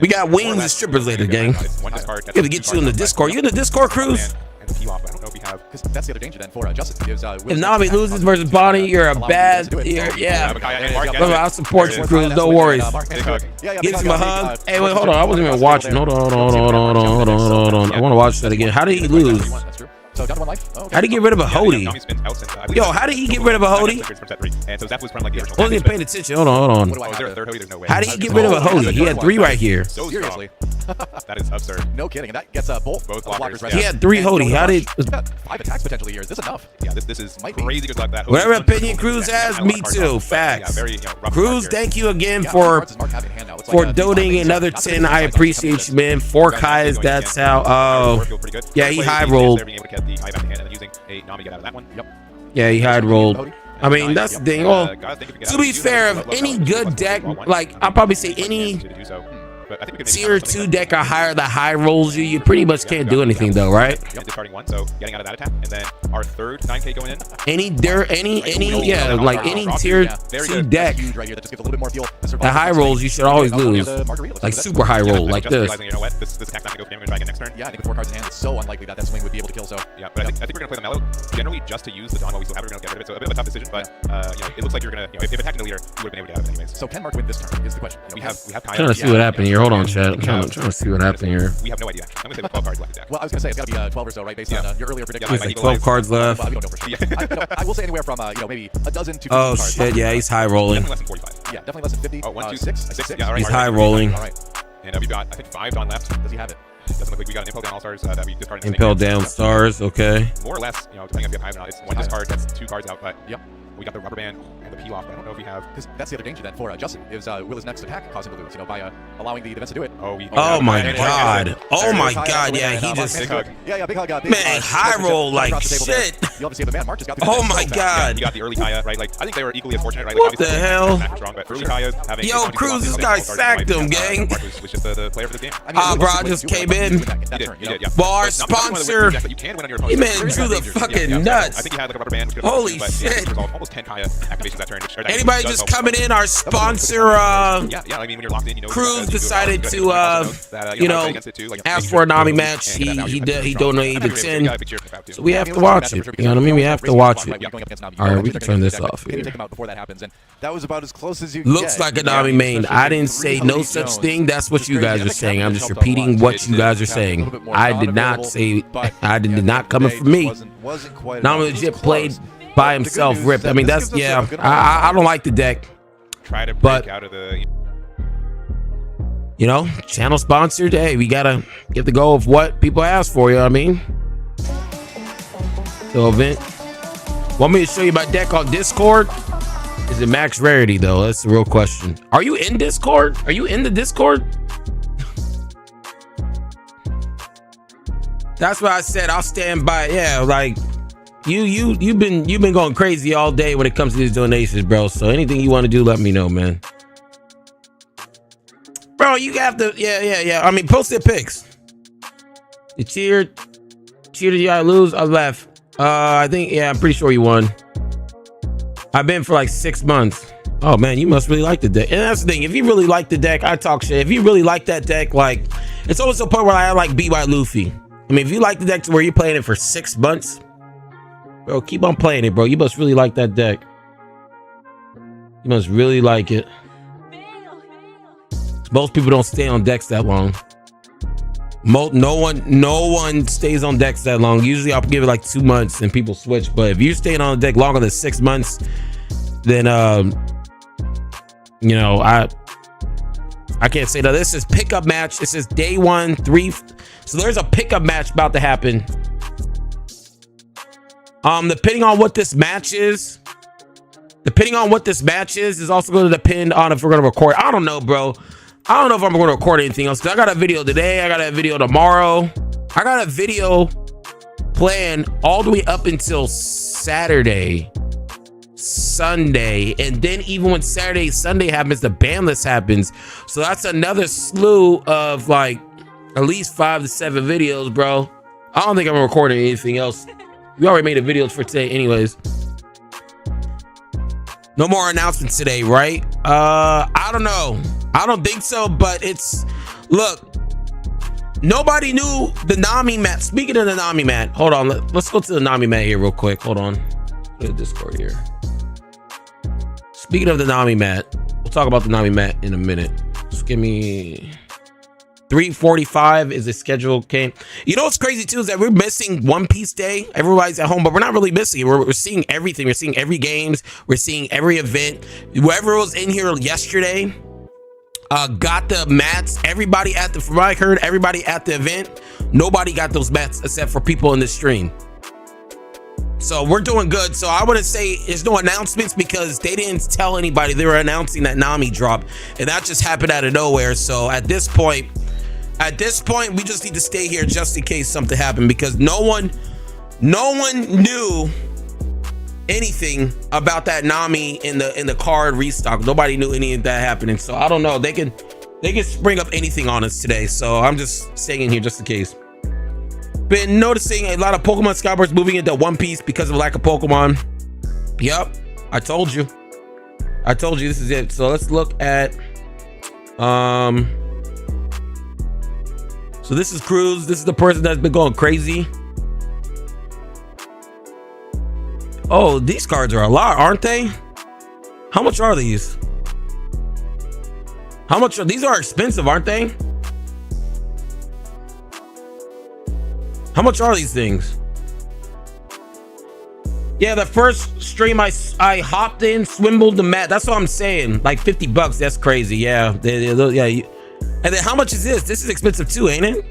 We got wings and strippers later, gang. Got to get you in the Discord. You in the Discord, Cruz? I don't know if we have, because that's the other danger then for Justin. If Nami loses versus Bonnie, you're a bad. Yeah. I'll support you, Cruz. No worries. Gives him a hug. Hey, wait, hold on. I wasn't even watching. Hold on. I want to watch that again. How did he lose? How did he get rid of a Hody? Yo, how did he get rid of a Hody? I wasn't even paying attention. Hold on. How did he get rid of a Hody? He had 3 right here. Seriously. That is absurd. No kidding. And that gets both blockers. He had 3 Hody. How did... 5 attacks potentially here. Is this enough? Yeah, this is crazy good luck. That whatever opinion Cruz has, me too. Facts. Cruz, thank you again for donating another 10. I appreciate you, man. 4 Kais. That's how... yeah, he high rolled. Yeah, he high rolled. I mean, that's the thing. Well, to be fair, if any good deck, like I'll probably say any tier 2 deck or higher that high rolls you pretty much can't do anything though, right? Discarding 1, so getting out of that attack, and then our third 9K going in. Any like any tier 2 deck that high rolls you should always lose. Like super high roll, like this. You know what? This attack's not gonna go for damage back in next turn. Yeah, I think with 4 cards in hand, it's so unlikely that swing would be able to kill. So yeah, but I think we're gonna play the Mellow generally just to use the Dawn while we still have it. We're gonna get rid of it. So a bit of a tough decision, but it looks like you're gonna, if attacking the leader, you would have been able to get out of it anyways. So can Mark win this turn? Is the question. We have trying to see what happened here. Hold on, chat. I'm trying to see what happened here. We have no idea. I'm gonna say 12 cards left exactly. Well, I was gonna say it's gotta be 12 or so, right? Based on your earlier prediction. It's like 12 cards left. Well, we don't know for sure. I will say anywhere from maybe a dozen to 15 oh cards. shit, yeah, he's high rolling. Definitely less than 45. Yeah, definitely less than 50. Oh, 1, 2, 6. 6. Yeah, all right. He's high rolling. All right. And we've got, I think, 5 Dawn left. Does he have it? Doesn't look like we got an Impel Down All-Stars that we discarded. Impel Down Stars, okay. More or less, depending if you have high or not, it's 1 discard, that's 2 cards out, but yep. We got the Rubber Band and the Peel Off, but I don't know if we have. Because that's the other danger then for Justin. Is will his next attack cause him to lose? By allowing the defense to do it. Oh my god. Oh my god. Yeah, he just. Big hug. Yeah, big hug. Man, high roll like shit. You obviously have the man. Mark just got the oh my god. You got the early Kaya, right? Like I think they were equally as fortunate, right? What the hell? Yo, Cruz, this guy sacked him, gang. Was just the player for this game. Bro, I just came in. Well, our sponsor. He man drew the fucking nuts. I think he had like a Rubber Band. Holy shit. Almost 10 Kaya activations that turn. Anybody just coming in, our sponsor, I mean, when you're locked in, Cruz decided to, ask for a Nami match. He donated the 10. So we have to watch it. You know what I mean? We have to watch it. All right, we can turn this off here. That was about as close as you looks like a Nami main. I didn't say no such thing. That's what you guys are saying. I'm just repeating what you guys are saying. I did not say. I did not come from me. Nami legit played by himself, ripped. I mean, that's I don't like the deck. Try to break out of the. Channel sponsored. Hey, we gotta get the go of what people ask for. You know what I mean? So event. Want me to show you my deck on Discord? Is it max rarity though? That's the real question. Are you in Discord? Are you in the Discord? That's what I said. I'll stand by. Yeah, like. You've been going crazy all day when it comes to these donations, bro. So anything you want to do, let me know, man. you have to. Yeah. I mean, post their pics. You cheered. You gotta lose. I left. I think. Yeah, I'm pretty sure you won. I've been for like 6 months. Oh man, you must really like the deck. And that's the thing. If you really like the deck, I talk shit. If you really like that deck, like, it's always a point where I like büylufi. I mean, if you like the deck to where you're playing it for 6 months, bro, keep on playing it, bro. You must really like that deck. You must really like it. Most people don't stay on decks that long. No one stays on decks that long. Usually I'll give it like 2 months and people switch. But if you're staying on a deck longer than 6 months, then you know, I can't say that. This is pickup match. This is day 1, 3. So there's a pickup match about to happen. Depending on what this match is, is also going to depend on if we're going to record. I don't know, bro. I don't know if I'm going to record anything else. 'Cause I got a video today. I got a video tomorrow. I got a video planned all the way up until Saturday, Sunday. And then even when Saturday, Sunday happens, the ban list happens. So that's another slew of like at least 5 to 7 videos, bro. I don't think I'm recording anything else. We already made the videos for today anyways. No more announcements today, right? I don't know. I don't think so, but look, nobody knew the Nami mat. Speaking of the Nami mat, hold on. Let's go to the Nami mat here real quick. Hold on. Go to Discord here. Speaking of the Nami mat, we'll talk about the Nami mat in a minute. Just give me 3:45 is the schedule. Okay. You know what's crazy too is that we're missing One Piece Day. Everybody's at home, but we're not really missing it. We're seeing everything. We're seeing every games. We're seeing every event. Whoever was in here yesterday got the mats. Everybody from what I heard, everybody at the event, nobody got those mats except for people in the stream. So we're doing good. So I wouldn't say there's no announcements because they didn't tell anybody they were announcing that Nami drop, and that just happened out of nowhere. So at this point, we just need to stay here just in case something happened, because no one knew anything about that Nami in the card restock. Nobody knew any of that happening. So I don't know. They can spring up anything on us today. So I'm just staying in here just in case. Been noticing a lot of Pokemon scalpers moving into One Piece because of lack of Pokemon. Yep, I told you this is it. So let's look at so this is Cruz. This is the person that's been going crazy. Oh, these cards are a lot, aren't they? How much are these? These are expensive, aren't they? How much are these things? Yeah, the first stream I hopped in, swindled the mat. That's what I'm saying. Like $50. That's crazy. Yeah. Yeah. And then how much is this? This is expensive too, ain't it?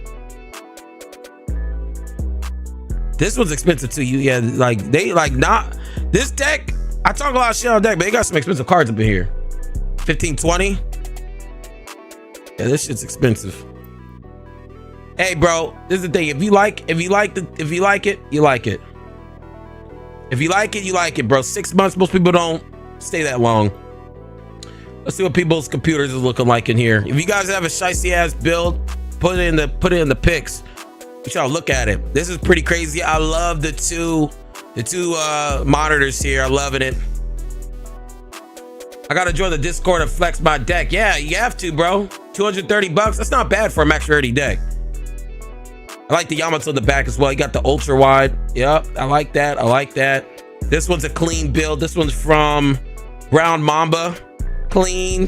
This one's expensive too. Yeah, like they like not this deck. I talk a lot of shit on deck, but they got some expensive cards up in here. 15, 20. Yeah, this shit's expensive. Hey, bro, this is the thing. If you like it, you like it. If you like it, you like it, bro. 6 months. Most people don't stay that long. Let's see what people's computers is looking like in here. If you guys have a shicey ass build, put it in the pics. We shall look at it. This is pretty crazy. I love the two monitors here. I'm loving it. I gotta join the Discord and flex my deck. Yeah, you have to, bro. $230. That's not bad for a max rarity deck. I like the Yamato in the back as well. You got the ultra wide. Yep, I like that. This one's a clean build. This one's from Brown Mamba. Clean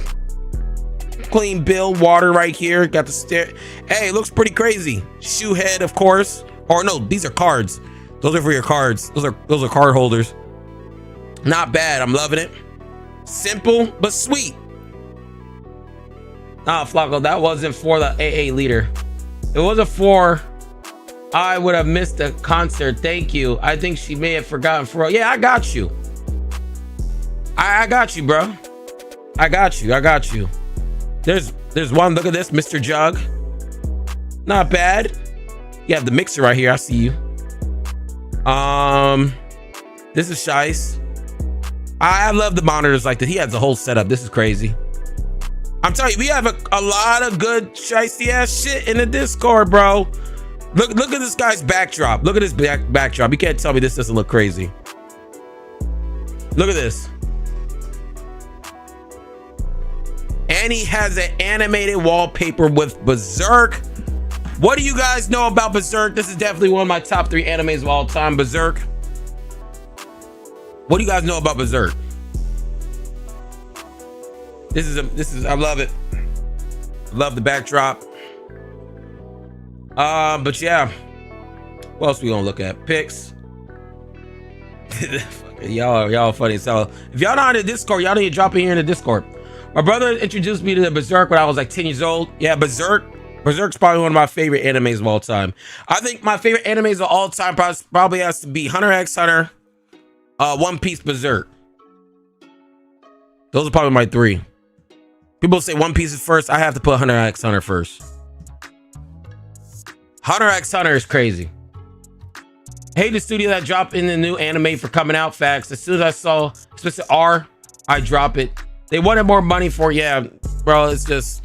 build. Water right here. Got the stair. Hey, it looks pretty crazy. Shoe head, of course. Or no, these are cards. Those are for your cards. Those are card holders. Not bad. I'm loving it. Simple but sweet. Nah, Flacco, that wasn't for the AA leader. It wasn't for. I would have missed the concert. Thank you. I think she may have forgotten for. Yeah, I got you. I got you, bro. I got you. There's one. Look at this, Mr. Jug. Not bad. You have the mixer right here. I see you. This is Shice. I love the monitors like that. He has the whole setup. This is crazy. I'm telling you, we have a lot of good shiesty ass shit in the Discord, bro. Look at this guy's backdrop. Look at his backdrop. You can't tell me this doesn't look crazy. Look at this. And he has an animated wallpaper with Berserk. What do you guys know about Berserk? This is definitely one of my top 3 animes of all time, Berserk. What do you guys know about Berserk? This is I love it. Love the backdrop. But yeah. What else we gonna look at? Picks. y'all funny as hell. If y'all not in the Discord, y'all need to drop in here in the Discord. My brother introduced me to the Berserk when I was like 10 years old. Yeah, Berserk's probably one of my favorite animes of all time. I think my favorite animes of all time probably has to be Hunter x Hunter, One Piece, Berserk. Those are probably my 3. People say One Piece is first. I have to put Hunter x Hunter first. Hunter x Hunter is crazy. Hey, the studio that dropped in the new anime for coming out. Facts. As soon as I saw specific R, I drop it. They wanted more money for, yeah, bro. It's just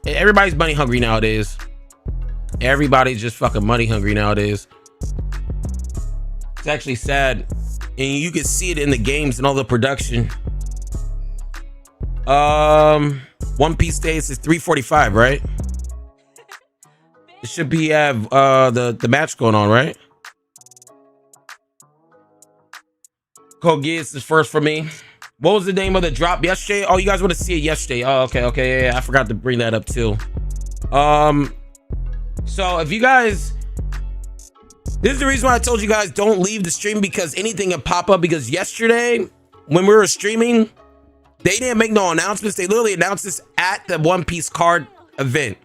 everybody's money hungry nowadays. Everybody's just fucking money hungry nowadays. It's actually sad, and you can see it in the games and all the production. One Piece Days is 3:45, right? It should be have the match going on, right? Code Geass is first for me. What was the name of the drop yesterday? Oh, you guys want to see it yesterday? Oh, okay, yeah, I forgot to bring that up too. So if you guys, this is the reason why I told you guys don't leave the stream, because anything can pop up. Because yesterday when we were streaming, they didn't make no announcements. They literally announced this at the One Piece card event.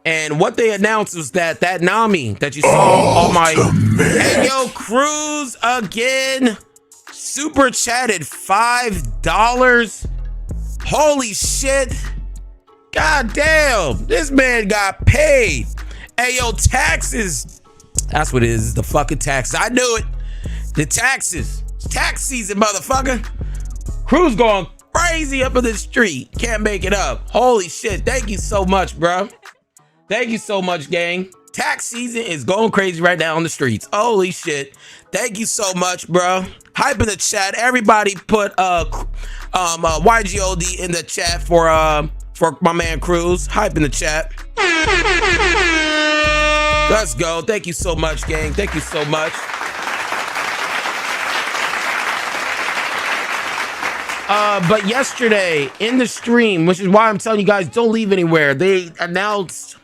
And what they announced was that Nami that you saw on my, hey yo, Cruz again, super chatted $5. Holy shit. God damn, this man got paid. Hey yo, taxes. That's what it is, the fucking taxes. I knew it. The taxes. It's tax season, motherfucker. Cruz going crazy up in the street. Can't make it up. Holy shit. Thank you so much, bro. Thank you so much, gang. Tax season is going crazy right now on the streets. Holy shit. Thank you so much, bro. Hype in the chat. Everybody put YGOD in the chat for my man Cruz. Hype in the chat. Let's go. Thank you so much, gang. Thank you so much. But yesterday in the stream, which is why I'm telling you guys don't leave anywhere, they announced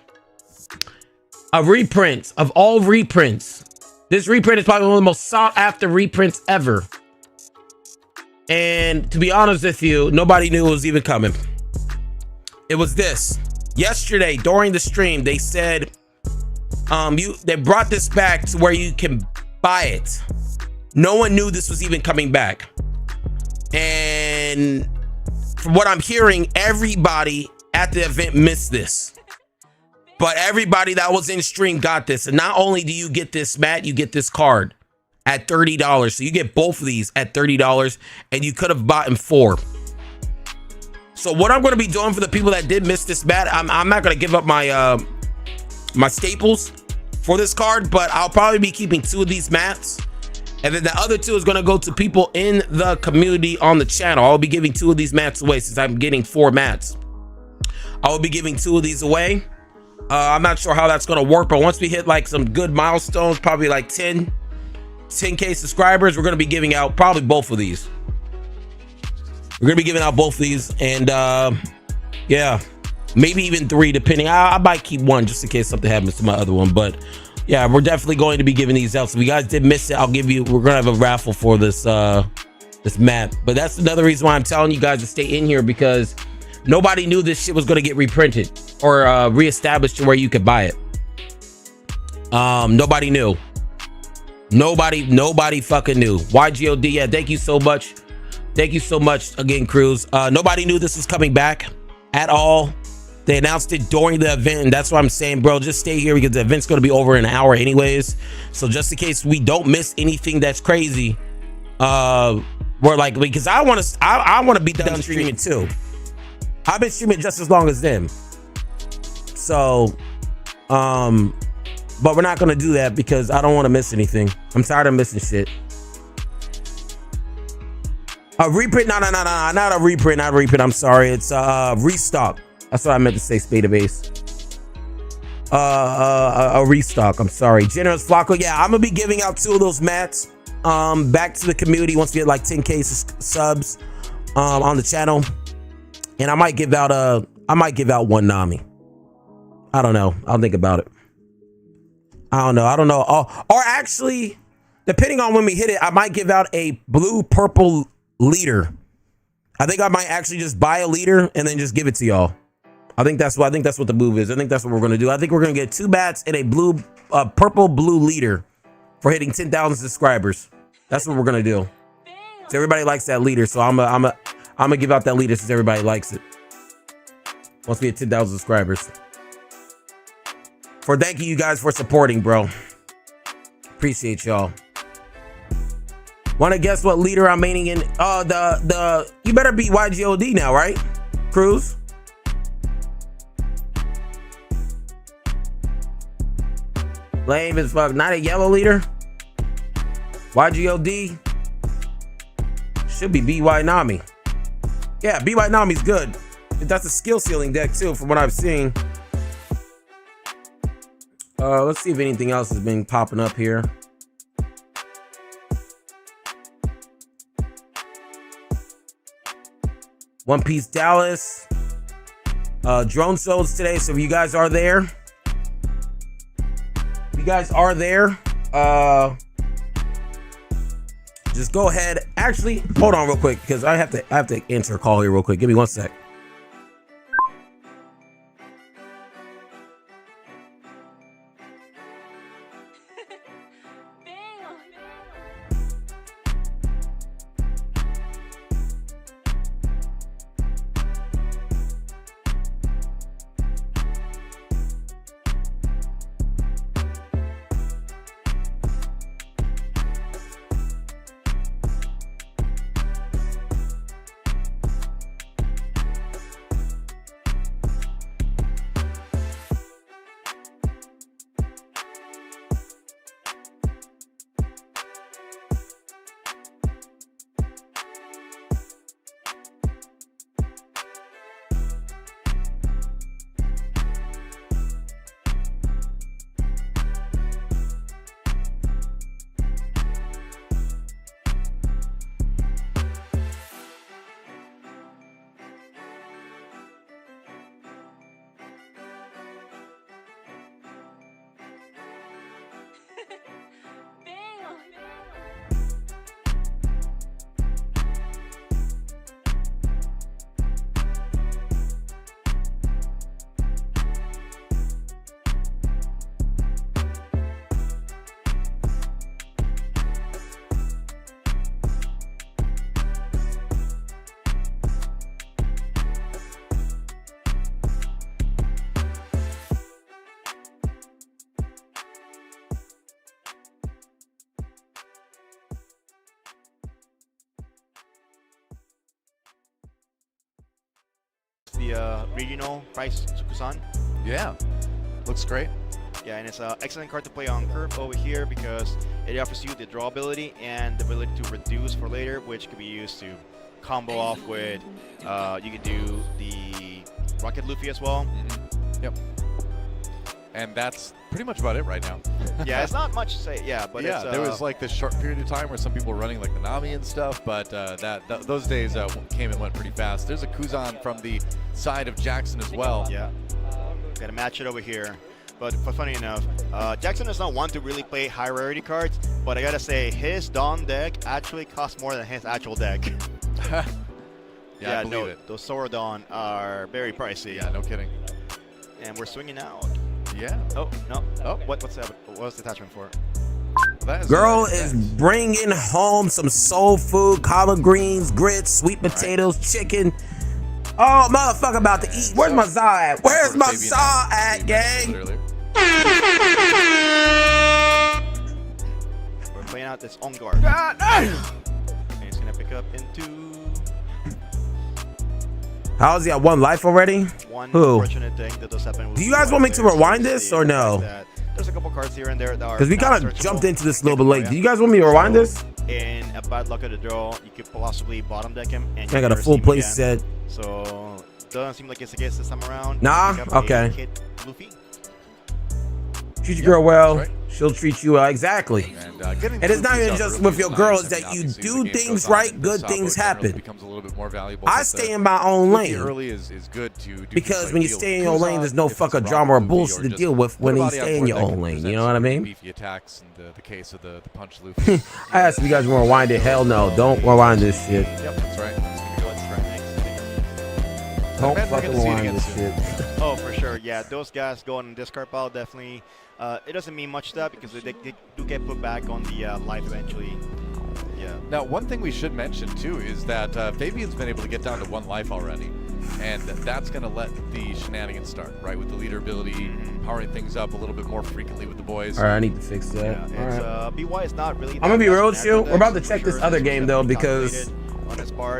a reprint of all reprints. This reprint is probably one of the most sought after reprints ever. And to be honest with you, nobody knew it was even coming. It was this. Yesterday during the stream, they said they brought this back to where you can buy it. No one knew this was even coming back. And from what I'm hearing, everybody at the event missed this. But everybody that was in stream got this. And not only do you get this mat, you get this card at $30. So you get both of these at $30, and you could have bought them 4. So what I'm going to be doing for the people that did miss this mat, I'm not going to give up my my staples for this card, but I'll probably be keeping 2 of these mats. And then the other 2 is going to go to people in the community on the channel. I'll be giving 2 of these mats away since I'm getting 4 mats. I will be giving 2 of these away. I'm not sure how that's going to work, but once we hit like some good milestones, probably like 10K subscribers, we're going to be giving out probably both of these. We're going to be giving out both of these. And yeah, maybe even 3 depending. I might keep 1 just in case something happens to my other one. But yeah, we're definitely going to be giving these out. So if you guys did miss it, I'll give you, we're going to have a raffle for this this map. But that's another reason why I'm telling you guys to stay in here, because nobody knew this shit was going to get reprinted or reestablished to where you could buy it. Nobody knew. Nobody fucking knew. YGOD, yeah, thank you so much. Thank you so much again, Cruz. Nobody knew this was coming back at all. They announced it during the event, and that's why I'm saying, bro, just stay here because the event's going to be over in an hour anyways. So just in case we don't miss anything that's crazy, we're like, because I want to beat down streaming too. I've been streaming just as long as them. So, but we're not gonna do that because I don't want to miss anything. I'm tired of missing shit. A reprint? No, not a reprint, not a reprint. I'm sorry. It's a restock. That's what I meant to say, Spade of Ace. A restock. I'm sorry. Generous Flacco. Yeah, I'm gonna be giving out 2 of those mats back to the community once we get like 10K subs on the channel, and I might give out one Nami. I don't know. I'll think about it. I don't know. Or actually, depending on when we hit it, I might give out a blue-purple leader. I think I might actually just buy a leader and then just give it to y'all. I think that's what the move is. I think that's what we're gonna do. I think we're gonna get 2 bats and a purple blue leader for hitting 10,000 subscribers. That's what we're gonna do. So everybody likes that leader, so I'm gonna give out that leader since everybody likes it. Once we hit 10,000 subscribers. Thank you guys for supporting, bro. Appreciate y'all. Want to guess what leader I'm maining in? You better be YGOD now, right? Cruz. Lame as fuck. Not a yellow leader. YGOD. Should be BY Nami. Yeah, BY Nami's good. That's a skill ceiling deck too, from what I've seen. Let's see if anything else has been popping up here. One Piece Dallas. Drone shows today, so if you guys are there. Just go ahead. Actually, hold on real quick, because I have to answer a call here real quick. Give me 1 sec. The regional price Tsukusan. Yeah, looks great. Yeah, and it's an excellent card to play on curve over here because it offers you the draw ability and the ability to reduce for later, which can be used to combo off with. You can do the Rocket Luffy as well. Mm-hmm. Yep. And that's pretty much about it right now. Yeah, it's not much to say. Yeah, but yeah, it's, there was like this short period of time where some people were running like the Nami and stuff, but those days came and went pretty fast. There's a Kuzan from the side of Jackson as well. Yeah, gotta match it over here. But funny enough, Jackson is not one to really play high rarity cards, but I gotta say his Dawn deck actually costs more than his actual deck. Yeah, I believe it. Those Sora Dawn are very pricey. Yeah, no kidding. And we're swinging out. Yeah. Oh no. Oh, what's the attachment for? Girl is bringing home some soul food, collard greens, grits, sweet potatoes, chicken. Oh, motherfucker, about to eat. Where's my za at? Where's my za at, gang? We're playing out this on guard. And it's gonna pick up into. How is he at 1 life already? One Who? unfortunate thing that does happen with Do you guys want me to rewind this or no? There's a couple cards here and there that are Because we not kind of searchable. jumped into this a little bit late. Do you guys want me to rewind this? In a bad luck of the draw, you could possibly bottom deck him. And I got a full play set. So doesn't seem like it's the case this time around. Nah? Pick up a Okay. Kid Luffy. Treat your girl well. She'll treat you well. Exactly. And it's not even just with your girl. It's that you do things right, good things happen. I stay in my own lane. Early is good to Because when you stay in your lane, there's no fucking drama or bullshit to deal with when you stay in your own lane. You know what I mean? Beefy attacks and the case of the punch Luffy. I asked if you guys want to rewind it. Hell no. Don't rewind this shit. Yep, that's right. Don't fucking rewind this shit. Oh, for sure. Yeah, those guys going in discard pile definitely. It doesn't mean much to that because they do get put back on the life eventually. Yeah. Now, one thing we should mention too is that Fabian's been able to get down to 1 life already, and that's going to let the shenanigans start, right? With the leader ability, powering things up a little bit more frequently with the boys. All right, I need to fix that. Yeah, it's, BY is not really. I'm gonna be real with you. We're about to check this other game though because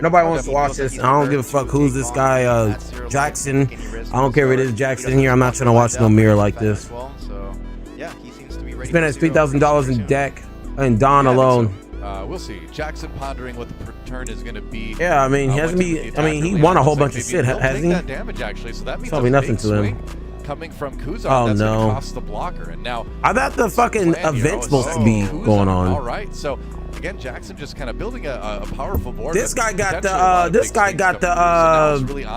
nobody wants to watch this. I don't give a fuck who's this guy, Jackson. I don't care if it is Jackson here. I'm not trying to watch no mirror like this. Spend his $3,000 in deck and Don alone. We'll see. Jackson pondering what the return is going to be. Yeah, I mean, he hasn't been. I mean, he won a whole bunch of shit, hasn't he? That damage actually, so that means probably nothing to him. Coming from Kuzan, oh that's no! Cost the blocker, and now I thought the fucking event's supposed to be going on. All right, so again, Jackson just kind of building a powerful board. This guy got the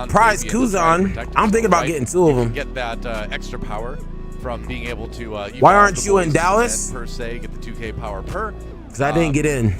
prize Kuzan. I'm thinking about getting 2 of them. Get that extra power from being able to. Why aren't you in Dallas? Per se, get the 2K power per. Because I didn't get in.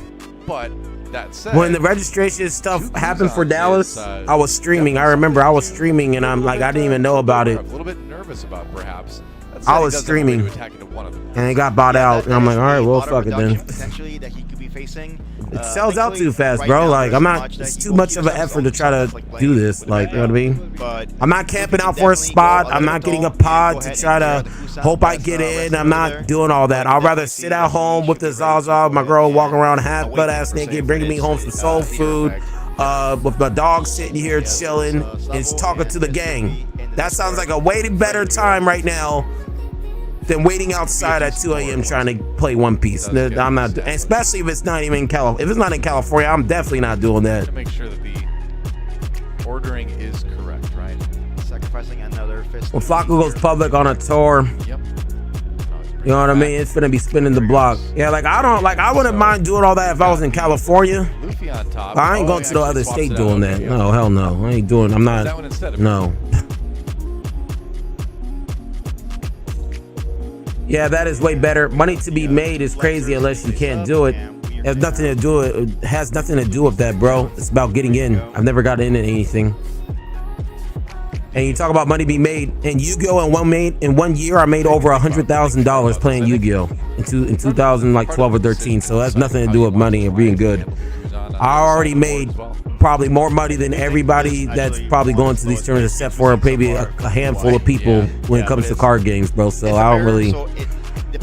But that said, when the registration stuff happened for Dallas, I was streaming. I remember I was streaming, and I'm like, I didn't even know about it. A little bit nervous about perhaps. I was streaming, and it got bought out, and I'm like, all right, well, fuck it then. Potentially that he could be facing. It sells out too fast, bro. Like, I'm not. It's too much of an effort to try to do this. Like, you know what I mean? I'm not camping out for a spot. I'm not getting a pod to try to hope I get in. I'm not doing all that. I'd rather sit at home with the Zaza, my girl walking around half butt ass naked, bringing me home some soul food, with my dog sitting here chilling and talking to the gang. That sounds like a way better time right now than waiting outside at 2 a.m. trying to play One Piece. I'm not, especially if it's not even in California. If it's not in California, I'm definitely not doing that. To make sure that the ordering is correct, right? Sacrificing another fist. When Flacco goes public on a tour, yep. You know what I mean? It's gonna be spinning the block. Yeah, like I wouldn't mind doing all that if I was in California. Luffy on top. I ain't going to no other state doing that. No, hell no. I ain't doing. I'm not. That one instead of no. Yeah, that is way better. Money to be made is crazy unless you can't do it. It has nothing to do it has nothing to do with that, bro. It's about getting in. I've never got into anything. And you talk about money be made. In Yu-Gi-Oh! In 1 year, I made over $100,000 playing Yu-Gi-Oh! in 2012 or 13. So that's nothing to do with money and being good. I already made probably more money than everybody that's probably going to these tournaments, except for maybe a handful of people when it comes to card games, bro. So I don't really.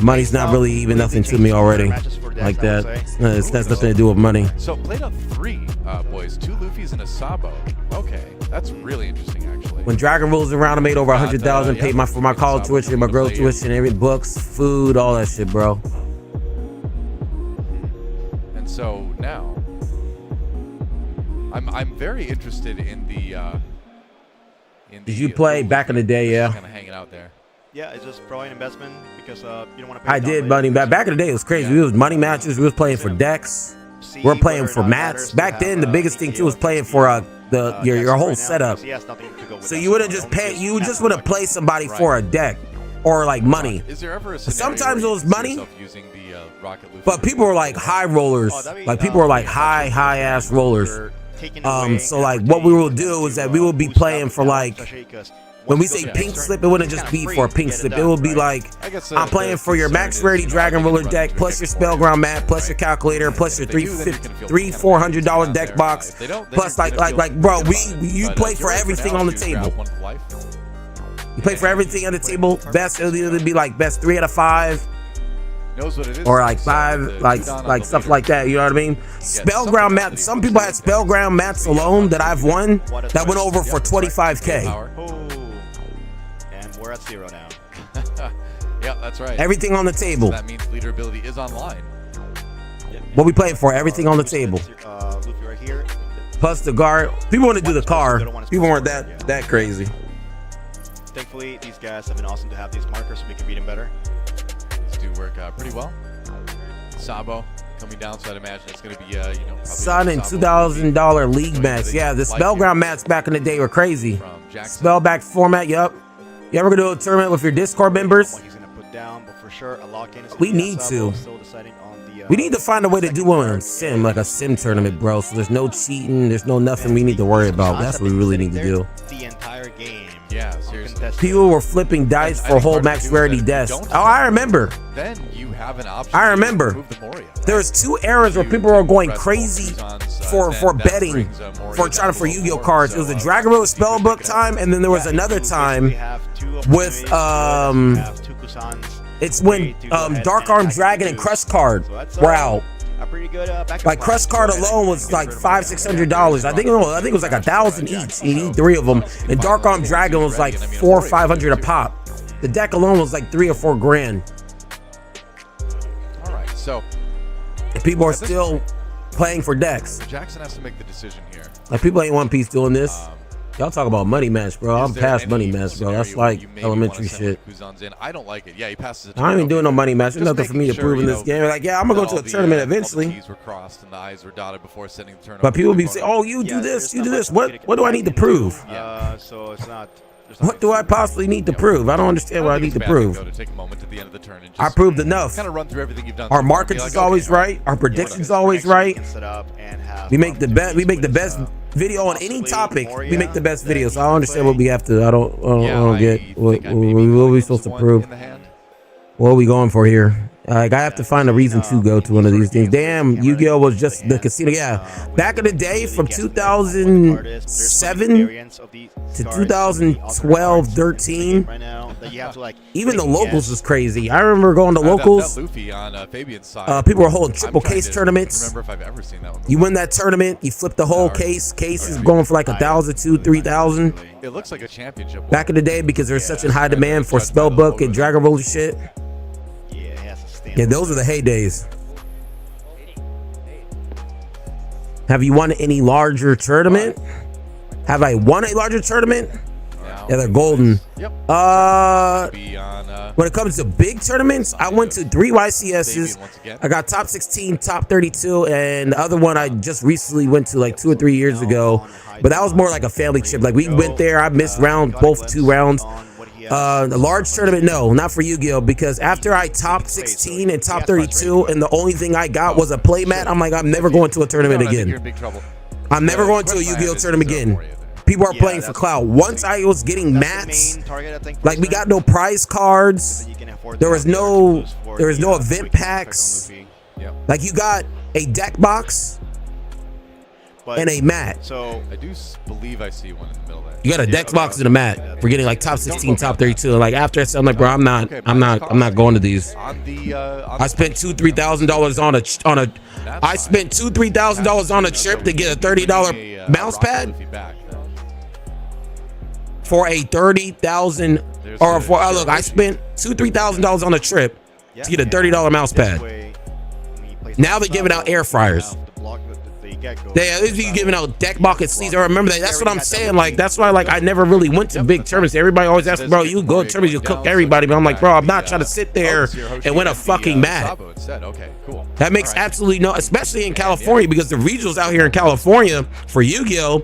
Money's not really even nothing to me already, like that. It has nothing to do with money. So played on 3 boys, 2 Luffys and a Sabo. Okay, that's really interesting actually. When Dragon Rules around, I made over 100,000. Paid for my college tuition, my girl tuition, every books, food, all that shit, bro. And so now, I'm very interested in the. Did you play back in the day? Yeah. Kind of hanging out there. Yeah, it's just probably an investment because you don't want to pay. I did money back in the day. It was crazy. We was money matches. We was playing for decks. We were playing for mats. Back then, the biggest thing too was playing for your whole setup. So you wouldn't just pay. You just wouldn't play somebody for a deck or like money. Is there ever a sometimes it was money, but people were like high rollers. Like people were like high ass rollers. So like what we will do is that we will be playing for like. When we say pink slip, it wouldn't just be for a pink slip. It would be like, I'm playing for your max rarity Dragon Ruler deck, plus your Spellground mat, plus your calculator, plus your $400 deck box, plus like bro, you play for everything on the table. You play for everything on the table. Best, it'll either be like best 3 out of 5, knows what it is. or like So 5, the like Udon like on stuff the like that. You know what I mean? Spellground mats. Some people had Spellground mats alone that I've won that went over for 25K. And we're at 0 now. Yeah, that's right. Everything on the table. So that means leader ability is online. What we playing for? Everything on the table. Luffy right here. Plus the guard. People want to do the car. People weren't that crazy. Thankfully, these guys have been awesome to have these markers so we can read them better. These do work pretty well. Sabo coming down, so I'd imagine it's going to be, you know, probably Son and Sabo $2,000 league match. Yeah, the Spellground mats back in the day were crazy. Spellback format, yup. You ever go to a tournament with your Discord members? He's going to put down, but for sure, a lock-in is We need to. Still deciding on the, We need to find a way to do one on sim, like a sim tournament, bro. So there's no cheating, there's no nothing we need to worry about. That's what we really need to do. the entire game. Yeah, seriously. People were flipping dice for whole max rarity deaths. Oh, I remember. Then you have an option. I remember. There was 2 eras where people were going crazy for betting for Yu-Gi-Oh cards. It was a Dragon Road Spellbook time, and then there was another time with it's when Dark Arm Dragon and Crush Card were out. Like Crush Card alone was like $500-$600. I think it was like 1,000 each. You need 3 of them. And Dark Arm Dragon was like $400 or $500 a pop. The deck alone was like $3 or $4 grand. All right, so And people are still playing for decks. Jackson has to make the decision here. Like people ain't One Piece doing this. Y'all talk about money match, bro. I'm past money match, bro. That's like elementary shit. I don't like it. Yeah, he passes it. I ain't even doing no money match. There's nothing for me to prove in this game. Like, yeah, I'm gonna go to a tournament eventually. All the T's were crossed and the I's were dotted before sending the tournament. But people be saying, "Oh, you do this, you do this." What do I need to prove? So it's not. What do I possibly need to prove? I don't understand what I need to prove. I proved enough. Kind of run through everything you've done. Our markets is always right. Our predictions always right. We make the best. We make the best video on any topic. We make the best video. So I don't understand what we have to. I don't get what are we supposed to prove. What are we going for here? Like I have to find a reason to go to one of these things. Damn, Yu-Gi-Oh was just the casino. Yeah, back in the day, from 2007 to 2012, 13. Even the locals was crazy. I remember going to locals. People were holding triple case tournaments. Remember if I've ever seen that one. You win that tournament, you flip the whole case. Case is going for like 1,000, 2,000, 3,000. It looks like a championship. Back in the day, because there's such a high demand for Spellbook and Dragon Roll shit. Yeah, those are the heydays. Have you won any larger tournament? Have I won a larger tournament? Yeah, they're golden. Yep. When it comes to big tournaments, I went to 3 YCSs. I got top 16, top 32, and the other one I just recently went to like 2 or 3 years ago. But that was more like a family trip. Like we went there. I missed both 2 rounds. The large tournament, no, not for Yu-Gi-Oh, because after I topped 16 and top 32 and the only thing I got was a playmat, I'm like, I'm never going to a tournament again. I'm never going to a Yu-Gi-Oh tournament again. People are playing for clout. Once I was getting mats, like we got no prize cards, there was no event packs. Like you got a deck box and a mat. So I do believe I see one in the middle there. You got a deck box and a mat. We're getting like top 16, top 32. Like after that, I'm like, bro, I'm not going to these. I spent $2,000-$3,000 on a. I spent $2,000-$3,000 on a trip to get a $30 mouse pad for a $30,000 or for look. I spent $2,000-$3,000 on a trip to get a $30 mouse pad. Now they're giving out air fryers. They're giving out deck bucket sleeves. I remember that. That's what I'm saying. Like that's why like I never really went to big tournaments. Everybody always asks, bro, you go to tournaments, you cook everybody. But I'm like, bro, I'm not trying to sit there and win a fucking mat. That makes absolutely no, especially in California, because the regionals out here in California for Yu-Gi-Oh,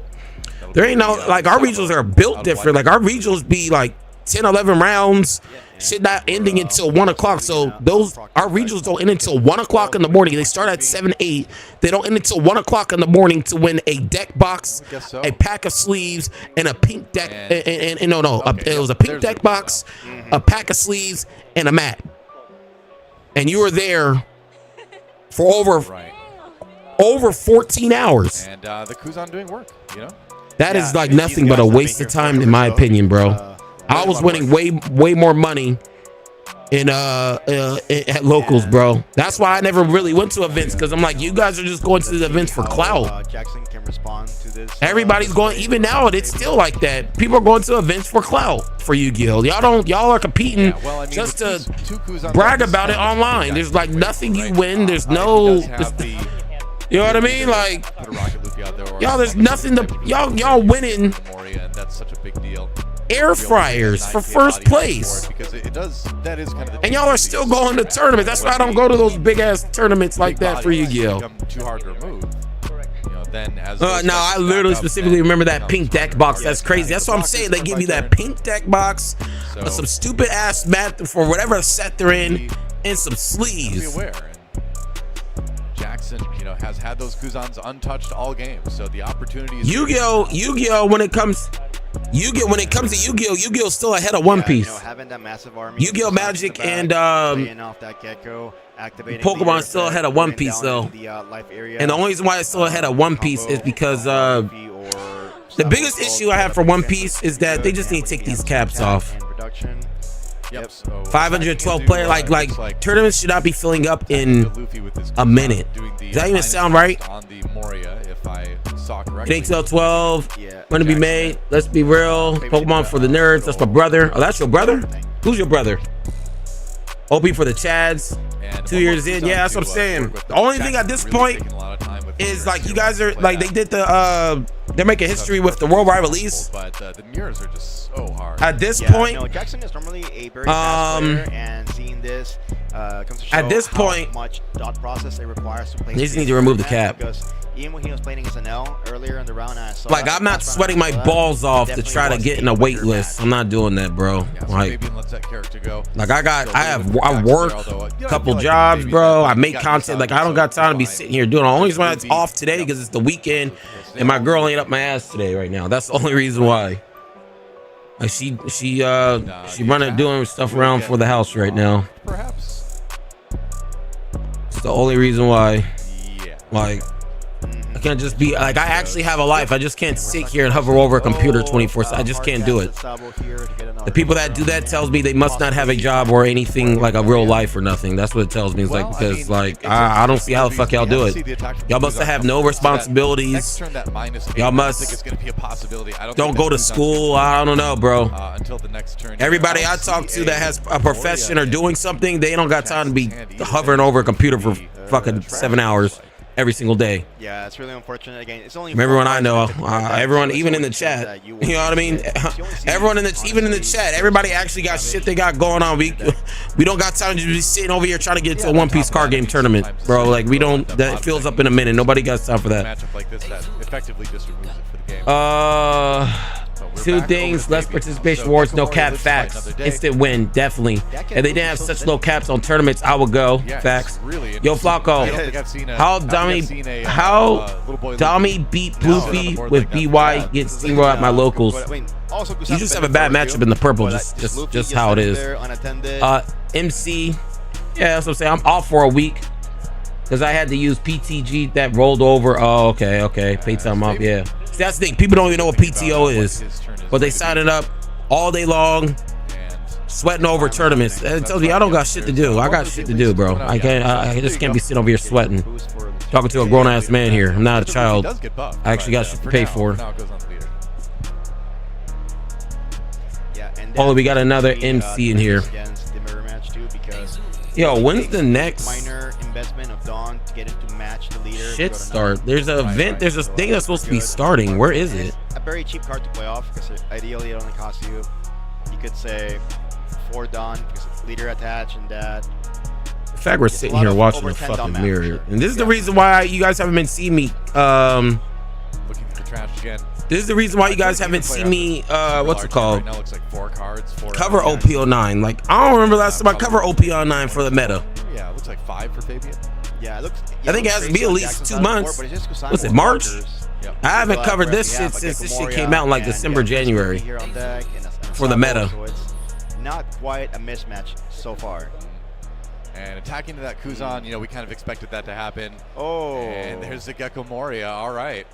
there ain't no like our regionals are built different. Like our regionals be like 10, 11 rounds. Shit not ending until 1 o'clock. So our regionals don't end until 1 o'clock in the morning. They start at 7, 8. They don't end until 1 o'clock in the morning to win a deck box, a pack of sleeves, and a pink deck. It was a pink deck box, a pack of sleeves, and a mat. And you were there for over 14 hours. And the Kuzan doing work, you know. That is like nothing but a waste of time, in my opinion, bro. I was winning way more money at locals, bro. That's why I never really went to events, because I'm like, you guys are just going to the events for clout. Jackson can respond to this. Everybody's going, even now it's still like that. People are going to events for clout for Yu-Gi-Oh. Y'all are competing just to brag about it online. There's like nothing you win. There's no, you know what I mean? Like, y'all, there's nothing to y'all winning. That's such a big deal. Air fryers for first place, because that is kind of the, and y'all are still going to tournaments. That's why I don't go to those big ass tournaments like that for Yu-Gi-Oh. Too hard to remove. Then as no, I literally specifically remember that pink deck box. That's crazy. That's what I'm saying. They give you that pink deck box with some stupid ass mat for whatever set they're in, and some sleeves. Be aware. Jackson, has had those Kuzans untouched all games, so the opportunities. Yu-Gi-Oh, when it comes to Yu-Gi-Oh, Yu-Gi-Oh's still ahead of One Piece. Having that massive army. Yu-Gi-Oh, Magic, and Pokemon still ahead of One Piece though. And the only reason why it's still ahead of One Piece is because the biggest issue I have for One Piece is that they just need to take these caps off. Yep. So 512 player, like tournaments should not be filling up in a minute. Does that even sound right? On the Moria, if I saw correctly. It takes 12. When to be made? Let's be real. Pokemon for the nerds. That's my brother. Oh, that's your brother? Who's your brother? OP for the Chads. 2 years in. Yeah, that's what I'm saying. The only thing at this point is like you guys are like they did the they're making history with the World Rival East. But the mirrors are just so hard. At this point, no, Jackson is normally a very fast player, and seeing this comes to show at this how point, much dot process it requires to play. They just need to remove the cap. Because even when he was playing against NL earlier in the round, I saw like I'm not sweating my balls off to try to get in a wait list. I'm not doing that, bro. Like, like I work a couple jobs, bro. I make content. Like I don't got time to be sitting here doing it. The only reason why it's off today because it's the weekend and my girl ain't up my ass today right now. That's the only reason why. Like she running doing stuff around for the house right now. Perhaps. It's the only reason why. Like I can't just be like I actually have a life. I just can't sit here and hover over a computer 24/7. I just can't do it. The people that do that tells me they must not have a job or anything like a real life or nothing. That's what it tells me. It's like because like I don't see how the fuck y'all do it. Y'all must have no responsibilities. Y'all must don't go to school. I don't know, bro. Everybody I talk to that has a profession or doing something, they don't got time to be hovering over a computer for fucking 7 hours every single day. Yeah, it's really unfortunate. Again, it's only everyone I know, everyone, even in the chat. You know what I mean? Everyone even in the chat, everybody actually got shit they got going on. We don't got time to be sitting over here trying to get to a One Piece card game tournament, bro. Like we don't. That fills up in a minute. Nobody got time for that. Two things: less participation awards, no cap. Facts. Instant win, definitely. If they didn't have such low caps on tournaments, I would go. Facts. Yo, Flacco, how Dami beat Bloofy with BY gets steamrolled at my locals. You just have a bad matchup in the purple. Just how it is. MC, yeah, that's what I'm saying. I'm off for a week because I had to use PTG that rolled over. Oh, okay. Pay time off. Yeah. See, that's the thing. People don't even know what PTO is, but they sign it up all day long, sweating over tournaments. It tells me I don't got shit to do. I got shit to do, bro. I just can't be sitting over here sweating, talking to a grown ass man here. I'm not a child. I actually got shit to pay for. Oh, we got another MC in here. Yo, when's the next minor investment of Dawn to get into match the leader? Shit start. There's an event. There's a thing that's supposed to be starting. Where is it? A very cheap card to play off because ideally it only costs you could say 4 Dawn because leader attached and that. In fact, we're sitting here watching the fucking mirror, and this is the reason why you guys haven't been seeing me. Looking for the trash again. This is the reason why you guys haven't seen me. What's it called? Right now looks like 4 cards. Cover OP09. Like I don't remember last time I cover OP09 for the meta. Yeah, it looks like 5 for Fabian. Yeah, it looks. I think it has to be at least 2 months. What's it, March? I haven't covered this shit since this shit came out in like December, January. For the meta. So it's not quite a mismatch so far. And attacking to that Kuzan, we kind of expected that to happen. Oh. And there's the Gecko Moria. All right.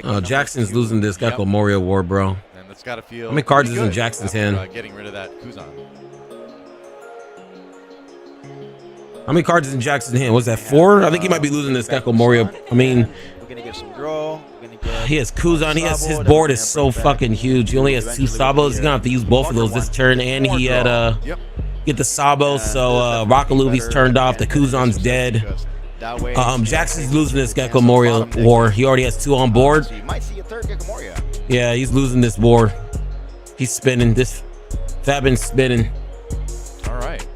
Oh, Jackson's losing this Gecko Moria war, bro. And that's got to feel. How many cards is in Jackson's hand? Getting rid of that Kuzan. How many cards is in Jackson's hand? Was that 4? I think he might be losing this Gecko Moria. I mean, we're gonna get some draw. We're gonna get he has Kuzan. He has his board is so fucking huge. He only has 2 Sabos. He's gonna have to use both of those this turn, and he had get the Sabos. So Rockluvi's turned off. The Kuzan's dead. Jackson's losing this Gecko Moria war. He already has 2 on board. So you might see a third Gecko Moria. Yeah, he's losing this war. He's spinning. This Fabin's spinning. All right.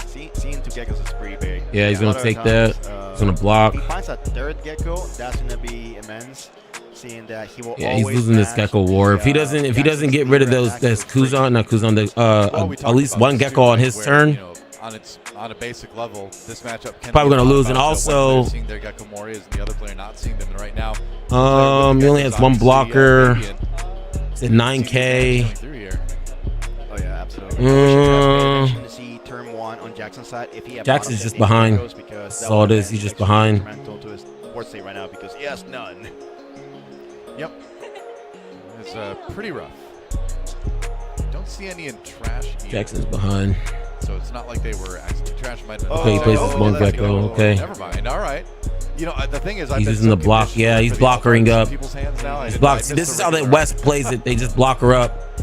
Seeing 2 geckos is pretty big. Yeah, he's gonna take that. He's gonna block. If he finds a third gecko, that's gonna be immense. Seeing that he will Yeah, he's losing this Gecko war. If he doesn't get rid of those Kuzan, not Kuzan, at least one Gecko on his turn. You know, on a basic level, this matchup can Probably be gonna lose, and about, also seeing their Gecko Morias and the other player not seeing them. And right now, he only has 1 blocker. It's at 9K. Oh yeah, absolutely. To see turn 1 on Jackson's side. If he had Jackson's just behind. That's all it is. He's just behind. To his board state right now because he has none. Yep. It's pretty rough. Don't see any in trash either. Jackson's behind. So it's not like they were accidentally trash. Okay, he plays this 1 Gecko. Okay. Never mind. All right. You know, the thing is, He's using the block. Yeah, he's blockering up. He's blocked. See, this is how the West plays it. They just block her up.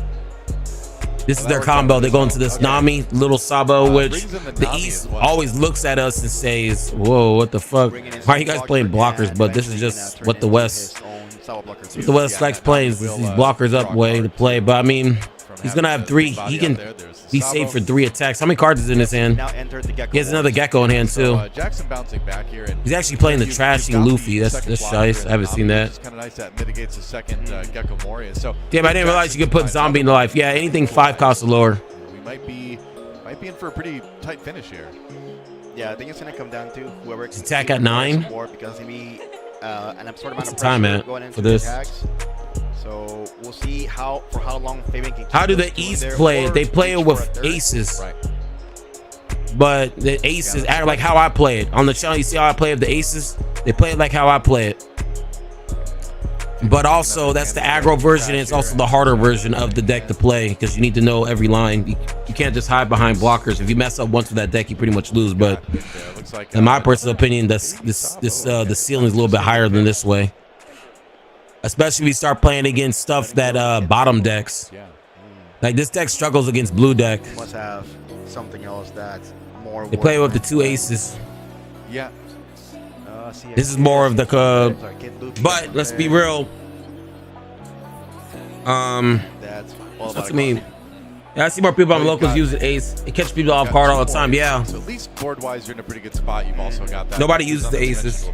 This is their combo. They go into this Nami, little Sabo, which the East always looks at us and says, whoa, what the fuck? Why are you guys playing blockers? But this is just what the West likes playing. These blockers up way to play. But I mean, he's going to have 3. He can be safe for 3 attacks. How many cards is in his hand? He has another Gecko in hand too. Jackson bouncing back here. He's actually playing the trashing Luffy. That's nice. I haven't seen that. It's kind of nice that mitigates the second Gecko Moria. So damn, I didn't realize you could put zombie in the life. Yeah, anything 5 costs or lower. We might be in for a pretty tight finish here. Yeah, I think it's gonna come down to whoever can attack at 9. Because maybe an absurd amount What's of the time pressure at going into for this? attacks. So we'll see how long Fabian can keep How do the those two East there play for it? They play it each with for a third. aces. Right. But the aces act like how I play it. On the channel, you see how I play with the aces? They play it like how I play it. But also, that's the aggro version. And it's also the harder version of the deck to play because you need to know every line. You can't just hide behind blockers. If you mess up once with that deck, you pretty much lose. But in my personal opinion, the ceiling is a little bit higher than this way. Especially if we start playing against stuff that bottom decks. Like this deck struggles against blue deck. Must have something else that's more. They play with the 2 aces. Yeah. This is more of the but let's be real. That's all That's me. Yeah, I see more people on locals using ace. It catches people off guard all the time. Yeah. So at least board-wise, you're in a pretty good spot. You've also got that. Nobody uses the aces.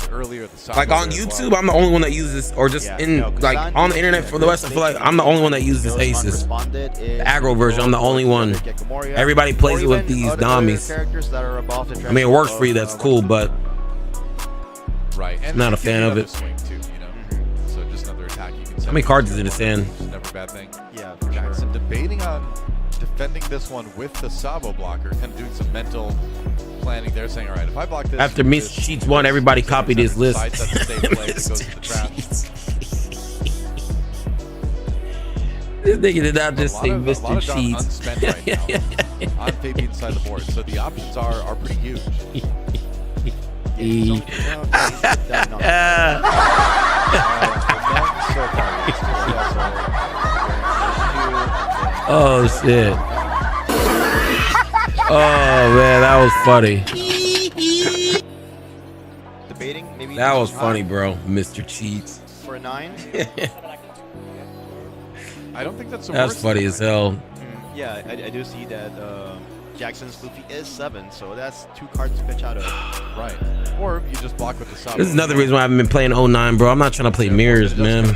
Like on YouTube, I'm the only one that uses, or just like on the internet for the West. I feel like I'm the only one that uses aces. The aggro version, I'm the only one. Everybody plays it with these Namis. I mean, it works for you. That's cool, but right. And not a fan of it. Swing too, you know? So just another attack you can how many cards is in his hand? Never a bad thing. Yeah, for Jackson debating on defending this one with the Sabo blocker, kind of doing some mental planning there, saying, all right, if I block this. After Mr. Cheats won, everybody copied his list. This nigga did not just say Mr. Cheats. Right on Fabian's side of the board, so the options are pretty huge. Oh shit. Oh man, that was funny. Debating, maybe that was funny, bro. Mr. Cheats. For a 9. I don't think that's the That's worst funny as hell. Yeah, I do see that Jackson's Luffy is 7, so that's 2 cards to pitch out of. Right. Or you just block with the Sabo. This is another reason why I haven't been playing 09, bro. I'm not trying to play mirrors, man.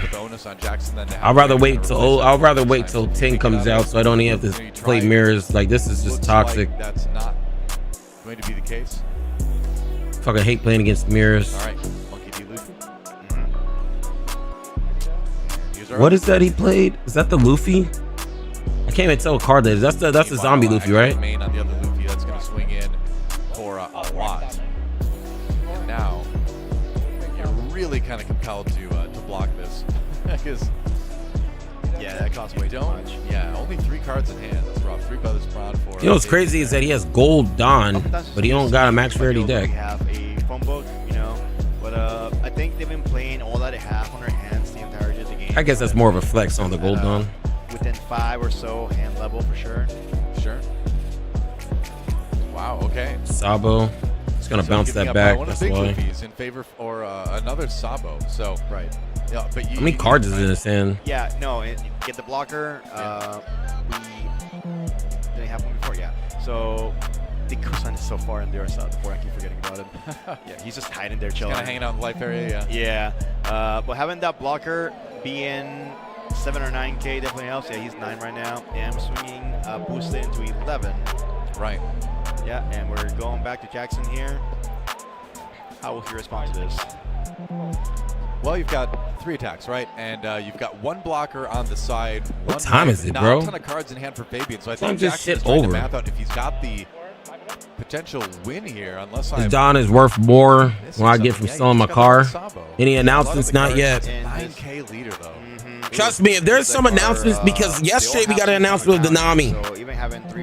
I'd rather wait till 10 comes out so I don't even have to play mirrors. Like this is just toxic. Like that's not going to be the case. Fucking hate playing against mirrors. All right, Monkey D. Luffy. What is that he played? Is that the Luffy? I can't even tell what card that is. That's the zombie Luffy, right? Main on the other Luffy that's going to swing in for a lot. And now you're really kind of compelled to block this because Yeah, that costs way too much. Yeah, only 3 cards in hand. That's rough. 3 Brothers Prawn for. You know what's crazy is that he has gold Don, but he don't got a max rarity deck. We have a phone book, you know, but I think they've been playing all that they have on their hands the entirety of the game. I guess that's more of a flex on the gold Don. Within 5 or so hand level for sure. Sure. Wow. Okay. Sabo. It's gonna bounce that back. That's why. In favor or another Sabo. So right. Yeah, but How many cards is in his hand? Yeah. No. Get the blocker. Did I have one before? Yeah. So the Kusan is so far in there, so before I keep forgetting about him. Yeah, he's just hiding there, chilling. Kind of hanging out in the life area. Yeah. But having that blocker being 7 or 9K definitely helps. Yeah, he's 9 right now, and I'm swinging boosted into 11. Right. Yeah, and we're going back to Jackson here. How will he respond to this? Well, you've got 3 attacks, right? And you've got 1 blocker on the side. What time is it, bro? Not a ton of cards in hand for Fabian, so I Time think just Jackson's shit trying to over. math out if he's got the potential win here, unless His I'm Don is worth more when I get from selling my car. Any announcements? Not yet. 9K leader though. Trust me, if there's some announcements, because yesterday we got an announcement with the Nami.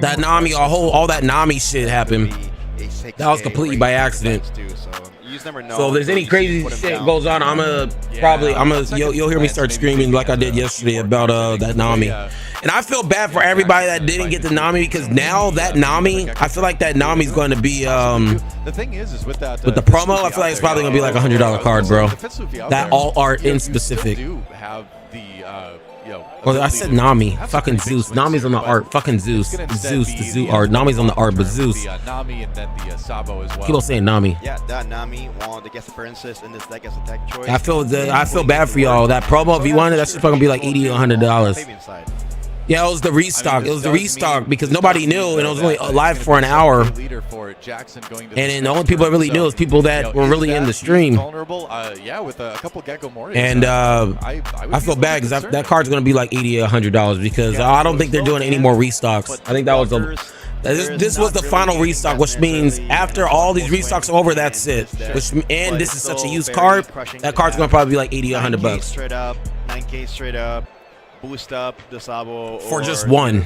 That Nami, all that Nami shit happened. That was completely by accident. So if there's any crazy shit goes on, you'll hear me start screaming like I did yesterday about that Nami. And I feel bad for everybody that didn't get the Nami, because now that Nami, I feel like that Nami's going to be the thing is with that with the promo, I feel like it's probably going to be like a $100 card, bro. That all art in specific. Well, I said Nami. Fucking Zeus. Nami's on the art. Fucking Zeus. Zeus, the Zoo art. Nami's on the art, but Zeus. Nami and then the Sabo as well. People saying Nami. Yeah, that Nami, one of the guest appearances in this deck as a tech choice. I feel bad for y'all. That promo, if you wanted, that's just fucking be like $80 to $100. Yeah, it was the restock. It was the restock because nobody knew, and it was only live for an hour. And then the only people that really knew is people that were really in the stream. Yeah, with a couple Gecko Morias. And I feel bad because that card's gonna be like $80 to $100 because I don't think they're doing any more restocks. I think that was this was the final restock, which means after all these restocks are over, that's it. And this is such a used card. That card's gonna probably be like $80 or $100. Straight up, 9K straight up. Boost up the Sabo for just one.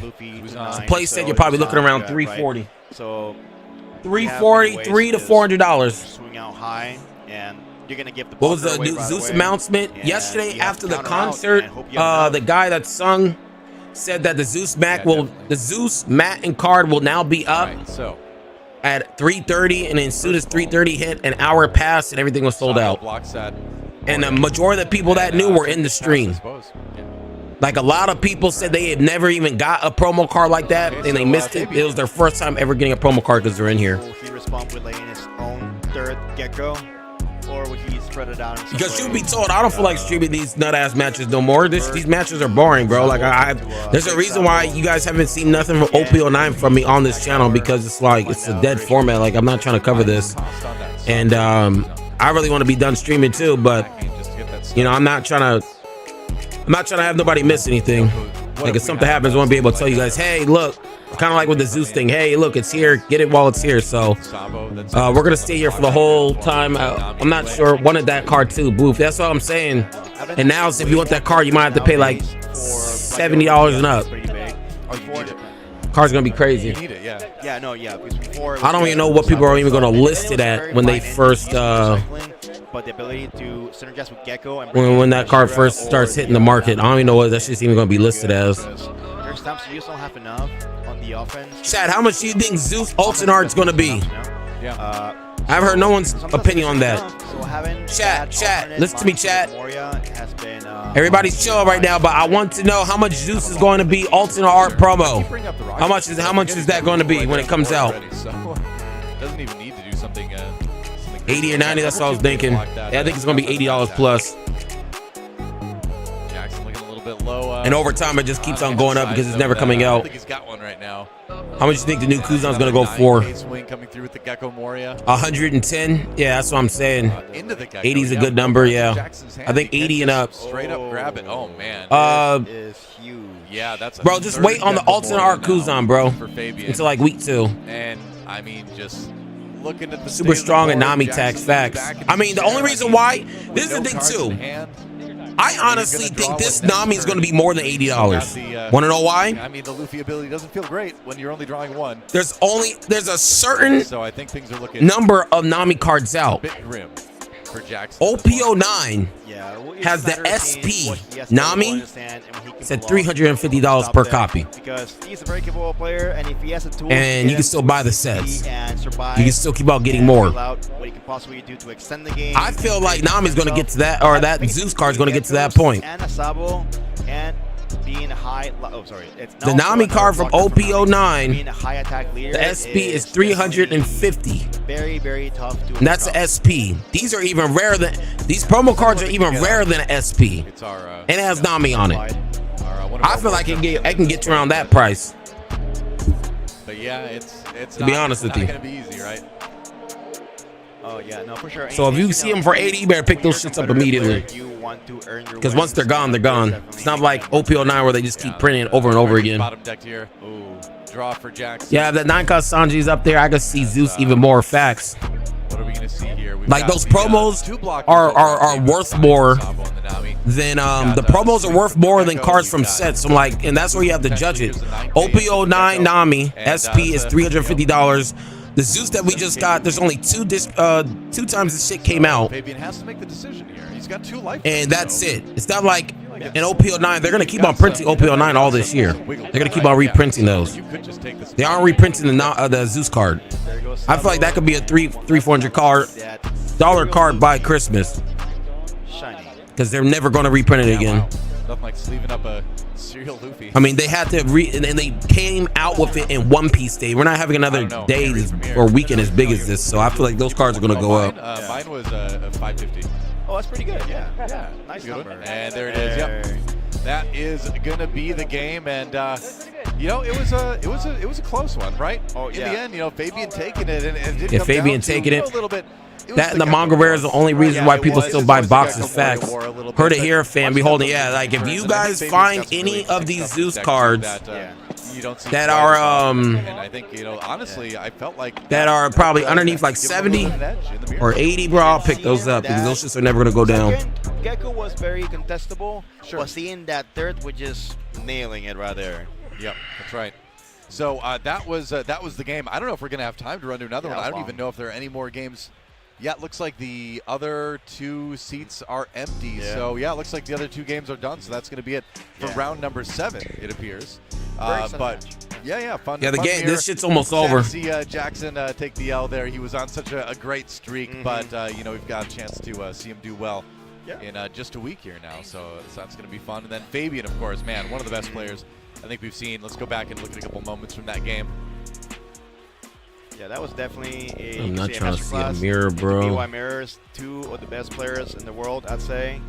Play set, you're probably looking around $340. So $340, $300 to $400. Swing out high, and you're gonna give the. What was the new Zeus announcement yesterday after the concert? The guy that sung said that the Zeus mat and card will now be up at 3:30, and as soon as 3:30 hit, an hour passed and everything was sold out. And the majority of the people that knew were in the stream. Like a lot of people said they had never even got a promo card like that, and they missed it. It was their first time ever getting a promo card because they're in here. Will he respond with laying his own third Gecko, or will he spread it out? Because truth be told, I don't feel like streaming these nut ass matches no more. These matches are boring, bro. Like there's a reason why you guys haven't seen nothing from OP09 from me on this channel, because it's like it's a dead format. Like I'm not trying to cover this, and I really want to be done streaming too, but you know I'm not trying to have nobody miss anything. Like if something happens, I want to be able to tell you guys, hey, look, kind of like with the Zeus thing. Hey, look, it's here. Get it while it's here. So we're going to stay here for the whole time. I'm not sure. Wanted that card too, Boof. That's what I'm saying. And now if you want that card, you might have to pay like $70 and up. Card's going to be crazy. Yeah, no, yeah. I don't even know what people are even going to list it at when they first... but the ability to synergize with Gecko and when that card first starts hitting the market, I don't even know what that's just even going to be listed as. There's times you just don't have enough on the offense. Chad, how much do you think Zeus Ultimate Art's going to be? I've heard no one's opinion on that. Chat, listen to me, chat. Everybody's chill right now, but I want to know how much Zeus is going to be Ultimate Art promo. How much is that going to be when it comes out? Doesn't even need to do something. 80 or 90, that's what I was thinking. Yeah, I think it's going to be $80 plus. Jackson looking a little bit low. And over time, it just keeps on going up because it's never coming out. I think he's got one right now. How much do you think the new Kuzan is going to go for? Swing coming through with the Gecko Moria. 110? Yeah, that's what I'm saying. 80 is a good number, yeah. I think 80 and up. Straight up grab it. Oh, man. Is huge. Yeah, that's bro, just wait on the Ultimate Art Kuzan, bro. Until like week 2. And, I mean, just... looking at the super strong and Nami tax facts. I mean, the only reason why, this is the thing too. I honestly think this Nami is going to be more than $80. Want to know why? I mean, the Luffy ability doesn't feel great when you're only drawing one. There's a certain So I think things are looking number of Nami cards out. a bit grim for Jackson. OPO9 has the SP Nami. It's at $350 per copy. Because he's a very capable player, and if he has a tool, And you can still buy the sets. and survive, You can still keep on getting more. what he can possibly do to extend the game. I feel like Nami's going to get to that, or that Zeus card's going to get to that point. And Asabo, and being a high. Oh, sorry. It's The Nami card from OPO9, being a high attack leader. the SP is $350. Very, very tough to. And that's an SP. These are even rarer than these promo cards are even rarer than an SP. It's our, And it has Nami on it. one of I our feel like more I can get to around that price. But yeah, it's To be honest with you. not gonna be easy, right? Oh yeah, no, for sure. So if you see them for 80, you better pick those shits up immediately. Because once they're gone, they're gone. It's not like OPO9 where they just keep printing over and over again. Bottom decked here. Ooh, draw for Jackson. Yeah, the 9-cost Sanji's up there. I can see Zeus even more. Facts. What are we gonna see here? We've Like got those the, promos two blockers are worth more Sabo and the Nami. than the promos are worth more than cards from sets. So like, and that's where you have to judge it. OPO9 Nami SP is $350. The Zeus that we just got, there's only two times this shit came out, Fabian has to make the decision here. He's got 2 life. and that's it. It's not like in OPO9 they're gonna keep on printing OPO9 all this year. They're gonna keep on reprinting those. They aren't reprinting the Zeus card. I feel like that could be a $400 card by Christmas, because they're never gonna reprint it again. Nothing like sleeving up a serial Luffy. I mean, they had to and they came out with it in One Piece day. We're not having another day or weekend as big as this, so I feel like those cards are gonna go up. Mine was a 550. Oh, that's pretty good. Yeah. Nice number. And there it is. Yep. That is gonna be the game, and you know, it was a close one, right? Oh, In the end, you know, Fabian taking it, and it did Yeah, come Fabian down to, taking you know, it. a little bit. That and the manga rare is the only reason why people still buy boxes. Facts. Heard it here, fan. Behold it. Yeah, like if you guys find any of these Zeus cards that are and I think, you know, honestly, I felt like that are probably underneath like 70 or 80, bro, I'll pick those up because those shits are never gonna go down. Gecko was very contestable. Sure. But seeing that third was just nailing it right there. Yep, that's right. So that was the game. I don't know if we're gonna have time to run to another one. I don't even know if there are any more games. Yeah, it looks like the other 2 seats are empty. Yeah. So yeah, it looks like the other 2 games are done. So that's going to be it for round number 7, it appears. But yeah, fun. Yeah, the fun game. here. This shit's almost Sad over. to see Jackson take the L there. He was on such a great streak, but you know, we've got a chance to see him do well in just a week here now. So that's going to be fun. And then Fabian, of course, man, one of the best players I think we've seen. Let's go back and look at a couple moments from that game. Yeah, that was definitely a. I'm not trying to see a masterclass. mirror, bro. BY Mirrors, 2 of the best players in the world, I'd say,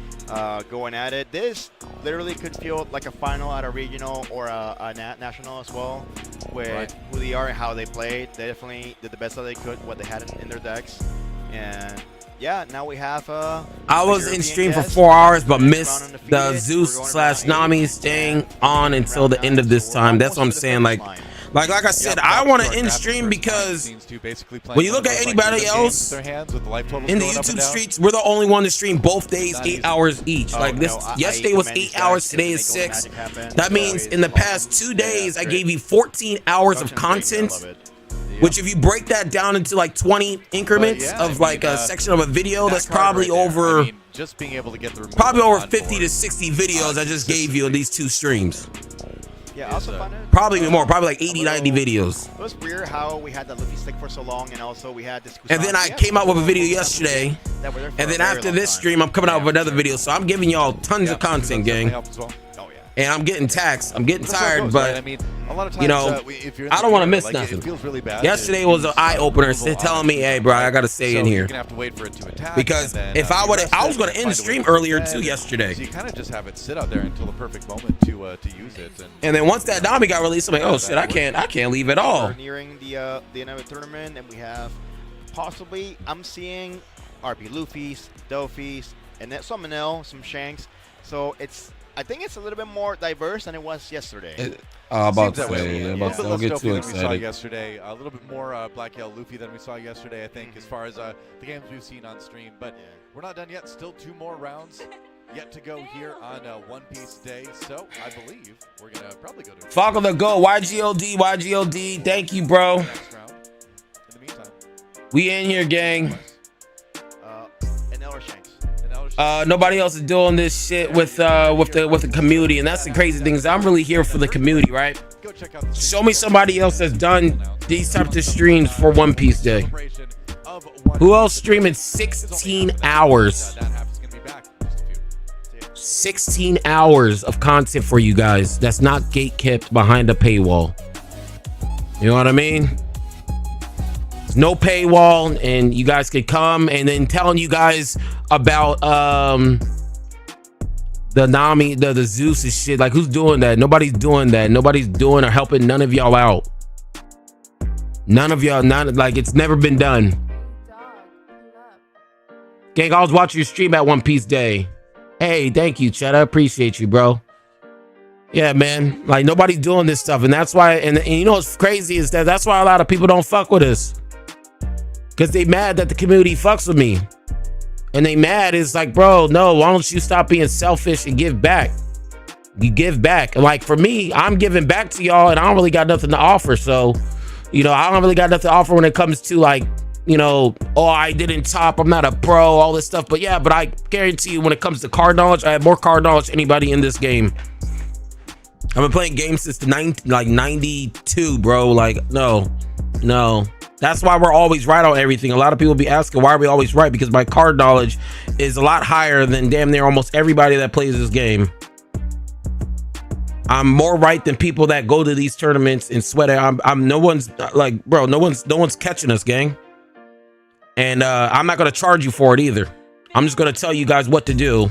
going at it. This literally could feel like a final at a regional or a national as well, with who they are and how they played. They definitely did the best that they could, what they had in their decks, and yeah, now we have. I was in stream for 4 hours, but missed the Zeus / Nami staying on until the end of this time. That's what I'm saying. Like I said, I want to end stream because when you look at anybody else in the YouTube streets, we're the only one to stream both days, 8 hours each. Like this, yesterday was 8 hours, today is 6. That means in the past 2 days, I gave you 14 hours of content. Which, if you break that down into like 20 increments of like a section of a video, that's probably over just being able to get the probably over 50 to 60 videos I just gave you in these 2 streams. Yeah, also fun. Probably even more, probably like 80, 90 videos. It was weird how we had that Luffy stick for so long, and also we had this. And then I came out with a video yesterday, and then after this stream, I'm coming out with another video. So I'm giving y'all tons of content, gang. And I'm getting taxed. I'm getting tired, but I mean, a lot of times, you know, I don't want to miss nothing. It feels really bad. Yesterday was an eye opener, telling me, "Hey, bro, I gotta stay in here." You're gonna have to wait for it to attack. Because if I would, I was gonna end the stream earlier too yesterday. So you kind of just have it sit out there until the perfect moment to use it. And then once that Nami got released, I'm like, "Oh shit, I can't leave at all." We're nearing the end of the tournament, and we have possibly I'm seeing RP Luffy's, Dofi's, and then some Manel, some Shanks. So I think it's a little bit more diverse than it was yesterday. About to that way. say, Don't get too excited. We saw yesterday. A little bit more Black Yell Luffy than we saw yesterday, I think, as far as the games we've seen on stream. But we're not done yet. Still 2 more rounds yet to go here on One Piece Day. So I believe we're gonna probably go to Falco the Go, YGOD. Thank you, bro. next round. In the meantime, We in here, gang. And Elder Shanks. Nobody else is doing this shit with the community, and that's the crazy thing is I'm really here for the community, right? go check out the Show me somebody else that's done these types of streams for One Piece Day. Who else streaming 16 hours? 16 hours of content for you guys. That's not gate kept behind a paywall. You know what I mean? There's no paywall, and you guys could come, and then telling you guys about the Nami, the Zeus and shit. Like, who's doing that? Nobody's doing that. Nobody's doing or helping none of y'all out. None of y'all, like, it's never been done. Gang, I was watching your stream at One Piece Day. Hey, thank you, Chet. I appreciate you, bro. Yeah, man. Like, nobody's doing this stuff, and that's why. And you know what's crazy is that's why a lot of people don't fuck with us, because they mad that the community fucks with me, and they mad is like, bro, no, why don't you stop being selfish and give back? You give back. Like, for me, I'm giving back to y'all, and I don't really got nothing to offer. So, you know, I don't really got nothing to offer when it comes to, like, you know, oh, I didn't top, I'm not a pro, all this stuff. But yeah, but I guarantee you, when it comes to card knowledge, I have more card knowledge than anybody in this game. I've been playing games since the 92, bro. Like, no. That's why we're always right on everything. A lot of people be asking, why are we always right? Because my card knowledge is a lot higher than damn near almost everybody that plays this game. I'm more right than people that go to these tournaments and sweat it. I'm no one's like, bro, no one's catching us, gang. And I'm not going to charge you for it either. I'm just going to tell you guys what to do,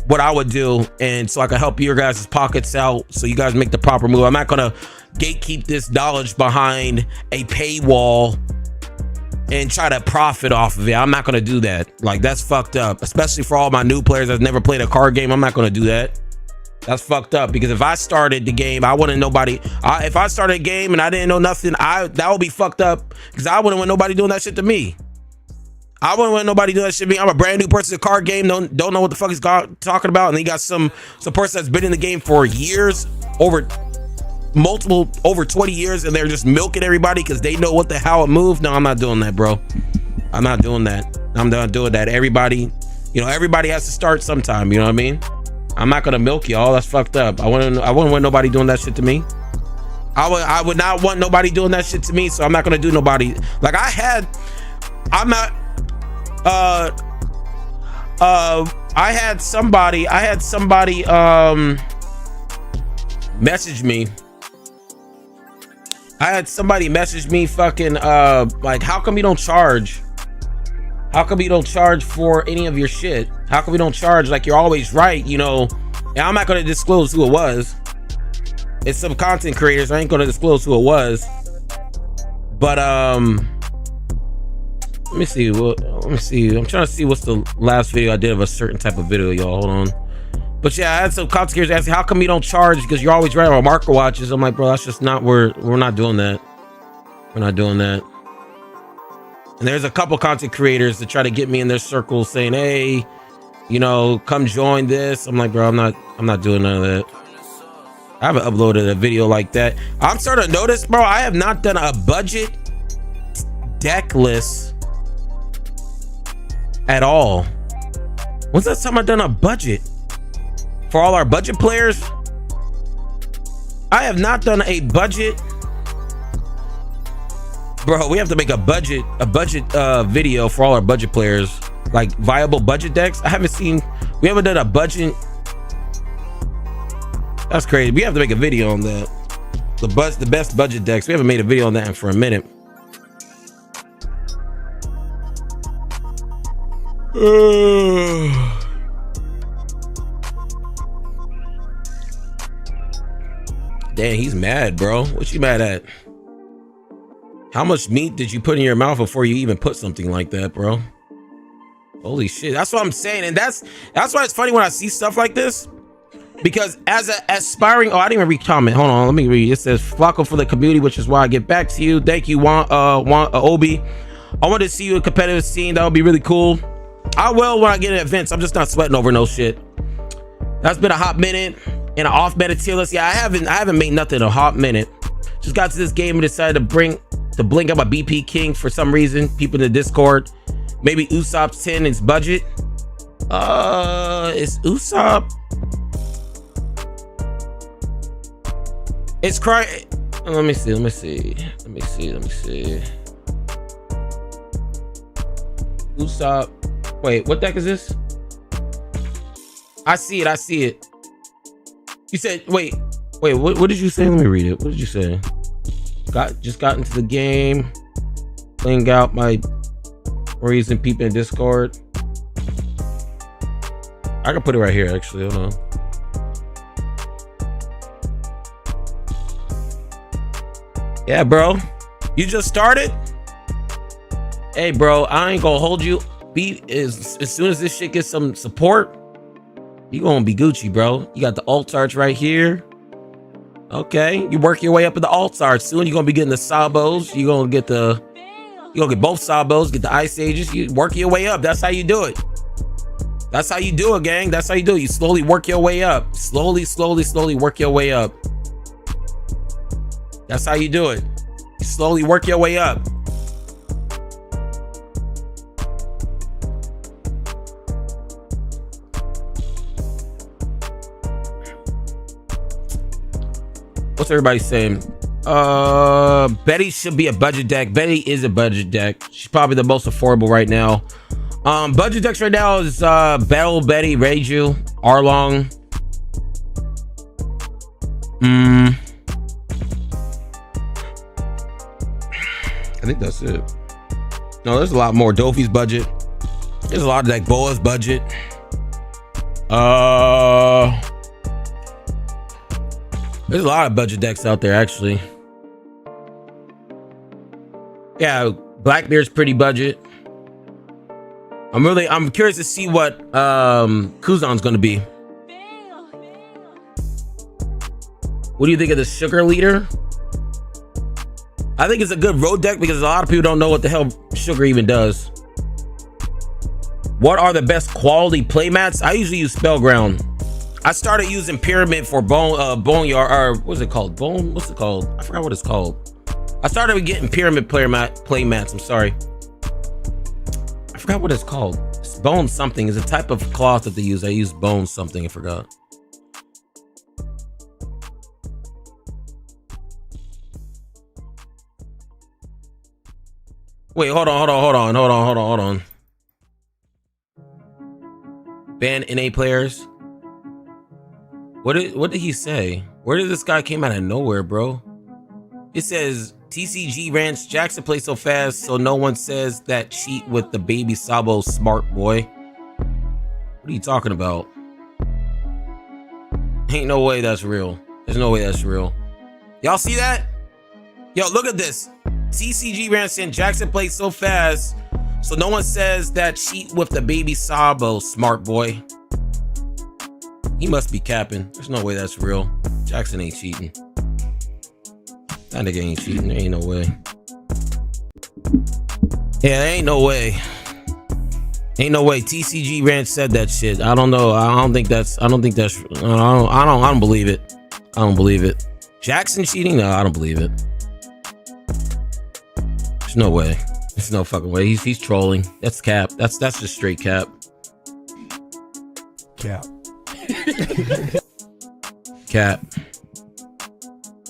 what I would do, and so I can help your guys' pockets out so you guys make the proper move. I'm not going to gatekeep this knowledge behind a paywall and try to profit off of it. I'm not going to do that. Like, that's fucked up, especially for all my new players that's never played a card game. I'm not going to do that. That's fucked up, because if I started the game, I wouldn't nobody. If I started a game and I didn't know nothing, that would be fucked up, because I wouldn't want nobody doing that shit to me. I wouldn't want nobody doing that shit to me. I'm a brand new person to the card game. Don't know what the fuck he's talking about. And he got some person that's been in the game for years, over 20 years, and they're just milking everybody because they know what the hell it moved. No, I'm not doing that, bro. I'm not doing that. I'm not doing that. Everybody has to start sometime. You know what I mean? I'm not gonna milk y'all. That's fucked up. I wouldn't want nobody doing that shit to me. I would not want nobody doing that shit to me. So I'm not gonna do nobody. Like, I had somebody message me. I had somebody message me fucking like, how come you don't charge? How come you don't charge for any of your shit? How come you don't charge? Like, you're always right, you know. And I'm not gonna disclose who it was. It's some content creators. I ain't gonna disclose who it was. But let me see. I'm trying to see what's the last video I did of a certain type of video, y'all. Hold on. But yeah, I had some content creators asking, how come you don't charge? Because you're always right on marker watches. I'm like, bro, that's just not we're not doing that. We're not doing that. And there's a couple content creators that try to get me in their circles saying, hey, you know, come join this. I'm like, bro, I'm not doing none of that. I haven't uploaded a video like that. I'm starting to notice, bro, I have not done a budget deck list at all. When's the last time I've done a budget for all our budget players? I have not done a budget. Bro, we have to make a budget video for all our budget players, like viable budget decks. We haven't done a budget. That's crazy. We have to make a video on that. The best budget decks. We haven't made a video on that for a minute. Damn, he's mad, bro. What you mad at? How much meat did you put in your mouth before you even put something like that, bro? Holy shit. That's what I'm saying. And that's why it's funny when I see stuff like this. Because as an aspiring, I didn't even read comment. Hold on, let me read. It says, Flacco for the community, which is why I get back to you. Thank you, Obi. I want to see you in a competitive scene. That would be really cool. I will when I get in events. I'm just not sweating over no shit. That's been a hot minute and an off meta tier list. Yeah, I haven't made nothing in a hot minute. Just got to this game and decided to blink up my BP King for some reason. People in the Discord. Maybe Usopp's 10 is budget. Is Usopp? It's cry. Let me see. Usopp. Wait, what deck is this? I see it. You said, wait, what did you say? Let me read it. What did you say? Just got into the game. Playing out my reason people in Discord. I can put it right here, actually. Hold on. Yeah, bro. You just started? Hey, bro, I ain't gonna hold you. As soon as this shit gets some support, you gonna be Gucci, bro. You got the alt arts right here. Okay, you work your way up in the alt arts. Soon you're gonna be getting the sabos. You're gonna get both sabos, get the ice ages. You work your way up. That's how you do it. That's how you do it, gang. That's how you do it. You slowly work your way up. Slowly work your way up. That's how you do it. You slowly work your way up. What's everybody saying? Betty should be a budget deck. Betty is a budget deck. She's probably the most affordable right now. Budget decks right now is Battle Betty, Reiju, Arlong. I think that's it. No, there's a lot more. Dofi's budget. There's a lot of like Boa's budget. There's a lot of budget decks out there, actually. Yeah, Blackbeard's pretty budget. I'm curious to see what Kuzan's gonna be. What do you think of the Sugar Leader? I think it's a good road deck because a lot of people don't know what the hell Sugar even does. What are the best quality playmats? I usually use Spellground. I started using Pyramid for Boneyard, or what's it called? What's it called? I forgot what it's called. I started with getting Pyramid playmats. I'm sorry. I forgot what it's called. It's Bone something. It's a type of cloth that they use. I use Bone something. I forgot. Wait, hold on. Ban NA players. What did he say? Where did this guy came out of nowhere, bro? It says TCG Ranch Jackson plays so fast so no one says that cheat with the baby Sabo smart boy. What are you talking about? Ain't no way that's real. There's no way that's real. Y'all see that? Yo, look at this. TCG Ranch and Jackson plays so fast so no one says that cheat with the baby Sabo smart boy. He must be capping. There's no way that's real. Jackson ain't cheating. That nigga ain't cheating. There ain't no way. Yeah, there ain't no way. Ain't no way. TCG Ranch said that shit. I don't know. I don't believe it. I don't believe it. Jackson cheating? No, I don't believe it. There's no way. There's no fucking way. He's trolling. That's cap. That's just straight cap. Cap. Cap.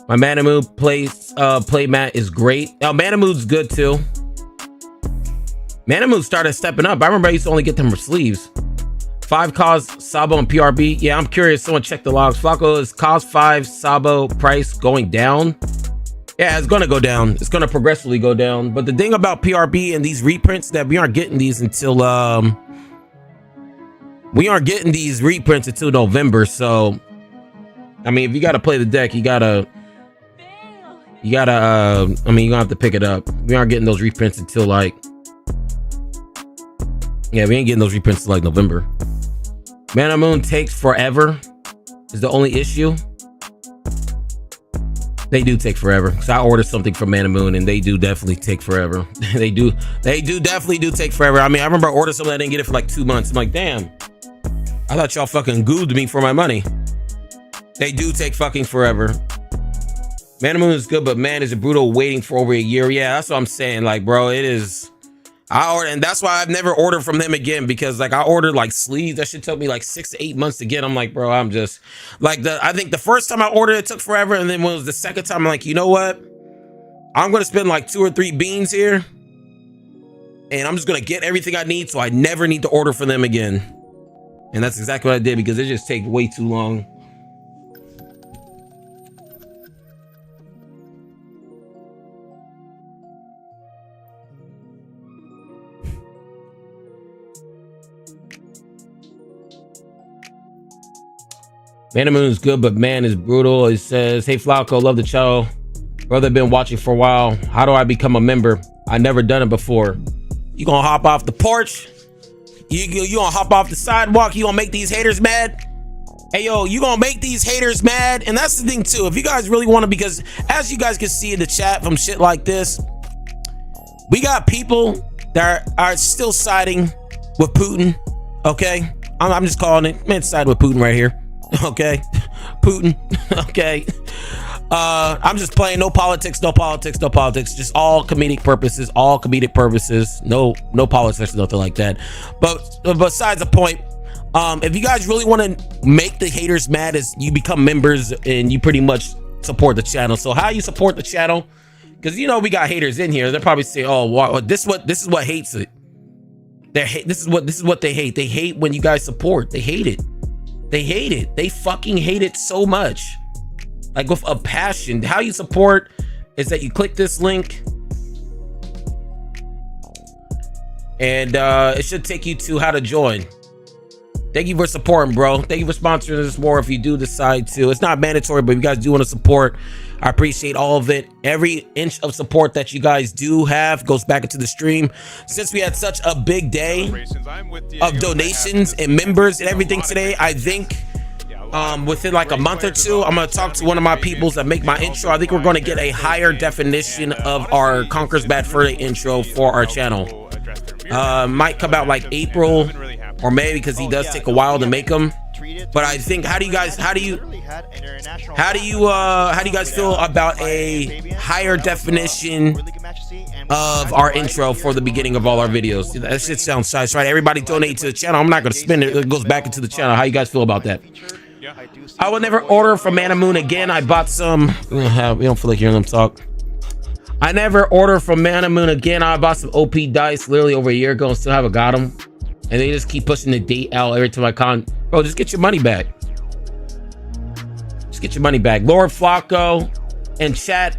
My Manamoo play mat is great. Oh, Manamoo's good too. Manamoo started stepping up. I remember I used to only get them for sleeves. 5 cause Sabo and PRB. Yeah, I'm curious. Someone check the logs. Flacco, is cause 5 Sabo price going down? Yeah, it's gonna go down. It's gonna progressively go down. But the thing about PRB and these reprints that we aren't getting these until November. So I mean, if you gotta play the deck, you gotta you're gonna have to pick it up. We aren't getting those reprints until we ain't getting those reprints until November. Mana Moon takes forever is the only issue. They do take forever. Because I ordered something from Mana Moon and they do definitely take forever. they definitely take forever. I mean, I remember I ordered something, I didn't get it for 2 months. I'm like, damn. I thought y'all fucking gooed me for my money. They do take fucking forever. Man Moon is good, but man, is it brutal waiting for over a year? Yeah, that's what I'm saying. Like, bro, it is. I ordered, and that's why I've never ordered from them again, because like I ordered like sleeves. That shit took me like 6 to 8 months to get. I'm like, bro, I'm just like I think the first time I ordered it took forever, and then when it was the second time, I'm like, you know what? I'm gonna spend like 2 or 3 beans here, and I'm just gonna get everything I need, so I never need to order from them again. And that's exactly what I did, because it just takes way too long. Man Moon is good, but man is brutal. It says, hey Flacco, love the channel. Brother, been watching for a while. How do I become a member? I never done it before. You gonna hop off the porch? You gonna hop off the sidewalk? You gonna make these haters mad? Hey yo, you gonna make these haters mad? And that's the thing too. If you guys really want to, because as you guys can see in the chat from shit like this, we got people that are still siding with Putin. Okay, I'm just calling it. Man, side with Putin right here. Okay, Putin. Okay, I'm just playing. No politics, no politics, no politics. Just all comedic purposes. All comedic purposes. No politics, nothing like that. But besides the point, if you guys really want to make the haters mad, is you become members and you pretty much support the channel. So how you support the channel? Because you know we got haters in here. They'll probably say, "Oh, wow, this is what hates it." This is what they hate. They hate when you guys support. They hate it. They hate it. They fucking hate it so much. Like with a passion. How you support is that you click this link and it should take you to how to join. Thank you for supporting, bro. Thank you for sponsoring this war if you do decide to. It's not mandatory, but if you guys do want to support, I appreciate all of it. Every inch of support that you guys do have goes back into the stream. Since we had such a big day of donations and members and everything today, I think within like a month or two, I'm going to talk to one of my peoples that make my intro. I think we're going to get a higher definition of our Conquer's Bad Fur Day intro for our channel. Might come out like April or May, because he does take a while to make them. But I think, how do you guys feel about a higher definition of our intro for the beginning of all our videos? That shit sounds nice, right? Everybody donate to the channel. I'm not going to spend it. It goes back into the channel. How you guys feel about that? I will never order from Man Moon again. I bought some. We don't feel like hearing them talk. I never order from Man Moon again. I bought some OP dice literally over a year ago and still haven't got them. And they just keep pushing the date out every time I bro, just get your money back. Just get your money back. Lord Flacco and chat.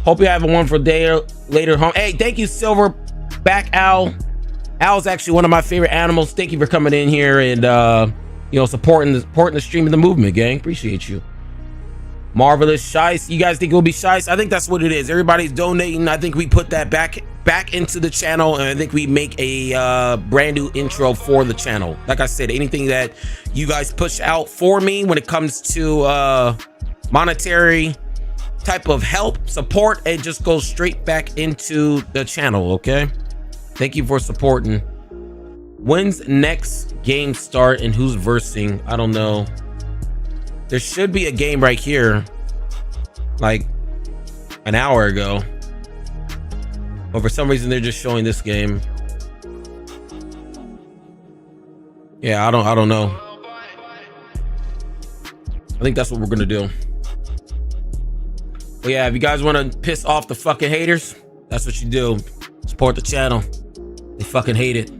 Hope you have a wonderful day later home. Hey, thank you, Silverback Owl. Owl's actually one of my favorite animals. Thank you for coming in here and supporting the stream of the movement, gang. Appreciate you. Marvelous Shice. You guys think it will be Shice? I think that's what it is. Everybody's donating. I think we put that back into the channel, and I think we make a brand new intro for the channel. Like I said, anything that you guys push out for me when it comes to monetary type of help, support, it just goes straight back into the channel. Okay, thank you for supporting. When's next game start and who's versing? I don't know. There should be a game right here like an hour ago, but for some reason they're just showing this game. Yeah, I don't know. I think that's what we're gonna do. But yeah, if you guys want to piss off the fucking haters, that's what you do. Support the channel. They fucking hate it.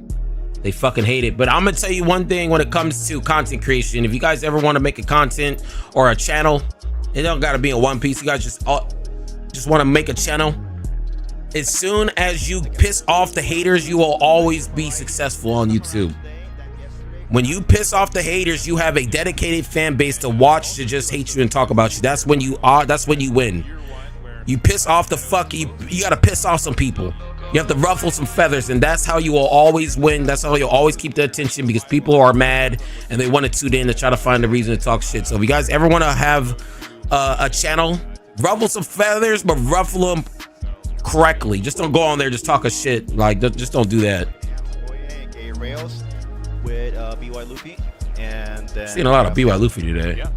They fucking hate it. But I'm gonna tell you one thing when it comes to content creation. If you guys ever want to make a content or a channel, it don't gotta be in one piece. You guys just want to make a channel. As soon as you piss off the haters, you will always be successful on YouTube. When you piss off the haters, you have a dedicated fan base to watch, to just hate you and talk about you. That's when you win. You piss off you gotta piss off some people. You have to ruffle some feathers, and that's how you will always win. That's how you'll always keep the attention, because people are mad and they want to tune in to try to find a reason to talk shit. So if you guys ever want to have a channel, ruffle some feathers, but ruffle them correctly. Just don't go on there just talk a shit. Like, just don't do that. Rails with BY Luffy, And then Seen a lot of BP today. Yeah.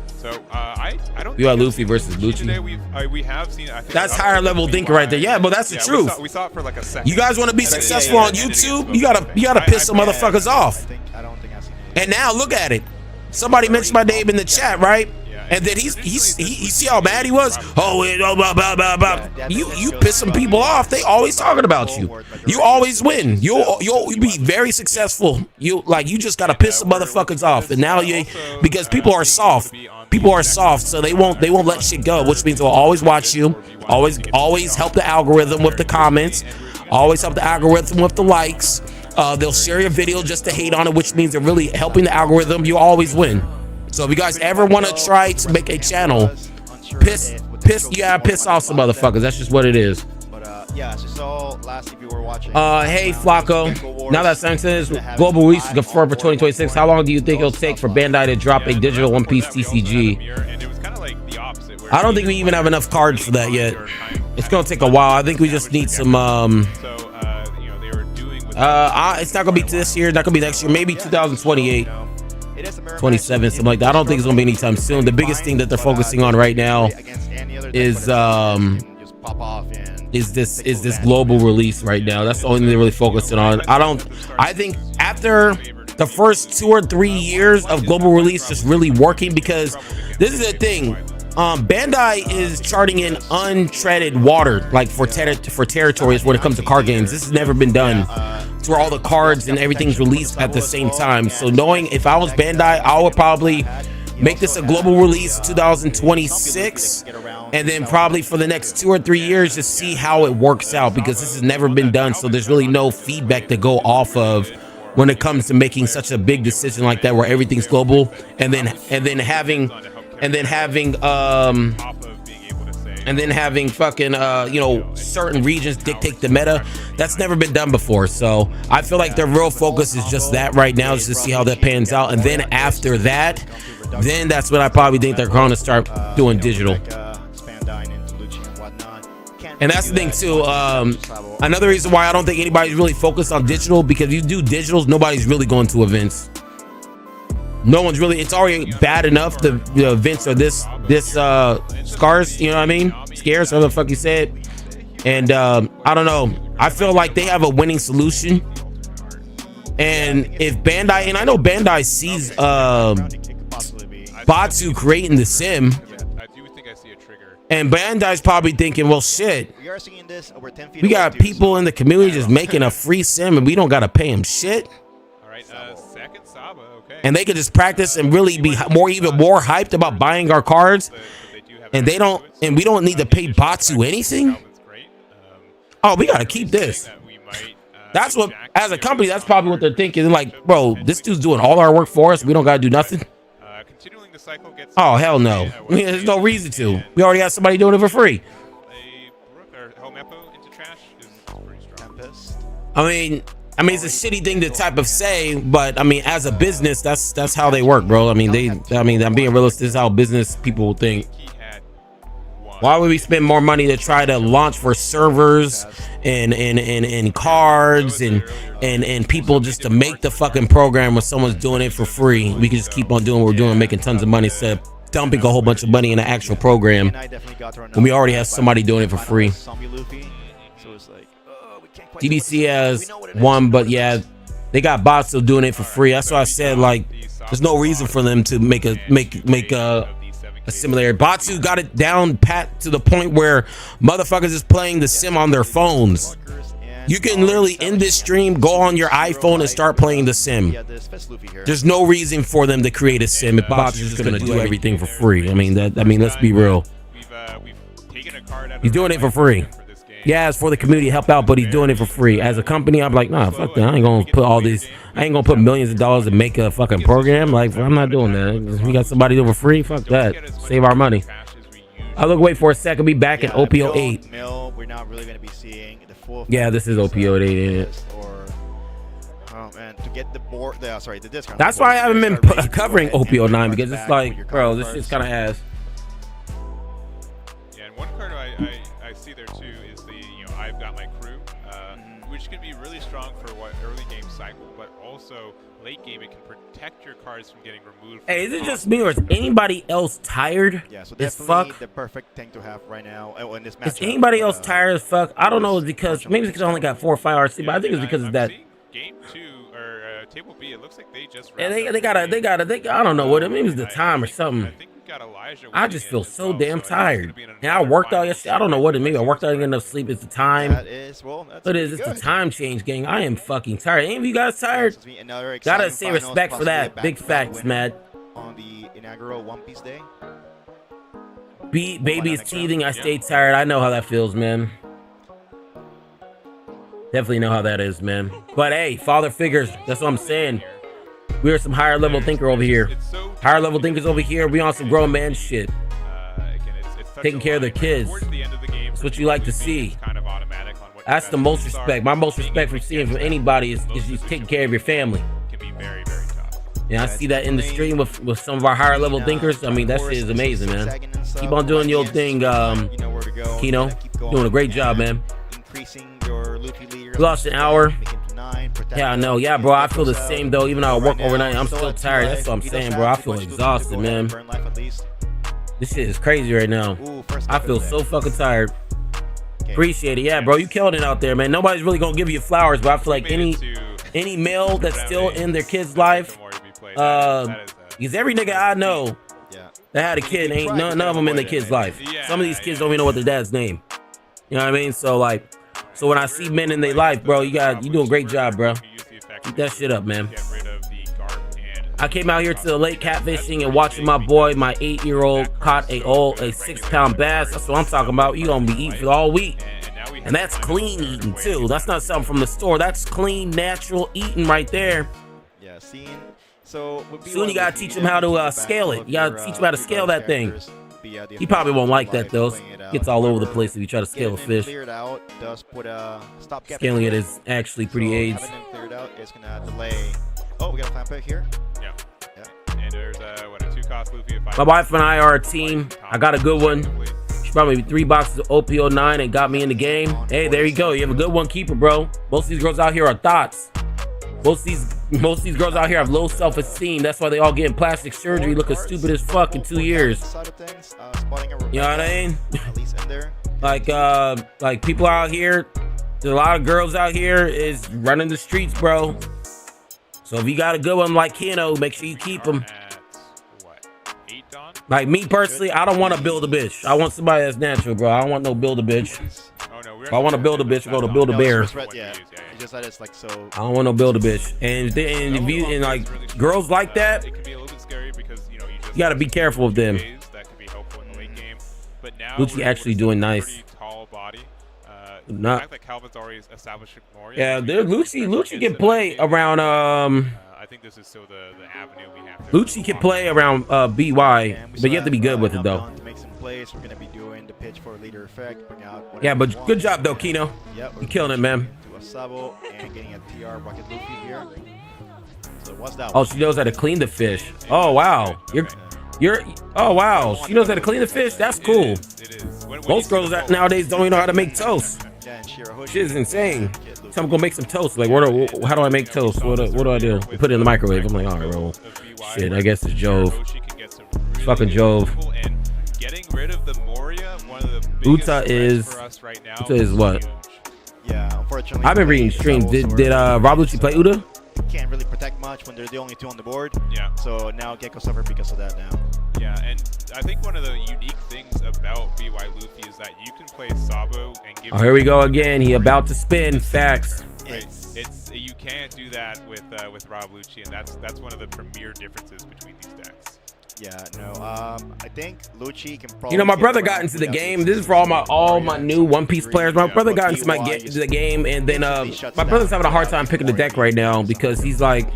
So I don't. BP versus Lucci. Today we have seen. I think That's higher level thinking right there. Yeah, but that's the truth. We saw it for like a second. You guys want to be successful on YouTube? You gotta piss some motherfuckers off. I don't think I've seen it. And now look at it. Somebody mentioned my name in the chat, right? And then he see how mad he was. Oh, blah, blah, blah, blah. You piss some people off. They always talking about you. You always win. You'll be very successful. You just gotta piss some motherfuckers off. And now because people are soft. People are soft, so they won't let shit go. Which means they'll always watch you. Always help the algorithm with the comments. Always help the algorithm with the likes. They'll share your video just to hate on it, which means they're really helping the algorithm. You always win. So if you guys ever want to try to make a channel, piss off some motherfuckers. That's just what it is. But yeah, as you saw last, if you were watching. Hey Flacco. Now that sanctions global release is confirmed for 2026, how long do you think it'll take for Bandai to drop a digital One Piece TCG? I don't think we even have enough cards for that yet. It's gonna take a while. I think we just need some. It's not gonna be this year. Not gonna be next year. Maybe 2028. 27, something like that. I don't think it's gonna be anytime soon. The biggest thing that they're focusing on right now is this global release right now. That's the only thing they're really focusing on. I think after the first 2 or 3 years of global release just really working, because this is the thing. Bandai is charting in untreaded water, like for territories when it comes to card games. This has never been done, to where all the cards and everything's released at the same time. So knowing, if I was Bandai, I would probably make this a global release 2026, and then probably for the next 2 or 3 years just see how it works out, because this has never been done. So there's really no feedback to go off of when it comes to making such a big decision like that, where everything's global, and then having fucking certain regions dictate the meta. That's never been done before. So I feel like their real focus is just that right now, is to see how that pans out. And then after that, then that's when I probably think they're going to start doing digital. And that's the thing too. Another reason why I don't think anybody's really focused on digital, because if you do digitals, nobody's really going to events. No one's really. It's already bad enough. The events are this scarce. You know what I mean? Scarce, whatever the fuck you said. And I don't know. I feel like they have a winning solution. And if Bandai, and I know Bandai sees Vatsu creating the sim, and Bandai's probably thinking, well, shit, we got people in the community just making a free sim, and we don't gotta pay them shit. And they could just practice and really be even more hyped about buying our cards, and we don't need to pay Vatsu anything. Oh, we gotta keep this. That's what, as a company, that's probably what they're thinking. They're like, bro, this dude's doing all our work for us. We don't gotta do nothing. Oh, hell no. There's no reason to. We already have somebody doing it for free. I mean, it's a shitty thing to type of say, but I mean, as a business, that's how they work, bro. I'm being realistic. This is how business people think. Why would we spend more money to try to launch for servers and cards and people just to make the fucking program when someone's doing it for free? We can just keep on doing what we're doing, making tons of money, instead of dumping a whole bunch of money in an actual program when we already have somebody doing it for free. DBC has one, but yeah, they got bots still doing it for free. That's why I said, like, there's no reason for them to make a similarity. Batsu got it down pat to the point where motherfuckers is playing the sim on their phones. You can literally in this stream go on your iPhone and start playing the sim. There's no reason for them to create a sim if Batsu is just gonna do everything for free. I mean, let's be real. He's doing it for free. Yeah, it's for the community to help out, but he's doing it for free. As a company, I'm like, nah, fuck that. I ain't gonna put millions of dollars to make a fucking program. Like, I'm not doing that. We got somebody doing it for free. Fuck that. Save our money. Wait for a second. Be back in OPO 8. We're not really gonna be seeing the full. Yeah, this is OPO 8, ain't it? Oh man, to get the discount. That's why I haven't been covering OPO 9, because it's like, bro, this shit's kind of ass. Yeah, and one card I see there too is I've got my crew. which can be really strong for what early game cycle, but also late game it can protect your cards from getting removed. Hey, is it just me or is anybody else tired Yeah, so as definitely fuck? the perfect thing to have right now in this matchup. Is anybody else tired as fuck? I don't know. It's because maybe it's because I only got 4 or 5 hours sleep, but I think it's because of that. Game 2 or table B, it looks like they just. Yeah, they got I don't know what it maybe it's the time or something. I just feel so damn tired. And I worked out yesterday. I don't know what it means. I worked out and get enough sleep. It's the time. That is, well, that's What is it's the time change, gang. I am fucking tired. Any of you guys tired? Gotta say respect for that. Big facts, man. On the inaugural One Piece Day. Baby is teething. I stay tired. I know how that feels, man. Definitely know how that is, man. But hey, father figures. That's what I'm saying. We are some higher level thinker over here. Higher level thinkers over here. We on some grown man shit. Taking care of their kids. That's what you like to see. That's the most respect. My most respect from seeing from anybody is you taking care of your family. Yeah, I see that in the stream with some of our higher level thinkers. I mean, that shit is amazing, man. Keep on doing your thing, Kino. Doing a great job, man. We lost an hour. Yeah, I know. Yeah, bro, I feel the same, though. Even though I work overnight, I'm still tired. That's what I'm saying, bro. I feel exhausted, man. This shit is crazy right now. I feel so fucking tired. Appreciate it. Yeah, bro, you killed it out there, man. Nobody's really gonna give you flowers, but I feel like any male that's still in their kid's life, because every nigga I know that had a kid, ain't none of them in their kid's life. Some of these kids don't even know what their dad's name. You know what I mean? So like, so when I see men in their life, bro, you do a great job, bro. Keep that shit up, man. I came out here to the lake catfishing and watching my boy, my 8-year-old, caught a 6-pound bass. That's what I'm talking about. You gonna be eating for all week. And that's clean eating too. That's not something from the store. That's clean, natural eating right there. Yeah, so soon you gotta teach him how to scale it. You gotta teach him how to scale that thing. He probably won't like that though. Gets all over the place if you try to scale a fish. Scaling it is actually pretty AIDS. Oh, we got a fan pick here. Yeah. And there's a 2-cost Luffy. My wife and I are a team. I got a good one. She brought me 3 boxes of OP09 and got me in the game. Hey, there you go. You have a good one keeper, bro. Most of these girls out here are thoughts. Most of these girls out here have low self-esteem. That's why they all getting plastic surgery, looking stupid as fuck in 2 years. You know what I mean? like people out here, there's a lot of girls out here is running the streets, bro. So if you got a good one like Kino, make sure you keep them. Like me personally, I don't want to build a bitch. I want somebody that's natural, bro. I don't want no build a bitch. If I want to build a bitch, I go to build a bear. I don't want no build a bitch. And like girls like that, you got to be careful with them. Lucci actually doing nice. Not. Yeah, Lucci can play around. I think this is still the avenue we have. Lucci can play around BY, but you have to be good with it though. Yeah, but good job though, Kino. You killing it, man. Oh, she knows how to clean the fish. Oh wow, oh wow, she knows how to clean the fish. That's cool. Most girls nowadays don't even know how to make toast. Shit is insane. So I'm gonna make some toast. Like, how do I make toast? What do I do? Put it in the microwave. I'm like, all right, bro. Shit, I guess it's Jove. It's fucking Jove. Uta is what? Yeah, unfortunately. I've been reading streams. Did Rob Lucci play Uta? Can't really protect much when they're the only 2 on the board. Yeah. So now Gecko suffer because of that now. Yeah, and I think one of the unique things about BY Luffy is that you can play Sabo and give. Oh, here we go again. He about to spin. Facts. It's you can't do that with Rob Lucci, and that's one of the premier differences between these decks. Yeah, no. I think Lucci can probably. You know, my brother got into the game. This is for all my new One Piece players. My brother got into the game, and then my brother's having a hard time picking the deck right now because he's like,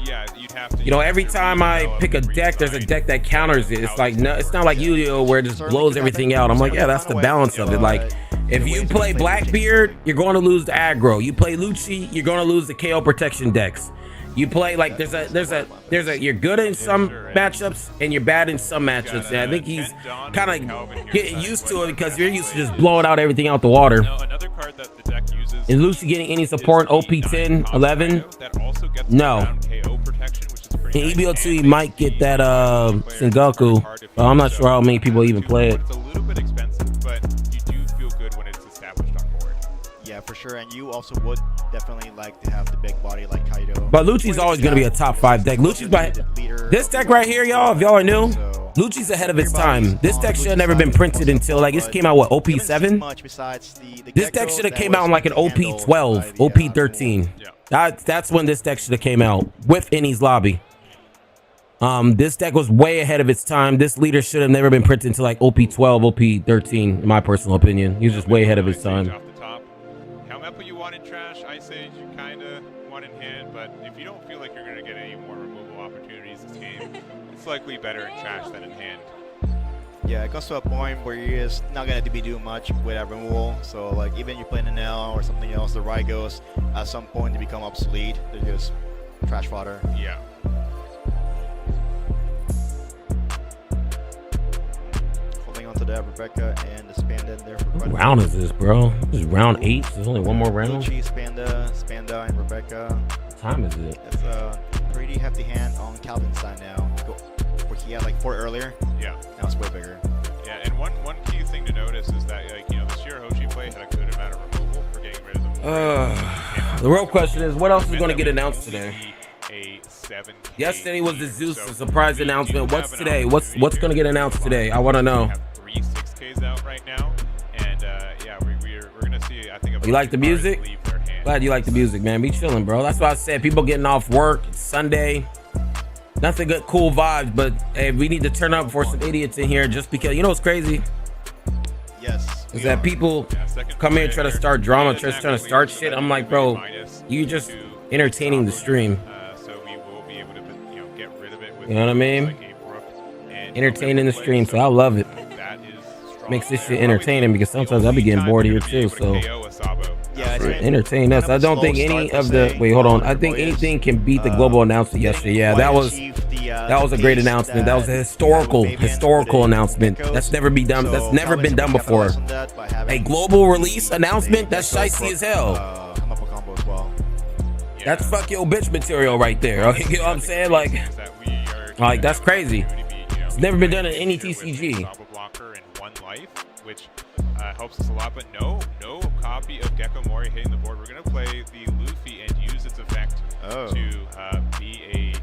you know, every time I pick a deck, there's a deck that counters it. It's like no, it's not like Yu-Gi-Oh where it just blows everything out. I'm like, yeah, that's the balance of it. Like, if you play Blackbeard, you're going to lose the aggro. You play Lucci, you're going to lose the KO protection decks. You play like there's a you're good in some matchups and you're bad in some matchups. And I think he's kind of getting used to it because you're used to just blowing out everything out the water. Another card that the deck uses Is Lucy getting any support? OP 10, 11? No. In EBO2 he might get that Sengoku. But I'm not sure how many people even play it. It's a little bit expensive, but you do feel good when it's established on board. Yeah, for sure. And you also would definitely like to have the big body like Kaido. But Lucci's always going to be a top 5 deck. Lucci's by this deck right here, y'all, if y'all are new, Lucci's ahead of its time. This deck should have never been printed until like this came out what, OP 7? This deck should have came out in like an OP 12, OP 13. That's when this deck should have came out with Innie's Lobby. This deck was way ahead of its time. This leader should have never been printed until like OP 12, OP 13, in my personal opinion. He was just way ahead of his time. Helmepa you want in trash, Ice Age you kind of want in hand, but if you don't feel like you're going to get any more removal opportunities this game, it's likely better in trash than in hand. Yeah, it comes to a point where you're just not going to be doing much with that removal. So, like, even you play an L or something else, the Rygos, at some point, they become obsolete. They're just trash fodder. Yeah. Holding on to that Rebecca and the Spanda in there for What round is this, bro? This is round 8. There's only one more round. Lucci, Spanda, and Rebecca. What time is it? It's a pretty hefty hand on Calvin's side now. Where he had like 4 earlier. Yeah. Now it's way bigger. Yeah, and one key thing to notice is that, like, you know, the Shirahoshi play had a good amount of removal for getting rid of them. The real question is, what else is going to get announced today? A 7K. Yesterday was the Zeus surprise announcement. What's today? What's going to get announced today? I want to know. We have 3 6Ks out right now, and yeah, we're going to see. I think. You like the music? Glad you like the music, man. Be chilling, bro. That's why I said people getting off work. It's Sunday. Nothing good, cool vibes, but hey, we need to turn up for some idiots in here just because, you know what's crazy? Yes. Is that people come here and try to start drama, trying to start shit. I'm like, bro, you just entertaining the stream. So we will be able to, you know, get rid of it with, you know what I mean? Entertaining the stream, so I love it. Makes this shit entertaining because sometimes I be getting bored here too, so entertain us. I don't think any of the hold on. I think anything can beat the global announcement yesterday. Yeah, that was a great announcement. That was a historical announcement. That's never been done. That's never been done before. A global release announcement. That's shicey as hell. That's fuck your bitch material right there. Okay, you know what I'm saying? Like that's crazy. It's never been done in any TCG. Which helps us a lot, but no copy of Gecko Mori hitting the board. We're gonna play the Luffy and use its effect to be a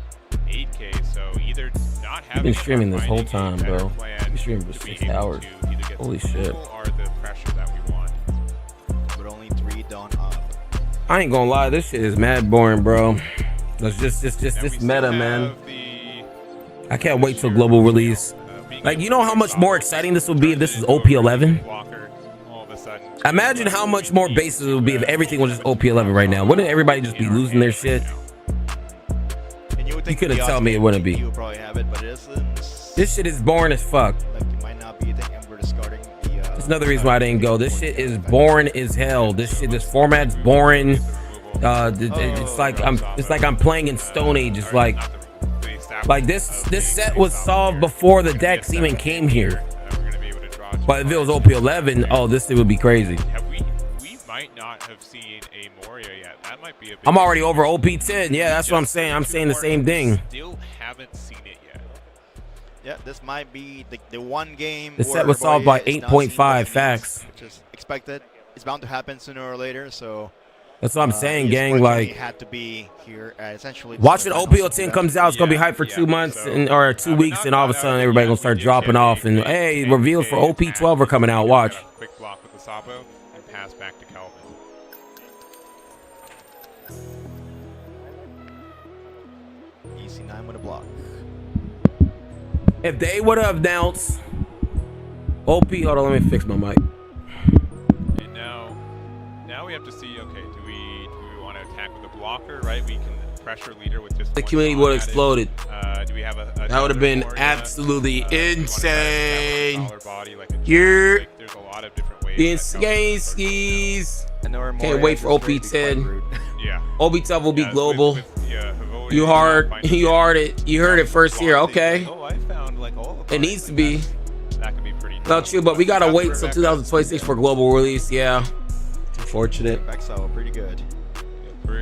8K. So either not having. I've been streaming this whole time, bro. I've been streaming for 6 hours. Holy shit! Are the pressure that we want? But only 3 done up. I ain't gonna lie, this shit is mad boring, bro. That's just this meta, man. I can't wait till global release. Like, you know how much more exciting this would be if this is OP 11? Imagine how much more bases it would be if everything was just OP 11 right now. Wouldn't everybody just be losing their shit? You couldn't tell me it wouldn't be. This shit is boring as fuck. That's another reason why I didn't go. This shit is boring as hell. This format's boring. It's like I'm playing in Stone Age. It's like this set was solved before the decks even came here. But if it was OP 11, oh, this thing would be crazy. We might not have seen a Moria yet. That might be a big I'm already over OP 10. Yeah, that's what I'm saying. I'm saying the same thing. Still haven't seen it yet. Yeah, this might be the one game. The set was solved by 8.5 facts. Which is expected. It's bound to happen sooner or later. So. That's what I'm saying, gang. Like, had to be here essentially. Watching OPO 10 comes out, it's gonna be hype for 2 months or 2 weeks, and all of a sudden everybody gonna start dropping off. And hey, reveals for OP 12 are coming out. Watch. Quick block with the Sabo and pass back to Calvin. EC9 with a block. If they would have announced OP, hold on, let me fix my mic. And now we have to see. Okay, do we want to attack with a blocker? Right, we can pressure leader with just the community would have exploded. Do we have that would have been absolutely insane. There's a lot of different ways. Insane skis. Can't wait for OP 10. Yeah. OP 12 will be global. Yeah, You heard it. You heard it first here. Okay. Oh, I found like all of It needs to be. That could be pretty. Not true, but we gotta wait till 2026 for global release. Yeah. Unfortunate. Exile, pretty good.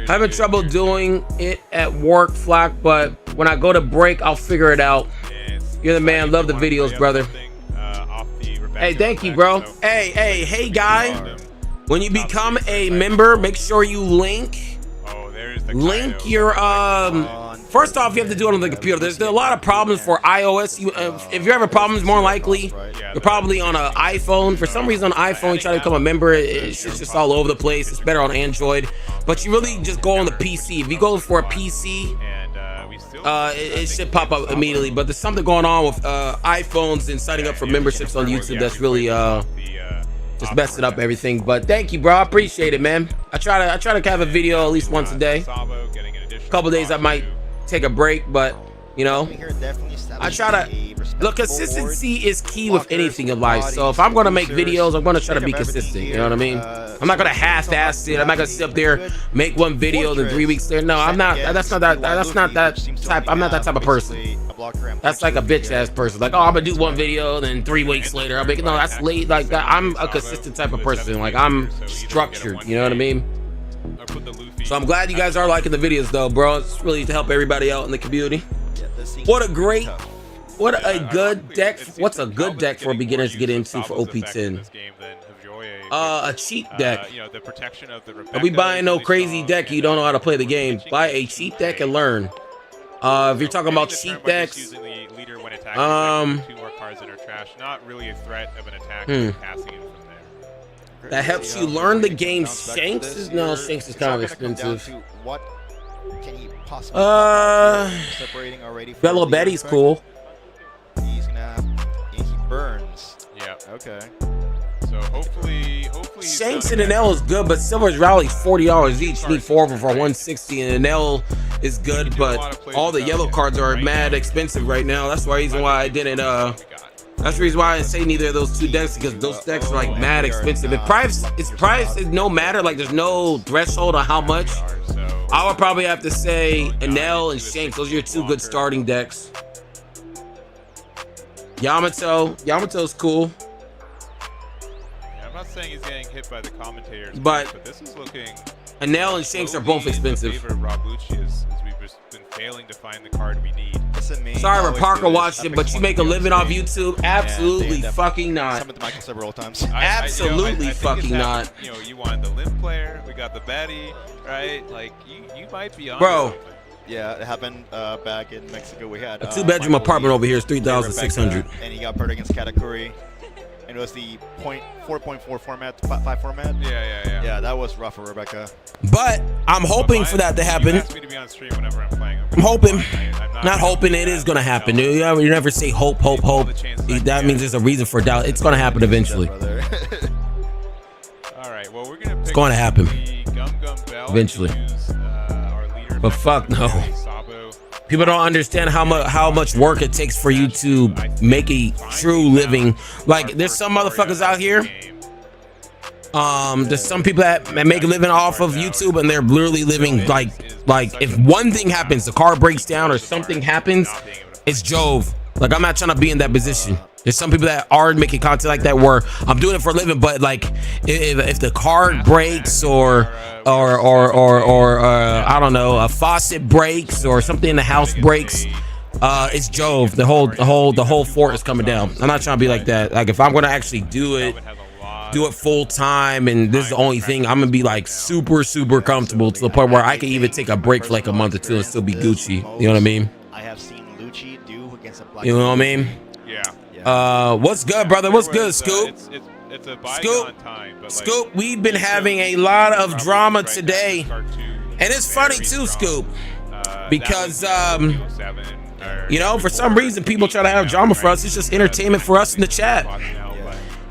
Having trouble doing it at work, Flock, but when I go to break, I'll figure it out. You're the man. Love the videos, brother. Hey, thank you, bro. Hey, guy. When you become a member, make sure you link your first off, you have to do it on the computer. There's a lot of problems for iOS. If you're having problems, more likely you're probably on an iPhone. For some reason, on iPhone, you try to become a member, it's just all over the place. It's better on Android, but you really just go on the PC. If you go for a PC, it should pop up immediately. But there's something going on with iPhones and signing up for memberships on YouTube that's really just messing up everything. But thank you, bro. I appreciate it, man. I try to have a video at least once a day. A couple days I might take a break, but you know, I try to look. Consistency is key with anything in life. So if I'm gonna make videos, I'm gonna try to be consistent. You know what I mean? I'm not gonna half-ass it. I'm not gonna sit up there, make one video, then 3 weeks there. No, I'm not. That's not that type. I'm not that type of person. That's like a bitch ass person. Like, oh, I'm gonna do one video, then 3 weeks later I'll make it. No, that's late. Like that. I'm a consistent type of person. Like I'm structured. You know what I mean? So I'm glad you guys are liking the videos though, bro. It's really to help everybody out in the community. What a good deck. What's a good deck for beginners to get into for OP10? A cheap deck. Don't be buying no crazy deck you don't know how to play the game. Buy a cheap deck and learn. If you're talking about cheap decks, not really a threat of an attack. Passing it from there. That helps you learn the game. Shanks is Shanks is kind of expensive. What can he possibly separating already? Bello Betty's cool. He's gonna he burns. Yeah. Okay. So hopefully Shanks and an L is good, but Silver's Rally $40 each. You need 4 of them for 160, and an L is good, but all the yellow cards are mad expensive right now. That's the reason why I didn't that's the reason why I didn't say neither of those two decks, because those decks are like mad expensive. It's price is no matter, like there's no threshold on how much. I would probably have to say Enel and Shanks. Those are your two good starting decks. Yamato's cool. I'm not saying he's getting hit by the commentators, but this is looking. Enel and Shanks are both expensive. We've just been failing to find the card we need. Sorry for Parker watching, but you make a living off YouTube? Absolutely fucking not. Summoned the Michael several times. Absolutely fucking not. You know, you wanted the limp player. We got the baddie, right? Like you might be on. Bro. Yeah, it happened back in Mexico. We had a 2-bedroom apartment over here is $3,600. And he got paired against Katakuri. And it was the 4.4 format, 5 format. Yeah. Yeah, that was rough for Rebecca. But I'm hoping for that to happen. You ask me to be on stream whenever I'm playing. I'm hoping. Not hoping, it is going to happen. You never say hope. That means there's a reason for doubt. It's going to happen eventually. All right. Well, we're going to. It's going to happen eventually. But fuck no. People don't understand how much work it takes for you to make a true living. Like, there's some motherfuckers out here. There's some people that make a living off of YouTube, and they're literally living like if one thing happens, the car breaks down or something happens, it's Jove. Like, I'm not trying to be in that position. There's some people that are making content like that where I'm doing it for a living, but like if the car breaks or I don't know, a faucet breaks or something in the house breaks, it's Jove. The whole fort is coming down. I'm not trying to be like that. Like, if I'm gonna actually do it full time and this is the only thing, I'm gonna be like super comfortable to the point where I can even take a break for like a month or two and still be Gucci. You know what I mean? I have seen Lucci do against a black. You know what I mean? Yeah. What's good, brother? What's good, Scoop? It's a bygone time, but Scoop, we've been having a lot of drama today, and it's funny too, Scoop, because you know, for some reason people try to have drama for us. It's just entertainment for us in the chat.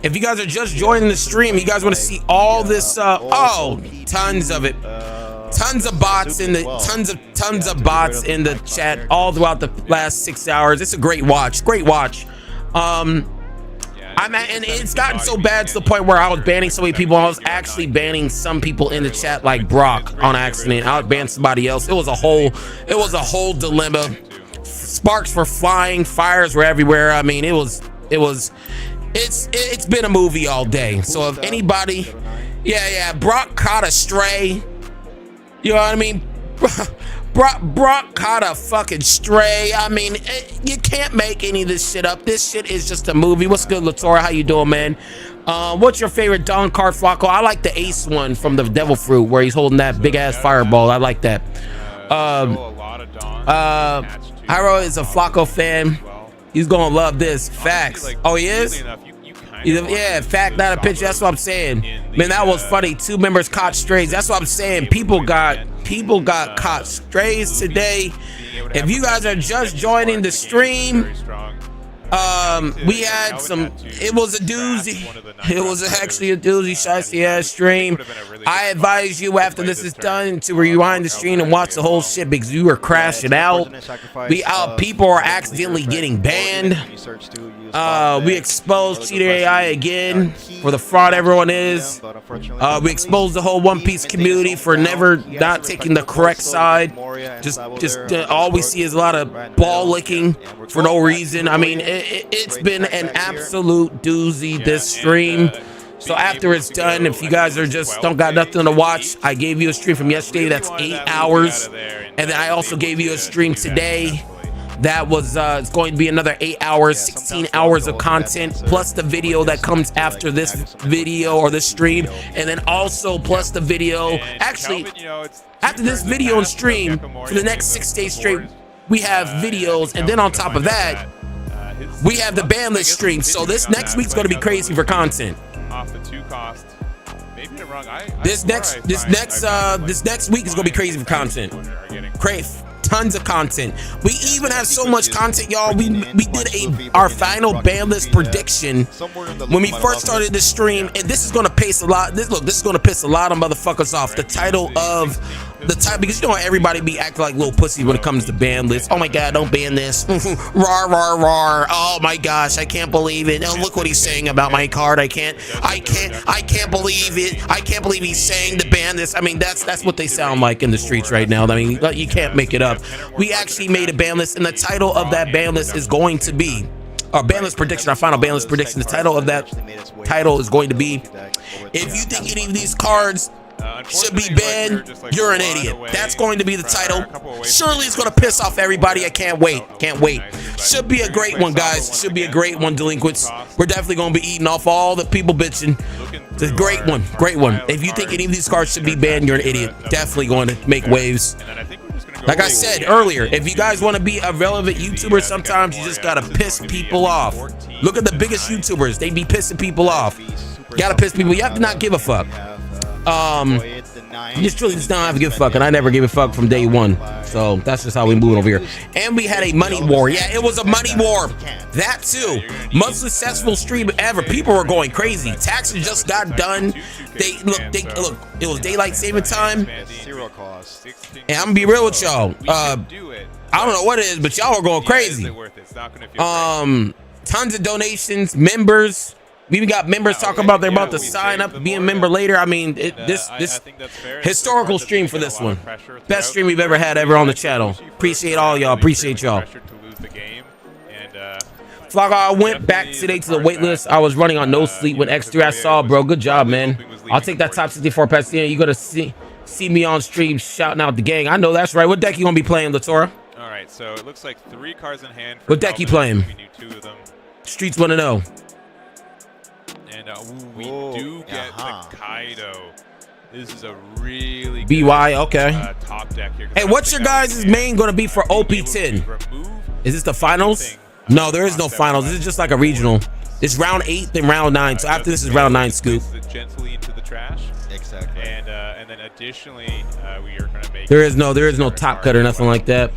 If you guys are just joining the stream, you guys want to see all this tons of it, tons of bots in the tons of bots in the chat all throughout the last 6 hours. It's a great watch. And it's gotten so bad to the point where I was banning so many people. I was actually banning some people in the chat, like Brock, on accident. I would ban somebody else. It was a whole dilemma. Sparks were flying, fires were everywhere. I mean, it's been a movie all day. So if anybody, yeah, Brock caught a stray. You know what I mean? Brock caught a fucking stray. I mean, you can't make any of this shit up. This shit is just a movie. What's good, Latora? How you doing, man? What's your favorite Don card, Flacco? I like the Ace one from the Devil Fruit where he's holding that big ass fireball. I like that. Hyro is a Flacco fan. He's gonna love this. Facts. Oh, he is? Yeah, fact, not a picture. That's what I'm saying. Man, that was funny. 2 members caught strays. That's what I'm saying. People got caught strays today. If you guys are just joining the stream, we had some. It was a doozy. It was actually a doozy, shicey ass stream. I advise you after this is done to rewind the stream and watch the whole shit because you were crashing out. People are accidentally getting banned. We exposed cheater AI again for the fraud everyone is. We exposed the whole One Piece community for not taking the correct side. Just all we see is a lot of ball licking for no reason. I mean, it's been an absolute doozy this stream. So after it's done, if you guys are just don't got nothing to watch, I gave you a stream from yesterday that's 8 hours, and then I also gave you a stream today that was it's going to be another 8 hours, 16 hours of content plus the video that comes after this video or this stream, and then also plus the video. Actually, after this video and stream for the next 6 days straight, we have videos, and then on top of that, we have the ban list stream. So this next week's going to be crazy for content. Off the 2 cost. Maybe I'm wrong. This next week is going to be crazy for content. Tons of content. We even have so much content, y'all. We did our final ban list prediction when we first started the stream, and this is going to piss a lot. This is going to piss a lot of motherfuckers off. The title because you know everybody be acting like little pussies when it comes to ban lists. Oh my god, don't ban this. Rar rar rar. Oh my gosh, I can't believe it. Oh, look what he's saying about my card. I can't believe it. I can't believe he's saying to ban this. I mean, that's what they sound like in the streets right now. I mean, you can't make it up. We actually made a ban list, and the title of that ban list is going to be our ban list prediction, our final ban list prediction. The title of that title is going to be, if you think any of these cards should be banned, you're an idiot. That's going to be the title. Surely it's going to piss off everybody. I can't wait. Should be a great one, guys. Should be a great one, delinquents. We're definitely going to be eating off all the people bitching. It's a great one. If you think any of these cards should be banned, you're an idiot. Definitely going to make waves. Like I said earlier, if you guys want to be a relevant YouTuber, sometimes you just got to piss people off. Look at the biggest YouTubers. They be pissing people off. You got to piss people. You have to not give a fuck. You just truly just don't have to give a fuck, and I never gave a fuck from day one. So that's just how we move over here. And we had a money war. Yeah, it was a money war. That too. Most successful stream ever. People were going crazy. Taxes just got done. Look. It was daylight saving time. And I'm gonna be real with y'all. I don't know what it is, but y'all are going crazy. Tons of donations, members. We even got members talking about they're about to sign up, be a member later. I mean, this historical stream for this one. Best stream we've ever had on the channel. Appreciate all y'all. Appreciate y'all. Flocka, I went back today to the wait list. I was running on no sleep with X3. I saw, bro. Good job, man. I'll take that top 64 pass. Yeah, you gotta see me on stream shouting out the gang. I know that's right. What deck you gonna be playing, Latora? All right, so it looks like 3 cards in hand. What deck you playing? We knew 2 of them. Streets want to know. And we do get the Kaido. This is a really good, BY, okay. Top deck here. Hey, what's your guys' main going to be for OP10? Is this the finals? No, there is no finals. This is just like a regional. It's round 8, then round 9. So after this is round 9, Scoop. Gently into the trash. Exactly. And then additionally, we are going to make. There is no top cut or nothing like that.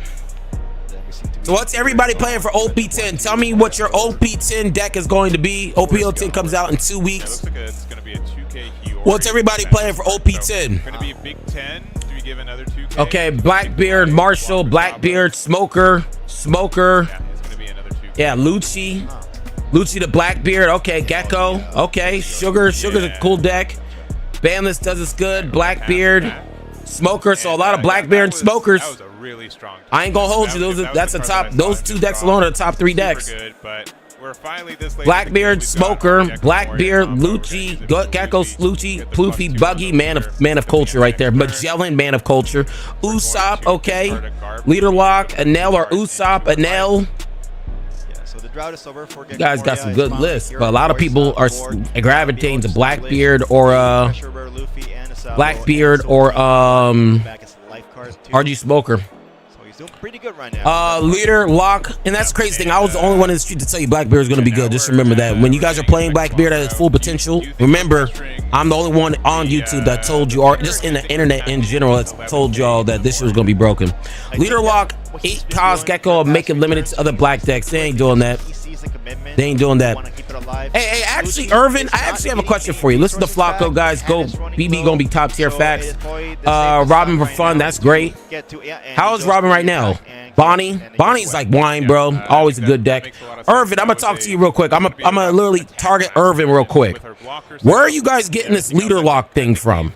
So what's everybody playing for OP10? Tell me what your OP10 deck is going to be. OP10 comes out in 2 weeks. It looks like it's going to be a 2K Hero. What's everybody playing for OP10? Going to be a Big 10. Do we give another 2K? Okay, Blackbeard, Marshall, Blackbeard, Smoker. Yeah, it's going to be another 2K. Yeah, Lucci. Lucci the Blackbeard. Okay, Gecko. Okay, Sugar's a cool deck. Banless does us good. Blackbeard, Smoker. So a lot of Blackbeard and Smokers. That was a really strong. I ain't gonna hold you. That's a top. Those 2 decks alone are the top 3 decks. Good, but we're finally this late. Blackbeard, Smoker, Blackbeard, Lucci, Gecko, Lucci, Ploofy, Buggy, man of culture right there. Magellan, man of culture. Usopp, okay. Leader Lock, Anel or Usopp, Anel. So the drought is over for You guys got some good lists, but a lot of people are gravitating to Blackbeard or Blackbeard or RG Smoker. Doing pretty good right now. Leader, Lock, and that's the crazy thing. I was the only one in the street to tell you Blackbeard is going to be good. Just remember that. When you guys are playing Blackbeard at its full potential, remember, I'm the only one on YouTube that told you, or just in the internet in general, that's told y'all that this shit was going to be broken. Leader, Lock, 8 cost Gecko, make it limited to other black decks. They ain't doing that. They ain't doing that. Hey, actually, Irvin, I actually have a question for you. Listen to Flacco, guys. Go, BB gonna be top tier facts. Robin for fun, that's great. How is Robin right now? Bonnie's like wine, bro. Always a good deck. Irvin, I'm gonna talk to you real quick. I'm gonna literally target Irvin real quick. Where are you guys getting this leader lock thing from?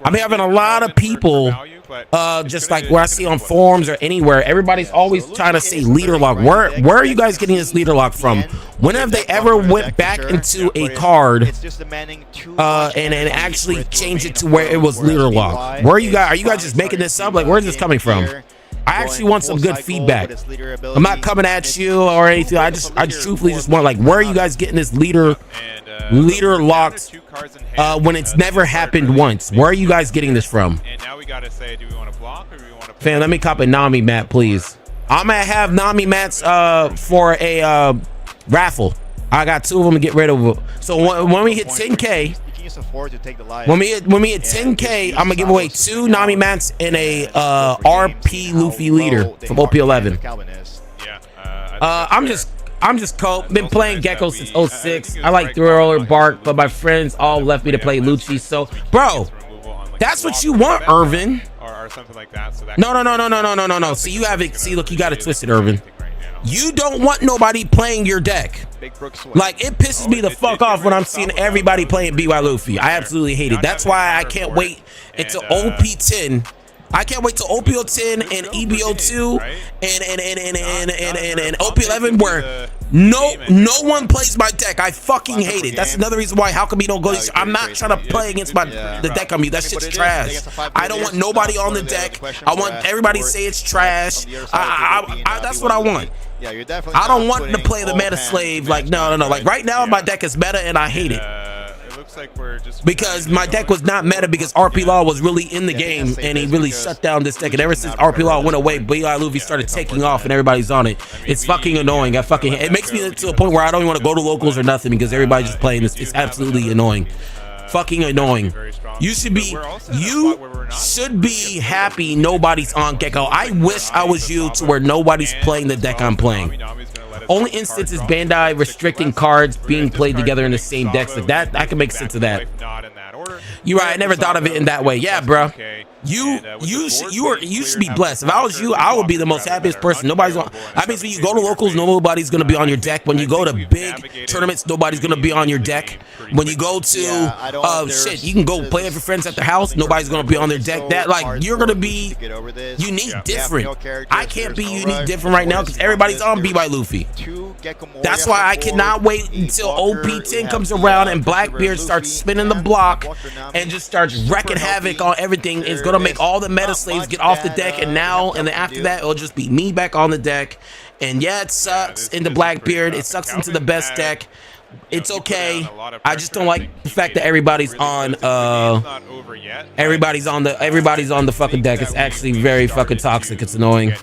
I'm having a lot of people, just like where I see on forums or anywhere, everybody's always trying to say leader lock. Where are you guys getting this leader lock from? When have they ever went back into a card and actually changed it to where it was leader lock? Where are you guys? Are you guys just making this up? Like, where's this coming from? I actually want some good feedback. I'm not coming at you or anything. I just truthfully just want, like, where are you guys getting this leader locked when it's never happened once? Where are you guys getting this from? And now we gotta say, do we want to block or do we want to? Fam, let me cop a Nami mat, please. I'm gonna have Nami mats for a raffle. I got 2 of them to get rid of. So when we hit 10K. When we hit 10K, I'm gonna give away 2 Nami mats and a RP Luffy leader from OP11. I'm just cope. Been playing Gecko since 06. I like Thriller Bark, but my friends all left me to play Lucci. So, bro, that's what you want, Irvin. Or something like that. So that No. See, you have it. See, look, you got it twisted, Irvin. You don't want nobody playing your deck. Like, it pisses me the fuck off when I'm seeing everybody playing BY Luffy. I absolutely hate it. That's why I can't wait until OP10. I can't wait till OP10 and EBO2 and OP11 where no one plays my deck. I fucking hate it. That's another reason why. How come you don't go? I'm not trying to play against the deck on me. That shit's trash. I don't want nobody on the deck. I want everybody to say it's trash. That's what I want. Yeah, you're definitely. I don't want to play the meta slave. Like, no. Like, right now, my deck is meta, and I hate it. It looks like we're just because my deck was not meta because RP Law was really in the game, and he really shut down this deck. And ever since RP Law went away, BI Luffy started taking off, and everybody's on it. It's fucking annoying. It makes me to a point where I don't even want to go to locals or nothing because everybody's just playing this. It's absolutely annoying. Fucking annoying. You should be happy nobody's on Gecko. I wish I was you to where nobody's playing the deck I'm playing. Only instance is Bandai restricting cards being played together in the same decks. Like that, I can make sense of that. You're right. I never thought of it in that way. Yeah, bro. You should be blessed. If I was you, I would be the most happiest person. Nobody's on. That means when you go to locals, nobody's gonna be on your deck. When you go to big tournaments, nobody's gonna be on your deck. When you go to shit, you can go play with your friends at their house. Nobody's gonna be on their deck. That like you're gonna be unique, different. I can't be unique, different right now because everybody's on BY Luffy. That's why I cannot wait until OP10 comes around and Blackbeard starts spinning the block and just starts wrecking havoc on everything. It's gonna make all the meta slaves get off the deck, and then after that, it'll just be me back on the deck. And yeah, it sucks into Blackbeard. It sucks into the best deck. It's okay. I just don't like the fact that everybody's on everybody's on the fucking deck. It's actually very fucking toxic. It's annoying.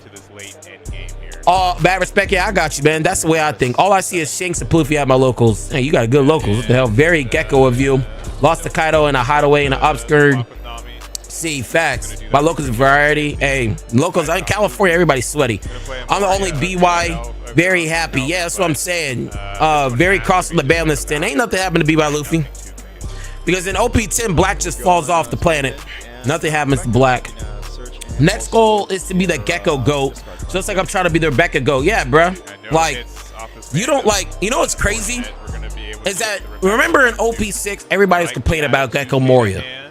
Oh, bad respect. Yeah, I got you, man. That's the way I think. All I see is Shanks and Ploofy at my locals. Hey, you got a good locals. What the hell? Very Gecko of you. Lost to Kaido in a hideaway in an obscure. See, facts. My locals variety. Hey, locals in California, everybody's sweaty. I'm the only BY. Very happy. Yeah, that's what I'm saying. Very cross on the ban list. And ain't nothing happened to BY Luffy. Because in OP10, Black just falls off the planet. Nothing happens to Black. Next goal is to be the Gecko GOAT. Just like I'm trying to be the Rebecca GOAT. Yeah, bruh. Like, You don't like, you know what's crazy? Is that, remember in OP6, everybody's complaining about Gecko Moria,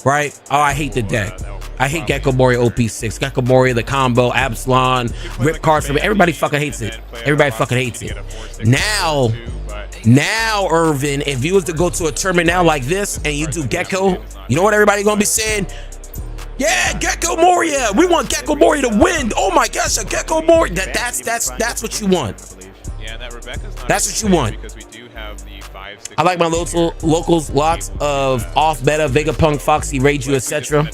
right? Oh, I hate the deck. I hate Gecko Moria OP6. Gecko Moria, the combo, Absalon, rip cards from it. Everybody fucking hates it. Everybody fucking hates it. Now, Irvin, if you was to go to a tournament now like this and you do Gecko, you know what everybody gonna be saying? Yeah, Gecko Moria. We want Gecko Moria to win. Oh my gosh, a Gecko Moria. That's what you want. That's what you want. I like my locals lots of off meta, Vegapunk, Foxy, Reiju, etc.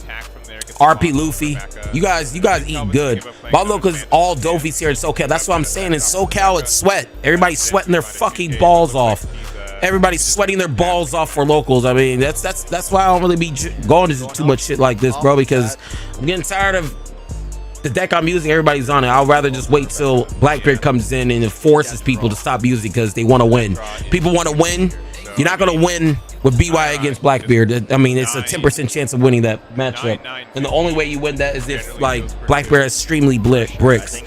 RP Luffy. You guys eat good. My locals all Dofies here in SoCal. That's what I'm saying. In SoCal, it's sweat. Everybody's sweating their fucking balls off. Everybody's sweating their balls off for locals. I mean, that's why I don't really be going to too much shit like this, bro, because I'm getting tired of the deck I'm using. Everybody's on it. I'll rather just wait till Blackbeard comes in and it forces people to stop using because they want to win. People want to win. You're not going to win with BY against Blackbeard. I mean, it's a 10% chance of winning that matchup. And the only way you win that is if, like, Blackbeard has extremely bricks.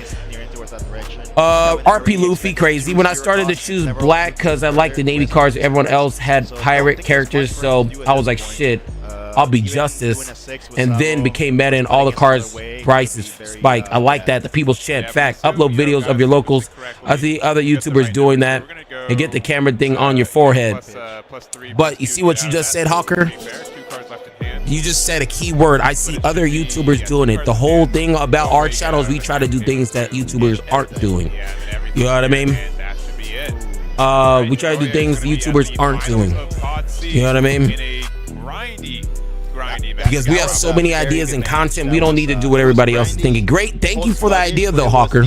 RP Luffy, crazy. When I started to choose black because I liked the Navy cards, everyone else had pirate characters, so I was like, shit, I'll be Justice, and then became meta and all the cards prices spiked. I like that. The people's chant. Fact, upload videos of your locals. I see other YouTubers doing that and get the camera thing on your forehead. But you see what you just said, Hawker? You just said a key word. I see other YouTubers doing it. The whole thing about our channels, we try to do things that YouTubers aren't doing. You know what I mean? We try to do things YouTubers aren't doing. You know what I mean? Because we have so many ideas and content, we don't need to do what everybody else is thinking. Great, thank you for the idea though, Hawker.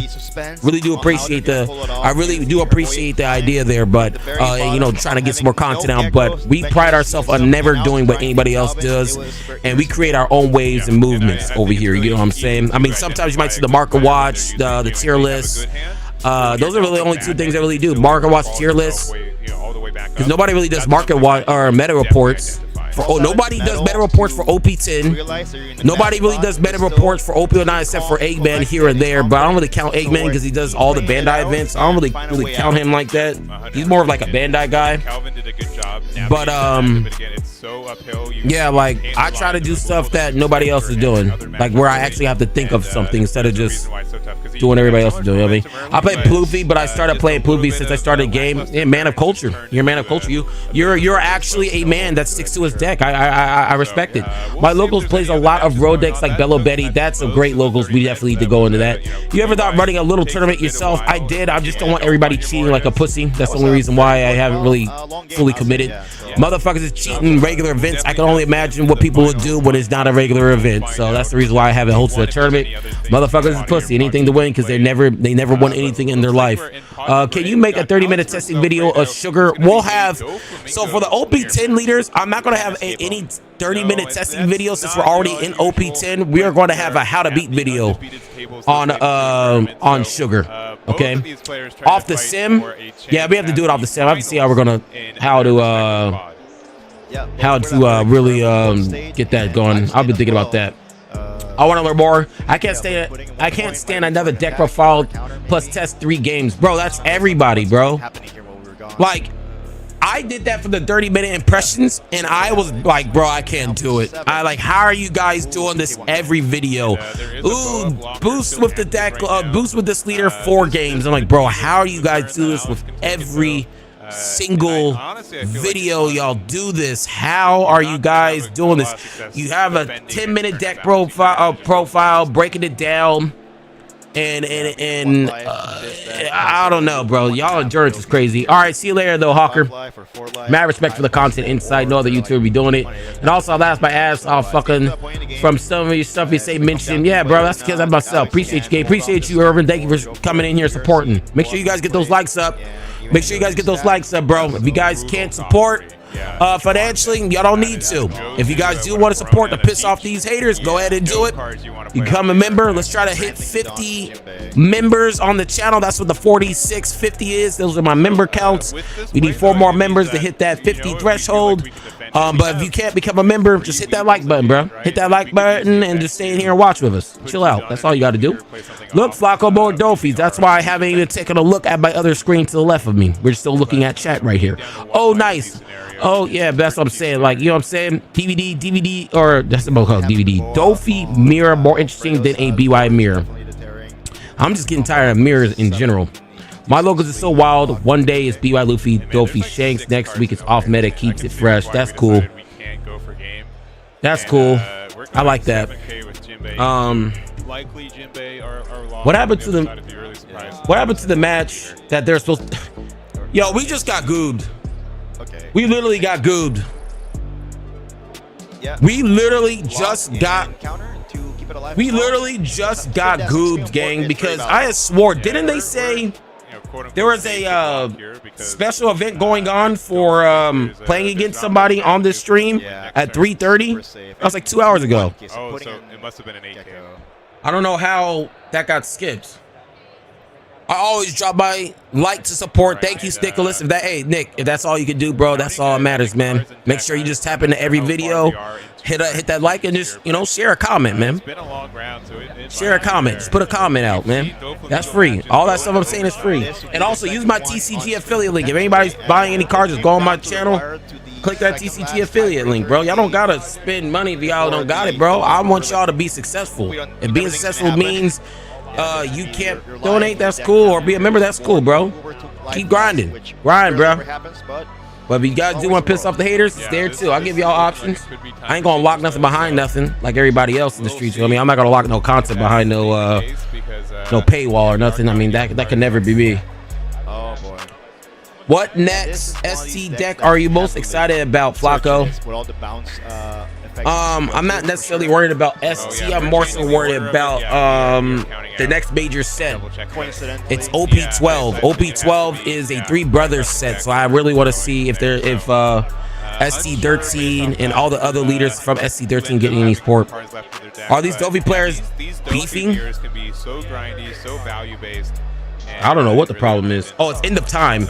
Really do appreciate I really do appreciate the idea there, but you know, trying to get some more content out. But we pride ourselves on never doing what anybody else does, and we create our own waves and movements over here. You know what I'm saying? I mean, sometimes you might see the market watch, the tier list. Those are really the only two things I really do: market watch, tier list. Because nobody really does market watch or meta reports. Nobody does meta reports for OP10. Nobody really does meta reports for OP09 except for Eggman here and there. But I don't really count Eggman because he does all the Bandai events. I don't really count him like that. He's more of like a Bandai guy. But yeah, like I try to do stuff that nobody else is doing, like where I actually have to think of something instead of just doing everybody else is doing. You know what I mean? I play Pluvi, but I started playing Pluvi since I started a game. Yeah, man of culture. You're a man of culture. You're actually a man that sticks to his deck. I respect it. My locals plays a lot of road decks like Bello Betty. That's some great locals. We definitely need to go into that. You ever thought running a little tournament yourself? I did. I just don't want everybody cheating like a pussy. That's the only reason why I haven't really fully committed. Motherfuckers is cheating regular events. I can only imagine what people would do when it's not a regular event. So that's the reason why I haven't hosted a tournament. Motherfuckers is pussy. Anything to win because they never won anything in their life. Can you make a 30-minute testing video of Sugar? We'll have, so for the OP10 leaders, I'm not going to have any 30-minute testing video since we're already in OP10. We are going to have a how to beat video on Sugar. Okay, off the sim. Yeah, we have to do it off the sim. I have to see how we're gonna how to really get that going. I've been thinking about that. I want to learn more. I can't stand another deck profile plus test 3 games, bro. That's everybody, bro. Like, I did that for the 30-minute impressions, and I was like, bro, I can't do it. I like, how are you guys doing this every video? Ooh, boost with the deck, boost with this leader 4 games. I'm like, bro, how are you guys do this with every single video? Y'all do this. How are you guys doing this? You have a 10-minute deck profile breaking it down. And I don't know, bro. Y'all endurance is crazy. All right, see you later, though, Hawker. Mad respect for the content inside. No other YouTuber be doing it. And also, I'll ask my ass off fucking from some of your stuff you say mention. Yeah, bro, that's because I'm myself. Appreciate you, Gabe. Appreciate you, Irvin. Thank you for coming in here supporting. Make sure you guys get those likes up. Make sure you guys get those likes up, bro. If you guys can't support financially, y'all don't need to. If you guys do want to support to piss off these haters, go ahead and do it. Become a member. Let's try to hit 50 members on the channel. That's what the 4650 is. Those are my member counts. We need 4 more members to hit that 50 threshold. But if you can't become a member, just hit that like button, bro. Hit that like button and just stay in here and watch with us. Chill out. That's all you got to do. Look, Flacco more Dolphins. That's why I haven't even taken a look at my other screen to the left of me. We're still looking at chat right here. Oh, nice. Oh, yeah, that's what I'm saying. Like, you know what I'm saying? DVD, or that's about called DVD. Dolphy mirror more interesting than a BY mirror. I'm just getting tired of mirrors in general. My logos are so wild. One day it's BY Luffy, Dolphy Shanks. Next week it's off meta, keeps it fresh. That's cool. That's cool. I like that. What happened to the match that they're supposed to... Yo, we just got goobed. We literally got goobed. We literally just got goobed, gang, because I had swore, didn't they say there was a special event going on for playing against somebody on this stream at 3:30? That was like 2 hours ago. Oh, so it must have been an 8K. I don't know how that got skipped. I always drop my like to support. Thank you, Stickless. If that, hey Nick, if that's all you can do, bro, that's all that matters, man. Make sure you just tap into every video, hit that like, and just, you know, share a comment, man. Share a comment. Just put a comment out, man. That's free. All that stuff I'm saying is free. And also use my TCG affiliate link. If anybody's buying any cards, just go on my channel, click that TCG affiliate link, bro. Y'all don't gotta spend money if y'all don't got it, bro. I want y'all to be successful. If being successful means you can't donate, that's cool, or be a member, that's cool, bro. Keep grinding. Grind, bro. But if you guys do want to piss off the haters, it's there too. I'll give y'all options. I ain't gonna lock nothing behind nothing like everybody else in the streets. I mean, I'm not gonna lock no content behind no paywall or nothing. I mean, that could never be me. Oh boy. What next ST deck are you most excited about, Flacco? I'm not necessarily worried about ST. I'm more so worried about the next major set. It's OP12. OP12 is a Three Brothers set, so I really want to see if ST13 and all the other leaders from ST13 getting any support. Are these Dolphy players beefing? I don't know what the problem is. Oh, it's end of time.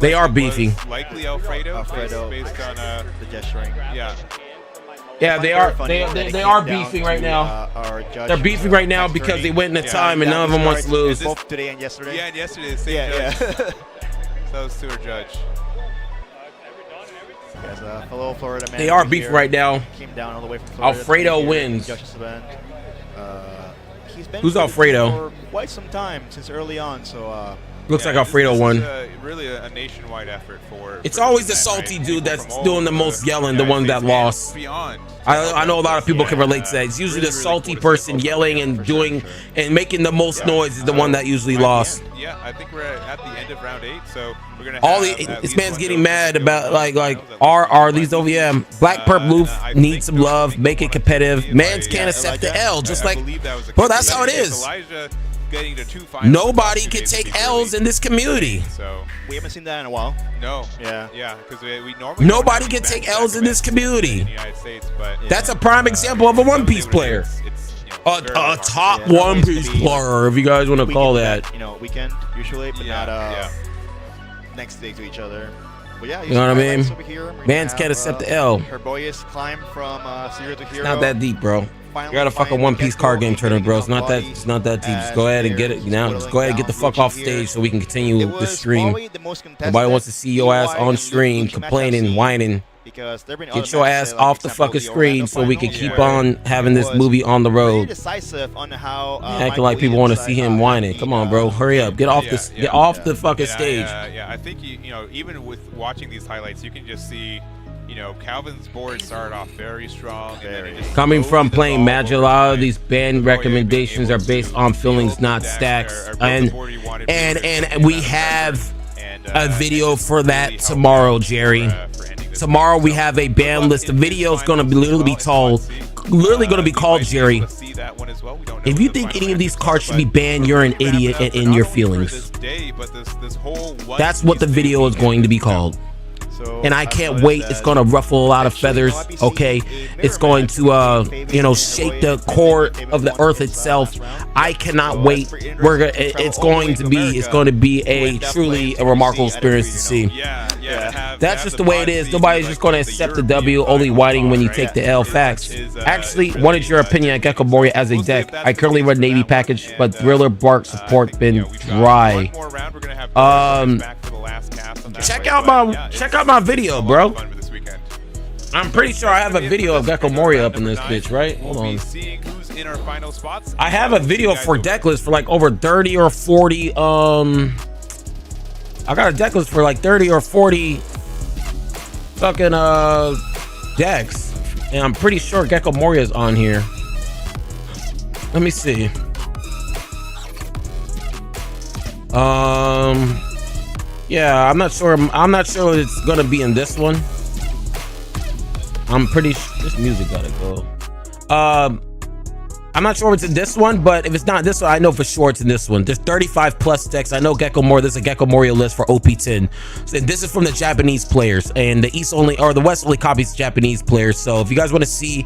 They are beefing. Likely Alfredo based on the gesturing. Yeah, they are. They are beefing right now. They're beefing right now because they went into time and none of them wants to lose. Both today and yesterday. Yeah, and yesterday the same judge. So it's to a judge. Hello, Florida man. They are beefing right now. Came down all the way from Florida. Alfredo wins. He's been Who's Alfredo? For quite some time, since early on. So looks like Alfredo won. Really a nationwide effort for. It's always the salty dude that's doing the most yelling, the one that lost. I know a lot of people can relate to that. It's usually the salty person yelling and doing and making the most noise is the one that usually lost. Yeah, I think we're at the end of round 8, so we're gonna. This man's getting mad about like are these OVM Black Perp Loof needs some love, make it competitive. Mans can't accept the L, just like, bro. That's how it is. Nobody can take L's in this community. So we haven't seen that in a while. No. Yeah, because we normally nobody can take L's in this community. In the United States, but that's a prime example of a One Piece player. A top One Piece player, if you guys want to call that. Weekend usually, but not next day to each other. But yeah, you know what I mean? Mans can't accept the L. Her boyish climb from 0 to hero. It's not that deep, bro. You got a fucking One Piece card game tournament, bro. It's not that deep. Just go ahead and get it now. Just go ahead and get the fuck off stage so we can continue the stream. Nobody wants to see your ass on stream complaining, whining. Get your ass off the fucking screen so we can keep on having this movie on the road. Acting like people want to see him whining. Come on, bro. Hurry up. Get off this. Get off the fucking stage. Yeah. I think you know, even with watching these highlights, you can just see. You know, Calvin's board started off very strong. Coming from playing Magic, a lot of these band recommendations are based on feelings, not stacks. And we have a video for that tomorrow, Jerry. Tomorrow we have a band list. The video is going to literally be called Jerry. If you think any of these cards should be banned, you're an idiot and in your feelings. That's what the video is going to be called. and I can't wait. It's going to ruffle a lot of feathers. Okay, it's going to you know, shake the core of the earth itself. I cannot wait. It's going to be a truly a remarkable experience to see. That's just the way it is. Nobody's just going to accept the W, only whining when you take the L. Facts. Actually, what is your opinion on Gecko Moria as a deck? I currently run Navy package, but Thriller Bark support been dry. Check out my video, bro. I'm pretty sure I have a video of Gecko Moria up in this bitch, right? Hold on. I have a video for deck list for like over 30 or 40. I got a deck list for like 30 or 40 fucking decks, and I'm pretty sure Gecko Moria is on here. Let me see. Yeah, I'm not sure it's gonna be in this one. I'm pretty sure this music gotta go. I'm not sure if it's in this one, but if it's not this one, I know for sure it's in this one. There's 35 plus decks. I know Gecko Moria. There's a Gecko Moria list for OP10. So this is from the Japanese players, and the East only or the West only copies Japanese players. So if you guys want to see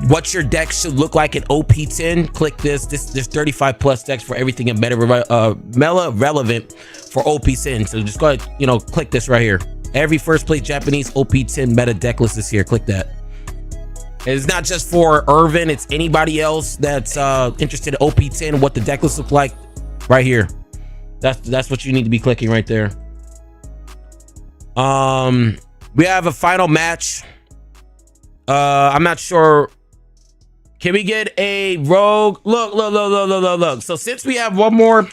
what your deck should look like in OP10, click this. There's 35 plus decks for everything in meta relevant for OP10. So just go ahead, you know, click this right here. Every first place Japanese OP10 meta deck list is here. Click that. It's not just for Irvin, it's anybody else that's interested in OP10, what the deck list looks like right here. That's what you need to be clicking right there. We have a final match. I'm not sure. Can we get a rogue? Look. So since we have one more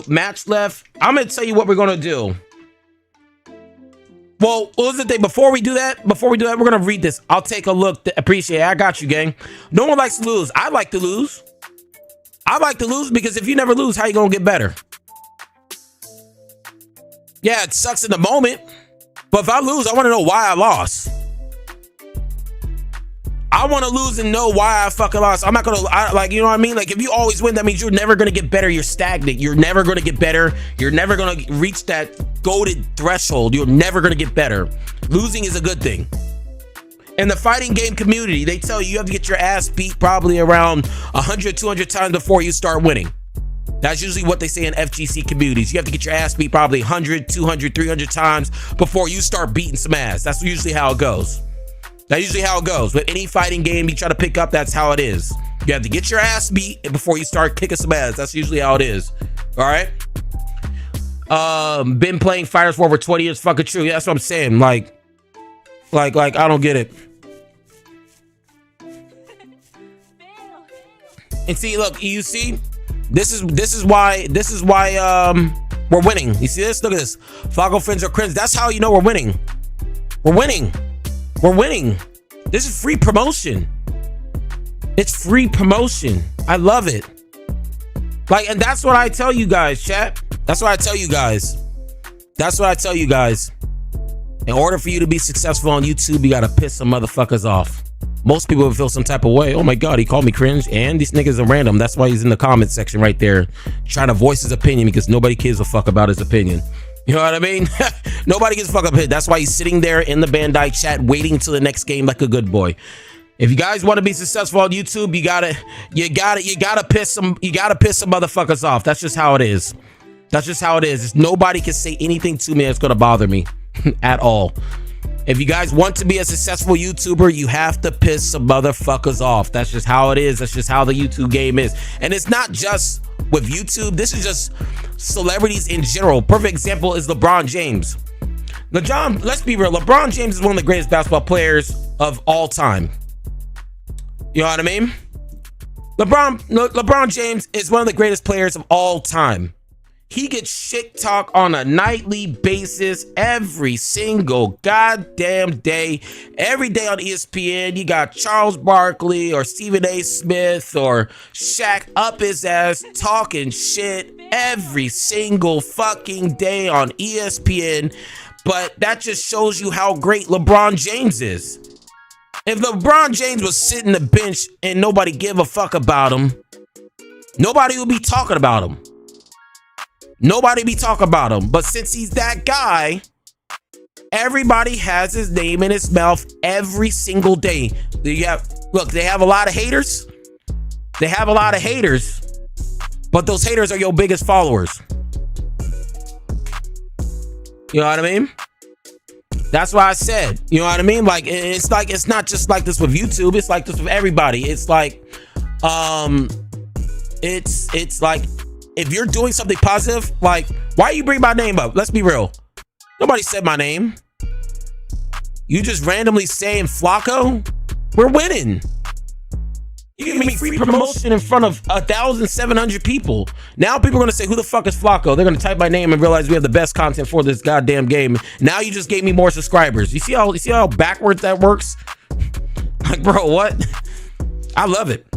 match left, I'm gonna tell you what we're gonna do. Well, what was the thing? Before we do that, we're gonna read this. I'll take a look. Appreciate it. I got you, gang. No one likes to lose. I like to lose. I like to lose because if you never lose, how you gonna get better? Yeah, it sucks in the moment, but if I lose, I want to know why I lost. I want to lose and know why I fucking lost. I'm not gonna like, you know what I mean? Like, if you always win, that means you're never gonna get better. You're stagnant. You're never gonna get better. You're never gonna reach that goated threshold. You're never gonna get better. Losing is a good thing. In the fighting game community, they tell you have to get your ass beat probably around 100, 200 times before you start winning. That's usually what they say in FGC communities. You have to get your ass beat probably 100, 200, 300 times before you start beating some ass. That's usually how it goes. That's usually how it goes. With any fighting game you try to pick up, that's how it is. You have to get your ass beat before you start kicking some ass. That's usually how it is. All right? Been playing fighters for over 20 years. Fucking true. Yeah, that's what I'm saying. Like, I don't get it. And see, look, you see, this is why we're winning. You see this? Look at this. Fago friends or crins. That's how you know we're winning. We're winning. We're winning. This is free promotion. It's free promotion. I love it. Like, and that's what I tell you guys, chat. That's what I tell you guys. That's what I tell you guys. In order for you to be successful on YouTube, you gotta piss some motherfuckers off. Most people would feel some type of way. Oh my God, he called me cringe. And these niggas are random. That's why he's in the comment section right there trying to voice his opinion, because nobody gives a fuck about his opinion. You know what I mean? Nobody gives a fuck up here. That's why he's sitting there in the Bandai chat waiting until the next game like a good boy. If you guys want to be successful on YouTube, you gotta piss some motherfuckers off. That's just how it is. That's just how it is. Nobody can say anything to me that's gonna bother me at all. If you guys want to be a successful YouTuber, you have to piss some motherfuckers off. That's just how it is. That's just how the YouTube game is. And it's not just with YouTube. This is just celebrities in general. Perfect example is LeBron James. Let's be real. LeBron James is one of the greatest basketball players of all time. You know what I mean? LeBron James is one of the greatest players of all time. He gets shit talk on a nightly basis, every single goddamn day. Every day on ESPN, you got Charles Barkley or Stephen A. Smith or Shaq up his ass talking shit every single fucking day on ESPN. But that just shows you how great LeBron James is. If LeBron James was sitting the bench and nobody give a fuck about him, nobody would be talking about him. Nobody be talking about him. But since he's that guy, everybody has his name in his mouth every single day. Look, they have a lot of haters. They have a lot of haters. But those haters are your biggest followers. You know what I mean? That's why I said, you know what I mean? Like, it's not just like this with YouTube. It's like this with everybody. It's like, it's like, if you're doing something positive, like, why you bring my name up? Let's be real. Nobody said my name. You just randomly saying Flacco? We're winning. You give me free promotion in front of 1,700 people. Now people are going to say, who the fuck is Flacco? They're going to type my name and realize we have the best content for this goddamn game. Now you just gave me more subscribers. You see how backwards that works? Like, bro, what? I love it.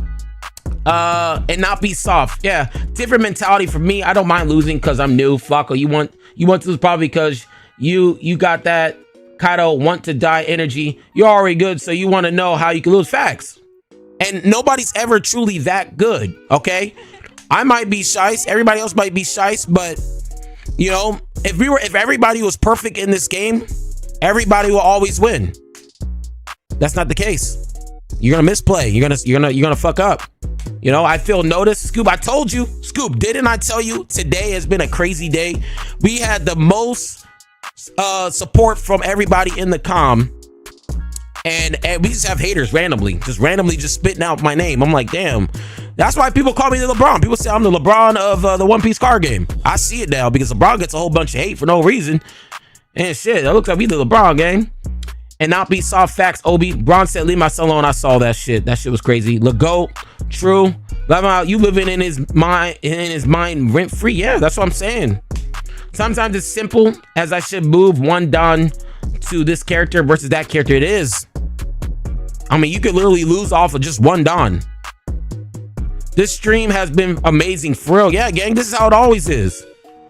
And not be soft. Yeah, different mentality for me. I don't mind losing because I'm new. Flacco, you want to lose probably because you got that kind of want to die energy. You're already good, so you want to know how you can lose. Facts. And nobody's ever truly that good, okay? I might be shice, everybody else might be shice, but you know, if everybody was perfect in this game, everybody will always win. That's not the case. You're gonna misplay. You're gonna fuck up. You know, I feel noticed. Scoop, I told you. Scoop, didn't I tell you? Today has been a crazy day. We had the most support from everybody in the comm. And we just have haters randomly just spitting out my name. I'm like, damn. That's why people call me the LeBron. People say I'm the LeBron of the One Piece card game. I see it now because LeBron gets a whole bunch of hate for no reason. And shit, it looks like we the LeBron gang. And not be soft facts, Obi. Bron said, leave my son alone. I saw that shit. That shit was crazy. Legault, true. You living in his mind rent free. Yeah, that's what I'm saying. Sometimes it's simple as I should move one Don to this character versus that character. It is. I mean, you could literally lose off of just one Don. This stream has been amazing for real. Yeah, gang, this is how it always is.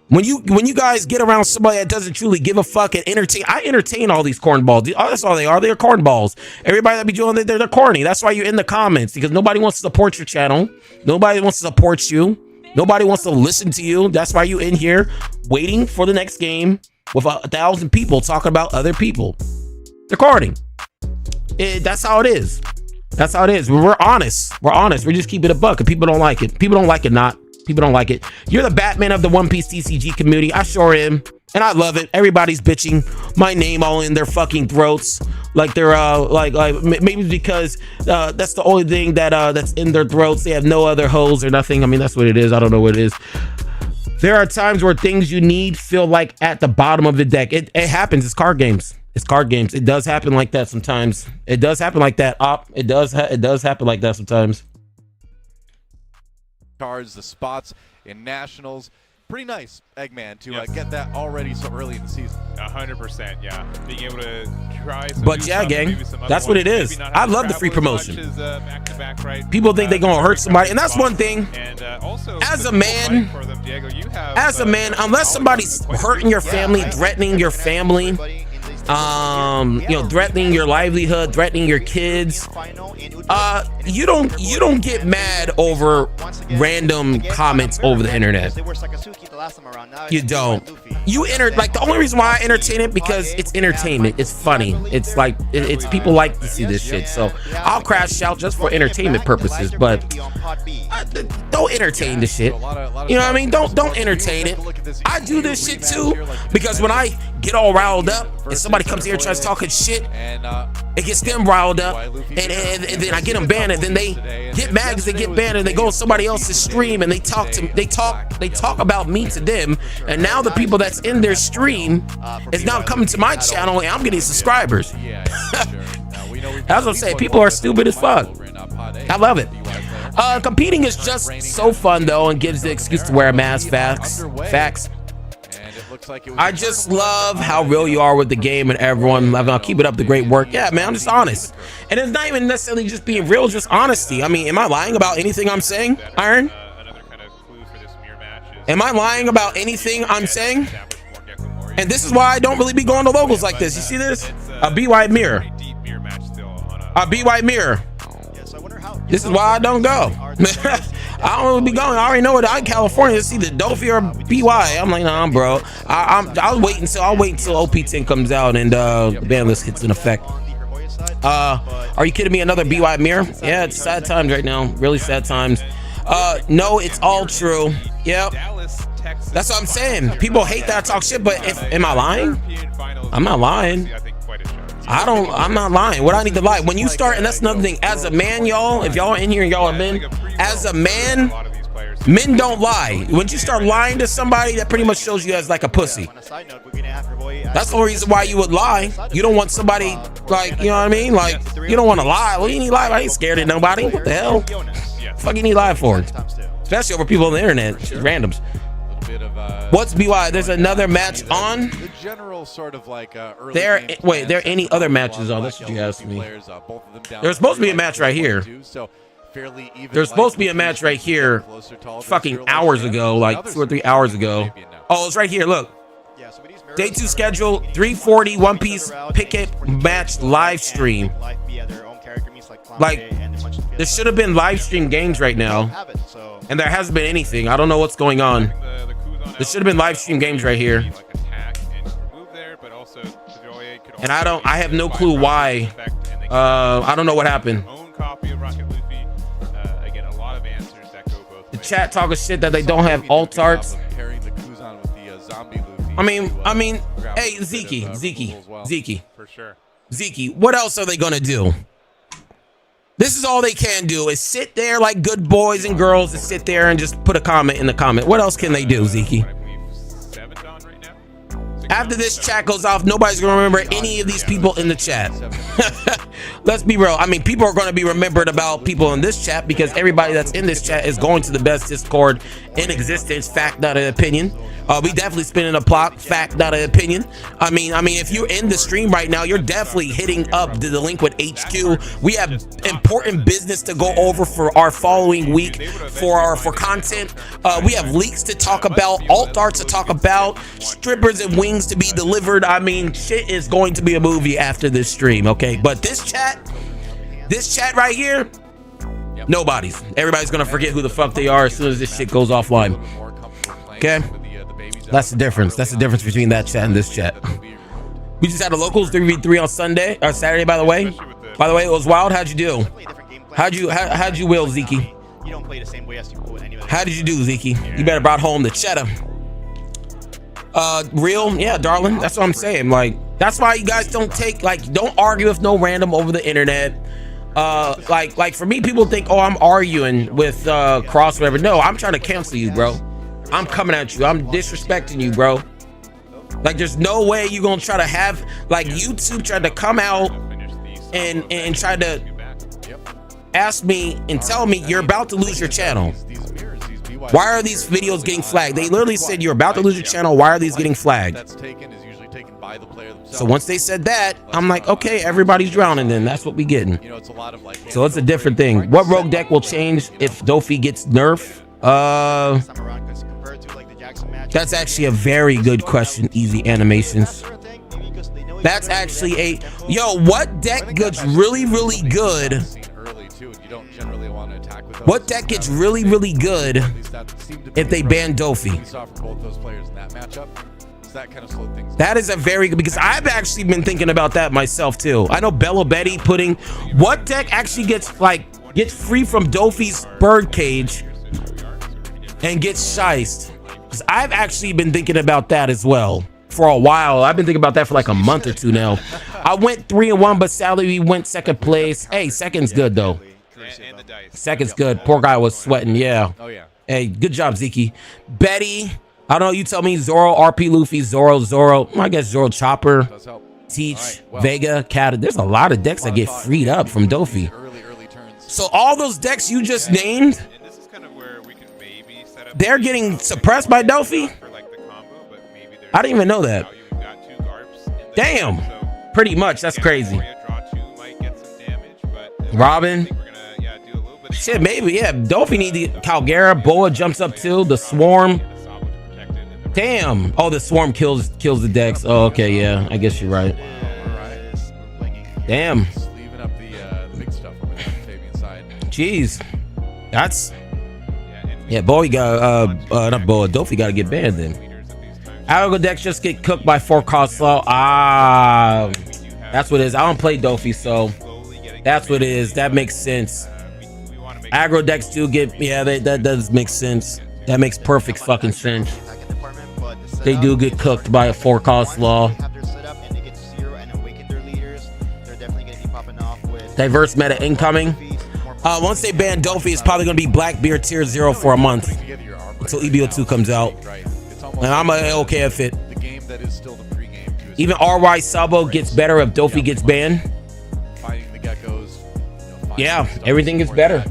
When you guys get around somebody that doesn't truly give a fuck and I entertain all these cornballs. That's all they are. They're cornballs. Everybody that be doing it, they're corny. That's why you're in the comments, because nobody wants to support your channel. Nobody wants to support you. Nobody wants to listen to you. That's why you in here waiting for the next game with 1,000 people talking about other people. They're corny. That's how it is. That's how it is. We're honest. We're honest. We just keep it a buck. And people don't like it. People don't like it. People don't like it. You're the Batman of the One Piece TCG community. I sure am. And I love it. Everybody's bitching my name all in their fucking throats. Like they're like maybe because that's the only thing that's in their throats. They have no other holes or nothing. I mean, that's what it is. I don't know what it is. There are times where things you need feel like at the bottom of the deck. It happens. It's card games. It's card games. It does happen like that sometimes. It does happen like that. It does happen like that sometimes. Cards, the spots in nationals, pretty nice, Eggman, to get that already so early in the season. 100%, yeah. Being able to try some. But yeah, gang, that's what it is. I love the free promotion. People think they're gonna hurt somebody, and that's one thing. And also, as a man, unless somebody's hurting your family, threatening your family, threatening your livelihood, threatening your kids, you don't get mad over random comments over the internet. You don't. Like, the only reason why I entertain it, because it's entertainment. It's funny. It's like it's people like to see this shit. So I'll crash out just for entertainment purposes, but don't entertain the shit. You know what I mean? Don't entertain it. I do this shit too, because when I get all riled up and somebody comes here and tries talking shit, it gets them riled up, and then I get them banned, and then they get mad because they get banned, and they go on somebody else's stream and they talk about me to them, and now the people that's in their stream is now coming to my channel and I'm getting subscribers. That's what I'm saying. People are stupid as fuck. I love it. Competing is just so fun though, and gives the excuse to wear a mask. Facts. I just love how real you are with the game and everyone. I'll keep it up, the great work. Yeah, man, I'm just honest. And it's not even necessarily just being real, just honesty. I mean, am I lying about anything I'm saying, Iron? Am I lying about anything I'm saying? And this is why I don't really be going to locals like this. You see this? A BY mirror. A BY mirror. This is why I don't go. I don't know be going. I already know it. I'm in California. It's either Dofi or BY. I'm like, nah, bro. I'll wait until OP10 comes out and the ban list hits in effect. Are you kidding me? Another BY mirror? Yeah, it's sad times right now. Really sad times. No, it's all true. Yep. That's what I'm saying. People hate that I talk shit, but am I lying? I'm not lying. I'm not lying. What I need to lie? When you start, and that's another thing, as a man, y'all, if y'all are in here and y'all are men, as a man, men don't lie. When you start lying to somebody, that pretty much shows you as like a pussy. That's the only reason why you would lie. You don't want somebody like, you know what I mean? Like, you don't want to lie. Well, you need to lie. I ain't scared of nobody. What the hell? Fuck you need to lie for? Especially over people on the internet. Just randoms. What's BY? There's another match on. The general sort of like there any other matches on? That's what you asked me. There's supposed to be a match right here. There's supposed to be a match right here fucking hours ago, like 2 or 3 hours ago. Oh, it's right here. Look. Day 2 schedule, 3:40 One Piece Picket match live stream. Like, there should have been live stream games right now, and there hasn't been anything. I don't know what's going on. There should have been live stream games right here, and I have no clue why. I don't know what happened. The chat talking shit that they don't have alt arts. I mean, hey, Zeke. For sure. Zeke, what else are they gonna do? This is all they can do is sit there like good boys and girls to sit there and just put a comment in the comment. What else can they do, Zeke? After this chat goes off, nobody's gonna remember any of these people in the chat. Let's be real. I mean, people are gonna be remembered about people in this chat because everybody that's in this chat is going to the best Discord in existence. Fact, not an opinion. We definitely spinning a block. Fact, not an opinion. I mean, if you're in the stream right now, you're definitely hitting up the Delinquent HQ. We have important business to go over for our following week for content. We have leaks to talk about, alt art to talk about, strippers and wings to be delivered. I mean, shit is going to be a movie after this stream, okay? But this chat right here, nobody's. Everybody's gonna forget who the fuck they are as soon as this shit goes offline. Okay? That's the difference. That's the difference between that chat and this chat. We just had a locals 3v3 on Saturday, by the way. By the way, it was wild. How'd you do? How'd you will, Zeke? You don't play the same way as you would anyway. How did you do, Zeke? You better brought home the cheddar. Real? Yeah, darling. That's what I'm saying. Like, that's why you guys don't argue with no random over the internet. Like for me, people think, oh, I'm arguing with Cross, whatever. No, I'm trying to cancel you, bro. I'm coming at you. I'm disrespecting you, bro. Like, there's no way you're gonna try to have, like, YouTube tried to come out and try to ask me and tell me you're about to lose your channel. Why are these videos getting flagged? They literally said you're about to lose your channel. Why are these getting flagged? So once they said that, I'm like, okay, everybody's drowning then. That's what we getting. So it's a different thing. What rogue deck will change if Dofi gets nerfed? That's actually a very good question, Easy Animations. That's actually what deck gets really, really good? What deck gets really, really good if they ban Dofi? That is a very good, because I've actually been thinking about that myself too. I know Bello Betty putting what deck actually gets free from Dofi's birdcage and gets shiced. Because I've actually been thinking about that as well for a while. I've been thinking about that for like a month or two now. I went 3-1, but sadly we went second place. Hey, second's good though. Second's good. Poor guy was sweating. Yeah. Oh yeah. Hey, good job, Zeke. Betty, I don't know. You tell me. Zoro, RP, Luffy, Zoro. I guess Zoro, Chopper, Teach, Vega, Cat. There's a lot of decks that get freed up from Dofi. So all those decks you just named, they're getting suppressed by Dofi? I didn't even know that. Damn. Pretty much. That's crazy. Robin. Shit, maybe. Yeah. Dofi need the Calgara. Boa jumps up too. The Swarm. Damn. Oh, the Swarm kills the decks. Oh, okay. Yeah. I guess you're right. Damn. Jeez. Yeah, Bowie got not Bowie, Dofi got to get banned then. Aggro decks just get cooked by 4-cost slow. Ah, that's what it is. I don't play Dofi, so that's what it is. That makes sense. Aggro decks do get, yeah, that does make sense. That makes perfect fucking sense. They do get cooked by a 4-cost law. Diverse meta incoming. Once they ban Dofi, it's probably going to be Blackbeard tier 0 for a month until EBO2 comes out. And I'm okay with it. Even RY Sabo gets better if Dofi gets banned. Yeah, everything gets better.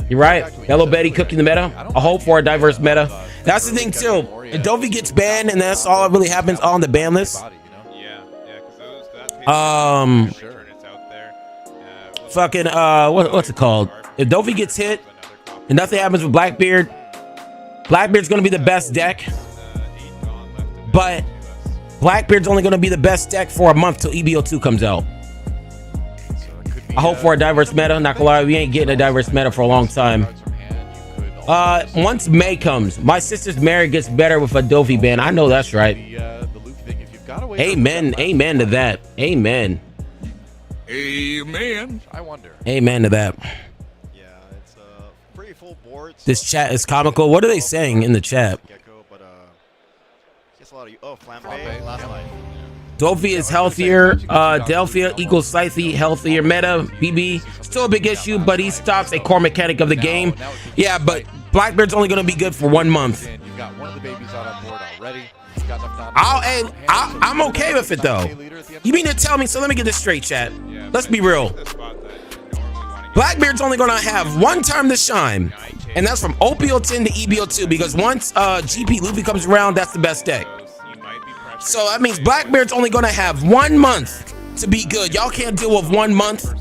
You're right. Hello Betty cooking the meta. I hope for a diverse meta. That's the thing too. If Dofi gets banned and that's all that really happens on the ban list. Fucking what's it called? If Dofi gets hit and nothing happens with Blackbeard's gonna be the best deck. But Blackbeard's only gonna be the best deck for a month till EBO2 comes out. I hope for a diverse meta. Not gonna lie, we ain't getting a diverse meta for a long time. Once May comes, my sister's marriage gets better with a Dofi ban. I know that's right. Amen. Amen to that. Amen. Amen. I wonder. Amen to that. Yeah, it's pretty full board. This chat is comical. What are they saying in the chat? Just a lot of Flambe last night. Dofi is healthier. Delphia equals slightly healthier meta. BB still a big issue, but he stops a core mechanic of the game. Yeah, but Blackbeard's only going to be good for 1 month. You've got one of the babies out on board already. I'm okay with it though. You mean to tell me? So let me get this straight, chat. Let's be real. Blackbeard's only going to have 1 time to shine, and that's from OPO10 to EBO2, because once GP Luffy comes around, that's the best deck. So that means Blackbeard's only going to have 1 month to be good. Y'all can't deal with 1 month.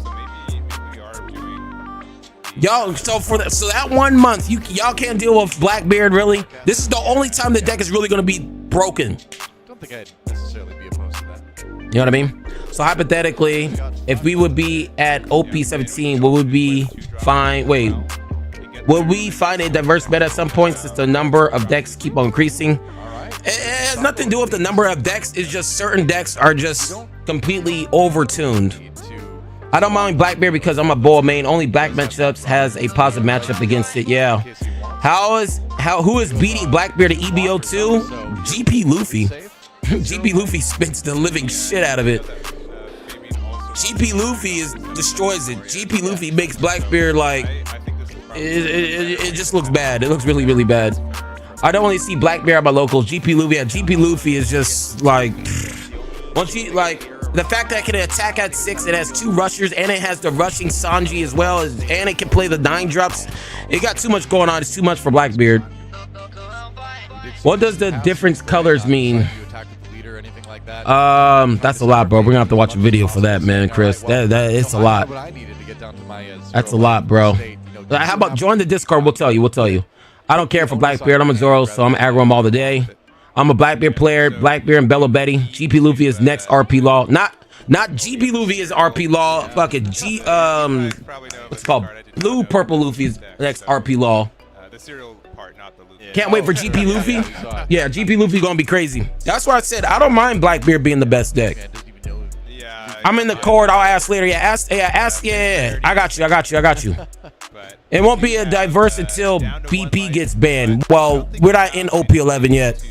Y'all, so that 1 month, y'all can't deal with Blackbeard, really? This is the only time the deck is really going to be broken. Don't think I'd necessarily be opposed to that. You know what I mean? So hypothetically, if we would be at OP17, would we be fine? Wait, will we find a diverse meta at some point since the number of decks keep on increasing? It has nothing to do with the number of decks. It's just certain decks are just completely overtuned. I don't mind Blackbeard because I'm a bull main. Only black matchups has a positive matchup against it. Yeah. Who is beating Blackbeard at EBO2? GP Luffy. GP Luffy spits the living shit out of it. GP Luffy destroys it. GP Luffy makes Blackbeard like it just looks bad. It looks really, really bad. I don't only see Blackbeard on my locals. GP Luffy, yeah, GP Luffy is just like, once you like the fact that it can attack at 6, it has 2 rushers and it has the rushing Sanji as well, and it can play the 9 drops. It got too much going on. It's too much for Blackbeard. What does the different colors mean? That's a lot, bro. We're gonna have to watch a video for that, man, Chris. That it's a lot. That's a lot, bro. How about join the Discord? We'll tell you. I don't care for Blackbeard. I'm a Zoro, so I'm aggro him all the day. I'm a Blackbeard player. Blackbeard and Bello Betty. GP Luffy is next RP law. Not GP Luffy is RP law. Fuck it. What's it called? Blue Purple Luffy is next RP law. The cereal part, not the Luffy. Can't wait for GP Luffy. Yeah, GP Luffy gonna be crazy. That's why I said I don't mind Blackbeard being the best deck. I'm in the court. I'll ask later. Yeah, yeah. I got you. It won't be a diverse until BP gets banned. Well, we're not in OP11 yet.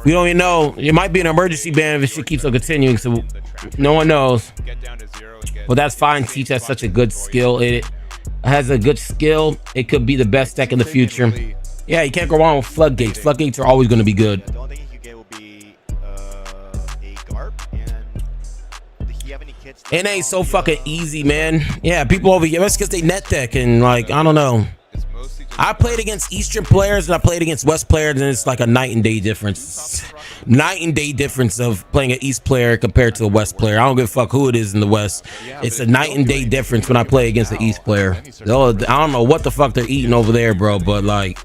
We don't even know. It might be an emergency ban if it shit keeps on continuing, so no one knows. Well, that's fine. Teach has such a good skill. It has a good skill. It could be the best deck in the future. Yeah, you can't go wrong with Floodgates. Floodgates are always going to be good. The only thing you could get will be a Garp, and do you have any kits? NA is so fucking easy, man. Yeah, people over here, that's because they net deck and like, I don't know. I played against Eastern players and I played against West players, and it's like a night and day difference. Night and day difference of playing an East player compared to a West player. I don't give a fuck who it is in the West. It's a night and day difference when I play against an East player. I don't know what the fuck they're eating over there, bro, but like,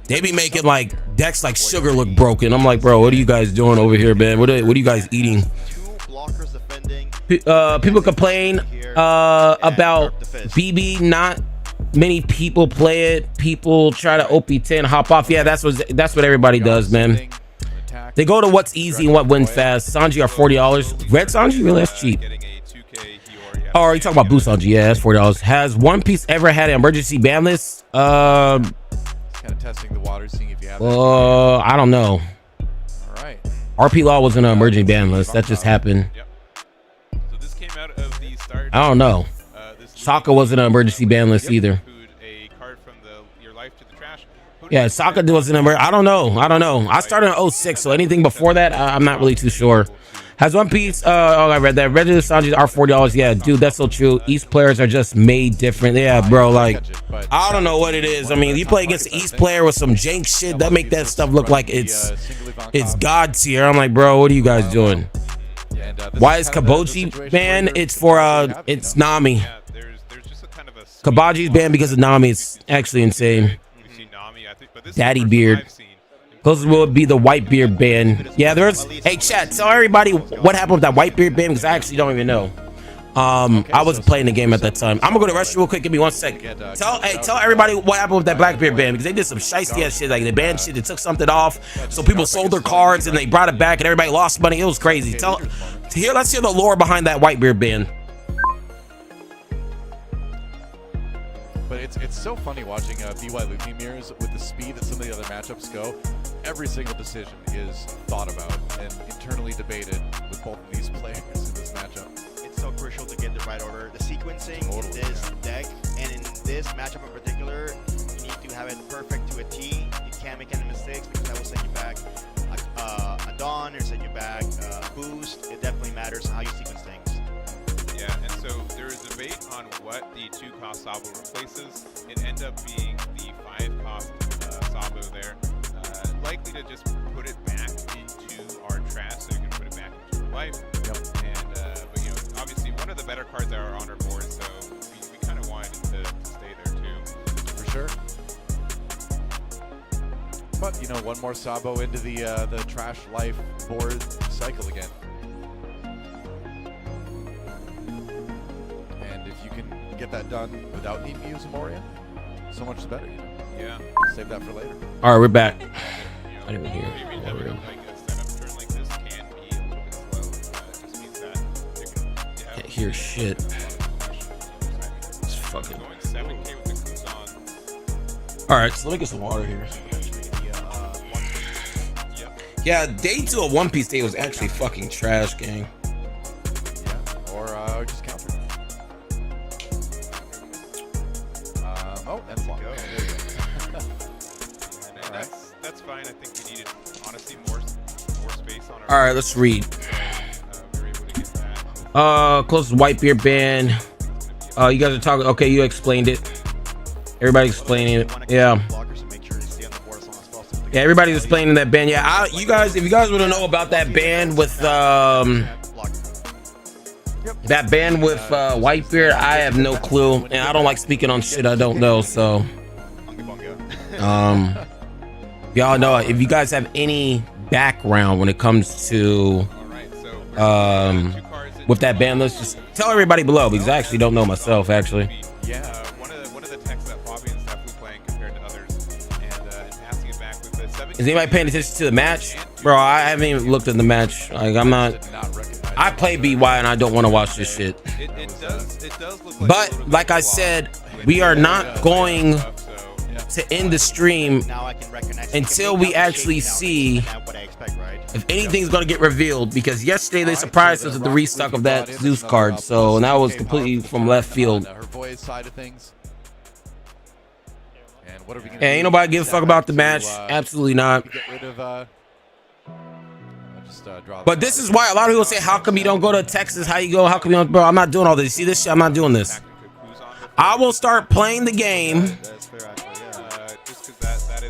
they be making like decks like Sugar look broken. I'm like, bro, what are you guys doing over here, man? What are you guys eating? People complain about BB not many people play it. People try to OP10, hop off. Yeah, that's what everybody does, man. They go to what's easy and what wins fast. Sanji are $40. Red Sanji, really, that's cheap. Oh, are you talking about Blue Sanji? Yeah, that's $40. Has One Piece ever had an emergency ban list? Kind of testing the waters, seeing if you have. I don't know. All right. RP Law wasn't an emergency ban list. That just happened. So this came out of the start. I don't know. Sokka wasn't an emergency ban list either. A card from your life to the trash. Yeah, Sokka wasn't an emergency. I don't know. I started in 06, so anything before that, I'm not really too sure. Has One Piece, oh, I read that. Regular Sanjis are $40. Yeah, dude, that's so true. East players are just made different. Yeah, bro, like, I don't know what it is. I mean, you play against an East player with some jank shit, that make that stuff look like it's God tier. I'm like, bro, what are you guys doing? Why is Kaboji banned? It's for, it's Nami. Kabaji's banned because of Nami. It's actually insane. Daddy Beard. Closest would be the Whitebeard ban. Yeah, there's. Hey, chat, tell everybody what happened with that Whitebeard ban because I actually don't even know. I wasn't playing the game at that time. I'm gonna go to the restroom real quick. Give me 1 sec. Tell everybody what happened with that Blackbeard ban because they did some shiesty ass shit. Like they banned shit. They took something off, so people sold their cards and they brought it back and everybody lost money. It was crazy. Let's hear the lore behind that Whitebeard ban. But it's so funny watching BY Luffy mirrors with the speed that some of the other matchups go. Every single decision is thought about and internally debated with both of these players in this matchup. It's so crucial to get the right order. The sequencing in this deck and in this matchup in particular, you need to have it perfect to a T. You can't make any mistakes because that will set you back a Dawn or set you back a boost. It definitely matters how you sequence things. Yeah, and so there is debate on what the 2-cost Sabo replaces. It ends up being the 5-cost Sabo there. Likely to just put it back into our trash so you can put it back into our life. And but you know, obviously one of the better cards that are on our board, so we kind of wanted to stay there too. For sure. But you know, one more Sabo into the trash life board cycle again. And if you can get that done without needing to use a Moria, so much the better. You know? Yeah. Save that for later. All right, we're back. I didn't hear. Can't hear shit. It's fucking. All right, so let me get some water here. Yeah, day 2 of One Piece Day was actually fucking trash, gang. Yeah, or just counter. Oh, and flop. That's fine. I think we needed, honestly, more space on our. All right, let's read. We were able to get that. Closest Whitebeard ban. You guys are talking. Okay, you explained it. Everybody's explaining it. Yeah. Yeah, everybody's explaining that ban. Yeah, you guys, if you guys want to know about that ban with Whitebeard, I have no clue, and I don't like speaking on shit I don't know. So, y'all know if you guys have any background when it comes to with that ban list, just tell everybody below because I actually don't know myself actually. Yeah, one of the techs that Fabian's definitely playing compared to others, and passing it back with the 7. Is anybody paying attention to the match, bro? I haven't even looked at the match. Like I'm not. I play BY and I don't want to watch this shit. It does look like. But like I said, we are not going to end the stream until we actually see if anything's going to get revealed, because yesterday they surprised us with the restock of that Zeus card, so that was completely from left field. And ain't nobody give a fuck about the match. Absolutely not. But this is why a lot of people say, how come you don't go to Texas? How you go? How come you don't? Bro, I'm not doing all this. See this shit? I'm not doing this. I will start playing the game.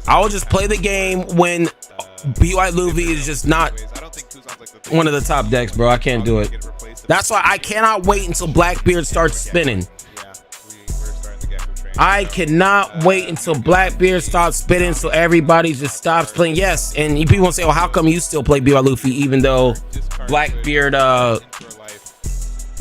I will just play the game when BY Luffy is just not one of the top decks, bro. I can't do it. That's why I cannot wait until Blackbeard starts spinning. I cannot wait until Blackbeard starts spinning so everybody just stops playing. Yes, and people won't say, well, how come you still play BY Luffy even though Blackbeard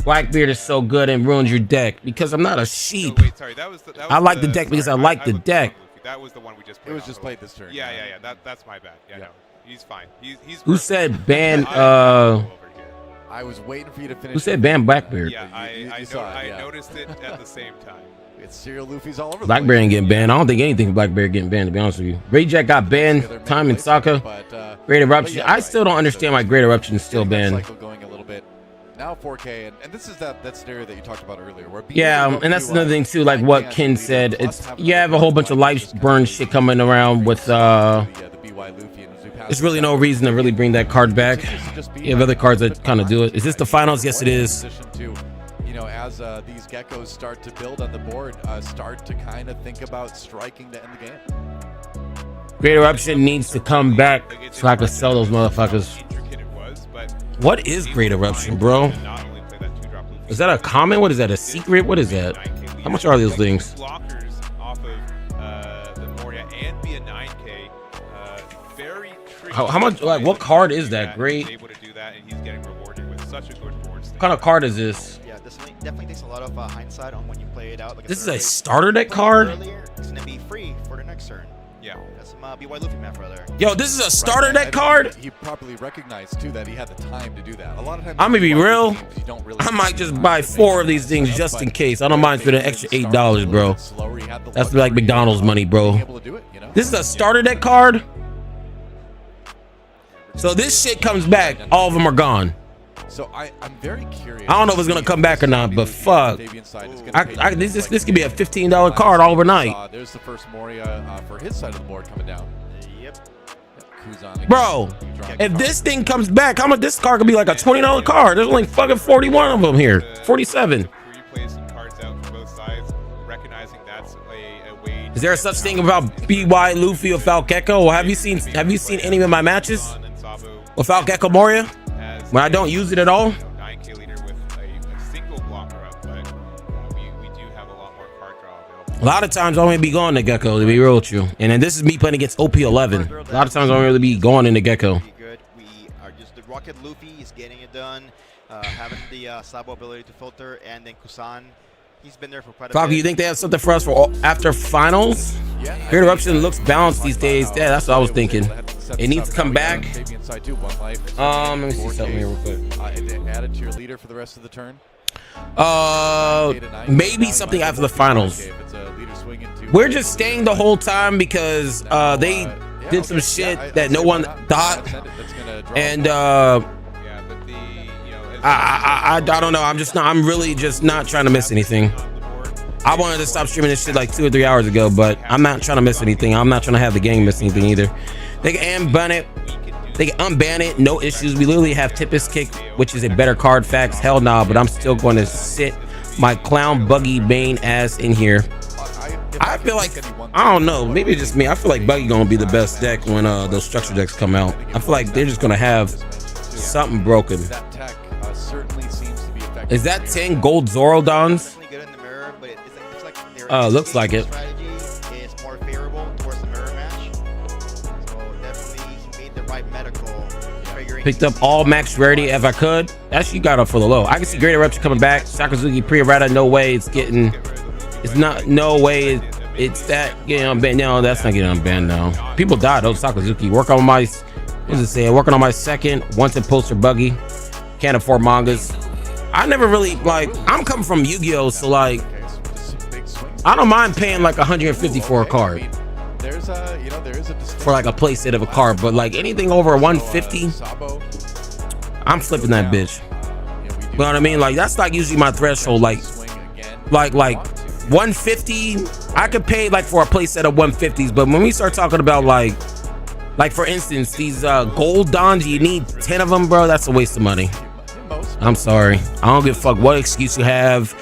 Blackbeard is so good and ruins your deck because I'm not a sheep. Wait, sorry, that was I like the deck because I like the deck. That was the one we just played. It was just played this turn. Yeah. That's my bad. Yeah, no. He's fine. He's Who said ban? I was waiting for you to finish. Who said ban Blackbeard? Yeah, I noticed it at the same time. It's serial Luffy's all over. Blackbeard ain't getting banned. I don't think anything Blackbeard getting banned, to be honest with you. Rayjack got banned. Time and Sokka. Great Eruption. I still don't understand why Great Eruption is still banned. Cycle going a little bit. Now 4K, and this is that scenario that you talked about earlier. Where Yeah, and that's another thing too, like what Ken said. It's you have a whole bunch of life burn shit coming around with there's really no reason to really bring that card back. You have other cards that kind of do it. Is this the finals? Yes, it is. You know, as these geckos start to build on the board, start to kind of think about striking to end the game. Great Eruption needs to come back so I can sell those motherfuckers. What is Great Eruption, bro? Is that a common? What is that? A secret? What is that? How much are those things? How much? Like, what card is that? Great. What kind of card is this? Yeah, this definitely takes a lot of hindsight on when you play it out. Like this is a starter deck card? It's gonna be free for the next turn. Yeah, that's some BY Luffy math right there. Yo, this is a starter deck card? He properly recognized too that he had the time to do that. A lot of times, I'm gonna be real. I might just buy 4 of these things just in case. I don't mind spending an extra $8, bro. That's like McDonald's money, bro. This is a starter deck card. So this shit comes back. All of them are gone. So I'm very curious. I don't know if it's gonna come back or not, but fuck. This could be a $15 card overnight. There's the first Moria for his side of the board coming down. Yep. Bro, if this thing comes back, how much this card could be like a $20 card? There's only fucking 41 of them here. 47. Is there such thing about BY Luffy or Falgecko? Or have you seen any of my matches without Gecko Moria? When I don't use it at all? A lot of times I won't be going to Gecko, to be real with you. And then this is me playing against OP11. A lot of times I won't really be going into Gecko. Good. We are just the Rocket Luffy is getting it done, having the Sabo ability to filter, and then Kusan. He's been there for quite a Falco, bit. you think they have something for us for after finals? Great Eruption looks balanced these days. Yeah, that's what I was thinking. It needs to come back. Let me see something here real quick. Add it to your leader for the rest of the turn. Maybe something after the finals. We're just staying the whole time because they did some shit that no one thought, and I don't know. I'm really just not trying to miss anything. I wanted to stop streaming this shit like 2 or 3 hours ago, but I'm not trying to miss anything. I'm not trying to have the game miss anything either. They can unban it. They can unban it. No issues. We literally have Tempest Kick, which is a better card. Facts. Hell nah, but I'm still going to sit my Clown Buggy Bane ass in here. I feel like, I don't know, maybe it's just me. I feel like Buggy gonna be the best deck when those structure decks come out. I feel like they're just gonna have something broken. Is that 10 gold Zorodons? Looks like it. Is more favorable towards the mirror match. So definitely he made the right medical. Picked up all max rarity if I could. Actually got up for the low. I can see Great Eruption coming back. Sakazuki pre-errata, no way it's getting. It's not. No way it's that getting unbanned. No, that's not getting unbanned now. People died though. Sakazuki. Work on my. What does it say? Working on my second wanted poster buggy. Can't afford mangas. I never really like. I'm coming from Yu-Gi-Oh, so like. I don't mind paying like 150 for a card. There's a, for like a playset of a card, but like anything over 150, I'm flipping that bitch. You know what I mean? Like that's like usually my threshold. Like 150, I could pay like for a playset of 150s, but when we start talking about like for instance these gold dons, you need 10 of them, bro. That's a waste of money. I'm sorry. I don't give a fuck what excuse you have.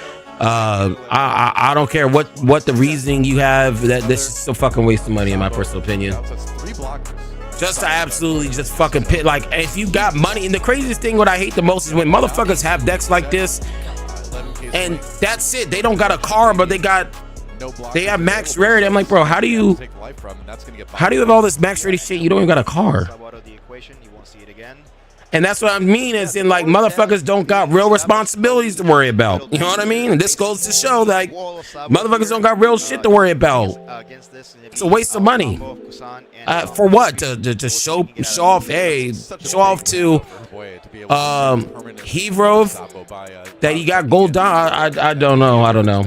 I don't care what the reasoning you have. That this is a fucking waste of money in my personal opinion. Just to absolutely just fucking pit. Like if you got money, and the craziest thing what I hate the most is when motherfuckers have decks like this, and that's it. They don't got a card, but they have max rarity. I'm like, bro, how do you have all this max rarity shit? You don't even got a card. And that's what I mean, is in like motherfuckers don't got real responsibilities to worry about. You know what I mean? And this goes to show like motherfuckers don't got real shit to worry about. It's a waste of money. For what? To show off, hey, show off to jourdłu:Ø that he got gold down. I don't know. I don't know.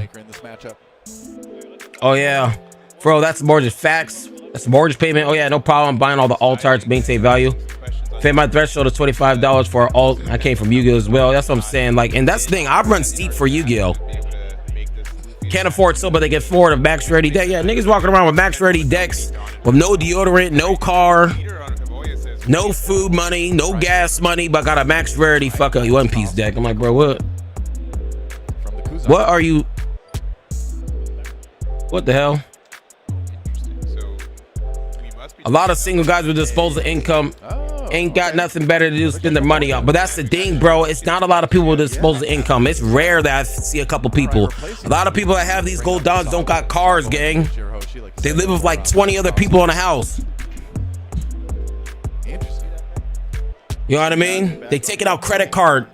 Oh yeah, bro, that's mortgage facts. That's mortgage payment. Oh yeah, no problem. I'm buying all the alt arts, maintain value. Pay my threshold is $25 for alt. I came from Yu-Gi-Oh as well. That's what I'm saying. Like, and that's the thing. I run steep for Yu-Gi-Oh. Can't afford silver. They get forward of max ready deck. Yeah, niggas walking around with max ready decks with no deodorant, no car, no food money, no gas money, but got a max rarity fucking One Piece deck. I'm like, bro, what? What are you? What the hell? A lot of single guys with disposable income ain't got nothing better to do spend their money on. But that's the thing, bro. It's not a lot of people with disposable income. It's rare that I see a couple people. A lot of people that have these gold dogs don't got cars, gang. They live with like 20 other people in a house. You know what I mean? They taking out credit card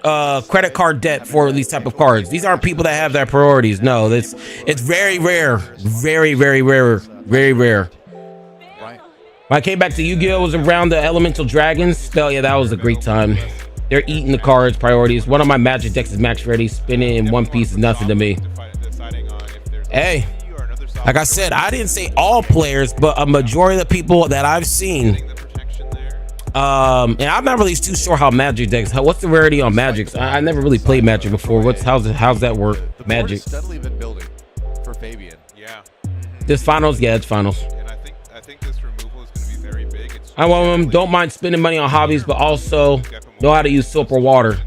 debt for these type of cards. These aren't people that have their priorities. No, it's very rare. Very, very rare. Very rare. When I came back to Yu-Gi-Oh! Was around the Elemental Dragons. Hell yeah, that was a great time. They're eating the cards, priorities. One of my magic decks is max ready. Spinning in One Piece is nothing to me. Hey, like I said, I didn't say all players, but a majority of the people that I've seen. And I'm not really too sure how Magic decks. What's the rarity on Magic? I never really played Magic before. How's that work? Magic. Steadily been building for Fabian. Yeah. This finals, yeah, it's finals. I think this removal is going to be very big. I want them. Don't mind spending money on hobbies, but also know how to use soap or water.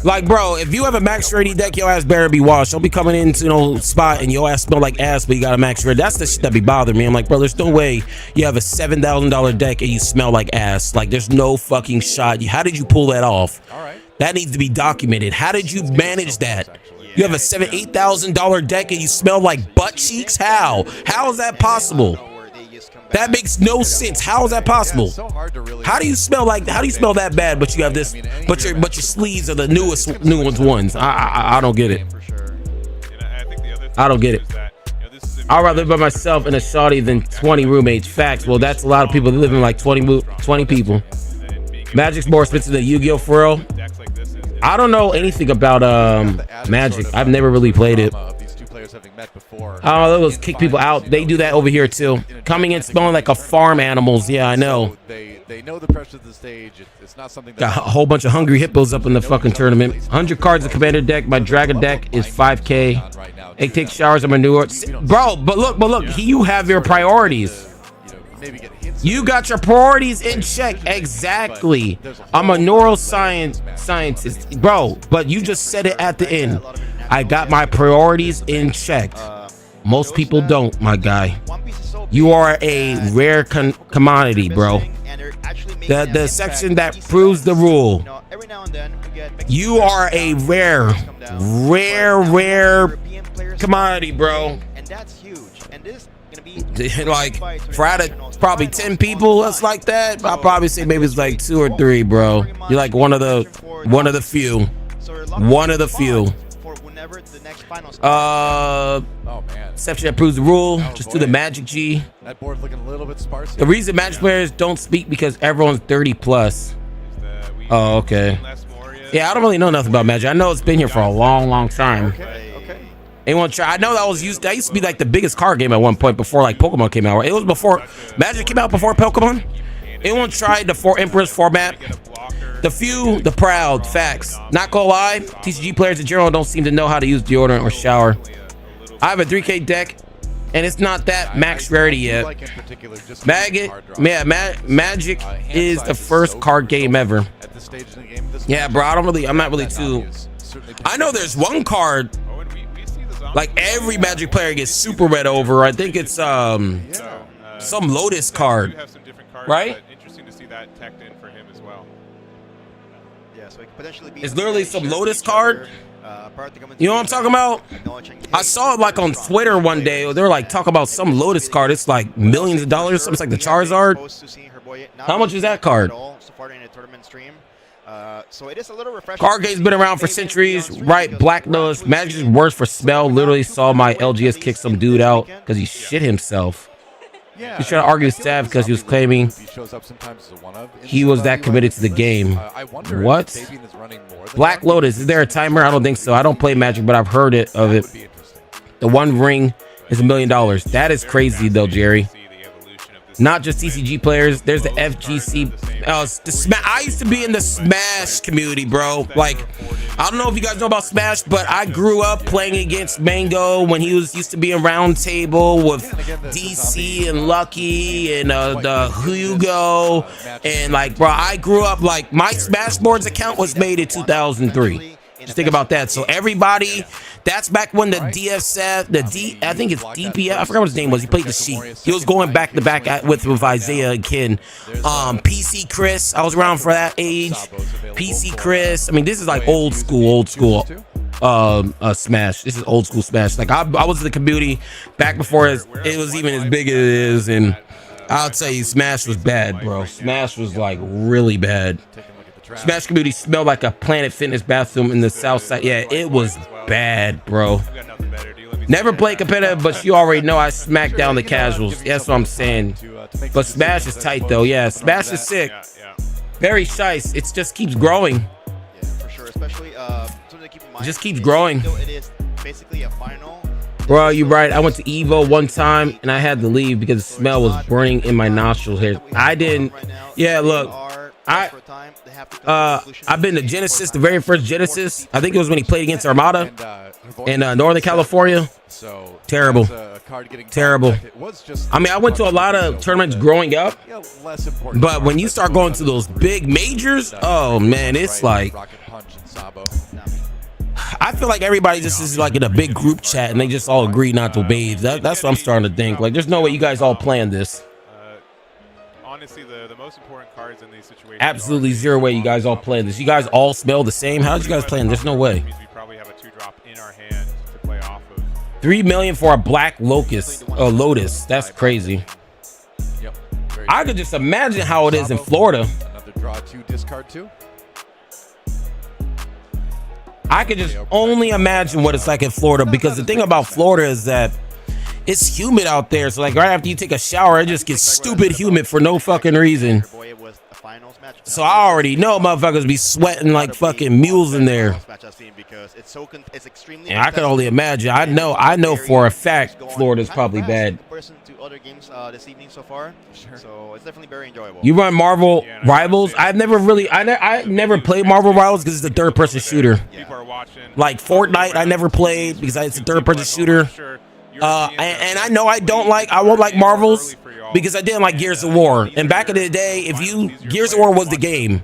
Like, bro, if you have a max ready deck, your ass better be washed. Don't be coming into no spot and your ass smell like ass, but you got a max ready. That's the shit that be bothering me. I'm like, bro, there's no way you have a $7,000 deck and you smell like ass. Like, there's no fucking shot. How did you pull that off? All right. That needs to be documented. How did you manage that? You have a $8,000 deck and you smell like butt cheeks? How? How is that possible? That makes no sense. How is that possible? How do you smell that bad, but you have this, but your sleeves are the newest ones? I don't get it. I don't get it. I'd rather live by myself in a shoddy than 20 roommates. Facts. Well, that's a lot of people living like 20 people. Magic's more expensive than Yu-Gi-Oh! For real. I don't know anything about Magic. I've never really played it. Oh, those kick people out. They do that over here too. Coming in smelling like a farm animals. Yeah, I know. They know the pressure of the stage. It's not something. Got a whole bunch of hungry hippos up in the fucking tournament. 100 cards in commander deck. My dragon deck is 5K. They take showers of manure, bro. But look. You have your priorities. You got your priorities in check. Exactly. I'm a neuroscientist, bro. But you just said it at the end. I got my priorities in check. Most people don't, my guy. You are a rare commodity, bro. The section that proves the rule. You are a rare commodity, bro. And that's huge. And this gonna be like for out of probably 10 people that's like that, I'll probably say maybe it's like 2 or 3, bro. You're like one of the few. One of the few. Oh man. Section that proves the rule. Just do the Magic G. That board looking a little bit sparse. The reason Magic players don't speak because everyone's 30 plus. Oh, okay. Yeah, I don't really know nothing about Magic. I know it's been here for a long time. Anyone try? I know that used to be like the biggest card game at one point before like Pokemon came out. Right? It was before Magic came out before Pokemon. Anyone tried the 4 Emperors format? The few, the proud. Facts. Not gonna lie, TCG players in general don't seem to know how to use deodorant or shower. I have a 3K deck, and it's not that max rarity yet. Magic is the first card game ever. Yeah, bro. I'm not really too. I know there's one card. Like every Magic player gets super red over. I think it's some Lotus card, right? Interesting to see that teched in for him as well. Yeah, so it could potentially be. It's literally some Lotus card. You know what I'm talking about? I saw it like on Twitter one day. They were like talking about some Lotus card. It's like millions of dollars. Something like the Charizard. How much is that card? So it is a little refreshing. Card game's been around for centuries, right? Black Nose. Magic's worse for smell. Literally saw my LGS kick some dude out because he shit himself. Yeah, He's trying to argue with Sav because he was claiming he was that committed to the game. What? Black Lotus, is there a timer? I don't think so. I don't play Magic, but I've heard of it. The one ring is $1 million. That is crazy though, Jerry. Not just TCG players. There's the FGC. I used to be in the Smash community, bro. Like, I don't know if you guys know about Smash, but I grew up playing against Mango when he used to be in Round Table with DC and Lucky and the Hugo. And like, bro, I grew up like my Smash Boards account was made in 2003. Just think about that. So everybody, that's back when the DFS, I think it's DPF, I forgot what his name was. He played the Sheik. He was going back to back with Isaiah and Ken. PC Chris, I was around for that age. PC Chris, I mean, this is like old school Smash. This is old school Smash. Like I was in the community back before it was even as big as it is, and I'll tell you, Smash was bad, bro. Smash was like really bad. Smash community smelled like a Planet Fitness bathroom in the south side. Yeah, it was bad, bro. Never played competitive, but you already know I smacked down the casuals. That's what I'm saying. But Smash is tight, though. Yeah, Smash is sick. Very shice. It just keeps growing. Yeah, for sure. Especially something to keep in mind. It just keeps growing. It is basically a final. Bro, you're right. I went to Evo one time, and I had to leave because the smell was burning in my nostrils here. I didn't. Yeah, look. I've been to Genesis, the very first Genesis. I think it was when he played against Armada in Northern California. Terrible. Terrible. I mean, I went to a lot of tournaments growing up, but when you start going to those big majors, oh man, it's like, I feel like everybody just is like in a big group chat and they just all agree not to bathe. That's what I'm starting to think. Like, there's no way you guys all planned this. Honestly, the most important cards in these situations. Absolutely zero way you guys all planned this. You guys all smell the same. How did you guys plan? There's no way. We probably have a 2-drop in our hand to play off of. 3 million for a black lotus. That's crazy. Yep. I could just imagine how it is in Florida. Another draw 2, discard 2. I could just only imagine what it's like in Florida, because the thing about Florida is that it's humid out there. So like right after you take a shower, it just gets stupid humid for no fucking reason. So I already know motherfuckers be sweating like fucking mules in there. And I can only imagine. I know for a fact Florida's probably bad. So it's definitely very enjoyable. You run Marvel Rivals? I never played Marvel Rivals because it's a third-person shooter. Like Fortnite, I never played because it's a third-person shooter. And I know I won't like Marvels because I didn't like Gears of War. And back in the day, Gears of War was the game,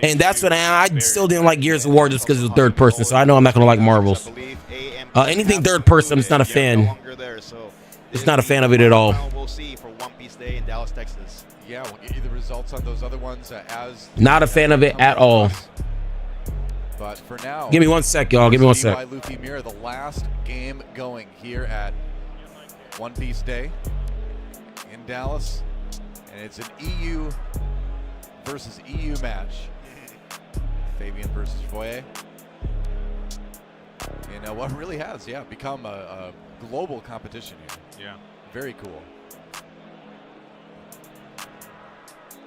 and that's when I still didn't like Gears of War just because it was third person. So I know I'm not gonna like Marvels. Anything third person, I'm just not a fan. Just not a fan of it at all. We'll see for One Piece Day in Dallas, Texas. Yeah, we'll get you the results on those other ones as. Not a fan of it at all. But for now, give me 1 sec, y'all. Give me 1 sec. Luffy Mirror, the last game going here at One Piece Day in Dallas, and it's an EU versus EU match. Fabian versus Foye. And what really has, become a global competition here. Yeah. Very cool.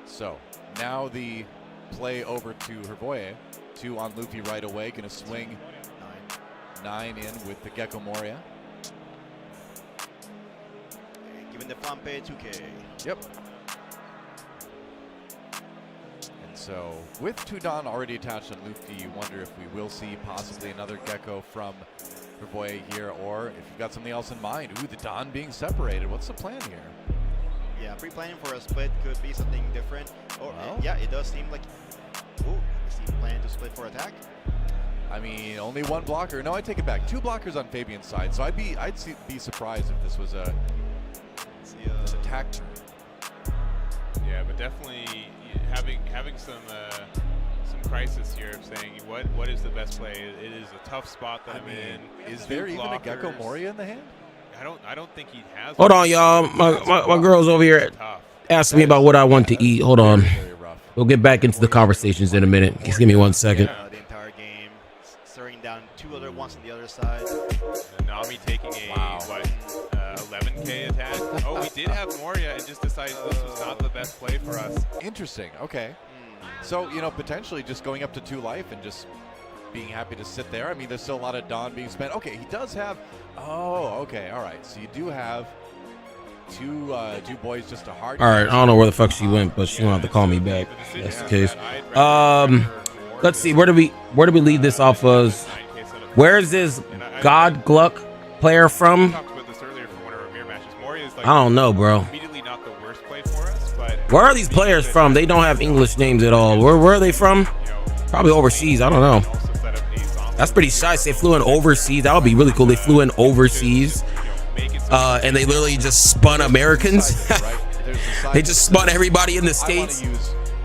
So now the play over to Hervoye. 2 on Luffy right away. Gonna swing 9 in with the Gecko Moria. Giving the Flampe 2K. Yep. And so with 2 Don already attached on Luffy, you wonder if we will see possibly another Gecko from Hervoye here, or if you've got something else in mind. Ooh, the Don being separated. What's the plan here? Yeah, pre-planning for a split could be something different. Or yeah, it does seem like. Ooh, is he planning to split for attack? I mean, only 1 blocker. No, I take it back. 2 blockers on Fabian's side. So I'd be surprised if this was a attack turn. Yeah, but definitely having some crisis here of saying what is the best play. It is a tough spot that I'm in. Is there even a Gecko Moria in the hand? I don't think he has. Hold on, y'all. My girl's over here asking me about what I want to eat. Hold on. We'll get back into the conversations in a minute. Just give me 1 second. The entire game, staring down 2 other ones on the other side. Nami taking a 11K attack. Oh, we did have Moria and just decided this was not the best play for us. Interesting. Okay. So, you know, potentially just going up to 2 life and just being happy to sit there. I mean, there's still a lot of Dawn being spent. Okay, he does have. Oh, okay. All right. So you do have two boys just a hard. All right. I don't know where the fuck she went, but she won't have to call me back. That's the case. Let's see. Where do we leave this off of? Where is this God Gluck player from? I don't know, bro. Where are these players from? They don't have English names at all. Where are they from? Probably overseas. I don't know. That's pretty shy. They flew in overseas. That would be really cool. They flew in overseas, and they literally just spun Americans. They just spun everybody in the States.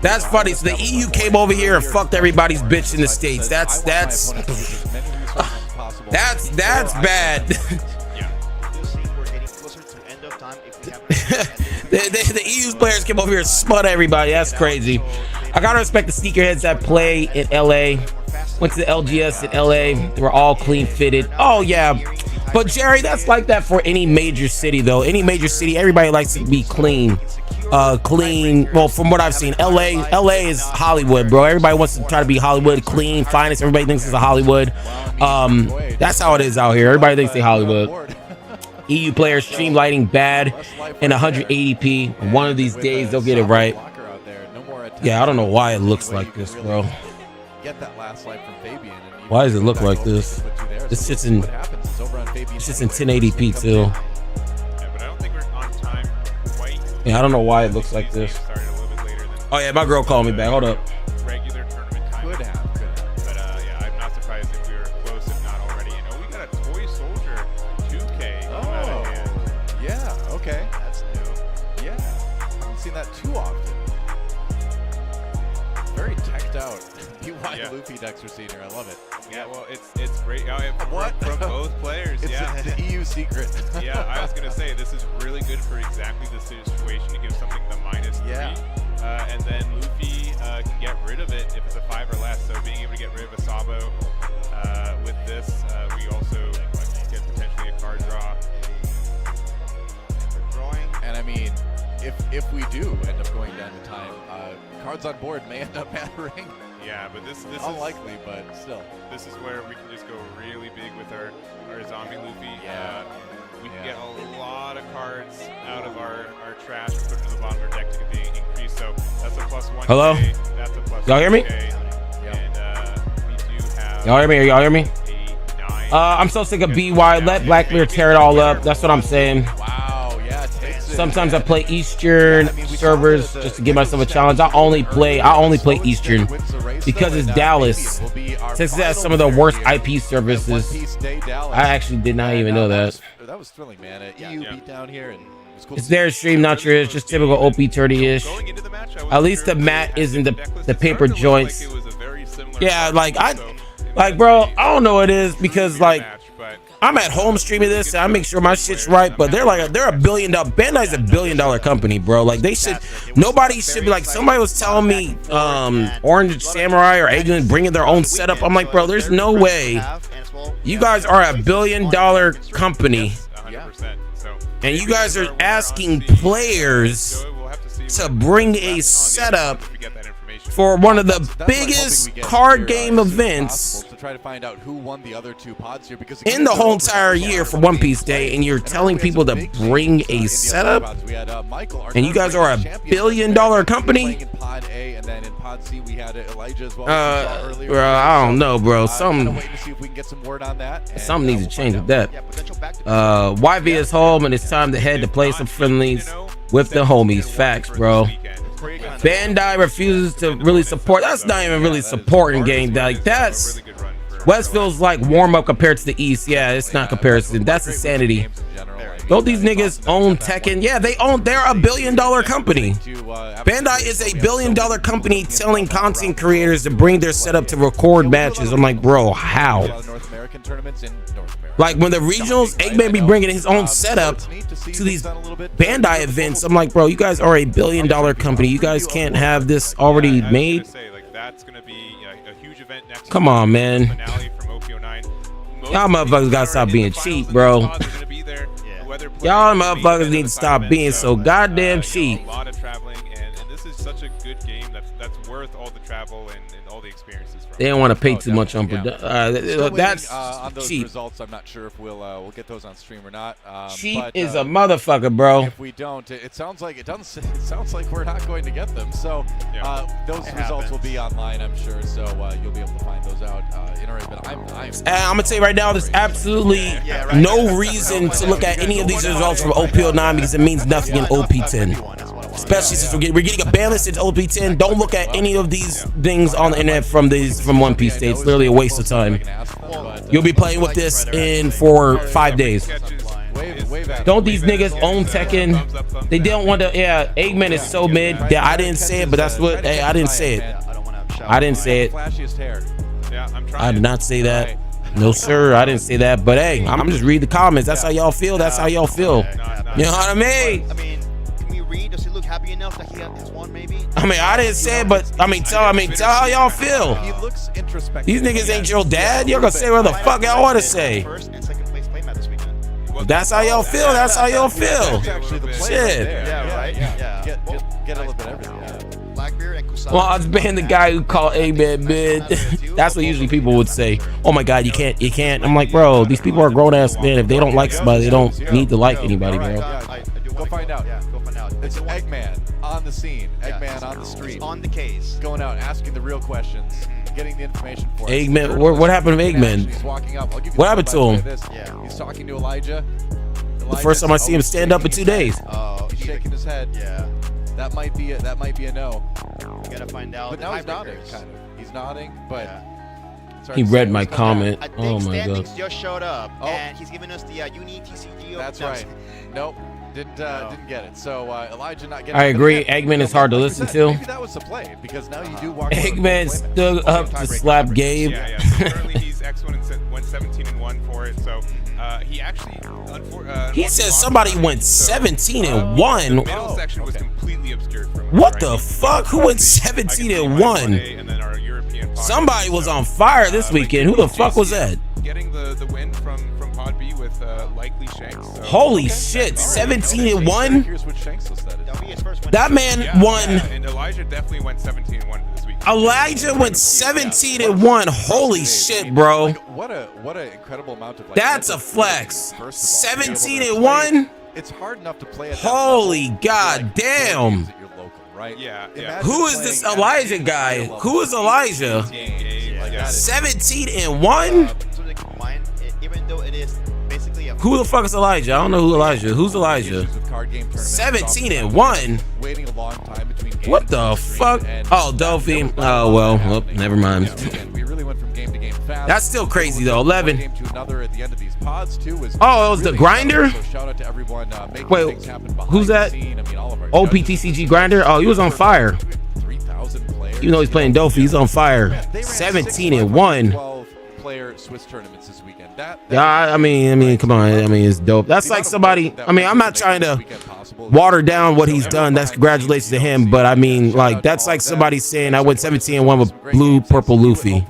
That's funny. So the EU came over here and fucked everybody's bitch in the States. That's bad. The EU's players came over here and spun everybody. That's crazy. I gotta respect the sneakerheads that play in LA. Went to the LGS in LA. They were all clean fitted. Oh yeah, but Jerry, that's like that for any major city though. Any major city, everybody likes to be clean. Clean. Well, from what I've seen, LA is Hollywood, bro. Everybody wants to try to be Hollywood, clean, finest. Everybody thinks it's a Hollywood. That's how it is out here. Everybody thinks they Hollywood. EU players stream lighting bad in 180p. One of these days they'll get it right. Yeah, I don't know why it looks like this, bro. Why does it look like this? This shit's in 1080p too. Yeah, I don't know why it looks like this. Oh yeah, my girl called me back. Hold up. Luffy Dexter Senior, I love it. Yeah, well, it's great. From both players. It's the EU secret. Yeah, I was gonna say this is really good for exactly the situation to give something the -3. And then Luffy can get rid of it if it's a 5 or less. So being able to get rid of a Sabo with this, we also get potentially a card draw. And I mean, if we do end up going down to time, cards on board may end up mattering. Yeah, but this is unlikely, but still. This is where we can just go really big with our zombie Luffy. We can get a lot of cards out of our trash and put to the bottom of our deck to be increased. So that's a +1. Hello? That's a +1. Y'all hear me? And we do have. Y'all hear me? Y'all hear me? I'm so sick of BY. Let Blackbeard tear it all up. That's what I'm saying. Wow, yeah. Sometimes I play Eastern servers just to give myself a challenge. I only play Eastern because it's Dallas. Texas has some of the worst IP services. I actually did not even know that. That was thrilling, man. EU beat down here, and it's their stream, not yours. Just typical OP30-ish. At least the mat isn't the paper joints. Yeah, bro, I don't know what it is because I'm at home streaming this and I make sure my shit's right, but they're $1 billion. Bandai's $1 billion company, bro. Like nobody should be like. Somebody was telling me Orange Samurai or Agent bringing their own setup. I'm like, bro, there's no way. You guys are $1 billion company, and you guys are asking players to bring a setup for one of the biggest card game events to try to find out who won the other 2 pods here, because in the whole entire year for One Piece Day, and you're telling people to bring a setup, and you guys are $1 billion company. Bro, I don't know, bro. Something needs to change with that. YV is home, and it's time to head to play some friendlies with the homies. Facts, bro. Bandai refuses to really support. That's not even really supporting game. Like that's West feels like warm up compared to the East. Yeah, it's not comparison. That's insanity. Don't these niggas own Tekken? Yeah, they're $1 billion company. Bandai is $1 billion company telling content creators to bring their setup to record matches. I'm like, bro, how? American tournaments in North America. Like when the regionals, Eggman be bringing his own setup to these Bandai events. I'm like, bro, you guys are $1 billion company. You guys can't have this already made. That's gonna be a huge event next. Come on, man. Finale from OP09. Y'all motherfuckers gotta stop being cheap, bro. Y'all motherfuckers need to stop being so goddamn cheap. A lot of traveling, and this is such a good game that's worth all the travel and all the experiences. They don't want to pay too much on production. That's on those cheap. results. I'm not sure if we'll get those on stream or not. Cheap but, is a motherfucker, bro. If we don't, it sounds like it sounds like we're not going to get them. So those results will be online, I'm sure. So you'll be able to find those out in our. But I'm gonna tell you right now, there's absolutely no reason to look at any of these results from OP09 because it means nothing in OP10. Especially since we're getting a ban list into OP10. Don't look at any of these things on the internet from One Piece State. It's literally a waste of time. You'll be playing with this for 5 days. Don't these niggas own Tekken? They don't want to. Yeah, Eggman is so mid. Yeah, I didn't say it, but that's what. Hey, I didn't say it. I didn't say it. I did not say that. No, sir, I didn't say that. But hey, I'm just reading the comments. That's how y'all feel. That's how y'all feel. You know what I mean? Does he look happy enough that he has one, maybe? I mean, I didn't say it, but tell how y'all feel. He looks introspective. These niggas ain't your dad. Y'all gonna say what the fuck y'all want to say. First and second place playmat this weekend. That's how y'all feel. That's how y'all feel. Shit. Yeah, right. Yeah. Get a little bit of everything. Blackbeard and Kusama. Well, I was being the guy who called Eggman mid. That's what usually people would say. Oh my God, you can't. I'm like, bro, these people are grown ass men. If they don't like somebody, they don't need to like anybody, bro. Go find out. Yeah, go find out. It's Eggman on the scene. Eggman on the street. On the case. Going out, asking the real questions, getting the information for us. Eggman, what happened to Eggman? He's walking up. What happened to him? Yeah. He's talking to Elijah. The first time I see him stand up in 2 days. He's shaking his head. Yeah. That might be a no. You gotta find out. But now he's nodding, kind of. He's nodding, but. He read my comment. I think oh my Standings God. just showed up, and he's giving us the Uni TCG. That's right. Nope. Didn't get it. So Elijah not getting. I agree. Eggman is hard to listen to. Maybe that was the play because now you do walk. Eggman stood up to slap Gabe. Yeah. So currently he's X1 and went 17-1 for it. So he actually. He says somebody went 17-1. The middle section was completely obscured from him. What the fuck? Who went 17-1? And then our European. Somebody was on fire this weekend. Who the fuck was that? Getting the win from Pod B with likely Shanks. So. Holy shit, 17-1? Here's what Shanks was that. That man won. Yeah, and Elijah definitely went 17-1 this week. Elijah went 17-1. Holy shit, bro. What a incredible amount of. That's a flex. 17-1. It's hard enough to play. Holy god damn. Right? Yeah. Who is this Elijah guy? Who is Elijah? 17-1? Even though it is basically a. Who the fuck is Elijah? I don't know who Elijah. Who's Elijah? 17-1. Waiting a long time between games. What the fuck? Oh, Delphi. Oh well, never mind. We really went from game to game fast. That's still crazy though. 11. Game to another at the end of these pods too was. Oh, it was the grinder. So shout out to everyone making Wait, things happen behind who's that? the scene. I mean, all of our OPTCG grinder. Oh, he was on fire. 3,000 players. Even though he's playing Delphi, he's on fire. 17-1. 12-player Swiss tournaments this weekend. Yeah, I mean, come on. I mean, it's dope. That's like somebody. I mean, I'm not trying to water down what he's done. That's congratulations to him. But I mean, like, that's like somebody saying I went 17-1 with blue, purple Luffy.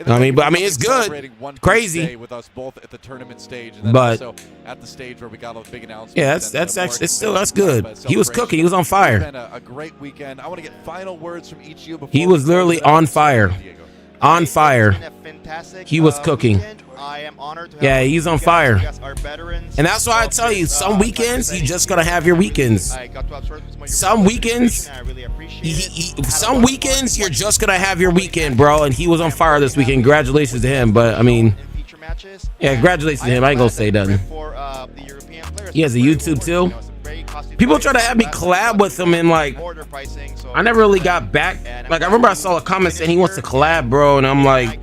I mean, it's good. Crazy. With us both at the tournament stage, but also at the stage where we got a big announcement. Yeah, that's actually that's good. He was cooking. He was on fire. It's been a great weekend. I want to get final words from each of you. He was literally on fire. On fire. He was cooking. I am honored to have yeah, he's on fire. our veterans. And that's why I tell you, some weekends you just gotta have your weekends. Some weekends, some weekends you're just gonna have your weekend, bro. And he was on fire this weekend. Congratulations to him. But I mean, yeah, congratulations to him. I ain't gonna say nothing. He has a YouTube too. People try to have me collab with him, and like, I never really got back. Like, I remember I saw a comment saying he wants to collab, bro, and I'm like,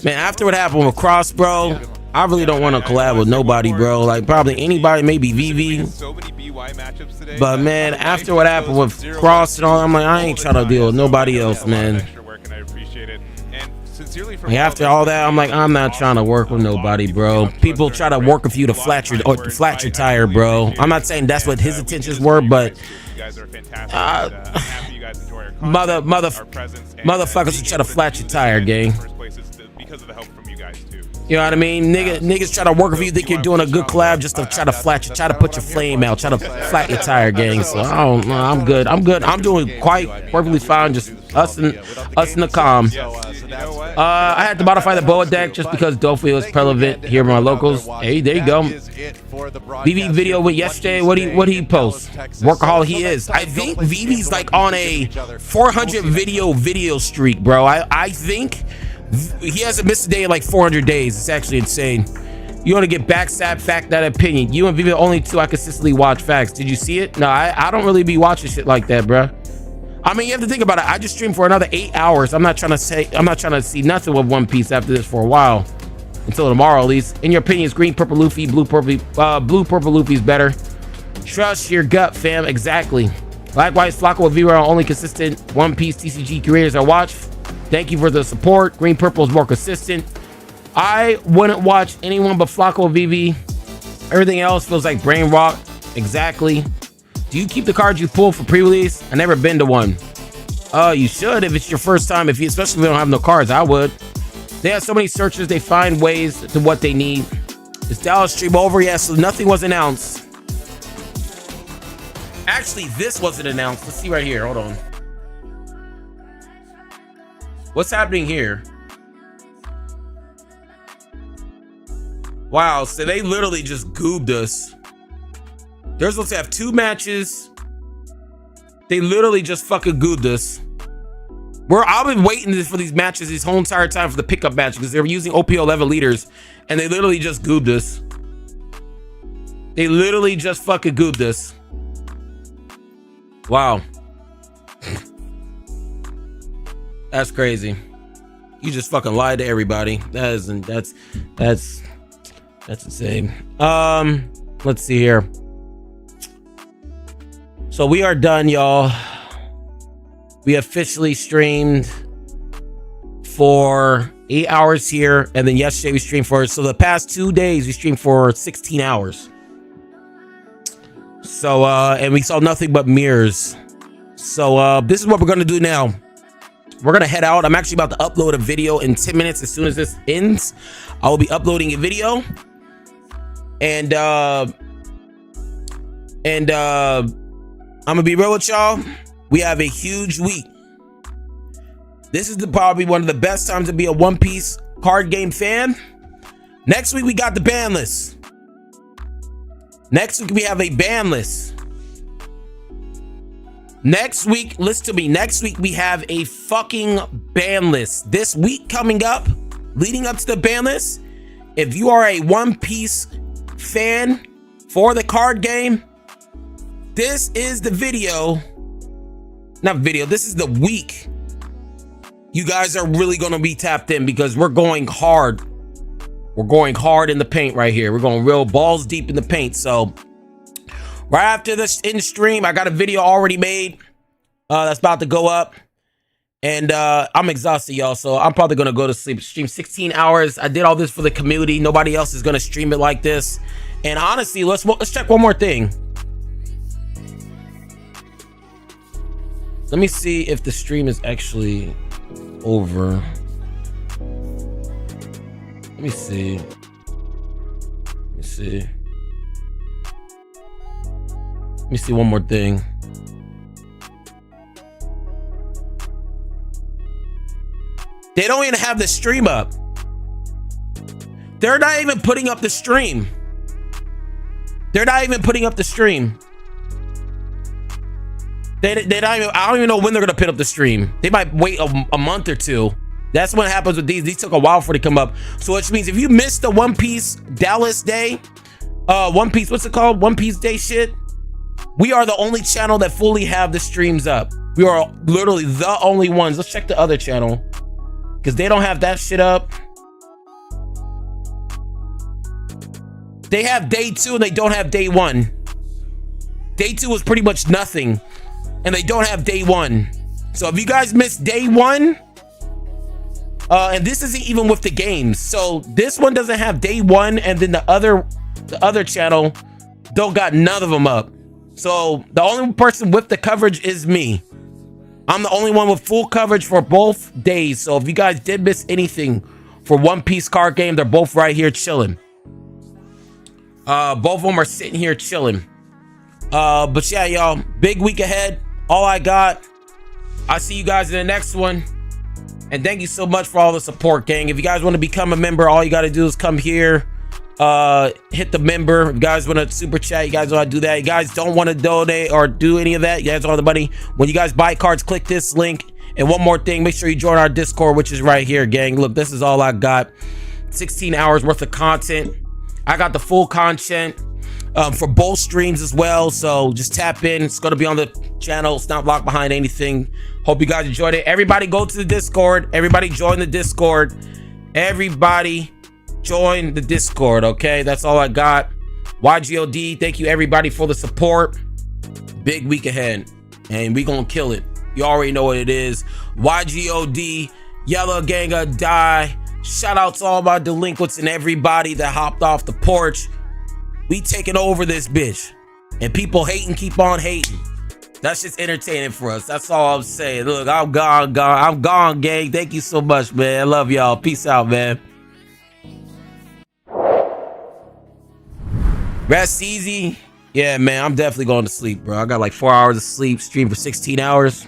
man, after what happened with Cross, bro, I really don't want to collab with nobody, bro. Like, probably anybody, maybe VV. But man, after what happened with Cross and all, I'm like, I ain't trying to deal with nobody else, man. sincerely from after all that, I'm like, I'm not trying to work with nobody, bro. People try to work with you to flat your tire, bro. I'm not saying that's what his intentions were, but you guys are fantastic. Happy you guys enjoy our content, our presence, and motherfuckers try to flat your tire, gang. First place is because of the help from you guys too. You know what I mean? Niggas try to work with you, think you're doing a good collab just to try to flat you, try to put your flame out, try to flat your tire, gang. So I don't know. I'm good. I'm doing quite perfectly fine. Just us in the calm. I had to modify the boa deck just because Dolphy was prevalent here in my locals. Hey, there you go. VV video went yesterday. What he post? Workaholic he is. I think VV's like on a 400 video streak, bro. I think he hasn't missed a day in like 400 days. It's actually insane. You want to get backstab fact that opinion. You and VV are the only two I consistently watch facts. Did you see it? No, I don't really be watching shit like that, bro. I mean, you have to think about it. I just streamed for another 8 hours. I'm not trying to see nothing with One Piece after this for a while, until tomorrow at least. In your opinion, is green, purple, Luffy, blue, purple, Luffy's better? Trust your gut, fam. Exactly. Likewise, Flacco and Vero are only consistent One Piece TCG creators I watch. Thank you for the support. Green, purple is more consistent. I wouldn't watch anyone but Flacco and VV. Everything else feels like brain rot. Exactly. Do you keep the cards you pull for pre-release? I never been to one. You should if it's your first time. Especially if you don't have no cards, I would. They have so many searches, they find ways to what they need. Is Dallas stream over? Yeah, so nothing was announced. Actually, this wasn't announced. Let's see right here. Hold on. What's happening here? Wow, so they literally just goobed us. They're supposed to have 2 matches. They literally just fucking goobed us. I've been waiting for these matches this whole entire time for the pickup match because they were using OPO 11 leaders and they literally just goobed us. They literally just fucking goobed us. Wow. That's crazy. You just fucking lied to everybody. That's insane. Let's see here. So we are done, y'all. We officially streamed for 8 hours here, and then yesterday we streamed so the past 2 days we streamed for 16 hours. So and we saw nothing but mirrors. So this is what we're gonna do now. We're gonna head out. I'm actually about to upload a video in 10 minutes. As soon as this ends, I will be uploading a video. And I'm gonna be real with y'all. We have a huge week. This is probably one of the best times to be a One Piece card game fan. Next week we got the ban list. Next week we have a ban list. Next week, listen to me. Next week we have a fucking ban list. This week coming up, leading up to the ban list, if you are a One Piece fan for the card game, this is the video. Not video, this is the week. You guys are really going to be tapped in because we're going hard. We're going hard in the paint right here. We're going real balls deep in the paint. So right after this in stream, I got a video already made that's about to go up. And I'm exhausted, y'all. So I'm probably going to go to sleep. Stream 16 hours. I did all this for the community. Nobody else is going to stream it like this. And honestly, let's check one more thing. Let me see if the stream is actually over. Let me see. Let me see. Let me see one more thing. They don't even have the stream up. They're not even putting up the stream. They're not even putting up the stream. They don't even, I don't even know when they're gonna put up the stream. They might wait a month or two. That's what happens with these. These took a while for it to come up. So which means if you missed the One Piece Dallas Day, One Piece, what's it called? One Piece Day shit. We are the only channel that fully have the streams up. We are literally the only ones. Let's check the other channel because they don't have that shit up. They have day 2 and they don't have day 1. Day 2 was pretty much nothing. And they don't have day 1. So if you guys missed day 1, And this isn't even with the games. So this one doesn't have day one, and then the other channel don't got none of them up. So the only person with the coverage is me. I'm the only one with full coverage for both days. So if you guys did miss anything for One Piece card game, they're both right here chilling. Both of them are sitting here chilling. But yeah, y'all, big week ahead. All I got. I'll see you guys in the next one. And thank you so much for all the support, gang. If you guys want to become a member, all you got to do is come here. Hit the member. If you guys want to super chat, you guys want to do that. You guys don't want to donate or do any of that, you guys want the money. When you guys buy cards, click this link. And one more thing, make sure you join our Discord, which is right here, gang. Look, this is all I got. 16 hours worth of content. I got the full content for both streams as well. So just tap in. It's going to be on the channel. It's not locked behind anything. Hope you guys enjoyed it. Everybody go to the Discord. Everybody join the Discord. Everybody join the Discord, okay? That's all I got. YGOD, thank you everybody for the support. Big week ahead, and we gonna kill it. You already know what it is. YGOD, Yellow Ganga die. Shout out to all my delinquents and everybody that hopped off the porch. We taking over this bitch, and people hating keep on hating. That's just entertaining for us. That's all I'm saying. Look, I'm gone, gang. Thank you so much, man. I love y'all. Peace out, man. Rest easy. Yeah, man, I'm definitely going to sleep, bro. I got like 4 hours of sleep, stream for 16 hours.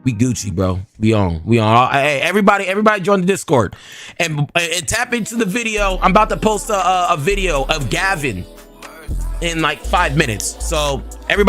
We Gucci, bro. We on. Hey, everybody join the Discord. And tap into the video. I'm about to post a video of Gavin in like 5 minutes. So everybody